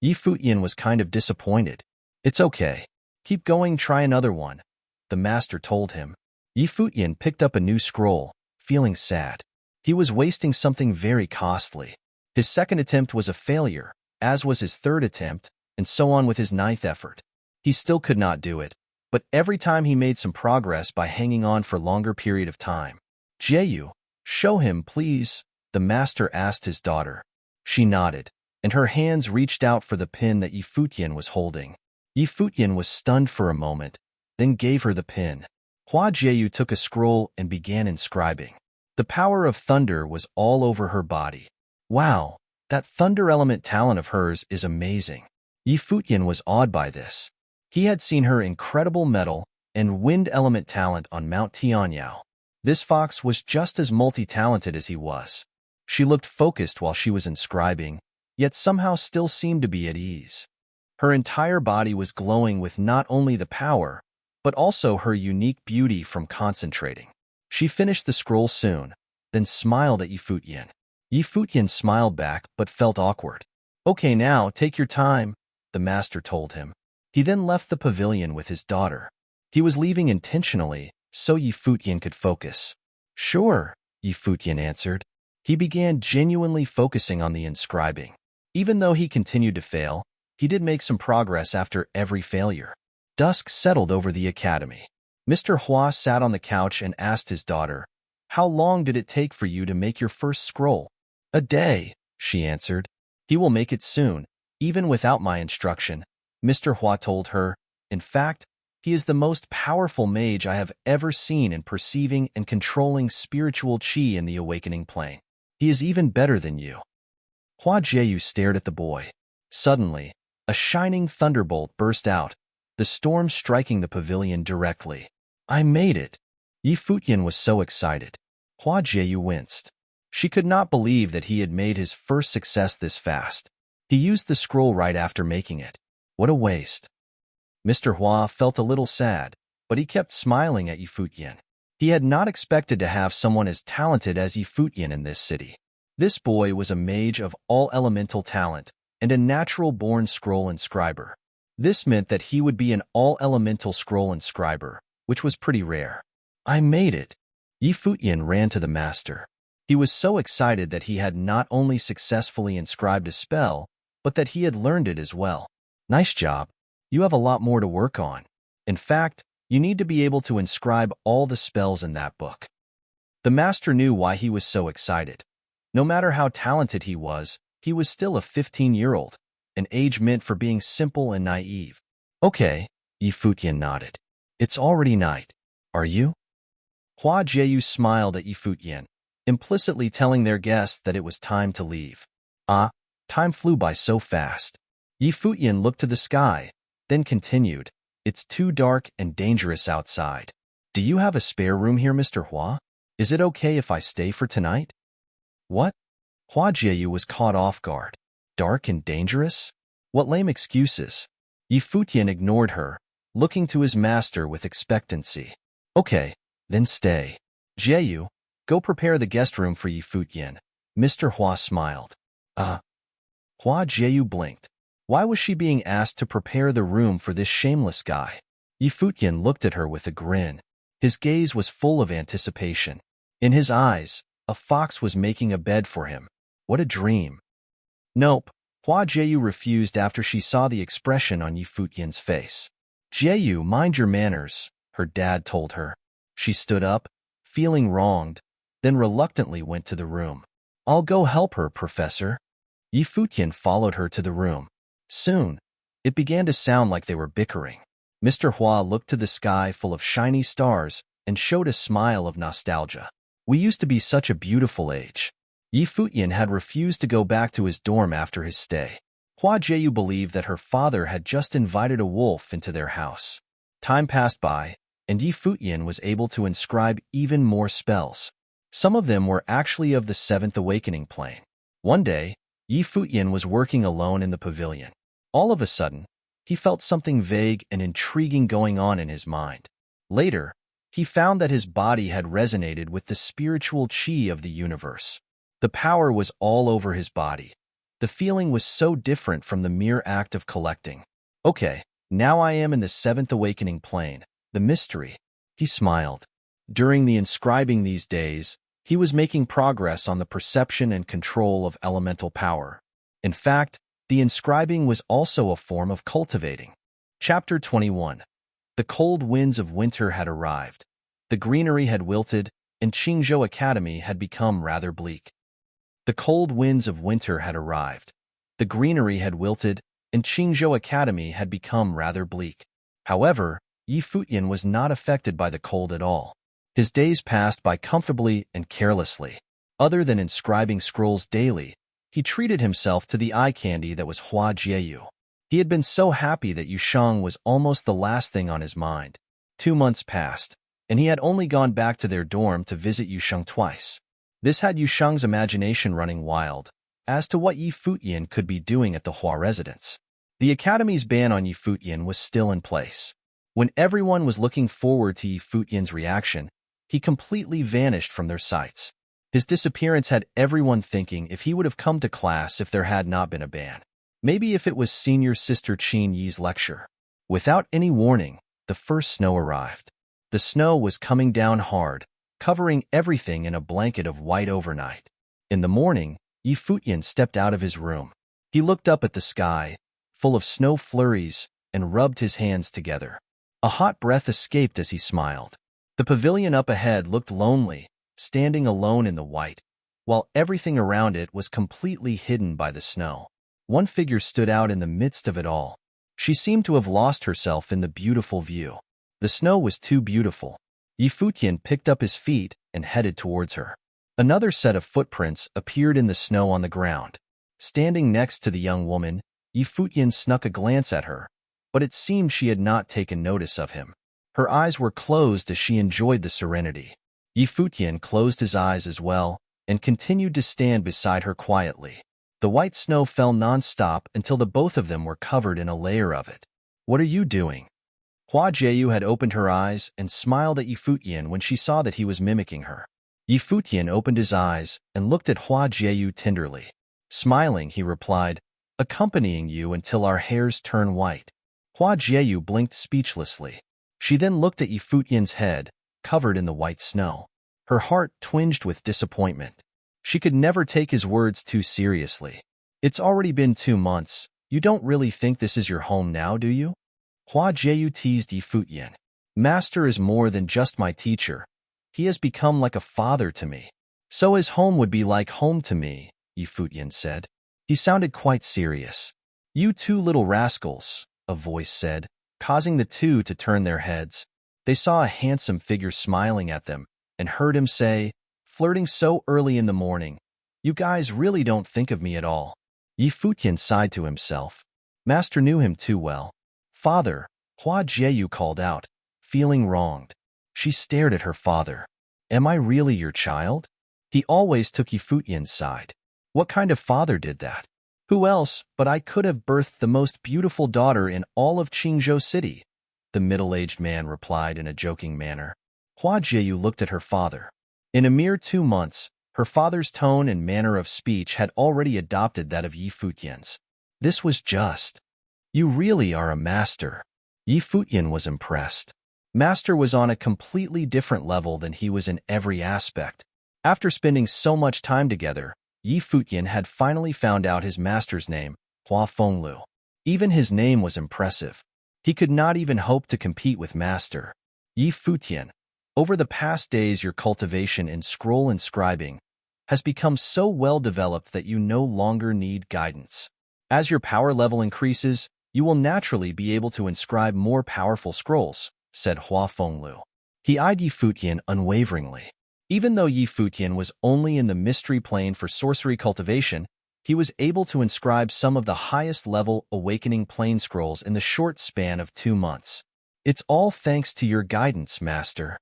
Futian was kind of disappointed. "It's okay. Keep going, try another one," the master told him. Futian picked up a new scroll, feeling sad. He was wasting something very costly. His second attempt was a failure, as was his third attempt, and so on with his 9th effort. He still could not do it, but every time he made some progress by hanging on for a longer period of time. "Jieyu, show him, please," the master asked his daughter. She nodded, and her hands reached out for the pin that Futian was holding. Futian was stunned for a moment, then gave her the pin. Hua Jieyu took a scroll and began inscribing. The power of thunder was all over her body. Wow, that thunder element talent of hers is amazing. Yi Futian was awed by this. He had seen her incredible metal and wind element talent on Mount Tianyao. This fox was just as multi-talented as he was. She looked focused while she was inscribing, yet somehow still seemed to be at ease. Her entire body was glowing with not only the power, but also her unique beauty from concentrating. She finished the scroll soon, then smiled at Yi Futian. Yi Futian smiled back but felt awkward. "Okay, now, take your time," the master told him. He then left the pavilion with his daughter. He was leaving intentionally, so Yi Futian could focus. "Sure," Yi Futian answered. He began genuinely focusing on the inscribing. Even though he continued to fail, he did make some progress after every failure. Dusk settled over the academy. Mr. Hua sat on the couch and asked his daughter, "How long did it take for you to make your first scroll?" "A day," she answered. "He will make it soon, even without my instruction," Mr. Hua told her. "In fact, he is the most powerful mage I have ever seen in perceiving and controlling spiritual qi in the awakening plane. He is even better than you." Hua Jieyu stared at the boy. Suddenly, a shining thunderbolt burst out, the storm striking the pavilion directly. "I made it!" Yi Futian was so excited. Hua Jieyu winced. She could not believe that he had made his first success this fast. He used the scroll right after making it. What a waste. Mr. Hua felt a little sad, but he kept smiling at Yi Futian. He had not expected to have someone as talented as Yi Futian in this city. This boy was a mage of all elemental talent and a natural-born scroll inscriber. This meant that he would be an all-elemental scroll inscriber, which was pretty rare. "I made it!" Yi Futian ran to the master. He was so excited that he had not only successfully inscribed a spell, but that he had learned it as well. "Nice job. You have a lot more to work on. In fact, you need to be able to inscribe all the spells in that book." The master knew why he was so excited. No matter how talented he was still a 15-year-old, an age meant for being simple and naive. "Okay," Yi Futian nodded. "It's already night. Are you?" Hua Jieyu smiled at Yi Futian, implicitly telling their guest that it was time to leave. Time flew by so fast. Yi Futian looked to the sky, then continued, "It's too dark and dangerous outside. Do you have a spare room here, Mr. Hua? Is it okay if I stay for tonight?" "What?" Hua Jieyu was caught off guard. "Dark and dangerous? What lame excuses." Yi Futian ignored her, looking to his master with expectancy. "Okay, then stay. Jieyu, go prepare the guest room for Yi Futian." Mr. Hua smiled. Hua Jieyu blinked. Why was she being asked to prepare the room for this shameless guy? Yi Futian looked at her with a grin. His gaze was full of anticipation. In his eyes, a fox was making a bed for him. What a dream. "Nope," Hua Jieyu refused after she saw the expression on Yi Futian's face. "Jieyu, mind your manners," her dad told her. She stood up, feeling wronged, then reluctantly went to the room. "I'll go help her, Professor." Yi Futian followed her to the room. Soon, it began to sound like they were bickering. Mr. Hua looked to the sky full of shiny stars and showed a smile of nostalgia. "We used to be such a beautiful age." Yi Futian had refused to go back to his dorm after his stay. Hua Jieyu believed that her father had just invited a wolf into their house. Time passed by, and Yi Futian was able to inscribe even more spells. Some of them were actually of the 7th awakening plane. One day, Yi Futian was working alone in the pavilion. All of a sudden, he felt something vague and intriguing going on in his mind. Later, he found that his body had resonated with the spiritual qi of the universe. The power was all over his body. The feeling was so different from the mere act of collecting. "Okay, now I am in the 7th awakening plane, the mystery." He smiled. During the inscribing these days, he was making progress on the perception and control of elemental power. In fact, the inscribing was also a form of cultivating. Chapter 21. The cold winds of winter had arrived. The greenery had wilted, and Qingzhou Academy had become rather bleak. The cold winds of winter had arrived. The greenery had wilted, and Qingzhou Academy had become rather bleak. However, Yi Futian was not affected by the cold at all. His days passed by comfortably and carelessly. Other than inscribing scrolls daily, he treated himself to the eye candy that was Hua Jieyu. He had been so happy that Yusheng was almost the last thing on his mind. 2 months passed, and he had only gone back to their dorm to visit Yusheng twice. This had Yusheng's imagination running wild as to what Yi Futian could be doing at the Hua residence. The academy's ban on Yi Futian was still in place. When everyone was looking forward to Yi Futian's reaction, he completely vanished from their sights. His disappearance had everyone thinking if he would have come to class if there had not been a ban. Maybe if it was senior sister Qin Yi's lecture. Without any warning, the first snow arrived. The snow was coming down hard, covering everything in a blanket of white overnight. In the morning, Yi Futian stepped out of his room. He looked up at the sky, full of snow flurries, and rubbed his hands together. A hot breath escaped as he smiled. The pavilion up ahead looked lonely, standing alone in the white, while everything around it was completely hidden by the snow. One figure stood out in the midst of it all. She seemed to have lost herself in the beautiful view. The snow was too beautiful. Yi Futian picked up his feet and headed towards her. Another set of footprints appeared in the snow on the ground. Standing next to the young woman, Yi Futian snuck a glance at her, but it seemed she had not taken notice of him. Her eyes were closed as she enjoyed the serenity. Yi Futian closed his eyes as well and continued to stand beside her quietly. The white snow fell non-stop until the both of them were covered in a layer of it. "What are you doing?" Hua Jieyu had opened her eyes and smiled at Yi Futian when she saw that he was mimicking her. Yi Futian opened his eyes and looked at Hua Jieyu tenderly. Smiling, he replied, "Accompanying you until our hairs turn white." Hua Jieyu blinked speechlessly. She then looked at Yi Futian's head, covered in the white snow. Her heart twinged with disappointment. She could never take his words too seriously. "It's already been 2 months. You don't really think this is your home now, do you?" Hua Jieyu teased Yi Futian. "Master is more than just my teacher. He has become like a father to me." "So his home would be like home to me," Yi Futian said. He sounded quite serious. "You two little rascals," a voice said, causing the two to turn their heads. They saw a handsome figure smiling at them and heard him say, "Flirting so early in the morning. You guys really don't think of me at all." Yi Futian sighed to himself. Master knew him too well. "Father," Hua Jieyu called out, feeling wronged. She stared at her father. "Am I really your child?" He always took Yi Futian's side. What kind of father did that? "Who else but I could have birthed the most beautiful daughter in all of Qingzhou City?" the middle-aged man replied in a joking manner. Hua Jieyu looked at her father. In a mere 2 months, her father's tone and manner of speech had already adopted that of Yi Futian's. This was just. "You really are a master." Yi Futian was impressed. Master was on a completely different level than he was in every aspect. After spending so much time together, Yi Futian had finally found out his master's name, Hua Fenglu. Even his name was impressive. He could not even hope to compete with Master. "Yi Futian, over the past days your cultivation in scroll inscribing has become so well developed that you no longer need guidance. As your power level increases, you will naturally be able to inscribe more powerful scrolls," said Hua Fenglu. He eyed Yi Futian unwaveringly. Even though Yi Futian was only in the mystery plane for sorcery cultivation, he was able to inscribe some of the highest-level awakening plane scrolls in the short span of 2 months. "It's all thanks to your guidance, Master."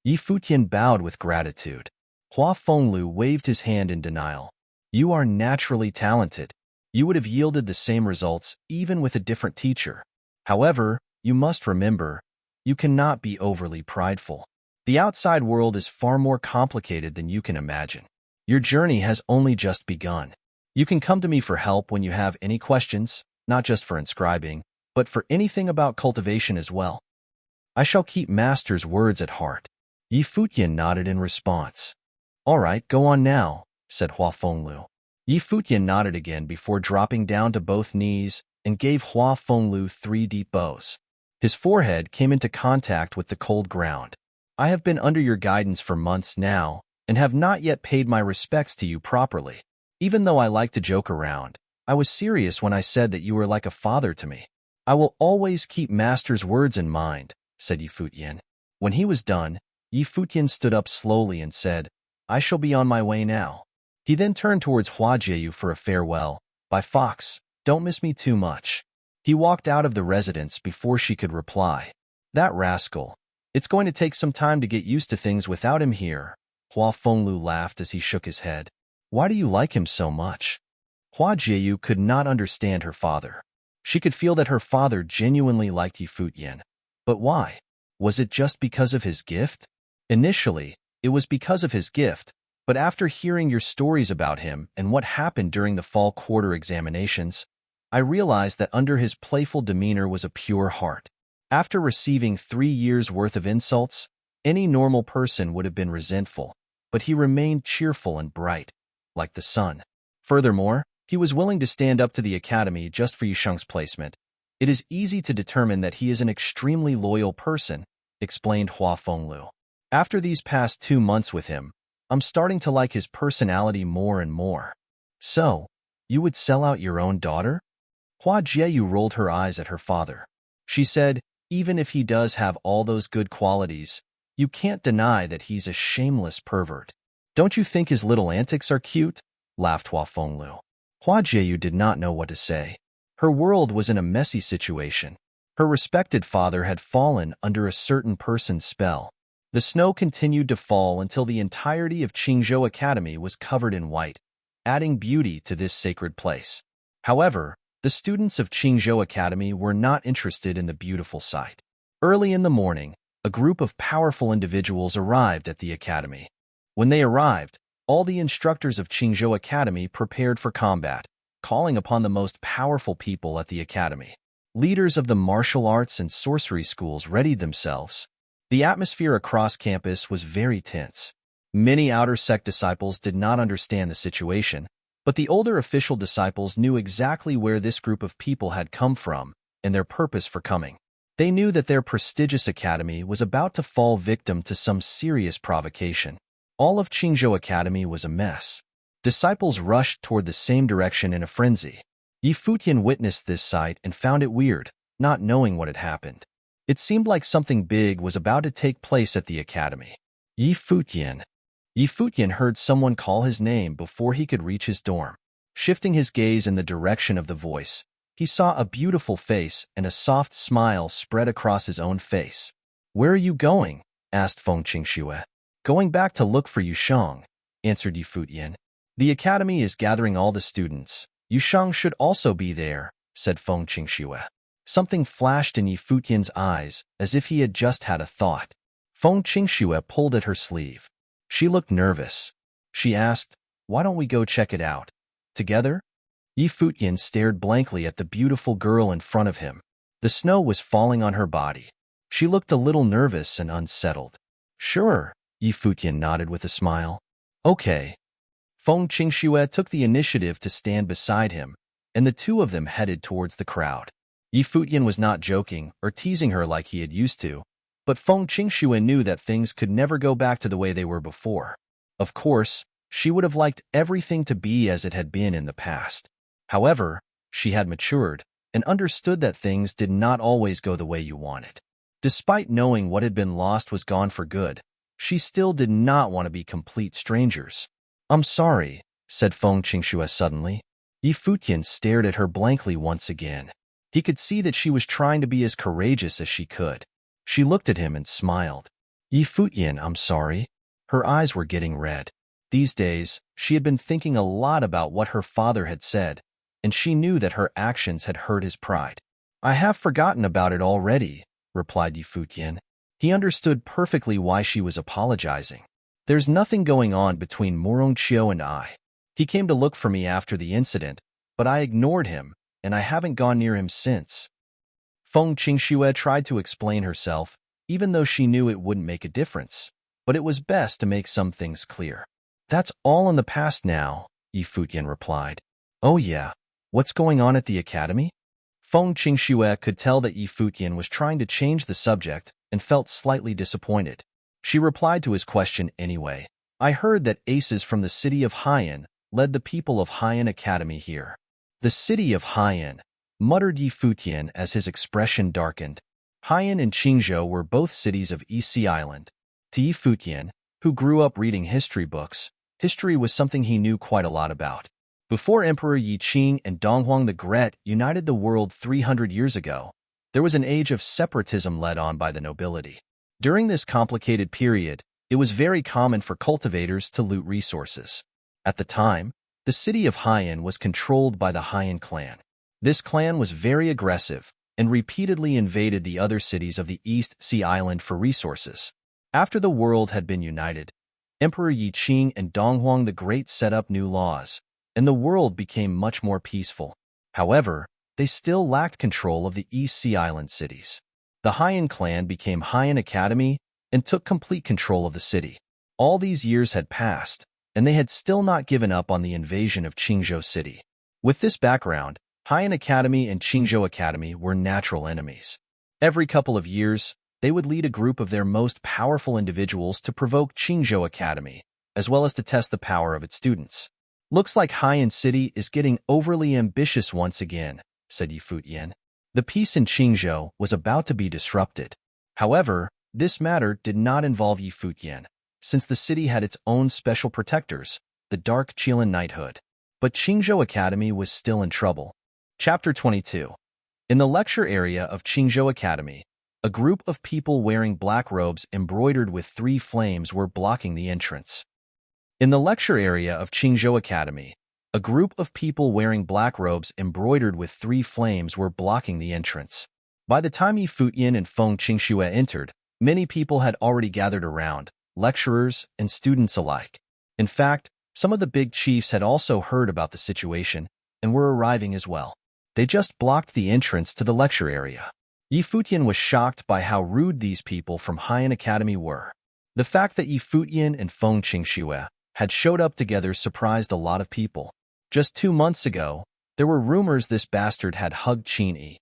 Yi Futian bowed with gratitude. Hua Fenglu waved his hand in denial. "You are naturally talented. You would have yielded the same results even with a different teacher. However, you must remember, you cannot be overly prideful. The outside world is far more complicated than you can imagine. Your journey has only just begun. You can come to me for help when you have any questions, not just for inscribing, but for anything about cultivation as well. I shall keep Master's words at heart." Yi Futian nodded in response. "All right, go on now," said Hua Fenglu. Yi Futian nodded again before dropping down to both knees and gave Hua Fenglu 3 deep bows. His forehead came into contact with the cold ground. "I have been under your guidance for months now and have not yet paid my respects to you properly. Even though I like to joke around, I was serious when I said that you were like a father to me. I will always keep Master's words in mind," said Yi Futian. When he was done, Yi Futian stood up slowly and said, I shall be on my way now. He then turned towards Hua Jieyu for a farewell. By Fox, don't miss me too much. He walked out of the residence before she could reply. That rascal. It's going to take some time to get used to things without him here. Hua Fenglu laughed as he shook his head. Why do you like him so much? Hua Jieyu could not understand her father. She could feel that her father genuinely liked Yi Futian. But why? Was it just because of his gift? Initially, it was because of his gift, but after hearing your stories about him and what happened during the fall quarter examinations, I realized that under his playful demeanor was a pure heart. After receiving 3 years' worth of insults, any normal person would have been resentful, but he remained cheerful and bright, like the sun. Furthermore, he was willing to stand up to the academy just for Yusheng's placement. It is easy to determine that he is an extremely loyal person, explained Hua Fenglu. After these past 2 months with him, I'm starting to like his personality more and more. So, you would sell out your own daughter? Hua Jieyu rolled her eyes at her father. She said, even if he does have all those good qualities, you can't deny that he's a shameless pervert. Don't you think his little antics are cute? Laughed Hua Fenglu. Hua Jieyu did not know what to say. Her world was in a messy situation. Her respected father had fallen under a certain person's spell. The snow continued to fall until the entirety of Qingzhou Academy was covered in white, adding beauty to this sacred place. However, the students of Qingzhou Academy were not interested in the beautiful sight. Early in the morning, a group of powerful individuals arrived at the academy. When they arrived, all the instructors of Qingzhou Academy prepared for combat, calling upon the most powerful people at the academy. Leaders of the martial arts and sorcery schools readied themselves. The atmosphere across campus was very tense. Many outer sect disciples did not understand the situation, but the older official disciples knew exactly where this group of people had come from and their purpose for coming. They knew that their prestigious academy was about to fall victim to some serious provocation. All of Qingzhou Academy was a mess. Disciples rushed toward the same direction in a frenzy. Yi Futian witnessed this sight and found it weird, not knowing what had happened. It seemed like something big was about to take place at the academy. Yi Futian. Yi Futian heard someone call his name before he could reach his dorm. Shifting his gaze in the direction of the voice, he saw a beautiful face and a soft smile spread across his own face. Where are you going? Asked Feng Qingxue. Going back to look for Yusheng, answered Yi Futian. The academy is gathering all the students. Yusheng should also be there, said Feng Qingxue. Something flashed in Yi Futian's eyes, as if he had just had a thought. Feng Qingxue pulled at her sleeve. She looked nervous. She asked, why don't we go check it out? Together? Yi Futian stared blankly at the beautiful girl in front of him. The snow was falling on her body. She looked a little nervous and unsettled. Sure, Yi Futian nodded with a smile. Okay. Feng Qingxue took the initiative to stand beside him, and the two of them headed towards the crowd. Yi Futian was not joking or teasing her like he had used to, but Feng Qingxue knew that things could never go back to the way they were before. Of course, she would have liked everything to be as it had been in the past. However, she had matured and understood that things did not always go the way you wanted. Despite knowing what had been lost was gone for good, she still did not want to be complete strangers. I'm sorry, said Feng Qingxue suddenly. Yi Futian stared at her blankly once again. He could see that she was trying to be as courageous as she could. She looked at him and smiled. Yi Futian, I'm sorry. Her eyes were getting red. These days, she had been thinking a lot about what her father had said, and she knew that her actions had hurt his pride. I have forgotten about it already, replied Yi Futian. He understood perfectly why she was apologizing. There's nothing going on between Morongqiu and I. He came to look for me after the incident, but I ignored him, and I haven't gone near him since. Feng Qingxue tried to explain herself, even though she knew it wouldn't make a difference, but it was best to make some things clear. That's all in the past now, Yi Futian replied. Oh yeah, what's going on at the academy? Feng Qingxue could tell that Yi Futian was trying to change the subject and felt slightly disappointed. She replied to his question anyway. I heard that aces from the city of Haiyan led the people of Haiyan Academy here. The city of Haiyan, muttered Yi Futian as his expression darkened. Haiyan and Qingzhou were both cities of East Sea Island. To Yi Futian, who grew up reading history books, history was something he knew quite a lot about. Before Emperor Yi Qing and Donghuang the Great united the world 300 years ago, there was an age of separatism led on by the nobility. During this complicated period, it was very common for cultivators to loot resources. At the time, the city of Haiyan was controlled by the Haiyan clan. This clan was very aggressive and repeatedly invaded the other cities of the East Sea Island for resources. After the world had been united, Emperor Yi Qing and Donghuang the Great set up new laws, and the world became much more peaceful. However, they still lacked control of the East Sea Island cities. The Haiyan clan became Haiyan Academy and took complete control of the city. All these years had passed, and they had still not given up on the invasion of Qingzhou City. With this background, Haiyan Academy and Qingzhou Academy were natural enemies. Every couple of years, they would lead a group of their most powerful individuals to provoke Qingzhou Academy, as well as to test the power of its students. "Looks like Haiyan City is getting overly ambitious once again," said Yi Futian. The peace in Qingzhou was about to be disrupted. However, this matter did not involve Yi Futian, since the city had its own special protectors, the Dark Qilin Knighthood. But Qingzhou Academy was still in trouble. Chapter 22. In the lecture area of Qingzhou Academy, a group of people wearing black robes embroidered with 3 flames were blocking the entrance. In the lecture area of Qingzhou Academy, a group of people wearing black robes embroidered with 3 flames were blocking the entrance. By the time Yi Futian and Feng Qingxue entered, many people had already gathered around, lecturers and students alike. In fact, some of the big chiefs had also heard about the situation and were arriving as well. They just blocked the entrance to the lecture area. Yi Futian was shocked by how rude these people from Haiyan Academy were. The fact that Yi Futian and Feng Qingxue had showed up together surprised a lot of people. Just 2 months ago, there were rumors this bastard had hugged Qin Yi.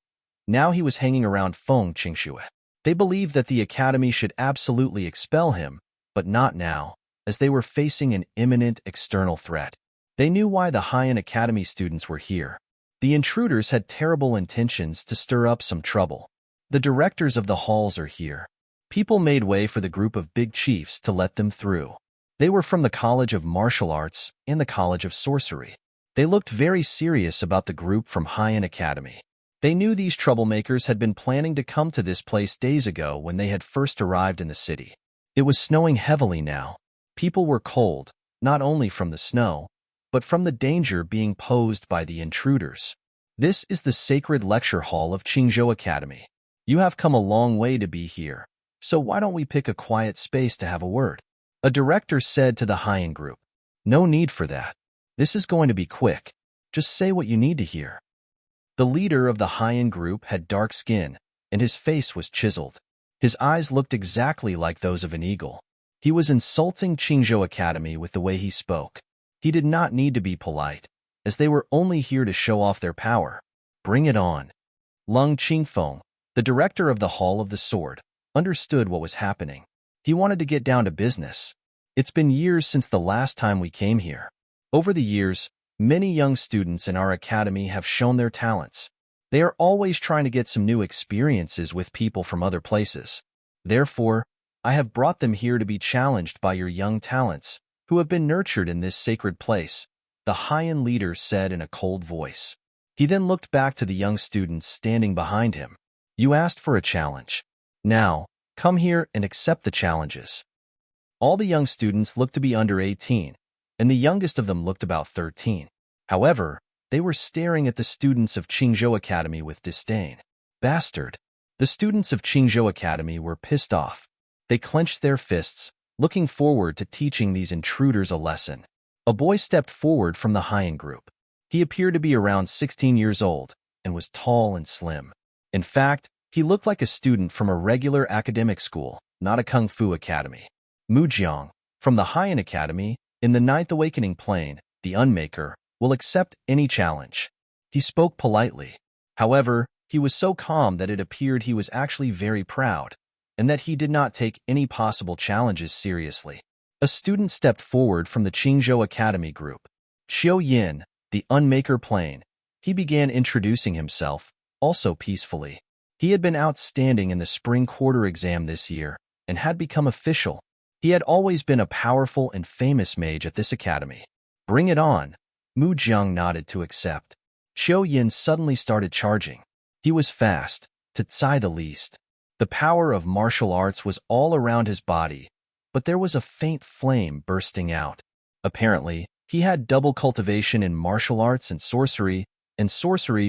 Now he was hanging around Feng Qingxue. They believed that the academy should absolutely expel him, but not now, as they were facing an imminent external threat. They knew why the Haiyan Academy students were here. The intruders had terrible intentions to stir up some trouble. The directors of the halls are here. People made way for the group of big chiefs to let them through. They were from the College of Martial Arts and the College of Sorcery. They looked very serious about the group from Haiyan Academy. They knew these troublemakers had been planning to come to this place days ago when they had first arrived in the city. It was snowing heavily now. People were cold, not only from the snow, but from the danger being posed by the intruders. This is the sacred lecture hall of Qingzhou Academy. You have come a long way to be here, so why don't we pick a quiet space to have a word? A director said to the Haiyan group. No need for that. This is going to be quick. Just say what you need to hear. The leader of the Haiyan group had dark skin, and his face was chiseled. His eyes looked exactly like those of an eagle. He was insulting Qingzhou Academy with the way he spoke. He did not need to be polite, as they were only here to show off their power. Bring it on. Lung Qingfeng, the director of the Hall of the Sword, understood what was happening. He wanted to get down to business. It's been years since the last time we came here. Over the years, many young students in our academy have shown their talents. They are always trying to get some new experiences with people from other places. Therefore, I have brought them here to be challenged by your young talents, who have been nurtured in this sacred place, the Haiyan leader said in a cold voice. He then looked back to the young students standing behind him. You asked for a challenge. Now, come here and accept the challenges. All the young students looked to be under 18, and the youngest of them looked about 13. However, they were staring at the students of Qingzhou Academy with disdain. Bastard! The students of Qingzhou Academy were pissed off. They clenched their fists, looking forward to teaching these intruders a lesson. A boy stepped forward from the Haiyan group. He appeared to be around 16 years old and was tall and slim. In fact, he looked like a student from a regular academic school, not a kung fu academy. Mujiang, from the Haiyan Academy, in the Ninth Awakening Plane, the Unmaker, will accept any challenge. He spoke politely. However, he was so calm that it appeared he was actually very proud, and that he did not take any possible challenges seriously. A student stepped forward from the Qingzhou Academy group. Qiu Yin, the Unmaker Plane. He began introducing himself, also peacefully. He had been outstanding in the spring quarter exam this year and had become official. He had always been a powerful and famous mage at this academy. Bring it on. Mu Jiang nodded to accept. Qiu Yin suddenly started charging. He was fast, to say the least. The power of martial arts was all around his body, but there was a faint flame bursting out. Apparently, he had double cultivation in martial arts and sorcery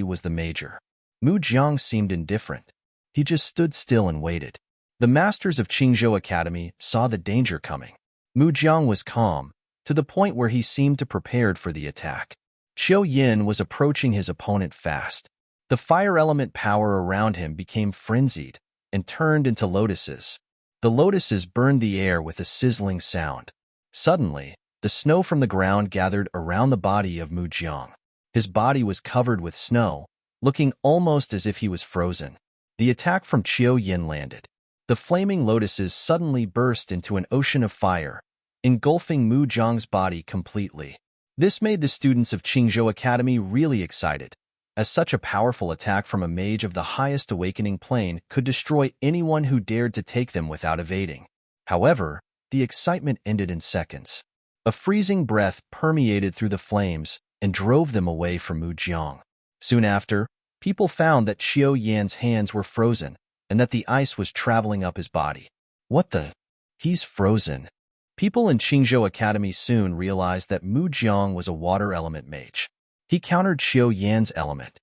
was the major. Mu Jiang seemed indifferent. He just stood still and waited. The masters of Qingzhou Academy saw the danger coming. Mu Jiang was calm, to the point where he seemed to prepared for the attack. Qiu Yin was approaching his opponent fast. The fire element power around him became frenzied and turned into lotuses. The lotuses burned the air with a sizzling sound. Suddenly, the snow from the ground gathered around the body of Mu Jiang. His body was covered with snow, looking almost as if he was frozen. The attack from Qiu Yin landed. The flaming lotuses suddenly burst into an ocean of fire, engulfing Mu Jiang's body completely. This made the students of Qingzhou Academy really excited, as such a powerful attack from a mage of the highest awakening plane could destroy anyone who dared to take them without evading. However, the excitement ended in seconds. A freezing breath permeated through the flames and drove them away from Mu Jiang. Soon after, people found that Qiu Yan's hands were frozen and that the ice was traveling up his body. What the? He's frozen. People in Qingzhou Academy soon realized that Mu Jiang was a water element mage. He countered Qiu Yan's element.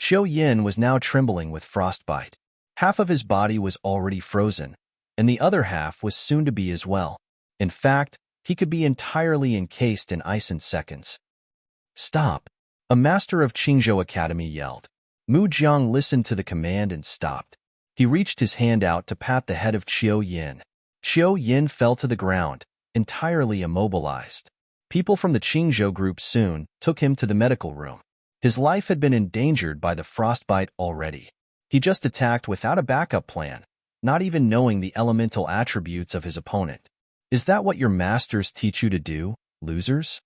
Qiu Yin was now trembling with frostbite. Half of his body was already frozen, and the other half was soon to be as well. In fact, he could be entirely encased in ice in seconds. Stop! A master of Qingzhou Academy yelled. Mu Jiang listened to the command and stopped. He reached his hand out to pat the head of Qiu Yin. Qiu Yin fell to the ground, entirely immobilized. People from the Qingzhou group soon took him to the medical room. His life had been endangered by the frostbite already. He just attacked without a backup plan, not even knowing the elemental attributes of his opponent. Is that what your masters teach you to do, losers?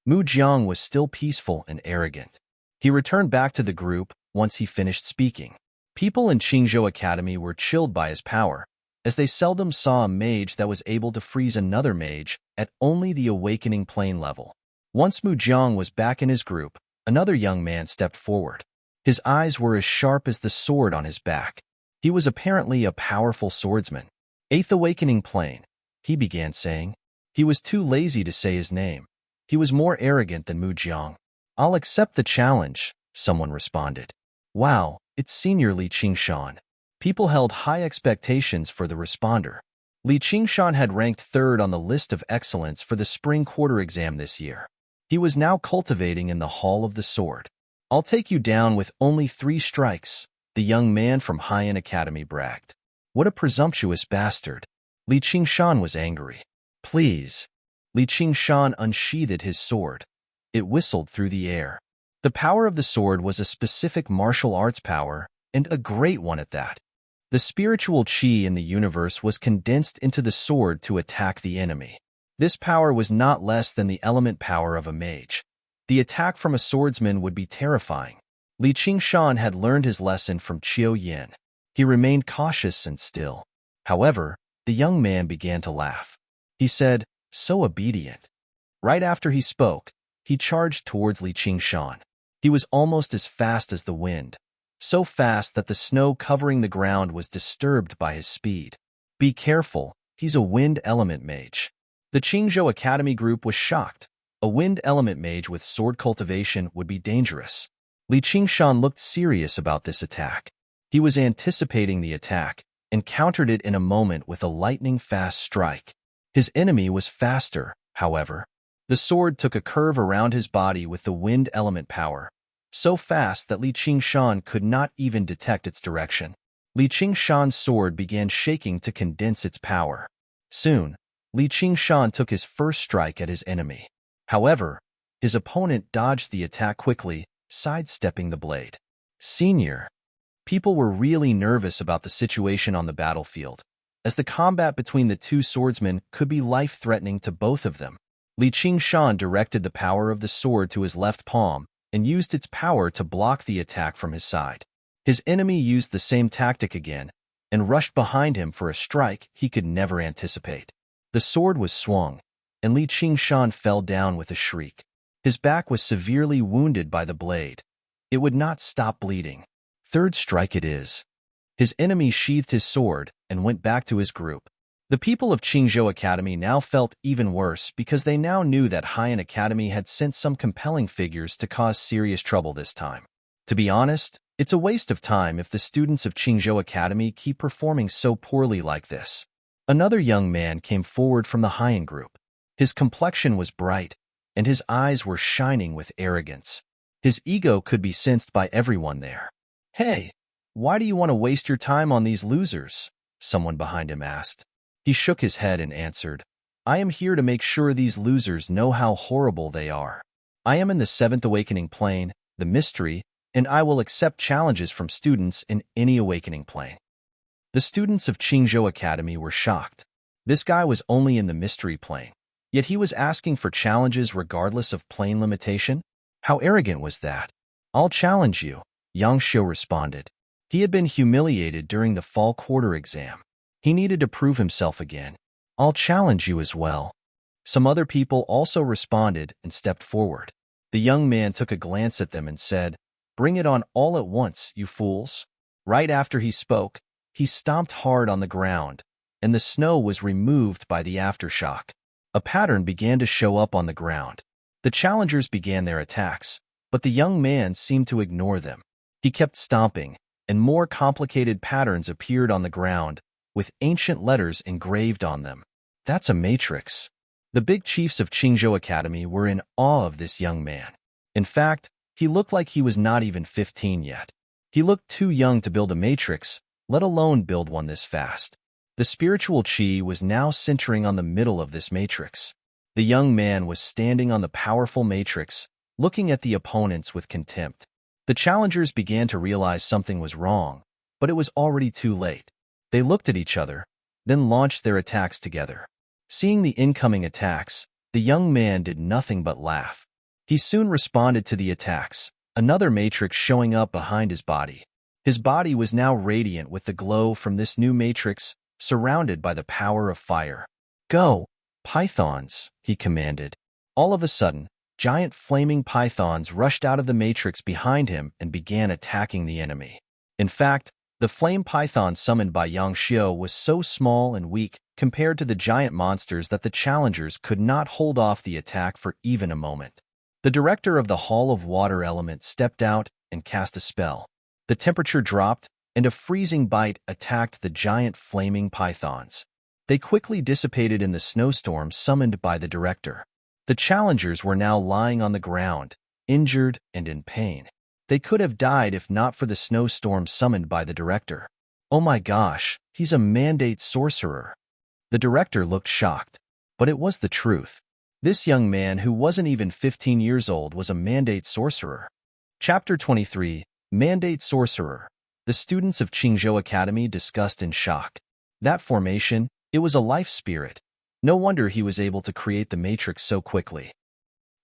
Mu Jiang was still peaceful and arrogant. He returned back to the group once he finished speaking. People in Qingzhou Academy were chilled by his power, as they seldom saw a mage that was able to freeze another mage at only the awakening plane level. Once Mu Jiang was back in his group, another young man stepped forward. His eyes were as sharp as the sword on his back. He was apparently a powerful swordsman. Eighth awakening plane, he began saying. He was too lazy to say his name. He was more arrogant than Mu Jiang. I'll accept the challenge, someone responded. Wow, it's Senior Li Qingshan. People held high expectations for the responder. Li Qingshan had ranked third on the list of excellence for the spring quarter exam this year. He was now cultivating in the Hall of the Sword. I'll take you down with only 3 strikes, the young man from Haiyan Academy bragged. What a presumptuous bastard. Li Qingshan was angry. Please. Li Qingshan unsheathed his sword. It whistled through the air. The power of the sword was a specific martial arts power, and a great one at that. The spiritual qi in the universe was condensed into the sword to attack the enemy. This power was not less than the element power of a mage. The attack from a swordsman would be terrifying. Li Qingshan had learned his lesson from Qiu Yin. He remained cautious and still. However, the young man began to laugh. He said, so obedient. Right after he spoke, he charged towards Li Qingshan. He was almost as fast as the wind, so fast that the snow covering the ground was disturbed by his speed. Be careful, he's a wind element mage. The Qingzhou Academy group was shocked. A wind element mage with sword cultivation would be dangerous. Li Qingshan looked serious about this attack. He was anticipating the attack and countered it in a moment with a lightning-fast strike. His enemy was faster, however. The sword took a curve around his body with the wind element power, so fast that Li Qingshan could not even detect its direction. Li Qingshan's sword began shaking to condense its power. Soon, Li Qingshan took his first strike at his enemy. However, his opponent dodged the attack quickly, sidestepping the blade. Senior. People were really nervous about the situation on the battlefield, as the combat between the two swordsmen could be life-threatening to both of them. Li Qingshan directed the power of the sword to his left palm and used its power to block the attack from his side. His enemy used the same tactic again and rushed behind him for a strike he could never anticipate. The sword was swung, and Li Qingshan fell down with a shriek. His back was severely wounded by the blade. It would not stop bleeding. Third strike it is. His enemy sheathed his sword and went back to his group. The people of Qingzhou Academy now felt even worse because they now knew that Haiyan Academy had sent some compelling figures to cause serious trouble this time. To be honest, it's a waste of time if the students of Qingzhou Academy keep performing so poorly like this. Another young man came forward from the Haiyan group. His complexion was bright, and his eyes were shining with arrogance. His ego could be sensed by everyone there. "Hey, why do you want to waste your time on these losers?" someone behind him asked. He shook his head and answered, "I am here to make sure these losers know how horrible they are. I am in the 7th Awakening Plane, the mystery, and I will accept challenges from students in any awakening plane." The students of Qingzhou Academy were shocked. This guy was only in the mystery plane, yet he was asking for challenges regardless of plane limitation? How arrogant was that? "I'll challenge you," Yang Xiu responded. He had been humiliated during the fall quarter exam. He needed to prove himself again. "I'll challenge you as well." Some other people also responded and stepped forward. The young man took a glance at them and said, "Bring it on all at once, you fools." Right after he spoke, he stomped hard on the ground, and the snow was removed by the aftershock. A pattern began to show up on the ground. The challengers began their attacks, but the young man seemed to ignore them. He kept stomping, and more complicated patterns appeared on the ground, with ancient letters engraved on them. "That's a matrix." The big chiefs of Qingzhou Academy were in awe of this young man. In fact, he looked like he was not even 15 yet. He looked too young to build a matrix, let alone build one this fast. The spiritual qi was now centering on the middle of this matrix. The young man was standing on the powerful matrix, looking at the opponents with contempt. The challengers began to realize something was wrong, but it was already too late. They looked at each other, then launched their attacks together. Seeing the incoming attacks, the young man did nothing but laugh. He soon responded to the attacks, another matrix showing up behind his body. His body was now radiant with the glow from this new matrix, surrounded by the power of fire. "Go, pythons," he commanded. All of a sudden, giant flaming pythons rushed out of the matrix behind him and began attacking the enemy. In fact, the flame python summoned by Yang Xiu was so small and weak compared to the giant monsters that the challengers could not hold off the attack for even a moment. The director of the Hall of Water Element stepped out and cast a spell. The temperature dropped, and a freezing bite attacked the giant flaming pythons. They quickly dissipated in the snowstorm summoned by the director. The challengers were now lying on the ground, injured and in pain. They could have died if not for the snowstorm summoned by the director. "Oh my gosh, he's a mandate sorcerer." The director looked shocked, but it was the truth. This young man who wasn't even 15 years old was a mandate sorcerer. Chapter 23, Mandate Sorcerer. The students of Qingzhou Academy discussed in shock. That formation, it was a life spirit. No wonder he was able to create the matrix so quickly.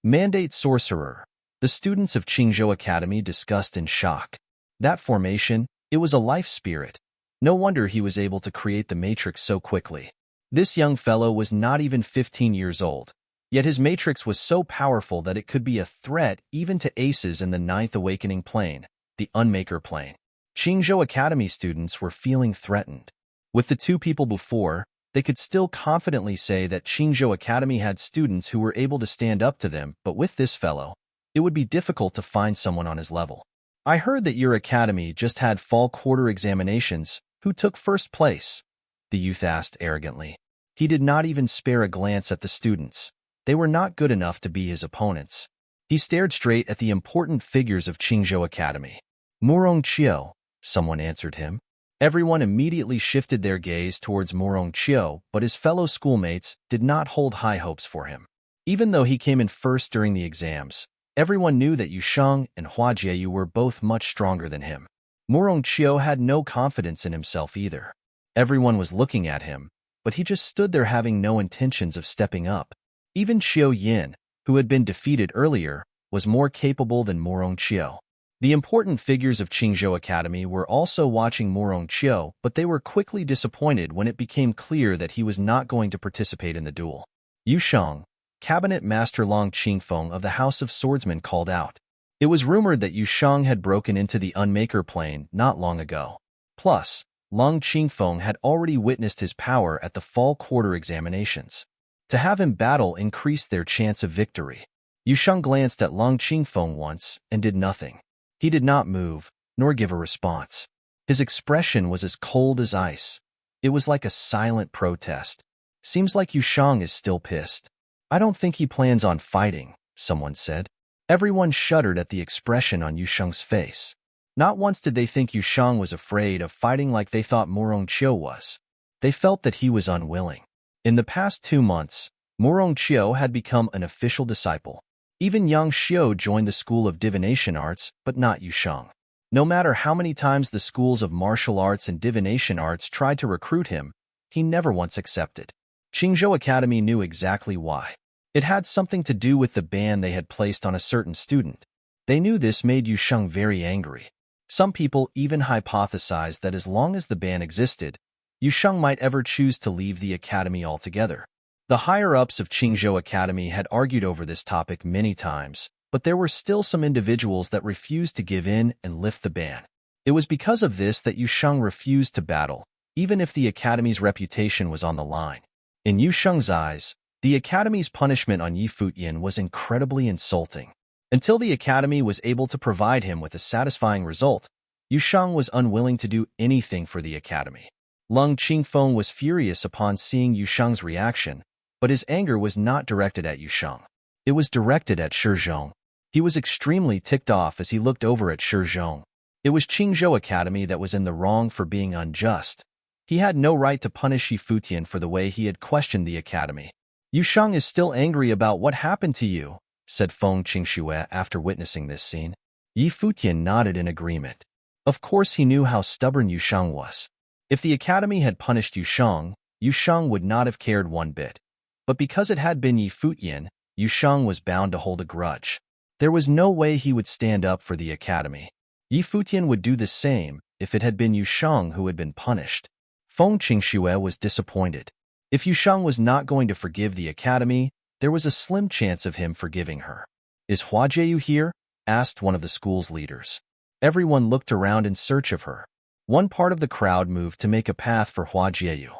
Mandate Sorcerer. The students of Qingzhou Academy discussed in shock. That formation, it was a life spirit. No wonder he was able to create the matrix so quickly. This young fellow was not even 15 years old, yet his matrix was so powerful that it could be a threat even to aces in the 9th Awakening Plane, the Unmaker Plane. Qingzhou Academy students were feeling threatened. With the two people before, they could still confidently say that Qingzhou Academy had students who were able to stand up to them, but with this fellow, it would be difficult to find someone on his level. "I heard that your academy just had fall quarter examinations. Who took first place?" the youth asked arrogantly. He did not even spare a glance at the students. They were not good enough to be his opponents. He stared straight at the important figures of Qingzhou Academy. "Murong Qiu," someone answered him. Everyone immediately shifted their gaze towards Murong Qiu, but his fellow schoolmates did not hold high hopes for him. Even though he came in first during the exams, everyone knew that Yu Sheng and Hua Jieyu were both much stronger than him. Murong Qiu had no confidence in himself either. Everyone was looking at him, but he just stood there having no intentions of stepping up. Even Qiu Yin, who had been defeated earlier, was more capable than Murong Qiu. The important figures of Qingzhou Academy were also watching Morong Chiu, but they were quickly disappointed when it became clear that he was not going to participate in the duel. Yu Sheng, Cabinet Master Long Qingfeng of the House of Swordsmen, called out. It was rumored that Yu Sheng had broken into the Unmaker plane not long ago. Plus, Long Qingfeng had already witnessed his power at the fall quarter examinations. To have him battle increased their chance of victory. Yu Sheng glanced at Long Qingfeng once and did nothing. He did not move, nor give a response. His expression was as cold as ice. It was like a silent protest. Seems like Yu Sheng is still pissed. I don't think he plans on fighting, someone said. Everyone shuddered at the expression on Yu Sheng's face. Not once did they think Yu Sheng was afraid of fighting like they thought Morong Chiu was. They felt that he was unwilling. In the past 2 months, Morong Chiu had become an official disciple. Even Yang Xiu joined the School of Divination Arts, but not Yu Sheng. No matter how many times the schools of martial arts and divination arts tried to recruit him, he never once accepted. Qingzhou Academy knew exactly why. It had something to do with the ban they had placed on a certain student. They knew this made Yu Sheng very angry. Some people even hypothesized that as long as the ban existed, Yu Sheng might ever choose to leave the academy altogether. The higher-ups of Qingzhou Academy had argued over this topic many times, but there were still some individuals that refused to give in and lift the ban. It was because of this that Yu Sheng refused to battle, even if the academy's reputation was on the line. In Yu Sheng's eyes, the academy's punishment on Yi Futian was incredibly insulting. Until the academy was able to provide him with a satisfying result, Yu Sheng was unwilling to do anything for the academy. Long Qingfeng was furious upon seeing Yu Sheng's reaction, but his anger was not directed at Yu Sheng. It was directed at Shi Zhong. He was extremely ticked off as he looked over at Shi Zhong. It was Qingzhou Academy that was in the wrong for being unjust. He had no right to punish Yi Futian for the way he had questioned the academy. Yu Sheng is still angry about what happened to you, said Feng Qingxue after witnessing this scene. Yi Futian nodded in agreement. Of course he knew how stubborn Yu Sheng was. If the academy had punished Yu Sheng would not have cared one bit. But because it had been Yi Futian, Yu Sheng was bound to hold a grudge. There was no way he would stand up for the academy. Yi Futian would do the same if it had been Yu Sheng who had been punished. Feng Qingxue was disappointed. If Yu Sheng was not going to forgive the academy, there was a slim chance of him forgiving her. Is Hua Jieyu here? Asked one of the school's leaders. Everyone looked around in search of her. One part of the crowd moved to make a path for Hua Jieyu.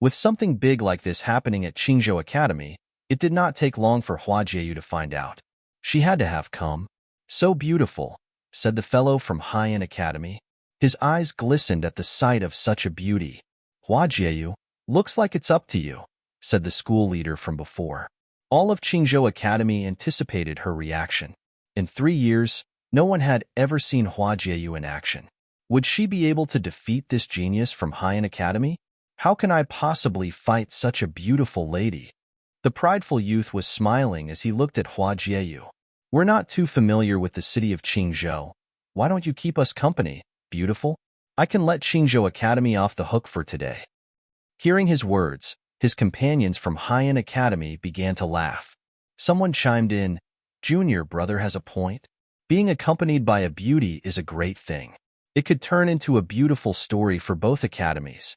With something big like this happening at Qingzhou Academy, it did not take long for Hua Jieyu to find out. She had to have come. So beautiful, said the fellow from Haiyan Academy. His eyes glistened at the sight of such a beauty. Hua Jieyu, looks like it's up to you, said the school leader from before. All of Qingzhou Academy anticipated her reaction. In 3 years, no one had ever seen Hua Jieyu in action. Would she be able to defeat this genius from Haiyan Academy? How can I possibly fight such a beautiful lady? The prideful youth was smiling as he looked at Hua Jieyu. We're not too familiar with the city of Qingzhou. Why don't you keep us company, beautiful? I can let Qingzhou Academy off the hook for today. Hearing his words, his companions from Haiyan Academy began to laugh. Someone chimed in, Junior brother has a point. Being accompanied by a beauty is a great thing. It could turn into a beautiful story for both academies.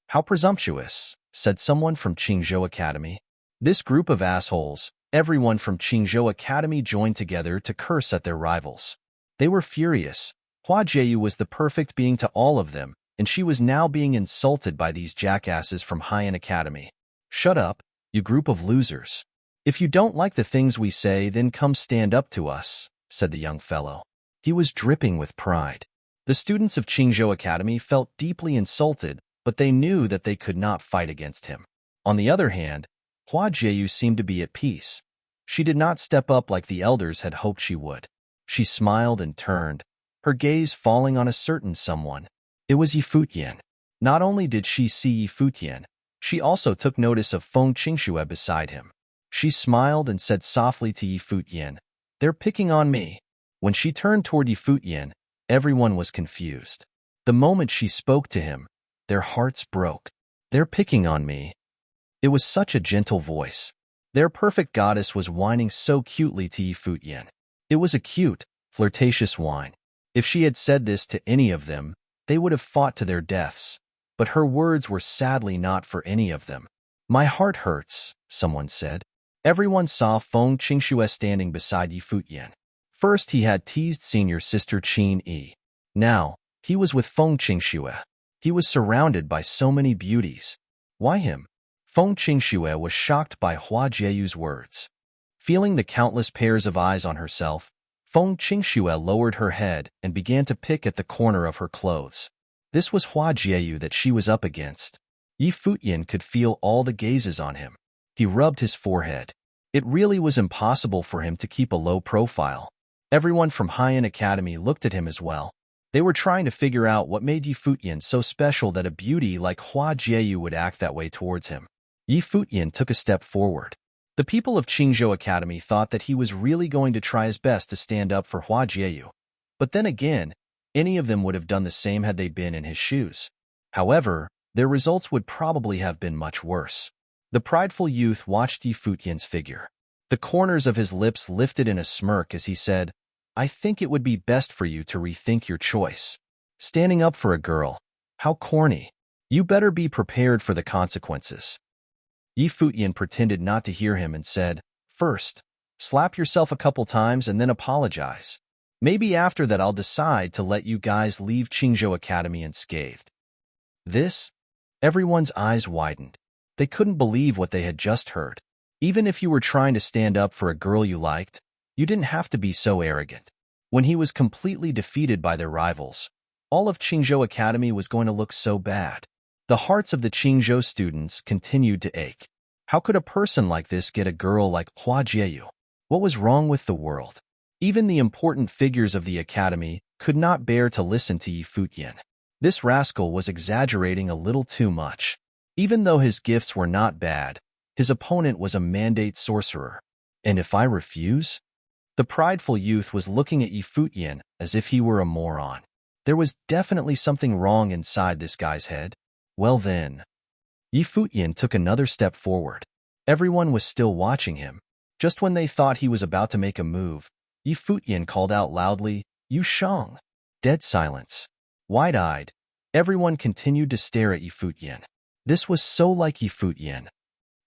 How presumptuous, said someone from Qingzhou Academy. This group of assholes, everyone from Qingzhou Academy joined together to curse at their rivals. They were furious. Hua Jieyu was the perfect being to all of them, and she was now being insulted by these jackasses from Haiyan Academy. Shut up, you group of losers. If you don't like the things we say, then come stand up to us, said the young fellow. He was dripping with pride. The students of Qingzhou Academy felt deeply insulted, but they knew that they could not fight against him. On the other hand, Hua Jieyu seemed to be at peace. She did not step up like the elders had hoped she would. She smiled and turned, her gaze falling on a certain someone. It was Yi Futian. Not only did she see Yi Futian, she also took notice of Feng Qingxue beside him. She smiled and said softly to Yi Futian, They're picking on me. When she turned toward Yi Futian, everyone was confused. The moment she spoke to him, their hearts broke. They're picking on me. It was such a gentle voice. Their perfect goddess was whining so cutely to Yi Futian. It was a cute, flirtatious whine. If she had said this to any of them, they would have fought to their deaths. But her words were sadly not for any of them. My heart hurts, someone said. Everyone saw Feng Qingxue standing beside Yi Futian. First, he had teased senior sister Qin Yi. Now, he was with Feng Qingxue. He was surrounded by so many beauties. Why him? Feng Qingxue was shocked by Hua Jieyu's words. Feeling the countless pairs of eyes on herself, Feng Qingxue lowered her head and began to pick at the corner of her clothes. This was Hua Jieyu that she was up against. Yi Futian could feel all the gazes on him. He rubbed his forehead. It really was impossible for him to keep a low profile. Everyone from Haiyan Academy looked at him as well. They were trying to figure out what made Yi Futian so special that a beauty like Hua Jieyu would act that way towards him. Yi Futian took a step forward. The people of Qingzhou Academy thought that he was really going to try his best to stand up for Hua Jieyu. But then again, any of them would have done the same had they been in his shoes. However, their results would probably have been much worse. The prideful youth watched Yi Futian's figure. The corners of his lips lifted in a smirk as he said, I think it would be best for you to rethink your choice. Standing up for a girl. How corny. You better be prepared for the consequences. Yi Futian pretended not to hear him and said, First, slap yourself a couple times and then apologize. Maybe after that I'll decide to let you guys leave Qingzhou Academy unscathed. This? Everyone's eyes widened. They couldn't believe what they had just heard. Even if you were trying to stand up for a girl you liked, you didn't have to be so arrogant. When he was completely defeated by their rivals, all of Qingzhou Academy was going to look so bad. The hearts of the Qingzhou students continued to ache. How could a person like this get a girl like Hua Jieyu? What was wrong with the world? Even the important figures of the academy could not bear to listen to Yi Futian. This rascal was exaggerating a little too much. Even though his gifts were not bad, his opponent was a mandate sorcerer. And if I refuse? The prideful youth was looking at Yi Futian as if he were a moron. There was definitely something wrong inside this guy's head. Well then. Yi Futian took another step forward. Everyone was still watching him. Just when they thought he was about to make a move, Yi Futian called out loudly, Yu Shang. Dead silence. Wide-eyed, everyone continued to stare at Yi Futian. This was so like Yi Futian.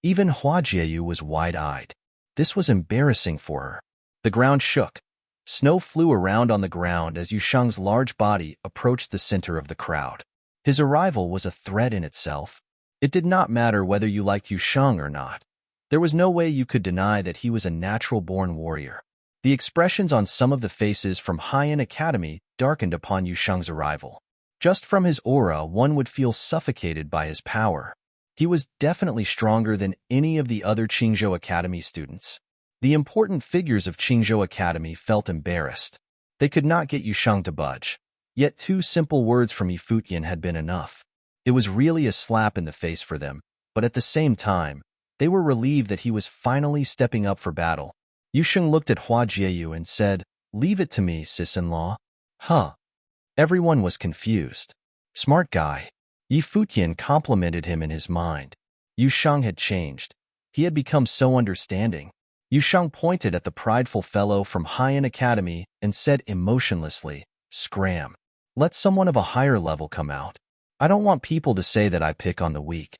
Even Hua Jieyu was wide-eyed. This was embarrassing for her. The ground shook. Snow flew around on the ground as Yu Shang's large body approached the center of the crowd. His arrival was a threat in itself. It did not matter whether you liked Yu Shang or not. There was no way you could deny that he was a natural-born warrior. The expressions on some of the faces from Haiyan Academy darkened upon Yu Shang's arrival. Just from his aura, one would feel suffocated by his power. He was definitely stronger than any of the other Qingzhou Academy students. The important figures of Qingzhou Academy felt embarrassed. They could not get Yu Shang to budge. Yet 2 simple words from Yi Futian had been enough. It was really a slap in the face for them, but at the same time, they were relieved that he was finally stepping up for battle. Yu Shang looked at Hua Jieyu and said, Leave it to me, sis-in-law. Huh. Everyone was confused. Smart guy. Yi Futian complimented him in his mind. Yu Shang had changed. He had become so understanding. Yu Shang pointed at the prideful fellow from Haiyan Academy and said emotionlessly, Scram. Let someone of a higher level come out. I don't want people to say that I pick on the weak.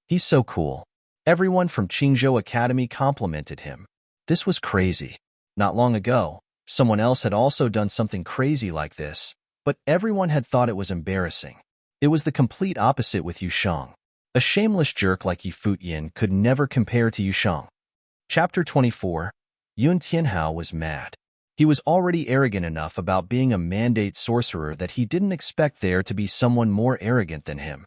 He's so cool. Everyone from Qingzhou Academy complimented him. This was crazy. Not long ago, someone else had also done something crazy like this, but everyone had thought it was embarrassing. It was the complete opposite with Yu Shang. A shameless jerk like Yi Futian could never compare to Yu Shang. Chapter 24. Yun Tianhao was mad. He was already arrogant enough about being a mandate sorcerer that he didn't expect there to be someone more arrogant than him.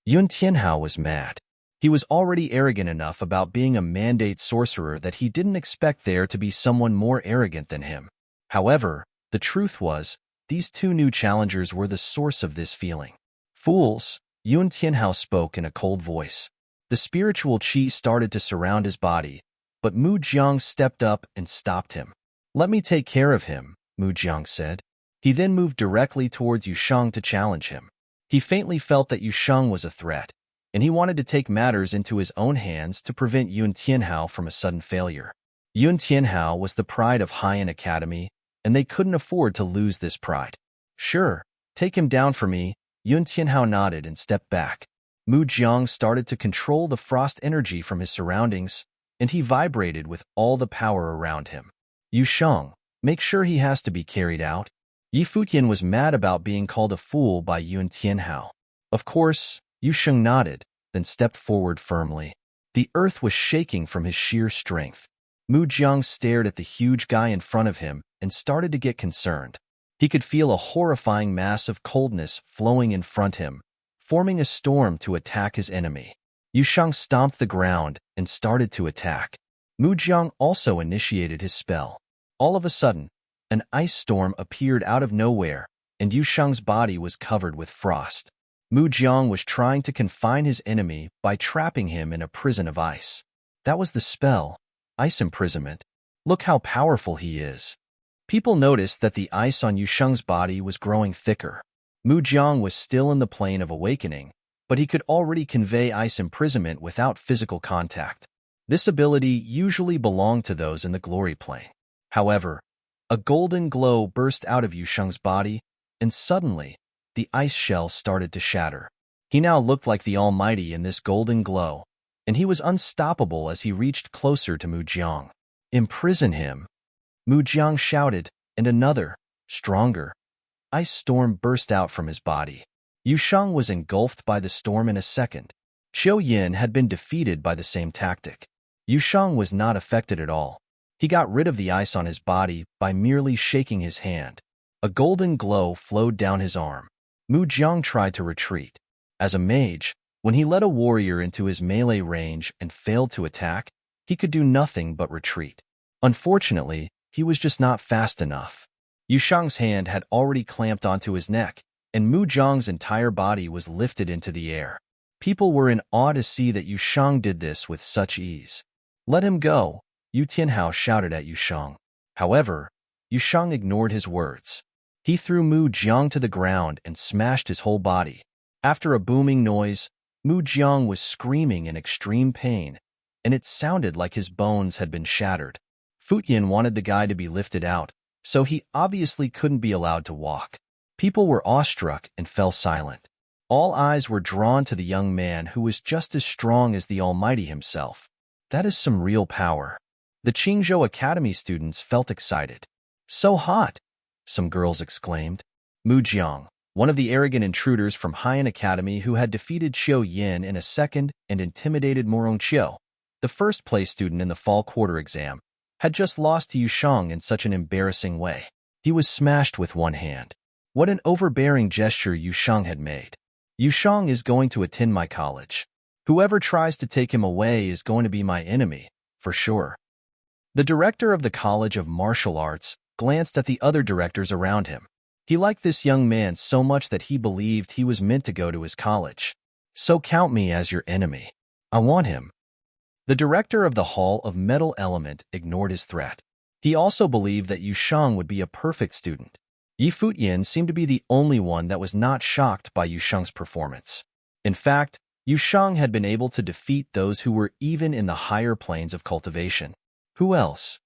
Yun Tianhao was mad. He was already arrogant enough about being a mandate sorcerer that he didn't expect there to be someone more arrogant than him. However, the truth was, these 2 new challengers were the source of this feeling. Fools, Yun Tianhao spoke in a cold voice. The spiritual qi started to surround his body, but Mu Jiang stepped up and stopped him. Let me take care of him, Mu Jiang said. He then moved directly towards Yu Shang to challenge him. He faintly felt that Yu Shang was a threat, and he wanted to take matters into his own hands to prevent Yun Tianhao from a sudden failure. Yun Tianhao was the pride of Haiyan Academy, and they couldn't afford to lose this pride. Sure, take him down for me. Yun Tianhao nodded and stepped back. Mu Jiang started to control the frost energy from his surroundings, and he vibrated with all the power around him. Yu Sheng, make sure he has to be carried out. Yi Futian was mad about being called a fool by Yun Tianhao. Of course, Yu Sheng nodded, then stepped forward firmly. The earth was shaking from his sheer strength. Mu Jiang stared at the huge guy in front of him and started to get concerned. He could feel a horrifying mass of coldness flowing in front of him, forming a storm to attack his enemy. Yu Sheng stomped the ground and started to attack. Mu Jiang also initiated his spell. All of a sudden, an ice storm appeared out of nowhere, and Yu Sheng's body was covered with frost. Mu Jiang was trying to confine his enemy by trapping him in a prison of ice. That was the spell, ice imprisonment. Look how powerful he is. People noticed that the ice on Yu Sheng's body was growing thicker. Mu Jiang was still in the plane of awakening, but he could already convey ice imprisonment without physical contact. This ability usually belonged to those in the glory plane. However, a golden glow burst out of Yu Sheng's body, and suddenly, the ice shell started to shatter. He now looked like the Almighty in this golden glow, and he was unstoppable as he reached closer to Mu Jiang. Imprison him! Mu Jiang shouted, and another, stronger, ice storm burst out from his body. Yu Sheng was engulfed by the storm in a second. Qiu Yin had been defeated by the same tactic. Yu Sheng was not affected at all. He got rid of the ice on his body by merely shaking his hand. A golden glow flowed down his arm. Mu Jiang tried to retreat. As a mage, when he led a warrior into his melee range and failed to attack, he could do nothing but retreat. Unfortunately, he was just not fast enough. Yu Sheng's hand had already clamped onto his neck, and Mu Jiang's entire body was lifted into the air. People were in awe to see that Yu Sheng did this with such ease. Let him go, Yu Tianhao shouted at Yu Sheng. However, Yu Sheng ignored his words. He threw Mu Jiang to the ground and smashed his whole body. After a booming noise, Mu Jiang was screaming in extreme pain, and it sounded like his bones had been shattered. Futian wanted the guy to be lifted out, so he obviously couldn't be allowed to walk. People were awestruck and fell silent. All eyes were drawn to the young man who was just as strong as the Almighty himself. That is some real power. The Qingzhou Academy students felt excited. So hot, some girls exclaimed. Mu Jiang, one of the arrogant intruders from Haiyan Academy who had defeated Qiu Yin in a second and intimidated Morong Qiu, the first-place student in the fall quarter exam, had just lost to Yu Sheng in such an embarrassing way. He was smashed with one hand. What an overbearing gesture Yu Sheng had made. Yu Sheng is going to attend my college. Whoever tries to take him away is going to be my enemy, for sure. The director of the College of Martial Arts glanced at the other directors around him. He liked this young man so much that he believed he was meant to go to his college. So count me as your enemy. I want him. The director of the Hall of Metal Element ignored his threat. He also believed that Yu Sheng would be a perfect student. Yi Futian seemed to be the only one that was not shocked by Yu Sheng's performance. In fact, Yu Sheng had been able to defeat those who were even in the higher planes of cultivation. Who else?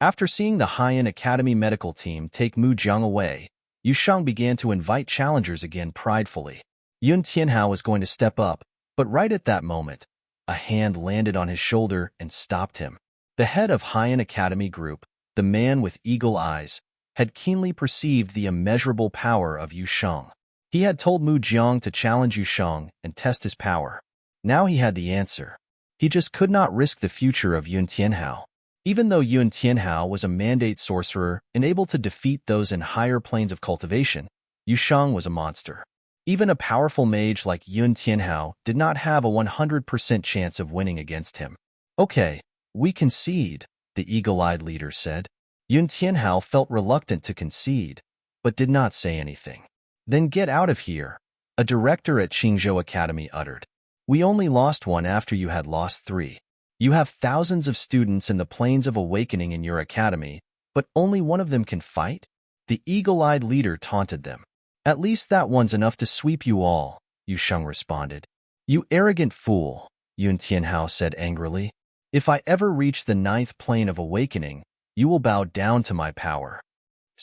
After seeing the Haiyan Academy medical team take Mu Jiang away, Yu Sheng began to invite challengers again pridefully. Yun Tianhao was going to step up, but right at that moment, a hand landed on his shoulder and stopped him. The head of Haiyan Academy Group, the man with eagle eyes, had keenly perceived the immeasurable power of Yu Sheng. He had told Mu Jiang to challenge Yu Sheng and test his power. Now he had the answer. He just could not risk the future of Yun Tianhao. Even though Yun Tianhao was a mandate sorcerer and able to defeat those in higher planes of cultivation, Yu Sheng was a monster. Even a powerful mage like Yun Tianhao did not have a 100% chance of winning against him. Okay, we concede, the eagle-eyed leader said. Yun Tianhao felt reluctant to concede, but did not say anything. Then get out of here, a director at Qingzhou Academy uttered. We only lost one after you had lost 3. You have thousands of students in the planes of awakening in your academy, but only one of them can fight? The eagle-eyed leader taunted them. At least that one's enough to sweep you all, Yu Sheng responded. You arrogant fool, Yun Tianhao said angrily. If I ever reach the 9th plane of awakening, you will bow down to my power.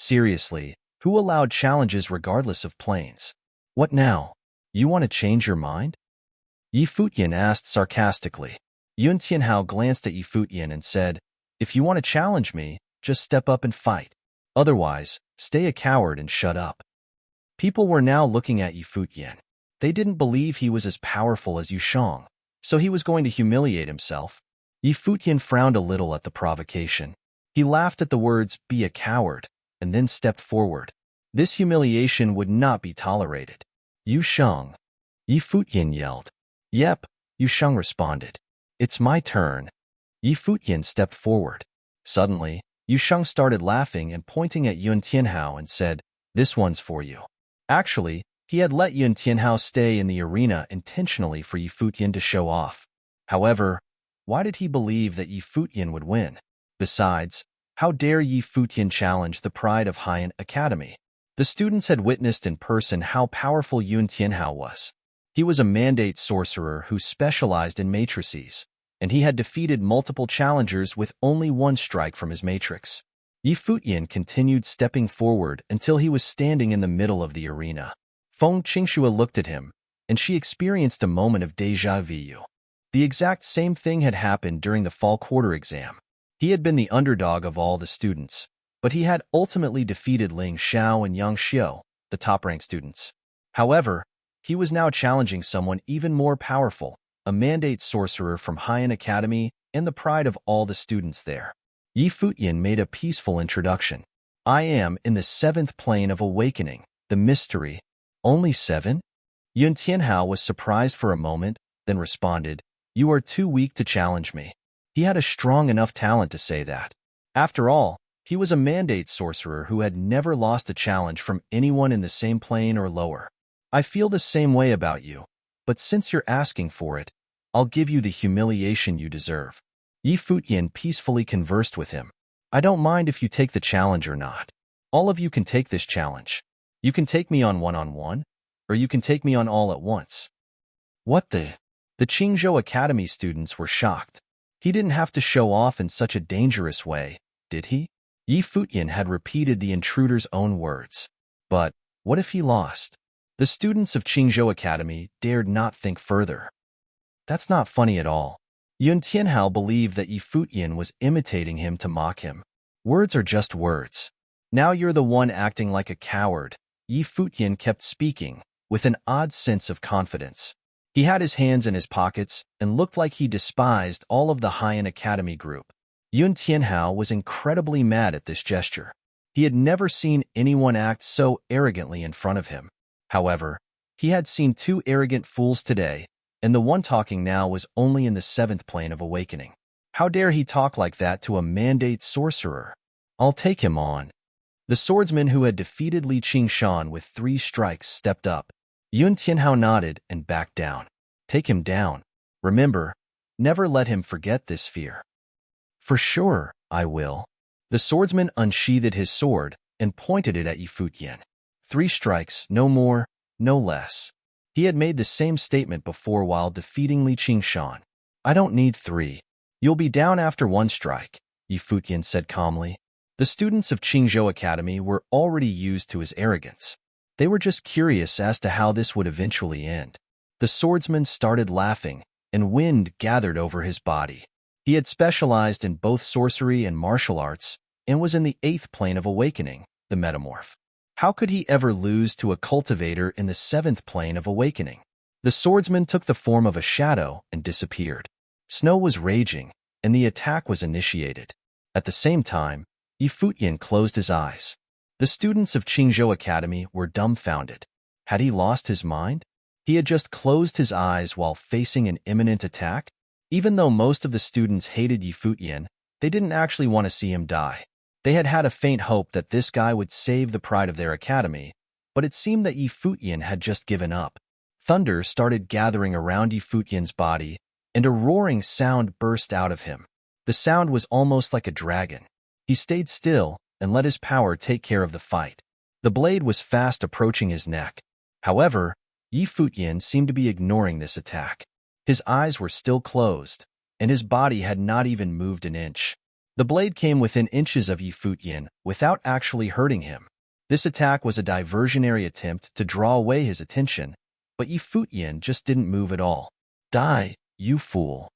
Seriously, who allowed challenges regardless of planes? What now? You want to change your mind? Yi Futian asked sarcastically. Yun Tianhao glanced at Yi Futian and said, "If you want to challenge me, just step up and fight. Otherwise, stay a coward and shut up." People were now looking at Yi Futian. They didn't believe he was as powerful as Yu Shang, so he was going to humiliate himself. Yi Futian frowned a little at the provocation. He laughed at the words, "be a coward," and then stepped forward. This humiliation would not be tolerated. "Yu Shang," Yi Futian yelled. "Yep," Yu Shang responded. "It's my turn." Yi Futian stepped forward. Suddenly, Yu Shang started laughing and pointing at Yun Tianhao and said, "This one's for you." Actually, he had let Yun Tianhao stay in the arena intentionally for Yi Futian to show off. However, why did he believe that Yi Futian would win? Besides, how dare Yi Futian challenge the pride of Haiyan Academy? The students had witnessed in person how powerful Yun Tianhao was. He was a mandate sorcerer who specialized in matrices, and he had defeated multiple challengers with only one strike from his matrix. Yi Futian continued stepping forward until he was standing in the middle of the arena. Feng Qingxue looked at him, and she experienced a moment of déjà vu. The exact same thing had happened during the fall quarter exam. He had been the underdog of all the students, but he had ultimately defeated Ling Xiao and Yang Xiao, the top-ranked students. However, he was now challenging someone even more powerful, a mandate sorcerer from Haiyan Academy and the pride of all the students there. Yi Futian made a peaceful introduction. "I am in the 7th plane of awakening, the mystery." "Only 7? Yun Tianhao was surprised for a moment, then responded, "You are too weak to challenge me." He had a strong enough talent to say that. After all, he was a mandate sorcerer who had never lost a challenge from anyone in the same plane or lower. "I feel the same way about you, but since you're asking for it, I'll give you the humiliation you deserve." Yi Futian peacefully conversed with him. "I don't mind if you take the challenge or not. All of you can take this challenge. You can take me on one-on-one, or you can take me on all at once." What the? The Qingzhou Academy students were shocked. He didn't have to show off in such a dangerous way, did he? Yi Futian had repeated the intruder's own words. But what if he lost? The students of Qingzhou Academy dared not think further. That's not funny at all. Yun Tianhao believed that Yi Futian was imitating him to mock him. Words are just words. Now you're the one acting like a coward. Yi Futian kept speaking, with an odd sense of confidence. He had his hands in his pockets and looked like he despised all of the Haiyan Academy group. Yun Tianhao was incredibly mad at this gesture. He had never seen anyone act so arrogantly in front of him. However, he had seen 2 arrogant fools today, and the one talking now was only in the 7th plane of awakening. How dare he talk like that to a mandate sorcerer? "I'll take him on." The swordsman who had defeated Li Qingshan with 3 strikes stepped up. Yun Tianhao nodded and backed down. "Take him down. Remember, never let him forget this fear." "For sure, I will." The swordsman unsheathed his sword and pointed it at Yi Futian. 3 strikes, no more, no less. He had made the same statement before while defeating Li Qingshan. "I don't need 3. You'll be down after 1 strike," Yi Futian said calmly. The students of Qingzhou Academy were already used to his arrogance. They were just curious as to how this would eventually end. The swordsman started laughing, and wind gathered over his body. He had specialized in both sorcery and martial arts, and was in the 8th plane of awakening, the metamorph. How could he ever lose to a cultivator in the 7th plane of awakening? The swordsman took the form of a shadow and disappeared. Snow was raging, and the attack was initiated. At the same time, Yi Futian closed his eyes. The students of Qingzhou Academy were dumbfounded. Had he lost his mind? He had just closed his eyes while facing an imminent attack? Even though most of the students hated Yi Futian, they didn't actually want to see him die. They had had a faint hope that this guy would save the pride of their academy, but it seemed that Yi Futian had just given up. Thunder started gathering around Yi Futian's body, and a roaring sound burst out of him. The sound was almost like a dragon. He stayed still and let his power take care of the fight. The blade was fast approaching his neck. However, Yi Futian seemed to be ignoring this attack. His eyes were still closed, and his body had not even moved an inch. The blade came within inches of Yi Futian without actually hurting him. This attack was a diversionary attempt to draw away his attention, but Yi Futian just didn't move at all. Die, you fool.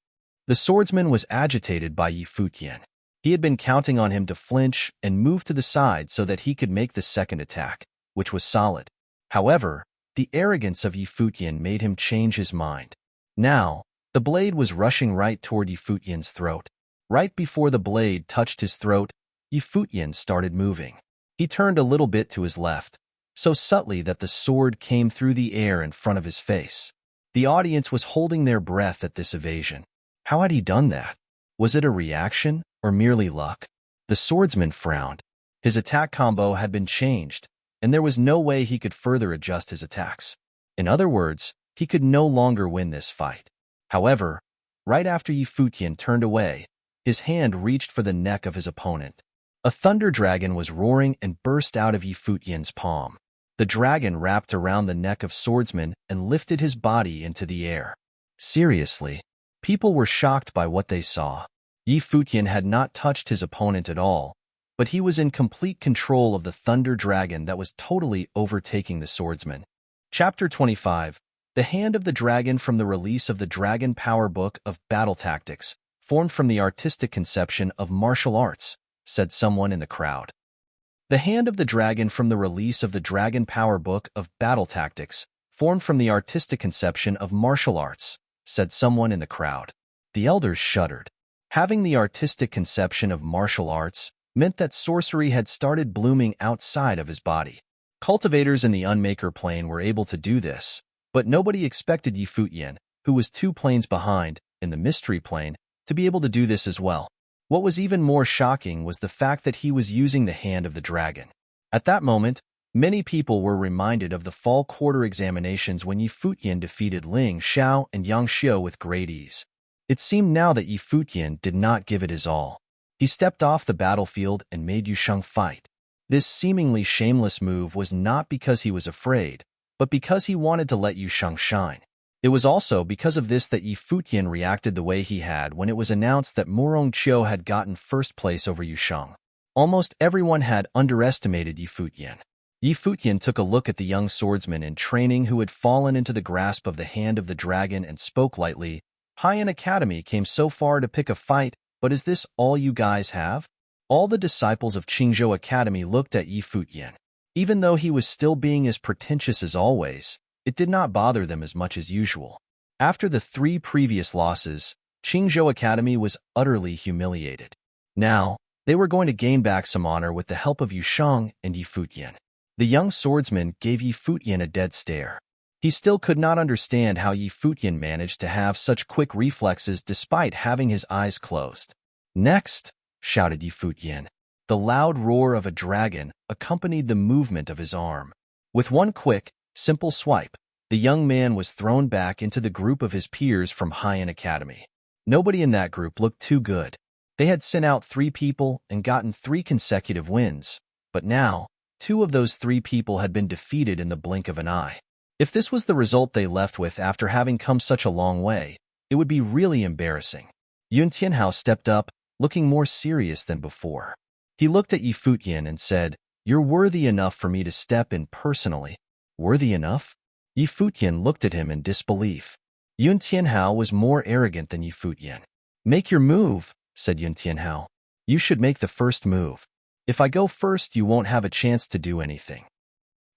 The swordsman was agitated by Yi Futian. He had been counting on him to flinch and move to the side so that he could make the second attack, which was solid. However, the arrogance of Yi Futian made him change his mind. Now, the blade was rushing right toward Yi Futian's throat. Right before the blade touched his throat, Yi Futian started moving. He turned a little bit to his left, so subtly that the sword came through the air in front of his face. The audience was holding their breath at this evasion. How had he done that? Was it a reaction or merely luck? The swordsman frowned. His attack combo had been changed, and there was no way he could further adjust his attacks. In other words, he could no longer win this fight. However, right after Yi Futian turned away, his hand reached for the neck of his opponent. A thunder dragon was roaring and burst out of Yi Futian's palm. The dragon wrapped around the neck of swordsman and lifted his body into the air. Seriously, people were shocked by what they saw. Yi Futian had not touched his opponent at all, but he was in complete control of the thunder dragon that was totally overtaking the swordsman. Chapter 25. The Hand of the Dragon. From the release of the Dragon Power Book of Battle Tactics, formed from the artistic conception of martial arts, said someone in the crowd. The Hand of the Dragon. From the release of the Dragon Power Book of Battle Tactics, formed from the artistic conception of martial arts, said someone in the crowd. The elders shuddered. Having the artistic conception of martial arts meant that sorcery had started blooming outside of his body. Cultivators in the Unmaker plane were able to do this, but nobody expected Yi Futian, who was 2 planes behind, in the mystery plane, to be able to do this as well. What was even more shocking was the fact that he was using the Hand of the Dragon. At that moment, many people were reminded of the fall quarter examinations when Yi Futian defeated Ling Xiao and Yang Xiu with great ease. It seemed now that Yi Futian did not give it his all. He stepped off the battlefield and made Yu Sheng fight. This seemingly shameless move was not because he was afraid, but because he wanted to let Yu Sheng shine. It was also because of this that Yi Futian reacted the way he had when it was announced that Morong Qiu had gotten first place over Yu Sheng. Almost everyone had underestimated Yi Futian. Yi Futian took a look at the young swordsman in training who had fallen into the grasp of the Hand of the Dragon and spoke lightly. Haiyan Academy came so far to pick a fight, but is this all you guys have? All the disciples of Qingzhou Academy looked at Yi Futian. Even though he was still being as pretentious as always, it did not bother them as much as usual. After the 3 previous losses, Qingzhou Academy was utterly humiliated. Now, they were going to gain back some honor with the help of Yu Sheng and Yi Futian. The young swordsman gave Yi Futian a dead stare. He still could not understand how Yi Futian managed to have such quick reflexes despite having his eyes closed. Next, shouted Yi Futian. The loud roar of a dragon accompanied the movement of his arm. With one quick, simple swipe, the young man was thrown back into the group of his peers from Haiyan Academy. Nobody in that group looked too good. They had sent out 3 people and gotten 3 consecutive wins, but now, 2 of those 3 people had been defeated in the blink of an eye. If this was the result they left with after having come such a long way, it would be really embarrassing. Yun Tianhao stepped up, looking more serious than before. He looked at Yi Futian and said, "You're worthy enough for me to step in personally." Worthy enough? Yi Futian looked at him in disbelief. Yun Tianhao was more arrogant than Yi Futian. "Make your move," said Yun Tianhao. "You should make the first move. If I go first, you won't have a chance to do anything."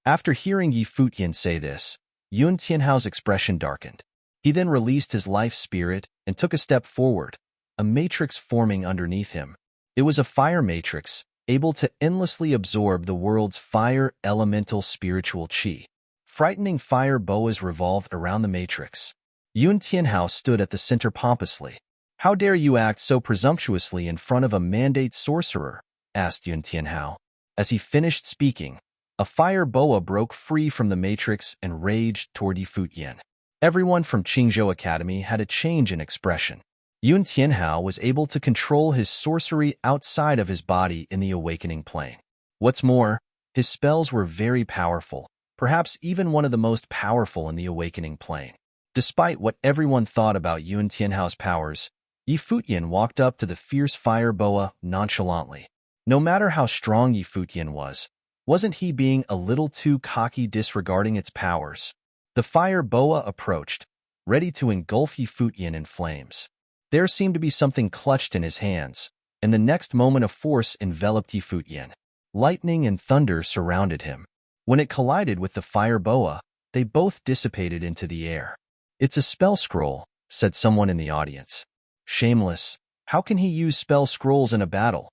After hearing Yi Futian say this, Yun Tianhao's expression darkened. He then released his life spirit and took a step forward, a matrix forming underneath him. It was a fire matrix, able to endlessly absorb the world's fire elemental spiritual qi. Frightening fire boas revolved around the matrix. Yun Tianhao stood at the center pompously. "How dare you act so presumptuously in front of a mandate sorcerer?" asked Yun Tianhao. As he finished speaking, a fire boa broke free from the matrix and raged toward Yi Futian. Everyone from Qingzhou Academy had a change in expression. Yun Tianhao was able to control his sorcery outside of his body in the awakening plane. What's more, his spells were very powerful, perhaps even one of the most powerful in the awakening plane. Despite what everyone thought about Yun Tianhao's powers, Futian walked up to the fierce fire boa nonchalantly. No matter how strong Futian was, wasn't he being a little too cocky disregarding its powers? The fire boa approached, ready to engulf Futian in flames. There seemed to be something clutched in his hands, and the next moment a force enveloped Futian. Lightning and thunder surrounded him. When it collided with the fire boa, they both dissipated into the air. "It's a spell scroll," said someone in the audience. "Shameless. How can he use spell scrolls in a battle?"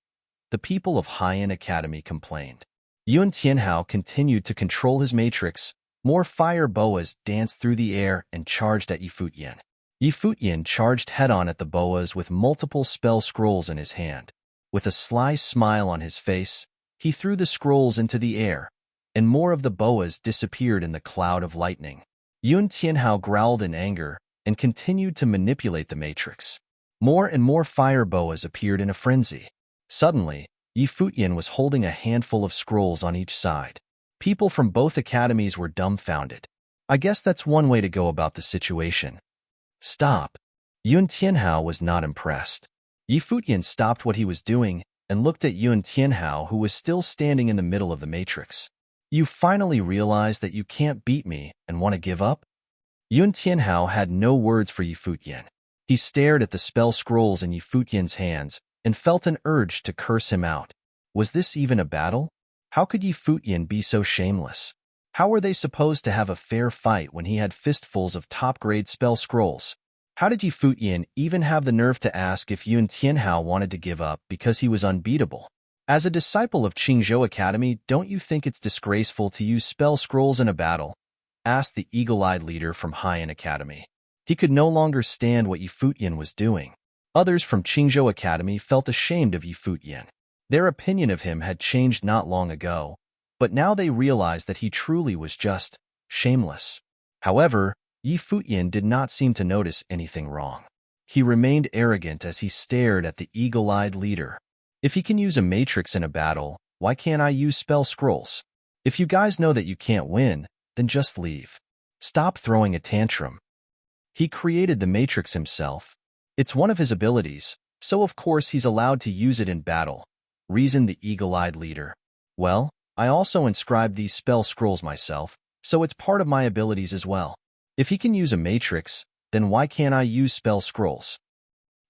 The people of Haiyan Academy complained. Yun Tianhao continued to control his matrix. More fire boas danced through the air and charged at Futian. Futian charged head-on at the boas with multiple spell scrolls in his hand. With a sly smile on his face, he threw the scrolls into the air, and more of the boas disappeared in the cloud of lightning. Yun Tianhao growled in anger and continued to manipulate the matrix. More and more fire boas appeared in a frenzy. Suddenly, Futian was holding a handful of scrolls on each side. People from both academies were dumbfounded. "I guess that's one way to go about the situation." "Stop." Yun Tianhao was not impressed. Futian stopped what he was doing and looked at Yun Tianhao, who was still standing in the middle of the matrix. "You finally realize that you can't beat me and want to give up?" Yun Tianhao had no words for Futian. He stared at the spell scrolls in Futian's hands and felt an urge to curse him out. Was this even a battle? How could Futian be so shameless? How were they supposed to have a fair fight when he had fistfuls of top-grade spell scrolls? How did Futian even have the nerve to ask if Yun Tianhao wanted to give up because he was unbeatable? As a disciple of Qingzhou Academy, don't you think it's disgraceful to use spell scrolls in a battle? Asked the eagle-eyed leader from Haiyan Academy. He could no longer stand what Futian was doing. Others from Qingzhou Academy felt ashamed of Futian. Their opinion of him had changed not long ago, but now they realized that he truly was just shameless. However, Futian did not seem to notice anything wrong. He remained arrogant as he stared at the eagle-eyed leader. "If he can use a matrix in a battle, why can't I use spell scrolls? If you guys know that you can't win, then just leave. Stop throwing a tantrum." He created the matrix himself. It's one of his abilities, so of course he's allowed to use it in battle, reasoned the eagle-eyed leader. "Well, I also inscribed these spell scrolls myself, so it's part of my abilities as well. If he can use a matrix, then why can't I use spell scrolls?"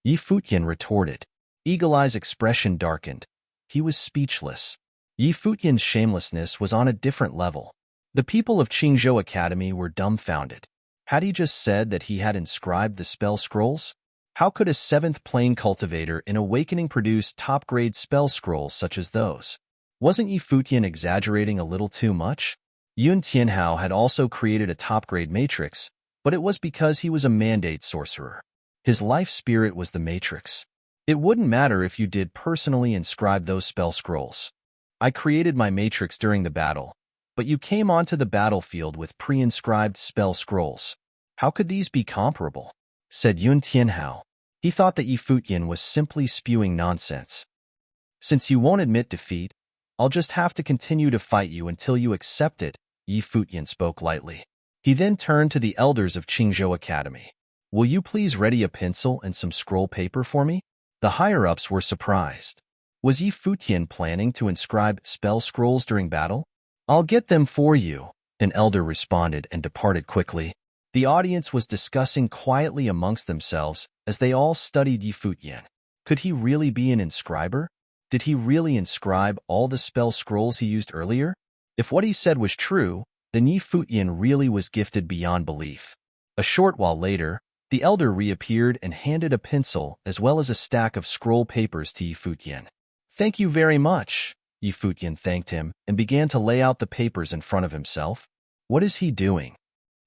Futian retorted. Eagle-eye's expression darkened. He was speechless. Futian's shamelessness was on a different level. The people of Qingzhou Academy were dumbfounded. Had he just said that he had inscribed the spell scrolls? How could a 7th plane cultivator in Awakening produce top-grade spell scrolls such as those? Wasn't Futian exaggerating a little too much? Yun Tianhao had also created a top-grade matrix, but it was because he was a mandate sorcerer. His life spirit was the matrix. It wouldn't matter if you did personally inscribe those spell scrolls. "I created my matrix during the battle, but you came onto the battlefield with pre-inscribed spell scrolls. How could these be comparable?" said Yun Tianhao. He thought that Futian was simply spewing nonsense. "Since you won't admit defeat, I'll just have to continue to fight you until you accept it," Futian spoke lightly. He then turned to the elders of Qingzhou Academy. "Will you please ready a pencil and some scroll paper for me?" The higher-ups were surprised. Was Futian planning to inscribe spell scrolls during battle? "I'll get them for you," an elder responded and departed quickly. The audience was discussing quietly amongst themselves as they all studied Futian. Could he really be an inscriber? Did he really inscribe all the spell scrolls he used earlier? If what he said was true, then Futian really was gifted beyond belief. A short while later, the elder reappeared and handed a pencil as well as a stack of scroll papers to Futian. "Thank you very much." Futian thanked him and began to lay out the papers in front of himself. What is he doing?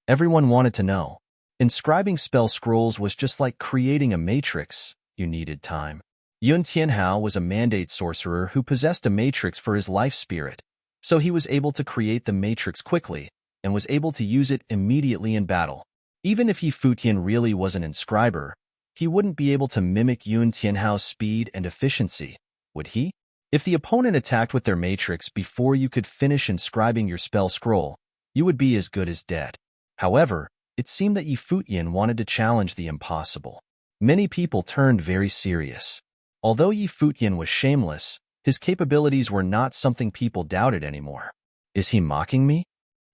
Everyone wanted to know. Inscribing spell scrolls was just like creating a matrix. You needed time. Yun Tianhao was a mandate sorcerer who possessed a matrix for his life spirit, so he was able to create the matrix quickly and was able to use it immediately in battle. Even if Futian really was an inscriber, he wouldn't be able to mimic Yun Tianhao's speed and efficiency, would he? If the opponent attacked with their matrix before you could finish inscribing your spell scroll, you would be as good as dead. However, it seemed that Futian wanted to challenge the impossible. Many people turned very serious. Although Yi Futian was shameless, his capabilities were not something people doubted anymore. Is he mocking me?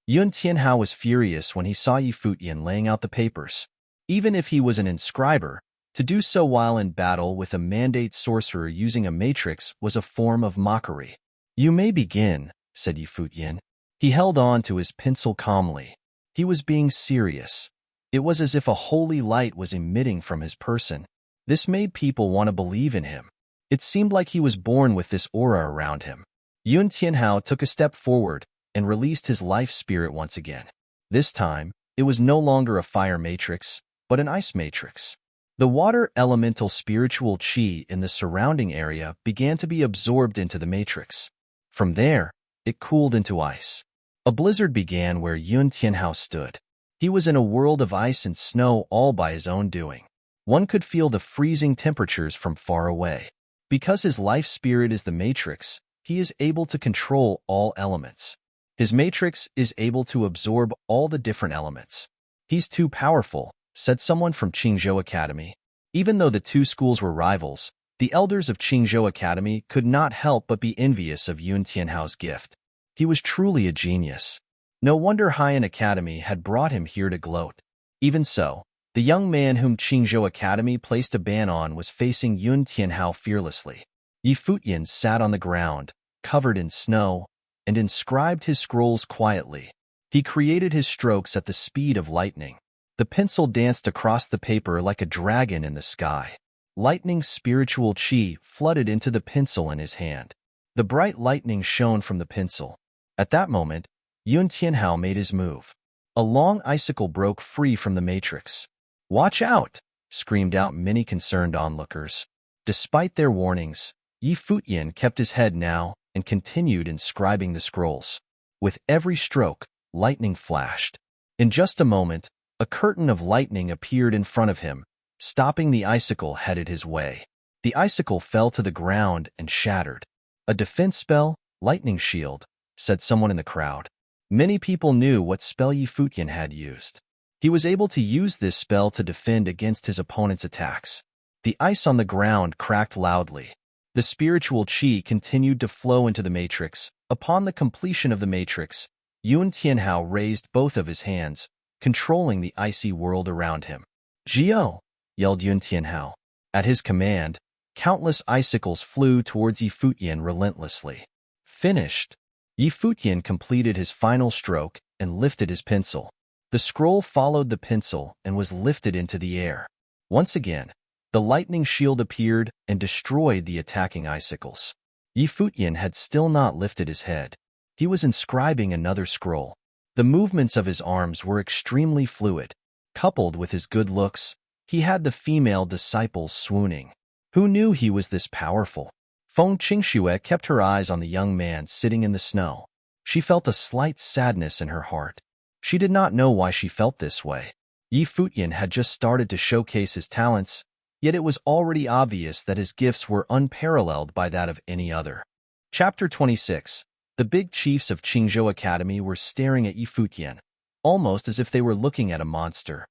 Yun Tianhao was furious when he saw Yi Futian laying out the papers. Even if he was an inscriber, to do so while in battle with a mandate sorcerer using a matrix was a form of mockery. You may begin, said Yi Futian. He held on to his pencil calmly. He was being serious. It was as if a holy light was emitting from his person. This made people want to believe in him. It seemed like he was born with this aura around him. Yun Tianhao took a step forward and released his life spirit once again. This time, it was no longer a fire matrix, but an ice matrix. The water elemental spiritual qi in the surrounding area began to be absorbed into the matrix. From there, it cooled into ice. A blizzard began where Yun Tianhao stood. He was in a world of ice and snow all by his own doing. One could feel the freezing temperatures from far away. Because his life spirit is the matrix, he is able to control all elements. His matrix is able to absorb all the different elements. He's too powerful, said someone from Qingzhou Academy. Even though the two schools were rivals, the elders of Qingzhou Academy could not help but be envious of Yun Tianhao's gift. He was truly a genius. No wonder Haiyan Academy had brought him here to gloat. Even so, the young man whom Qingzhou Academy placed a ban on was facing Yun Tianhao fearlessly. Yi Futian sat on the ground, covered in snow, and inscribed his scrolls quietly. He created his strokes at the speed of lightning. The pencil danced across the paper like a dragon in the sky. Lightning spiritual qi flooded into the pencil in his hand. The bright lightning shone from the pencil. At that moment, Yun Tianhao made his move. A long icicle broke free from the matrix. "Watch out!" screamed out many concerned onlookers. Despite their warnings, Yi Futian kept his head now and continued inscribing the scrolls. With every stroke, lightning flashed. In just a moment, a curtain of lightning appeared in front of him, stopping the icicle headed his way. The icicle fell to the ground and shattered. "A defense spell, lightning shield," said someone in the crowd. Many people knew what spell Yi Futian had used. He was able to use this spell to defend against his opponent's attacks. The ice on the ground cracked loudly. The spiritual qi continued to flow into the matrix. Upon the completion of the matrix, Yun Tianhao raised both of his hands, controlling the icy world around him. "Jiao!" yelled Yun Tianhao. At his command, countless icicles flew towards Yi Futian relentlessly. Finished. Yi Futian completed his final stroke and lifted his pencil. The scroll followed the pencil and was lifted into the air. Once again, the lightning shield appeared and destroyed the attacking icicles. Yi Futian had still not lifted his head. He was inscribing another scroll. The movements of his arms were extremely fluid. Coupled with his good looks, he had the female disciples swooning. Who knew he was this powerful? Feng Qingxue kept her eyes on the young man sitting in the snow. She felt a slight sadness in her heart. She did not know why she felt this way. Yi Futian had just started to showcase his talents, yet it was already obvious that his gifts were unparalleled by that of any other. Chapter 26. The big chiefs of Qingzhou Academy were staring at Yi Futian, almost as if they were looking at a monster.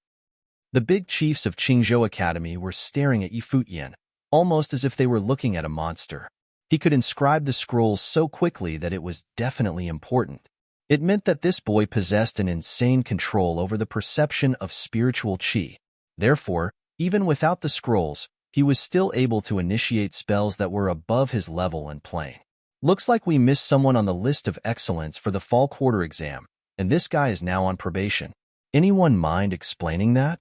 The big chiefs of Qingzhou Academy were staring at Yi Futian, almost as if they were looking at a monster. He could inscribe the scrolls so quickly that it was definitely important. It meant that this boy possessed an insane control over the perception of spiritual qi. Therefore, even without the scrolls, he was still able to initiate spells that were above his level and plane. Looks like we missed someone on the list of excellence for the fall quarter exam, and this guy is now on probation. Anyone mind explaining that?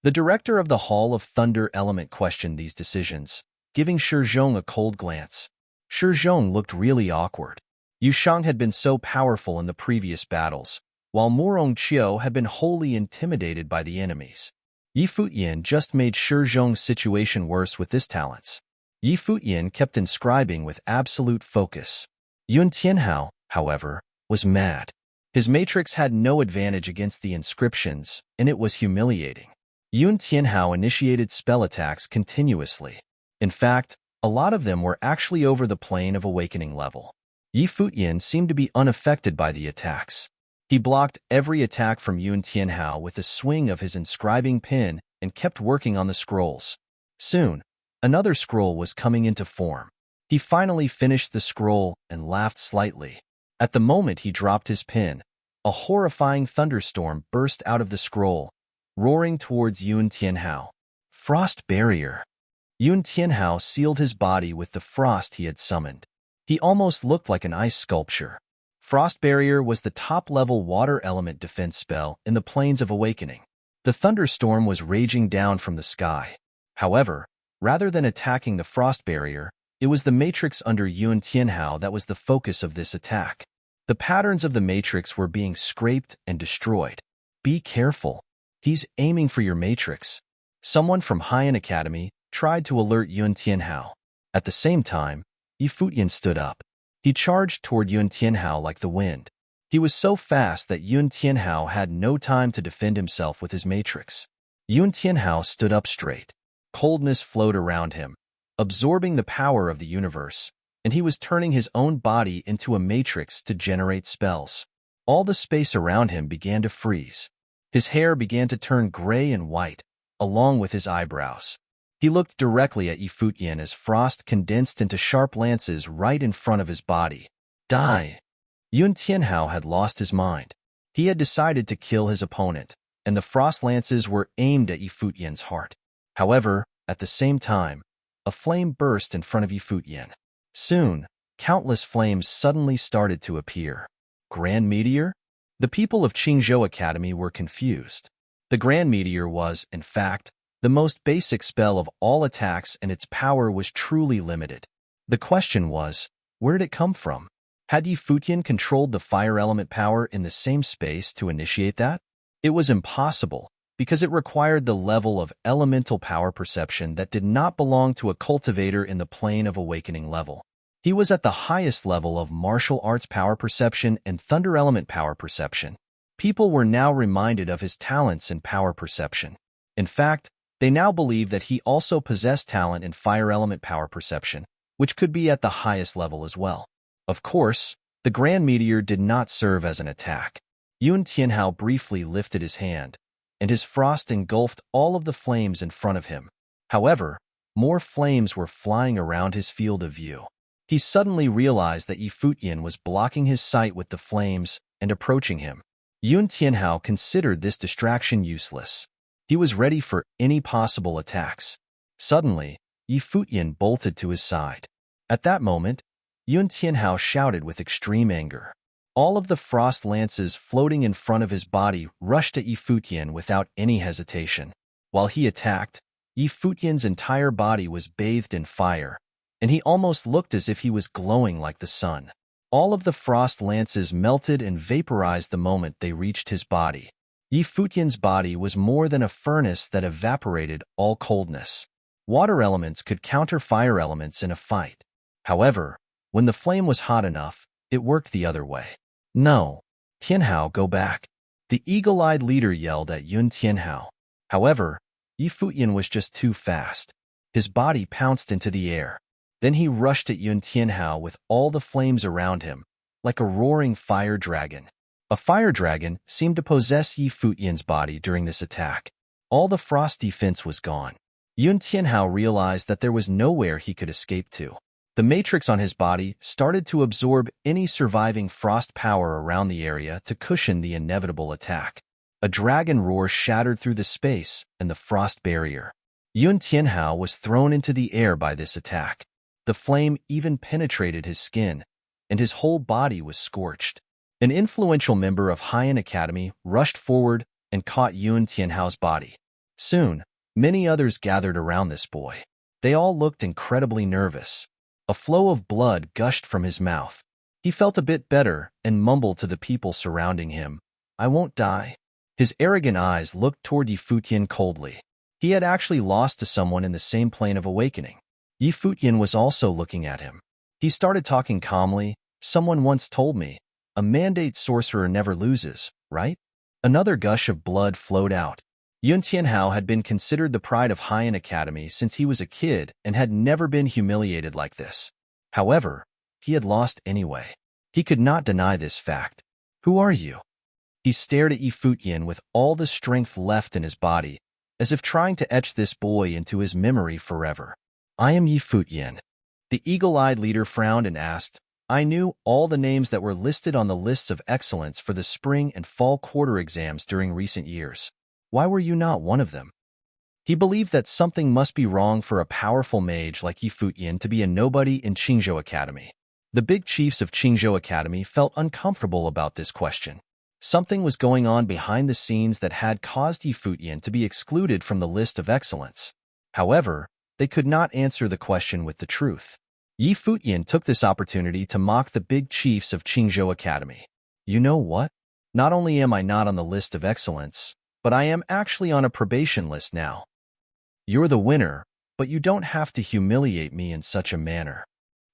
The director of the Hall of Thunder Element questioned these decisions, giving Shizhong a cold glance. Shizhong looked really awkward. Yu Shang had been so powerful in the previous battles, while Morong Qiu had been wholly intimidated by the enemies. Yi Futian just made Shizhong's situation worse with his talents. Yi Futian kept inscribing with absolute focus. Yun Tianhao, however, was mad. His matrix had no advantage against the inscriptions, and it was humiliating. Yun Tianhao initiated spell attacks continuously. In fact, a lot of them were actually over the plane of awakening level. Yi Futian seemed to be unaffected by the attacks. He blocked every attack from Yun Tianhao with a swing of his inscribing pen and kept working on the scrolls. Soon, another scroll was coming into form. He finally finished the scroll and laughed slightly. At the moment he dropped his pen, a horrifying thunderstorm burst out of the scroll, roaring towards Yun Tianhao. Frost barrier. Yun Tianhao sealed his body with the frost he had summoned. He almost looked like an ice sculpture. Frost barrier was the top-level water element defense spell in the Plains of Awakening. The thunderstorm was raging down from the sky. However, rather than attacking the frost barrier, it was the matrix under Yun Tianhao that was the focus of this attack. The patterns of the matrix were being scraped and destroyed. Be careful. He's aiming for your matrix. Someone from Haiyan Academy tried to alert Yun Tianhao. At the same time, Futian stood up. He charged toward Yun Tianhao like the wind. He was so fast that Yun Tianhao had no time to defend himself with his matrix. Yun Tianhao stood up straight. Coldness flowed around him, absorbing the power of the universe, and he was turning his own body into a matrix to generate spells. All the space around him began to freeze. His hair began to turn gray and white, along with his eyebrows. He looked directly at Futian as frost condensed into sharp lances right in front of his body. Die! Yun Tianhao had lost his mind. He had decided to kill his opponent, and the frost lances were aimed at Futian's heart. However, at the same time, a flame burst in front of Futian. Soon, countless flames suddenly started to appear. Grand Meteor? The people of Qingzhou Academy were confused. The Grand Meteor was, in fact, the most basic spell of all attacks, and its power was truly limited. The question was, where did it come from? Had Futian controlled the fire element power in the same space to initiate that? It was impossible, because it required the level of elemental power perception that did not belong to a cultivator in the Plane of Awakening level. He was at the highest level of martial arts power perception and thunder element power perception. People were now reminded of his talents in power perception. In fact, they now believed that he also possessed talent in fire element power perception, which could be at the highest level as well. Of course, the Grand Meteor did not serve as an attack. Yun Tianhao briefly lifted his hand, and his frost engulfed all of the flames in front of him. However, more flames were flying around his field of view. He suddenly realized that Futian was blocking his sight with the flames and approaching him. Yun Tianhao considered this distraction useless. He was ready for any possible attacks. Suddenly, Futian bolted to his side. At that moment, Yun Tianhao shouted with extreme anger. All of the frost lances floating in front of his body rushed at Futian without any hesitation. While he attacked, Futian's entire body was bathed in fire, and he almost looked as if he was glowing like the sun. All of the frost lances melted and vaporized the moment they reached his body. Futian's body was more than a furnace that evaporated all coldness. Water elements could counter fire elements in a fight. However, when the flame was hot enough, it worked the other way. No. Tianhao, go back. The eagle-eyed leader yelled at Yun Tianhao. However, Futian was just too fast. His body pounced into the air. Then he rushed at Yun Tianhao with all the flames around him, like a roaring fire dragon. A fire dragon seemed to possess Futian's body during this attack. All the frost defense was gone. Yun Tianhao realized that there was nowhere he could escape to. The matrix on his body started to absorb any surviving frost power around the area to cushion the inevitable attack. A dragon roar shattered through the space and the frost barrier. Yun Tianhao was thrown into the air by this attack. The flame even penetrated his skin, and his whole body was scorched. An influential member of Haiyan Academy rushed forward and caught Yun Tianhao's body. Soon, many others gathered around this boy. They all looked incredibly nervous. A flow of blood gushed from his mouth. He felt a bit better and mumbled to the people surrounding him, "I won't die." His arrogant eyes looked toward Futian coldly. He had actually lost to someone in the same plane of awakening. Futian was also looking at him. He started talking calmly. "Someone once told me, a mandate sorcerer never loses, right?" Another gush of blood flowed out. Yun Tianhao had been considered the pride of Haiyan Academy since he was a kid and had never been humiliated like this. However, he had lost anyway. He could not deny this fact. "Who are you?" He stared at Futian with all the strength left in his body, as if trying to etch this boy into his memory forever. I am Yi Futian. The eagle-eyed leader frowned and asked, I knew all the names that were listed on the lists of excellence for the spring and fall quarter exams during recent years. Why were you not one of them? He believed that something must be wrong for a powerful mage like Yi Futian to be a nobody in Qingzhou Academy. The big chiefs of Qingzhou Academy felt uncomfortable about this question. Something was going on behind the scenes that had caused Yi Futian to be excluded from the list of excellence. However, they could not answer the question with the truth. Yi Futian took this opportunity to mock the big chiefs of Qingzhou Academy. You know what? Not only am I not on the list of excellence, but I am actually on a probation list now. You're the winner, but you don't have to humiliate me in such a manner.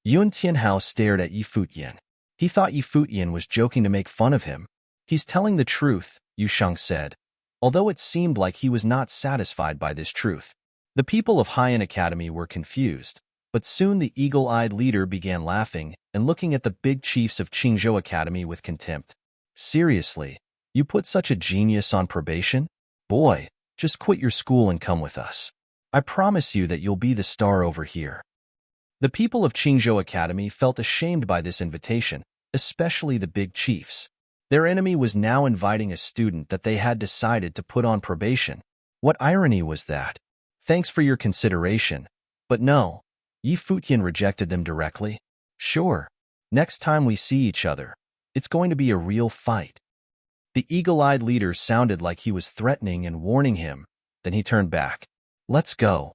Yun Tianhao stared at Yi Futian. He thought Yi Futian was joking to make fun of him. He's telling the truth, Yu Sheng said, although it seemed like he was not satisfied by this truth. The people of Haiyan Academy were confused, but soon the eagle-eyed leader began laughing and looking at the big chiefs of Qingzhou Academy with contempt. Seriously, you put such a genius on probation? Boy, just quit your school and come with us. I promise you that you'll be the star over here. The people of Qingzhou Academy felt ashamed by this invitation, especially the big chiefs. Their enemy was now inviting a student that they had decided to put on probation. What irony was that? Thanks for your consideration. But no, Yi Futian rejected them directly. Sure, next time we see each other, it's going to be a real fight. The eagle-eyed leader sounded like he was threatening and warning him. Then he turned back. Let's go.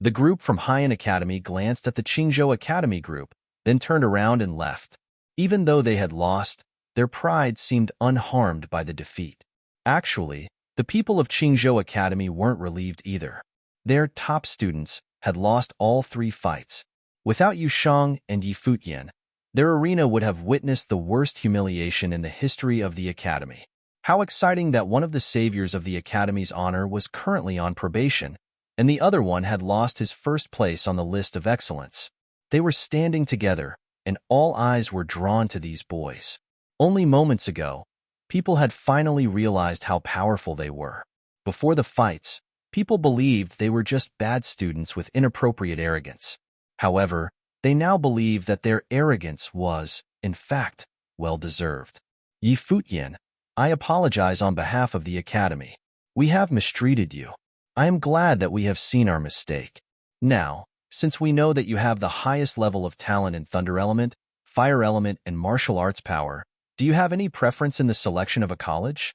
The group from Haiyan Academy glanced at the Qingzhou Academy group, then turned around and left. Even though they had lost, their pride seemed unharmed by the defeat. Actually, the people of Qingzhou Academy weren't relieved either. Their top students had lost all 3 fights. Without Yu Sheng and Yi Futian, their arena would have witnessed the worst humiliation in the history of the academy. How exciting that one of the saviors of the academy's honor was currently on probation, and the other one had lost his first place on the list of excellence. They were standing together, and all eyes were drawn to these boys. Only moments ago, people had finally realized how powerful they were. Before the fights, people believed they were just bad students with inappropriate arrogance. However, they now believe that their arrogance was, in fact, well-deserved. Yi Futian, I apologize on behalf of the academy. We have mistreated you. I am glad that we have seen our mistake. Now, since we know that you have the highest level of talent in Thunder Element, Fire Element, and Martial Arts power, do you have any preference in the selection of a college?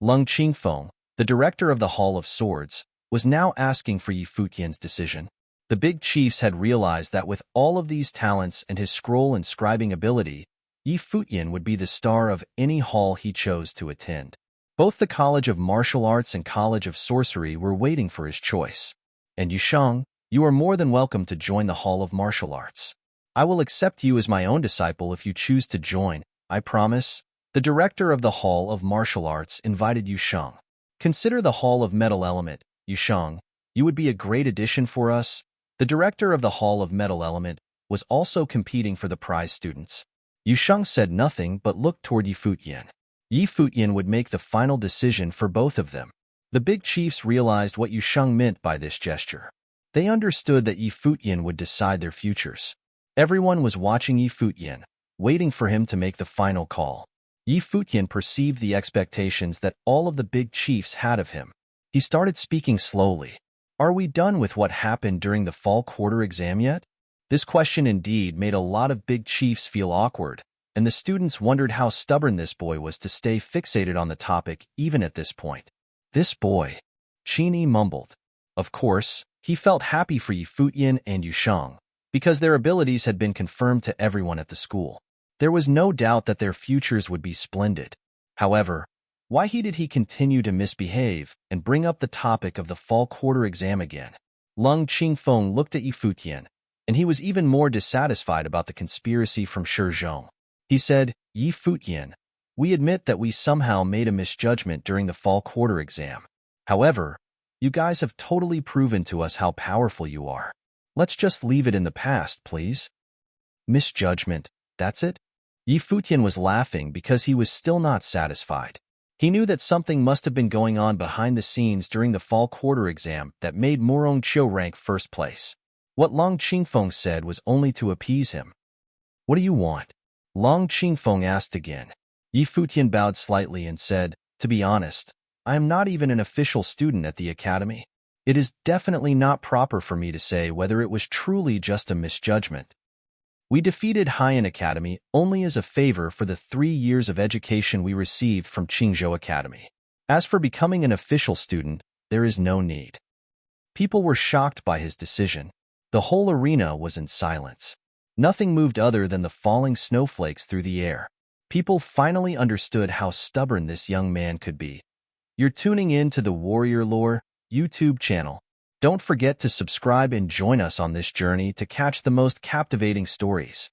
Lung Qingfeng, the director of the Hall of Swords, was now asking for Yi Futian's decision. The big chiefs had realized that with all of these talents and his scroll and scribing ability, Yi Futian would be the star of any hall he chose to attend. Both the College of Martial Arts and College of Sorcery were waiting for his choice. And Yu Sheng, you are more than welcome to join the Hall of Martial Arts. I will accept you as my own disciple if you choose to join, I promise. The director of the Hall of Martial Arts invited Yu Sheng. Consider the Hall of Metal Element, Yu Sheng. You would be a great addition for us. The director of the Hall of Metal Element was also competing for the prize students. Yu Sheng said nothing but looked toward Yi Futian. Yi Futian would make the final decision for both of them. The big chiefs realized what Yu Sheng meant by this gesture. They understood that Yi Futian would decide their futures. Everyone was watching Yi Futian, waiting for him to make the final call. Yi Futian perceived the expectations that all of the big chiefs had of him. He started speaking slowly. Are we done with what happened during the fall quarter exam yet? This question indeed made a lot of big chiefs feel awkward, and the students wondered how stubborn this boy was to stay fixated on the topic even at this point. This boy, Qini mumbled. Of course, he felt happy for Yi Futian and Yu Sheng, because their abilities had been confirmed to everyone at the school. There was no doubt that their futures would be splendid. However, why did he continue to misbehave and bring up the topic of the fall quarter exam again? Lung Qingfeng looked at Yi Futian, and he was even more dissatisfied about the conspiracy from Shizhong. He said, Yi Futian, we admit that we somehow made a misjudgment during the fall quarter exam. However, you guys have totally proven to us how powerful you are. Let's just leave it in the past, please. Misjudgment, that's it? Yi Futian was laughing because he was still not satisfied. He knew that something must have been going on behind the scenes during the fall quarter exam that made Morong Chiu rank first place. What Long Qingfeng said was only to appease him. "What do you want?" Long Qingfeng asked again. Yi Futian bowed slightly and said, "To be honest, I am not even an official student at the academy. It is definitely not proper for me to say whether it was truly just a misjudgment. We defeated Haiyan Academy only as a favor for the 3 years of education we received from Qingzhou Academy. As for becoming an official student, there is no need." People were shocked by his decision. The whole arena was in silence. Nothing moved other than the falling snowflakes through the air. People finally understood how stubborn this young man could be. You're tuning in to the Warrior Lore YouTube channel. Don't forget to subscribe and join us on this journey to catch the most captivating stories.